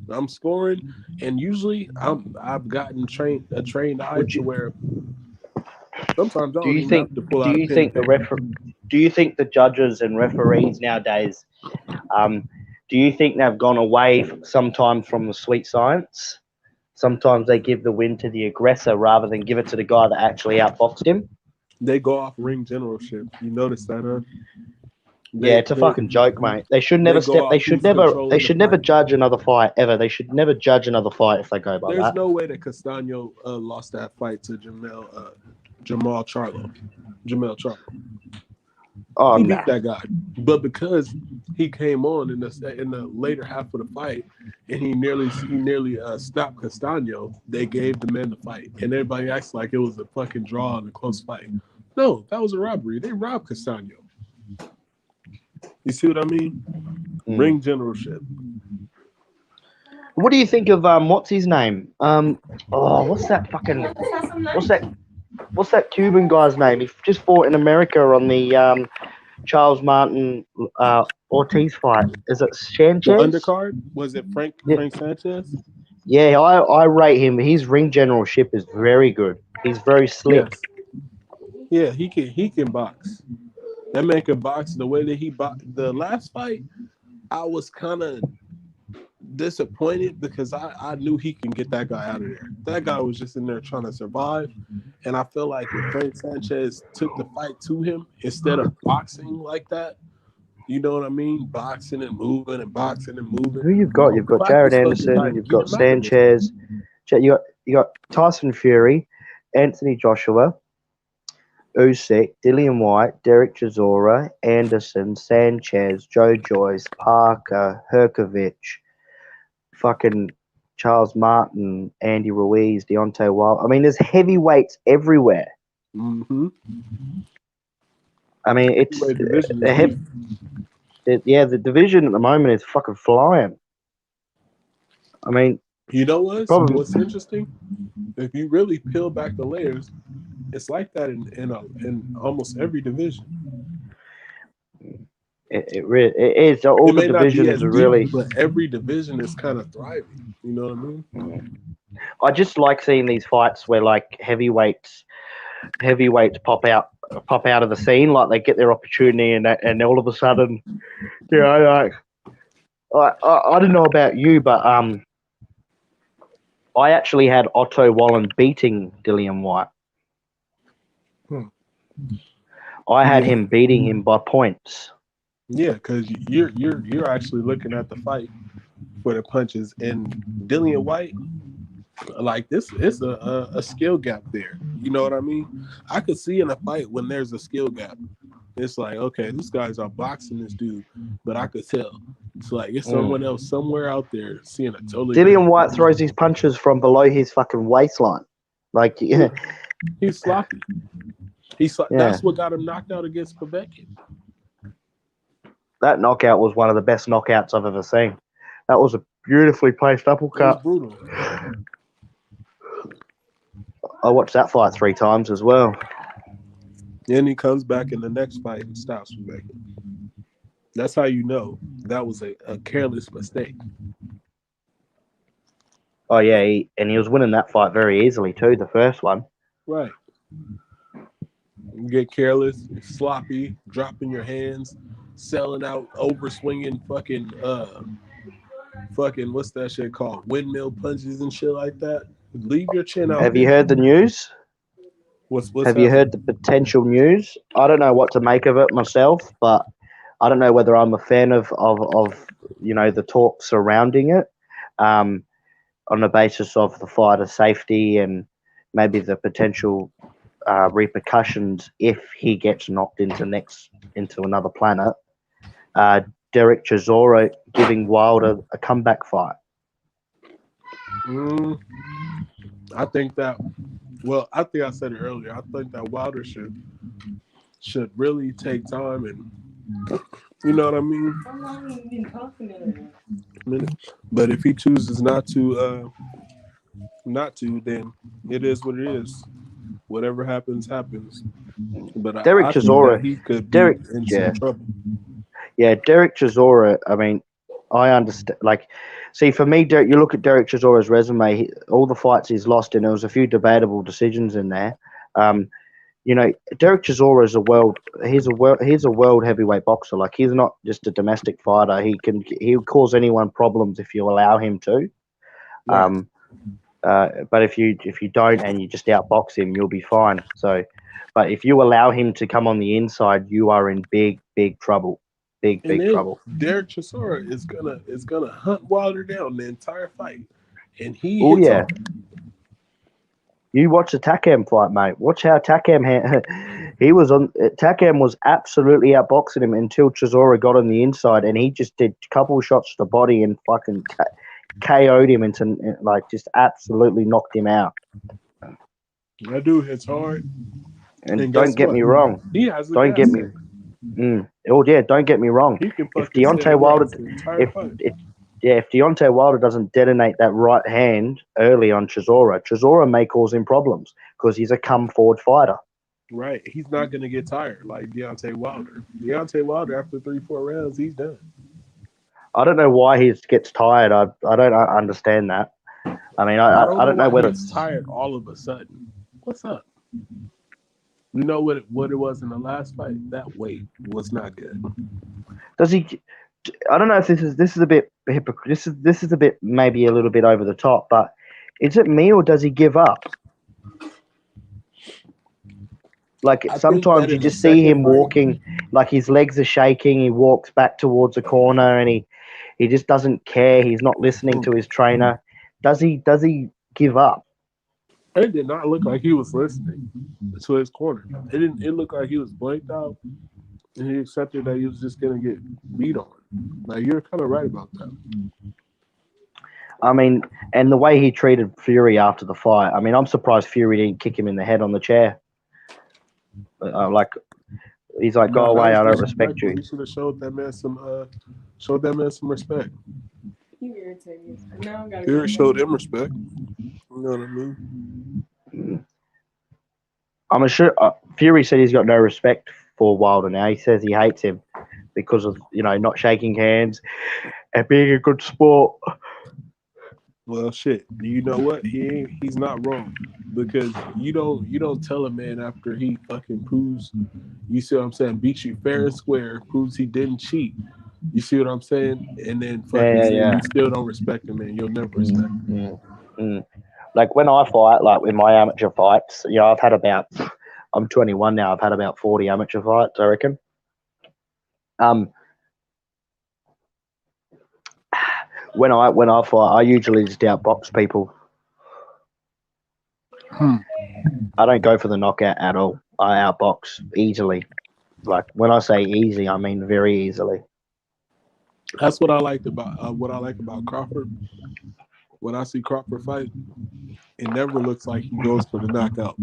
I'm scoring, and usually I've gotten a trained eye to where sometimes I don't even have to pull out a pen. Do you think the judges and referees nowadays, do you think they've gone away sometimes from the sweet science? Sometimes they give the win to the aggressor rather than give it to the guy that actually outboxed him. They go off ring generalship. You notice that, huh? It's a fucking joke, mate. They should never They should never judge another fight ever. They should never judge another fight if they go by that. There's no way that Castaño lost that fight to Jamal Charlo. Oh, he beat that guy, but because he came on in the later half of the fight and he nearly stopped Castaño, they gave the man the fight, and everybody acts like it was a fucking draw and a close fight. No, that was a robbery. They robbed Castaño. You see what I mean? Ring generalship. What do you think of what's his name? What's that Cuban guy's name? He just fought in America on the Charles Martin Ortiz fight. Is it Sanchez? The undercard? Was it Frank Sanchez? Yeah, I rate him. His ring generalship is very good. He's very slick. Yeah, he can box. That man can box. The way that he boxed the last fight, I was kind of disappointed because I knew he can get that guy out of there. That guy was just in there trying to survive, and I feel like if Frank Sanchez took the fight to him instead of boxing like that, you know what I mean? Boxing and moving and boxing and moving. Who you've got? You've got Jared Anderson. You've got Sanchez. You got Tyson Fury, Anthony Joshua, Usyk, Dillian White, Derek Chisora, Anderson, Sanchez, Joe Joyce, Parker, Herkovich, fucking Charles Martin, Andy Ruiz, Deontay Wilder. I mean, there's heavyweights everywhere. Mm-hmm. I mean, it's The division at the moment is fucking flying. I mean, You know what's probably interesting? If you really peel back the layers, it's like that in almost every division. it is. All It the may not be as divisions are deep, really. but every division is kind of thriving. You know what I mean? I just like seeing these fights where like heavyweights pop out of the scene, like they get their opportunity, and all of a sudden, like I don't know about you, but I actually had Otto Wallen beating Dillian White. I had him beating him by points. Yeah, because you're actually looking at the fight for the punches, and Dillian White, like this, it's a skill gap there. You know what I mean? I could see in a fight when there's a skill gap. It's like, okay, these guys are boxing this dude, but I could tell. It's like it's someone else somewhere out there seeing a totally. Dillian White throws his punches from below his fucking waistline. Like he's sloppy. That's what got him knocked out against Povetkin. That knockout was one of the best knockouts I've ever seen. That was a beautifully placed uppercut. It was brutal. I watched that fight 3 times as well. Then he comes back in the next fight and stops Povetkin. That's how you know that was a careless mistake. Oh yeah, he was winning that fight very easily too. The first one, right? You get careless, sloppy, dropping your hands, selling out, over swinging, fucking what's that shit called? Windmill punches and shit like that. Leave your chin out. Have you heard the news? What's Have you heard the potential news? I don't know what to make of it myself, but I don't know whether I'm a fan of the talk surrounding it, on the basis of the fighter's safety and maybe the potential repercussions if he gets knocked into another planet. Derek Chisora giving Wilder a comeback fight. I think I said it earlier. I think that Wilder should really take time and, you know what I mean? How long have you been talking to him? But if he chooses not to, then it is what it is. Whatever happens, happens. But Derek Chisora, he could be in some trouble. Yeah, Derek Chisora. I mean, I understand. Like, see, for me, you look at Derek Chisora's resume. All the fights he's lost, and there was a few debatable decisions in there. Derek Chisora is he's a world heavyweight boxer. Like, he's not just a domestic fighter. He'll cause anyone problems if you allow him to. Right. But if you don't and you just outbox him, you'll be fine. So, but if you allow him to come on the inside, you are in big trouble. Big trouble. Derek Chisora is gonna hunt Wilder down the entire fight, and he. Oh yeah. You watch the Takam fight, mate. Watch how Takam Takam was absolutely outboxing him until Chisora got on the inside, and he just did a couple of shots to the body and fucking KO'd him into, like, just absolutely knocked him out. That dude hits hard. And don't get me wrong. He has don't get me. Oh yeah, don't get me wrong. If Deontay Wilder, if Deontay Wilder doesn't detonate that right hand early on Chisora may cause him problems because he's a come forward fighter. Right, he's not going to get tired like Deontay Wilder. Deontay Wilder, after 3-4 rounds, he's done. I don't know why he gets tired. I don't understand that. I mean, I don't know whether he's tired all of a sudden. What's up? You know what it was in the last fight? That weight was not good. Does he? I don't know if this is a bit hypocrite. This is a bit, maybe a little bit over the top, but is it me or does he give up? Like, sometimes you just see him walking, like his legs are shaking. He walks back towards a corner and he just doesn't care. He's not listening to his trainer. Does he give up? It did not look like he was listening to his corner. It looked like he was blanked out, and he accepted that he was just going to get beat on. Like, you're kind of right about that. I mean, and the way he treated Fury after the fight, I mean, I'm surprised Fury didn't kick him in the head on the chair. He's like, go Nah, away, that I was don't respect you. disrespectful. He should have showed that man some respect. You irritating. Now I gotta Fury go showed back. him respect. You know what I mean? I'm sure Fury said he's got no respect for Wilder now. He says he hates him because of not shaking hands and being a good sport. Well, shit. You know what? He's not wrong, because you don't tell a man after he fucking proves, you see what I'm saying, beats you fair and square, proves he didn't cheat. You see what I'm saying? And then fucking say you still don't respect him, man. You'll never respect him. Like when I fight, like in my amateur fights, I've had about, I'm 21 now, I've had about 40 amateur fights, I reckon. When I fight, I usually just outbox people. I don't go for the knockout at all. I outbox easily. Like when I say easy, I mean very easily. That's what I liked about Crawford. When I see Crawford fight, it never looks like he goes for the knockout.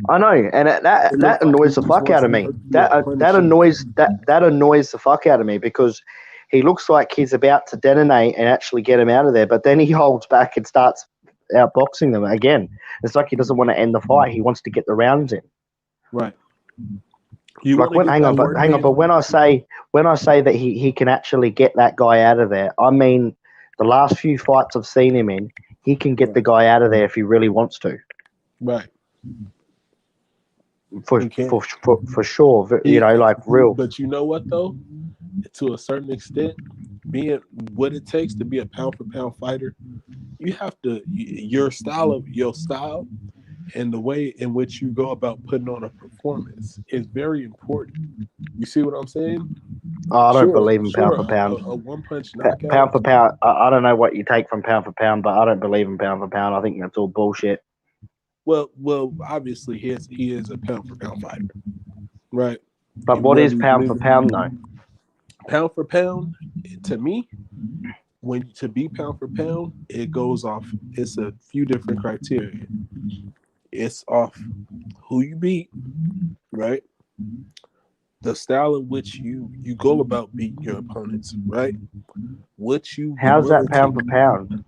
I know, and that annoys the fuck out of me. That annoys the fuck out of me, because he looks like he's about to detonate and actually get him out of there, but then he holds back and starts outboxing them again. It's like he doesn't want to end the fight; he wants to get the rounds in. Right. Hang on, but when I say that he can actually get that guy out of there, I mean the last few fights I've seen him in, he can get the guy out of there if he really wants to. Right. For sure, real. But you know what though? To a certain extent, being what it takes to be a pound for pound fighter, you have to your style and the way in which you go about putting on a performance is very important. You see what I'm saying? I don't believe in pound for pound. A one punch knockout. Pound for pound. I don't know what you take from pound for pound, but I don't believe in pound for pound. I think that's all bullshit. Well, obviously he is a pound for pound fighter, right? But what is pound for pound though? Pound for pound, to me, to be pound for pound, it goes off. It's a few different criteria. It's off who you beat, right? The style in which you go about beating your opponents, right? How's that pound for pound?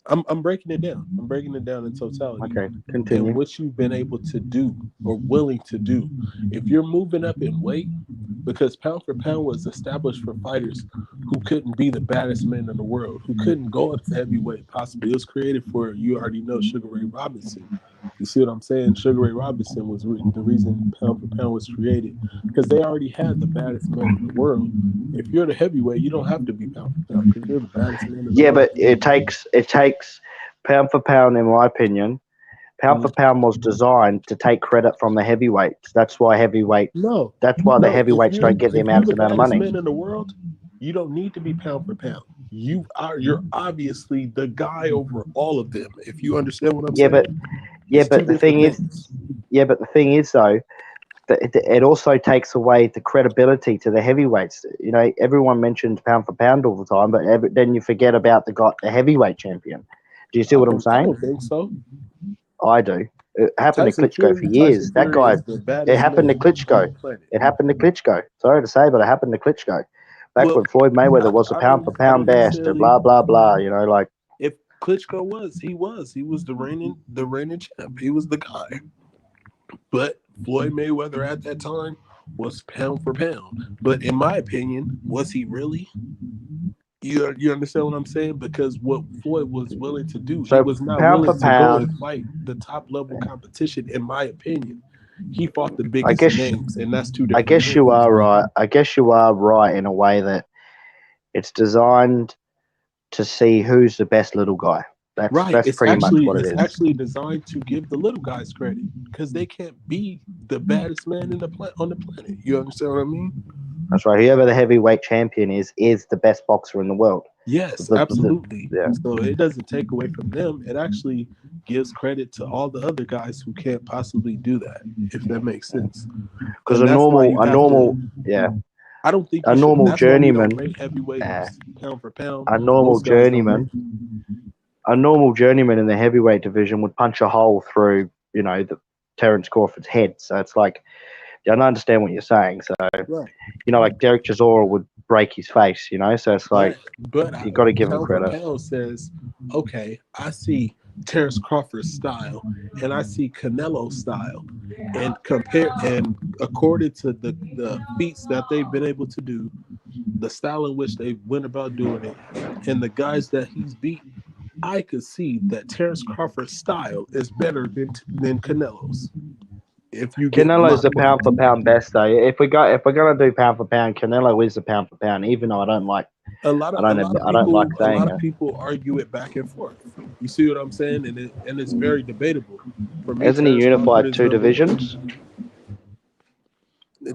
I'm breaking it down. I'm breaking it down in totality. Okay, continue. And what you've been able to do or willing to do. If you're moving up in weight, because pound for pound was established for fighters who couldn't be the baddest men in the world, who couldn't go up to heavyweight possibly. It was created for, you already know, Sugar Ray Robinson. You see what I'm saying? Sugar Ray Robinson was the reason pound for pound was created, because they already had the baddest men in the world. If you're the heavyweight, you don't have to be pound for pound, because you're the baddest man in the world. Yeah, but it takes pound for pound, in my opinion. Pound for pound was designed to take credit from the heavyweights. That's why That's why the heavyweights don't get the amount of money. Men in the world, you don't need to be pound for pound. You're obviously the guy over all of them. If you understand what I'm saying. But the thing is though, that it also takes away the credibility to the heavyweights. Everyone mentions pound for pound all the time, but then you forget about the heavyweight champion. Do you see what I'm saying? I don't think so. I do. It happened to Klitschko for years. That guy. It happened to Klitschko. It happened to Klitschko. Sorry to say, but it happened to Klitschko. Back when Floyd Mayweather was a pound for pound bastard. Blah blah blah. If Klitschko was the reigning champ. He was the guy. But Floyd Mayweather at that time was pound for pound. But in my opinion, was he really? You understand what I'm saying? Because what Floyd was willing to do, he was not willing to go and fight the top level competition. In my opinion, he fought the biggest names, and that's two different. I guess you are right. I guess you are right in a way that it's designed to see who's the best little guy. That's pretty much what it is. It's actually designed to give the little guys credit, because they can't be the baddest man on the planet. You understand what I mean? That's right. Whoever the heavyweight champion is the best boxer in the world. Yes, absolutely. So it doesn't take away from them. It actually gives credit to all the other guys who can't possibly do that, if that makes sense. Because I don't think a normal journeyman, pound for pound, a normal journeyman in the heavyweight division would punch a hole through, the Terence Crawford's head. So it's like, I don't understand what you're saying. So, Right. you know, like Derek Chisora would break his face, you know? So it's like, But you got to give him pound for credit. pound says, okay, I see Terrence Crawford's style and I see Canelo's style, and compare, and according to the feats that they've been able to do, the style in which they went about doing it, and the guys that he's beat, I could see that Terrence Crawford's style is better than Canelo's. If you get Canelo's my the pound for pound best though. If we're gonna do pound for pound, Canelo is the pound for pound. Even though I don't like, a lot I don't like a saying lot of it. people argue it back and forth. You see what I'm saying? And it's very debatable. For me, Hasn't he Terrence unified Crawford is two number divisions? one.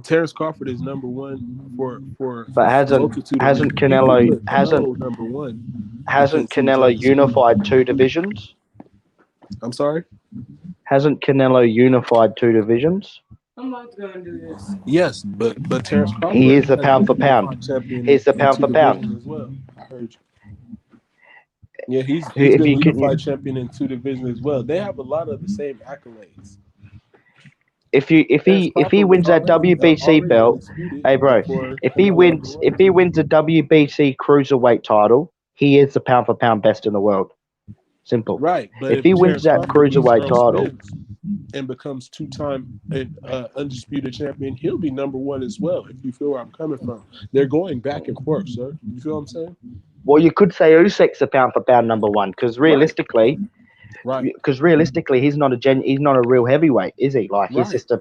Terrence Crawford is number one for But hasn't Canelo you could put Canelo number one. hasn't because he's Canelo undisputed. unified two divisions? I'm sorry? Hasn't Canelo unified two divisions? I'm not gonna do this. Yes, but Terrence Crawford He is the has pound been for pound. unified champion He's the in pound two for pound. divisions as well. I heard you. Yeah, he's If been you can- unified champion in two divisions as well. They have a lot of the same accolades. If he wins that WBC belt, hey bro, if he wins a WBC cruiserweight title, he is the pound for pound best in the world. Simple. Right, but If he wins that cruiserweight title, and becomes two-time undisputed champion, he'll be number one as well. If you feel where I'm coming from, they're going back and forth, sir. You feel what I'm saying? well, you could say Usyk's the pound for pound number one because realistically, he's not a real heavyweight, is he? Like he's just a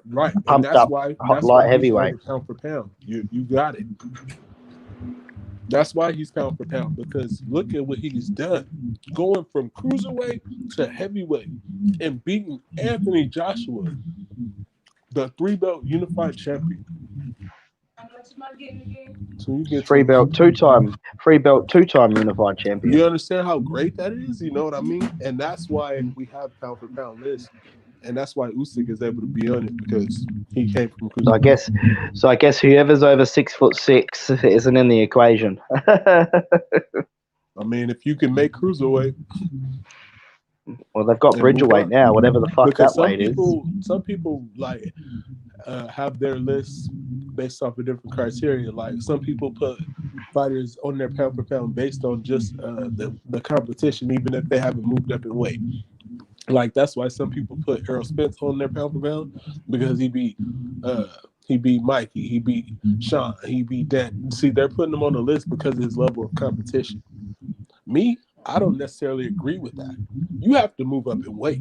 pumped up light heavyweight. Pound for pound, you got it. That's why he's pound for pound, because look at what he's done, going from cruiserweight to heavyweight and beating Anthony Joshua, the 3-belt unified champion. How much am I getting again? So you get Three belt two-time unified champion. You understand how great that is? You know what I mean? And that's why we have pound for pound list. And that's why Usyk is able to be on it, because he came from cruiserweight. So I guess whoever's over 6'6" isn't in the equation. I mean, if you can make cruiserweight. Well, they've got bridgerweight now, whatever the fuck Because that weight is. Some people like have their lists based off of different criteria. Like some people put fighters on their pound for pound based on just the competition, even if they haven't moved up in weight. Like that's why some people put Errol Spence on their pound for pound, because he beat Mikey, he beat Sean, he beat Dan. See, they're putting him on the list because of his level of competition. Me, I don't necessarily agree with that. You have to move up in weight.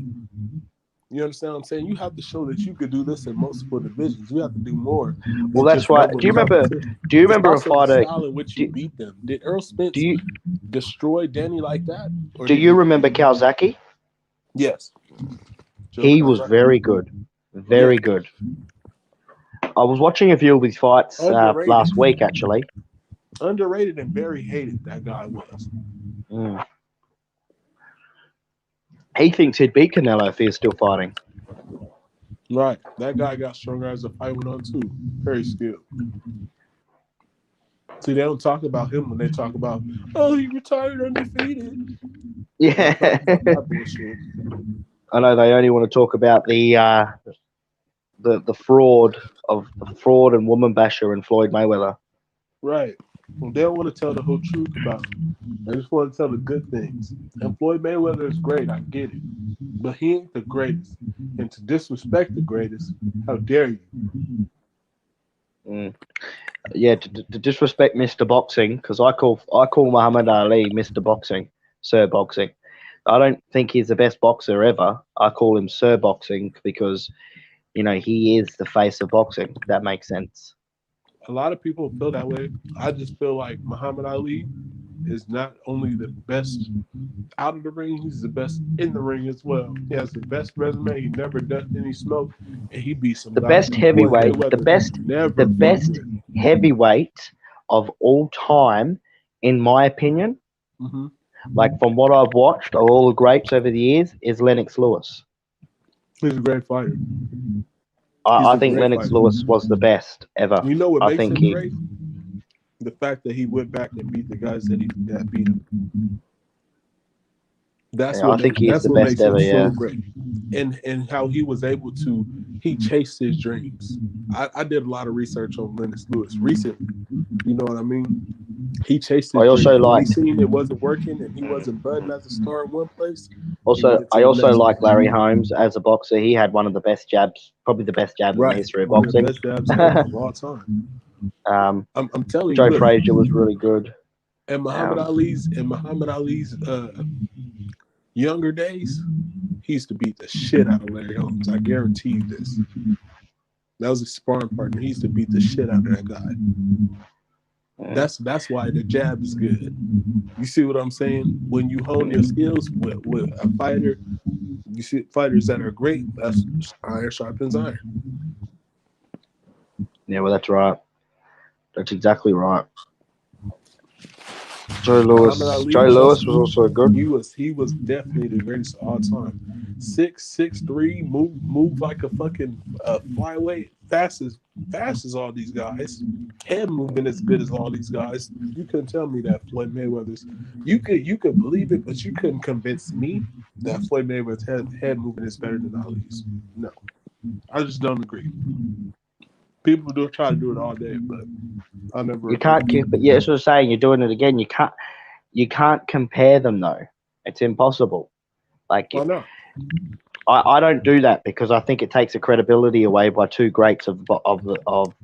You understand what I'm saying? You have to show that you could do this in multiple divisions. You have to do more. Well, that's why. Do you remember a fighter? In which you beat them. Did Errol Spence destroy Danny like that? Do you remember Kawasaki? Yes. He was very good. Very good. I was watching a few of his fights last week, actually. Underrated and very hated, that guy was. Mm. He thinks he'd beat Canelo if he was still fighting. Right. That guy got stronger as the fight went on, too. Very skilled. See, they don't talk about him when they talk about, oh, he retired undefeated. Yeah. I know they only want to talk about the fraud and woman basher and Floyd Mayweather. Right. Well, they don't want to tell the whole truth about him. They just want to tell the good things. And Floyd Mayweather is great, I get it. But he ain't the greatest. And to disrespect the greatest, how dare you? Mm. Yeah, to disrespect Mr. Boxing, because I call Muhammad Ali Mr. Boxing, Sir Boxing. I don't think he's the best boxer ever. I call him Sir Boxing because, you know, he is the face of boxing. That makes sense. A lot of people feel that way. I just feel like Muhammad Ali is not only the best out of the ring, he's the best in the ring as well. He has the best resume. He never does any smoke, and he beats some. The best heavyweight, the best heavyweight of all time, in my opinion. Mm-hmm. Like from what I've watched of all the greats over the years, is Lennox Lewis. He's a great fighter. I think Lennox Lewis was the best ever. You know what makes him great? The fact that he went back and beat the guys that beat him. That's what I think he's the best ever. So yeah. great. and how he was able to he chased his dreams. I did a lot of research on Lennox Lewis recently. You know what I mean? He chased his I also dreams. When he like seen it wasn't working and he wasn't budding as a star in one place, he also went to I the also next like place. Larry Holmes as a boxer. He had one of the best jabs, probably the best jab in the Right. history of One of the boxing. best jabs ever of all time. I'm telling you, Joe look, Frazier was really good. in Muhammad Ali's younger days, he used to beat the shit out of Larry Holmes. I guarantee you this. That was a sparring partner. He used to beat the shit out of that guy. That's why the jab is good. You see what I'm saying? When you hone your skills with a fighter, you see fighters that are great. That's iron sharpens iron. Yeah, well, that's right. That's exactly right. Joe Lewis was also good. He was definitely the greatest of all time. 6'3", move like a fucking flyweight, fast as all these guys. Head movement as good as all these guys. You couldn't tell me that Floyd Mayweather's. You could believe it, but you couldn't convince me that Floyd Mayweather's head movement is better than Ali's. No, I just don't agree. People do try to do it all day, but I never. You can't keep it. Yeah, that's what I'm saying. You're doing it again. You can't compare them though. It's impossible. Like Why not? I don't do that because I think it takes the credibility away by two greats of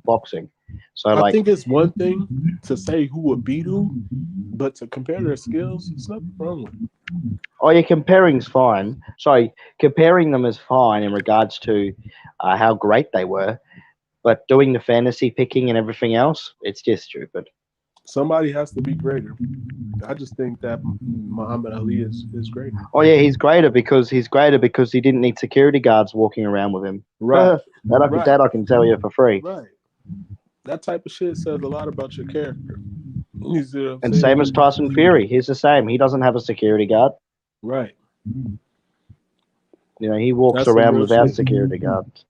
boxing. So I like, think it's one thing to say who would beat who, but to compare their skills, it's nothing wrong with it. oh yeah, comparing's fine. Sorry, comparing them is fine in regards to how great they were, but doing the fantasy picking and everything else, it's just stupid. Somebody has to be greater. I just think that Muhammad Ali is greater. Oh yeah, he's greater because he didn't need security guards walking around with him. Right. That I can tell you for free. Right. That type of shit says a lot about your character. You see what I'm And saying? same as Tyson Fury, he's the same. He doesn't have a security guard. Right. You know, he walks That's some around real without shit. security guards.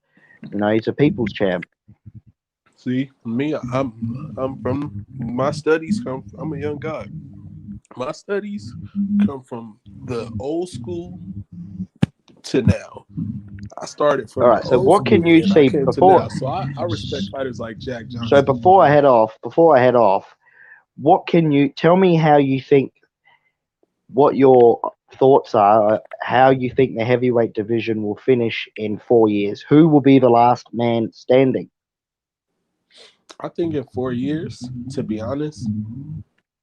You know, he's a people's champ. See, me, I'm from my studies come. I'm a young guy. My studies come from the old school to now. I started from All right. the So old what can school you and I see came to before? now. So I respect fighters like Jack Johnson. So before I head off, what can you tell me how you think? What your thoughts are? How you think the heavyweight division will finish in 4 years? Who will be the last man standing? I think in 4 years, to be honest,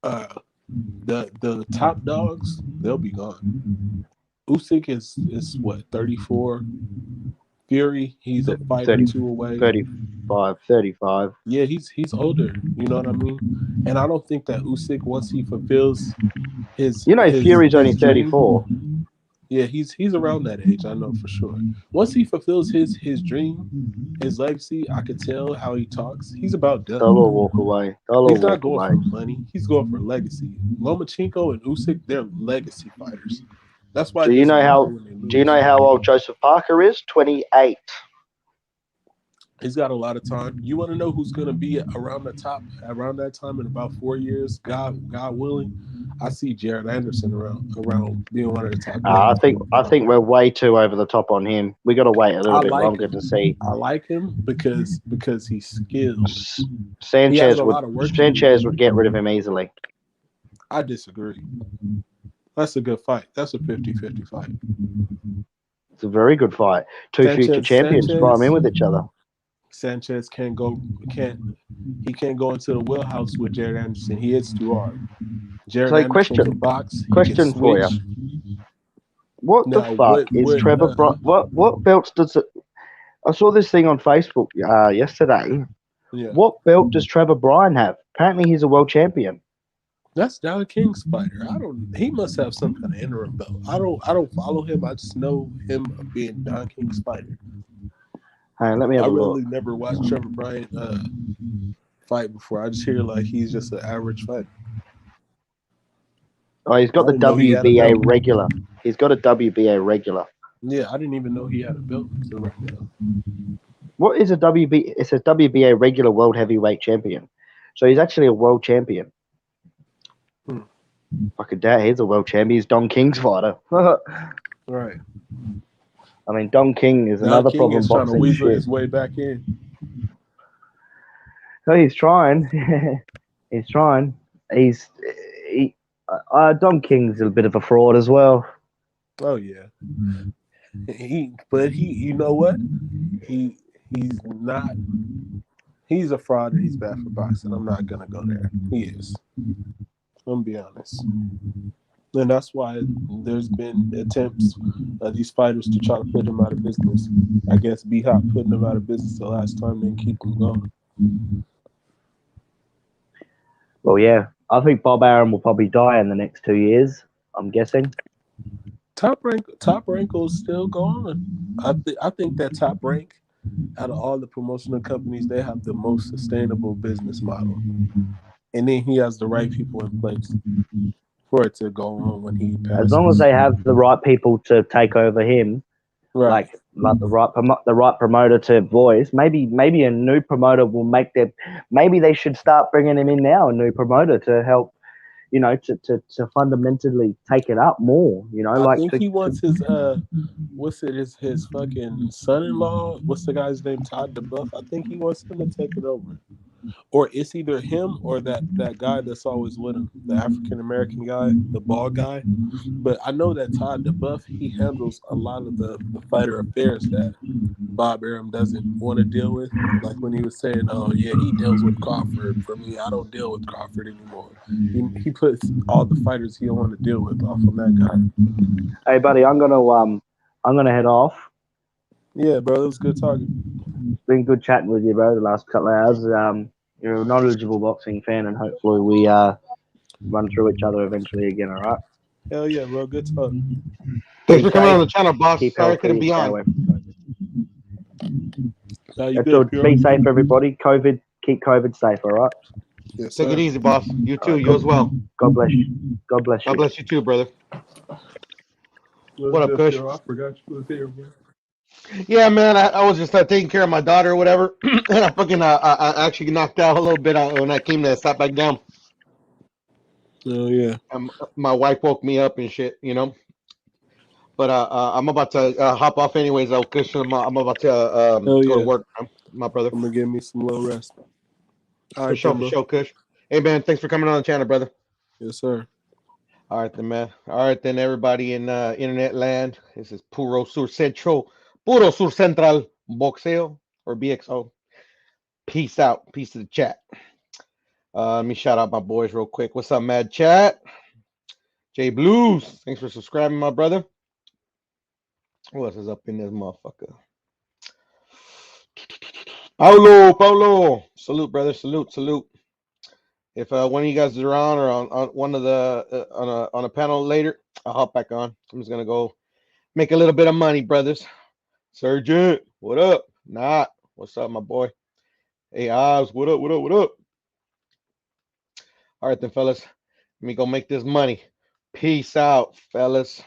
the top dogs, they'll be gone. Usyk is what, 34? Fury, he's a fight or two away. 35. Yeah, he's older. You know what I mean? And I don't think that Usyk, once he fulfills his Fury's only dream, 34. yeah, he's around that age. I know for sure. Once he fulfills his dream, his legacy, I could tell how he talks. He's about done. They'll all walk away. He's not going for money. He's going for legacy. Lomachenko and Usyk, they're legacy fighters. That's why. Do you know how old Joseph Parker is? 28. He's got a lot of time. You want to know who's going to be around the top around that time in about 4 years? God willing, I see Jared Anderson around being one of the top. I think we're way too over the top on him. We got to wait a little bit longer to see. I like him because he's skilled. Sanchez would get rid of him easily. I disagree. That's a good fight. That's a 50-50 fight. It's a very good fight. Two future champions prime in with each other. Sanchez can't go into the wheelhouse with Jared Anderson. He hits too hard. Jared Anderson can box. Question for you. What the fuck is Trevor Bryan? What belts does it? I saw this thing on Facebook yesterday. Yeah. What belt does Trevor Bryan have? Apparently, he's a world champion. That's Don King's fighter. He must have some kind of interim belt. I don't follow him. I just know him being Don King's fighter. Hey, let me have a look. I really never watched Trevor Bryan fight before. I just hear like he's just an average fighter. Oh, he's got the WBA regular. He's got a WBA regular. Yeah, I didn't even know he had a belt until right now. What is a WBA? It's a WBA regular world heavyweight champion. So he's actually a world champion. I could doubt he's a world champion. He's Don King's fighter. Right. I mean, Don King is Now another King problem is trying to boxing weasel shit. his way back in. So he's trying. He's trying. Don King's a bit of a fraud as well. Oh yeah. But you know what? He's not. He's a fraud and he's bad for boxing. I'm not gonna go there. He is. I'm gonna be honest. And that's why there's been attempts of these fighters to try to put him out of business. I guess B-Hop putting him out of business the last time didn't keep him going. Well, yeah. I think Bob Arum will probably die in the next 2 years, I'm guessing. Top rank will still go on. I think that Top Rank, out of all the promotional companies, they have the most sustainable business model. And then he has the right people in place for it to go on when he passes. As long as they have the right people to take over him, Right. like the right promoter to voice. Maybe a new promoter will make their. Maybe they should start bringing him in now. A new promoter to help, to fundamentally take it up more. I think he wants his his fucking son-in-law. What's the guy's name? Todd DeBuff. I think he wants him to take it over. Or it's either him or that guy that's always with him, the African American guy, the bald guy. But I know that Todd DeBuff, he handles a lot of the fighter affairs that Bob Arum doesn't want to deal with. Like when he was saying, "Oh yeah, he deals with Crawford. For me, I don't deal with Crawford anymore." He puts all the fighters he don't want to deal with off on that guy. Hey, buddy, I'm gonna head off. Yeah, bro, it was good talking. It's been good chatting with you, bro. The last couple of hours. You're a knowledgeable boxing fan, and hopefully we run through each other eventually again. All right. Hell yeah, bro. Good talk. Thanks for coming on the channel, boss. Keep Sorry I healthy, couldn't be stay on. away. Now you That's good, all. bro? Be safe, everybody. Keep COVID safe. All right. Yes, Take sir. it easy, boss. You too. All right, You as well. God bless you. God bless you. God bless you too, brother. What up, Kush? I forgot you was here, bro. Yeah, man. I was just taking care of my daughter or whatever, and I fucking I actually knocked out a little bit when I came to sat back down. Oh yeah. My wife woke me up and shit, But I'm about to hop off anyways. Kush, I'm about to go to work, my brother. I'm gonna give me some low rest. All For right, sure, then, for bro. sure, Kush. Hey, man, thanks for coming on the channel, brother. Yes, sir. All right, then, man. All right, then, everybody in internet land. This is Puro Sur Central Boxeo or BXO. Peace out. Peace to the chat. Let me shout out my boys real quick. What's up, Mad Chat? Jay Blues. Thanks for subscribing, my brother. Who else is up in this motherfucker? Paulo. Salute, brother. Salute. If one of you guys is around or on one of the on a panel later, I'll hop back on. I'm just gonna go make a little bit of money, brothers. Sergeant, what up? Nah, what's up, my boy? Hey, Oz, what up? All right, then, fellas. Let me go make this money. Peace out, fellas.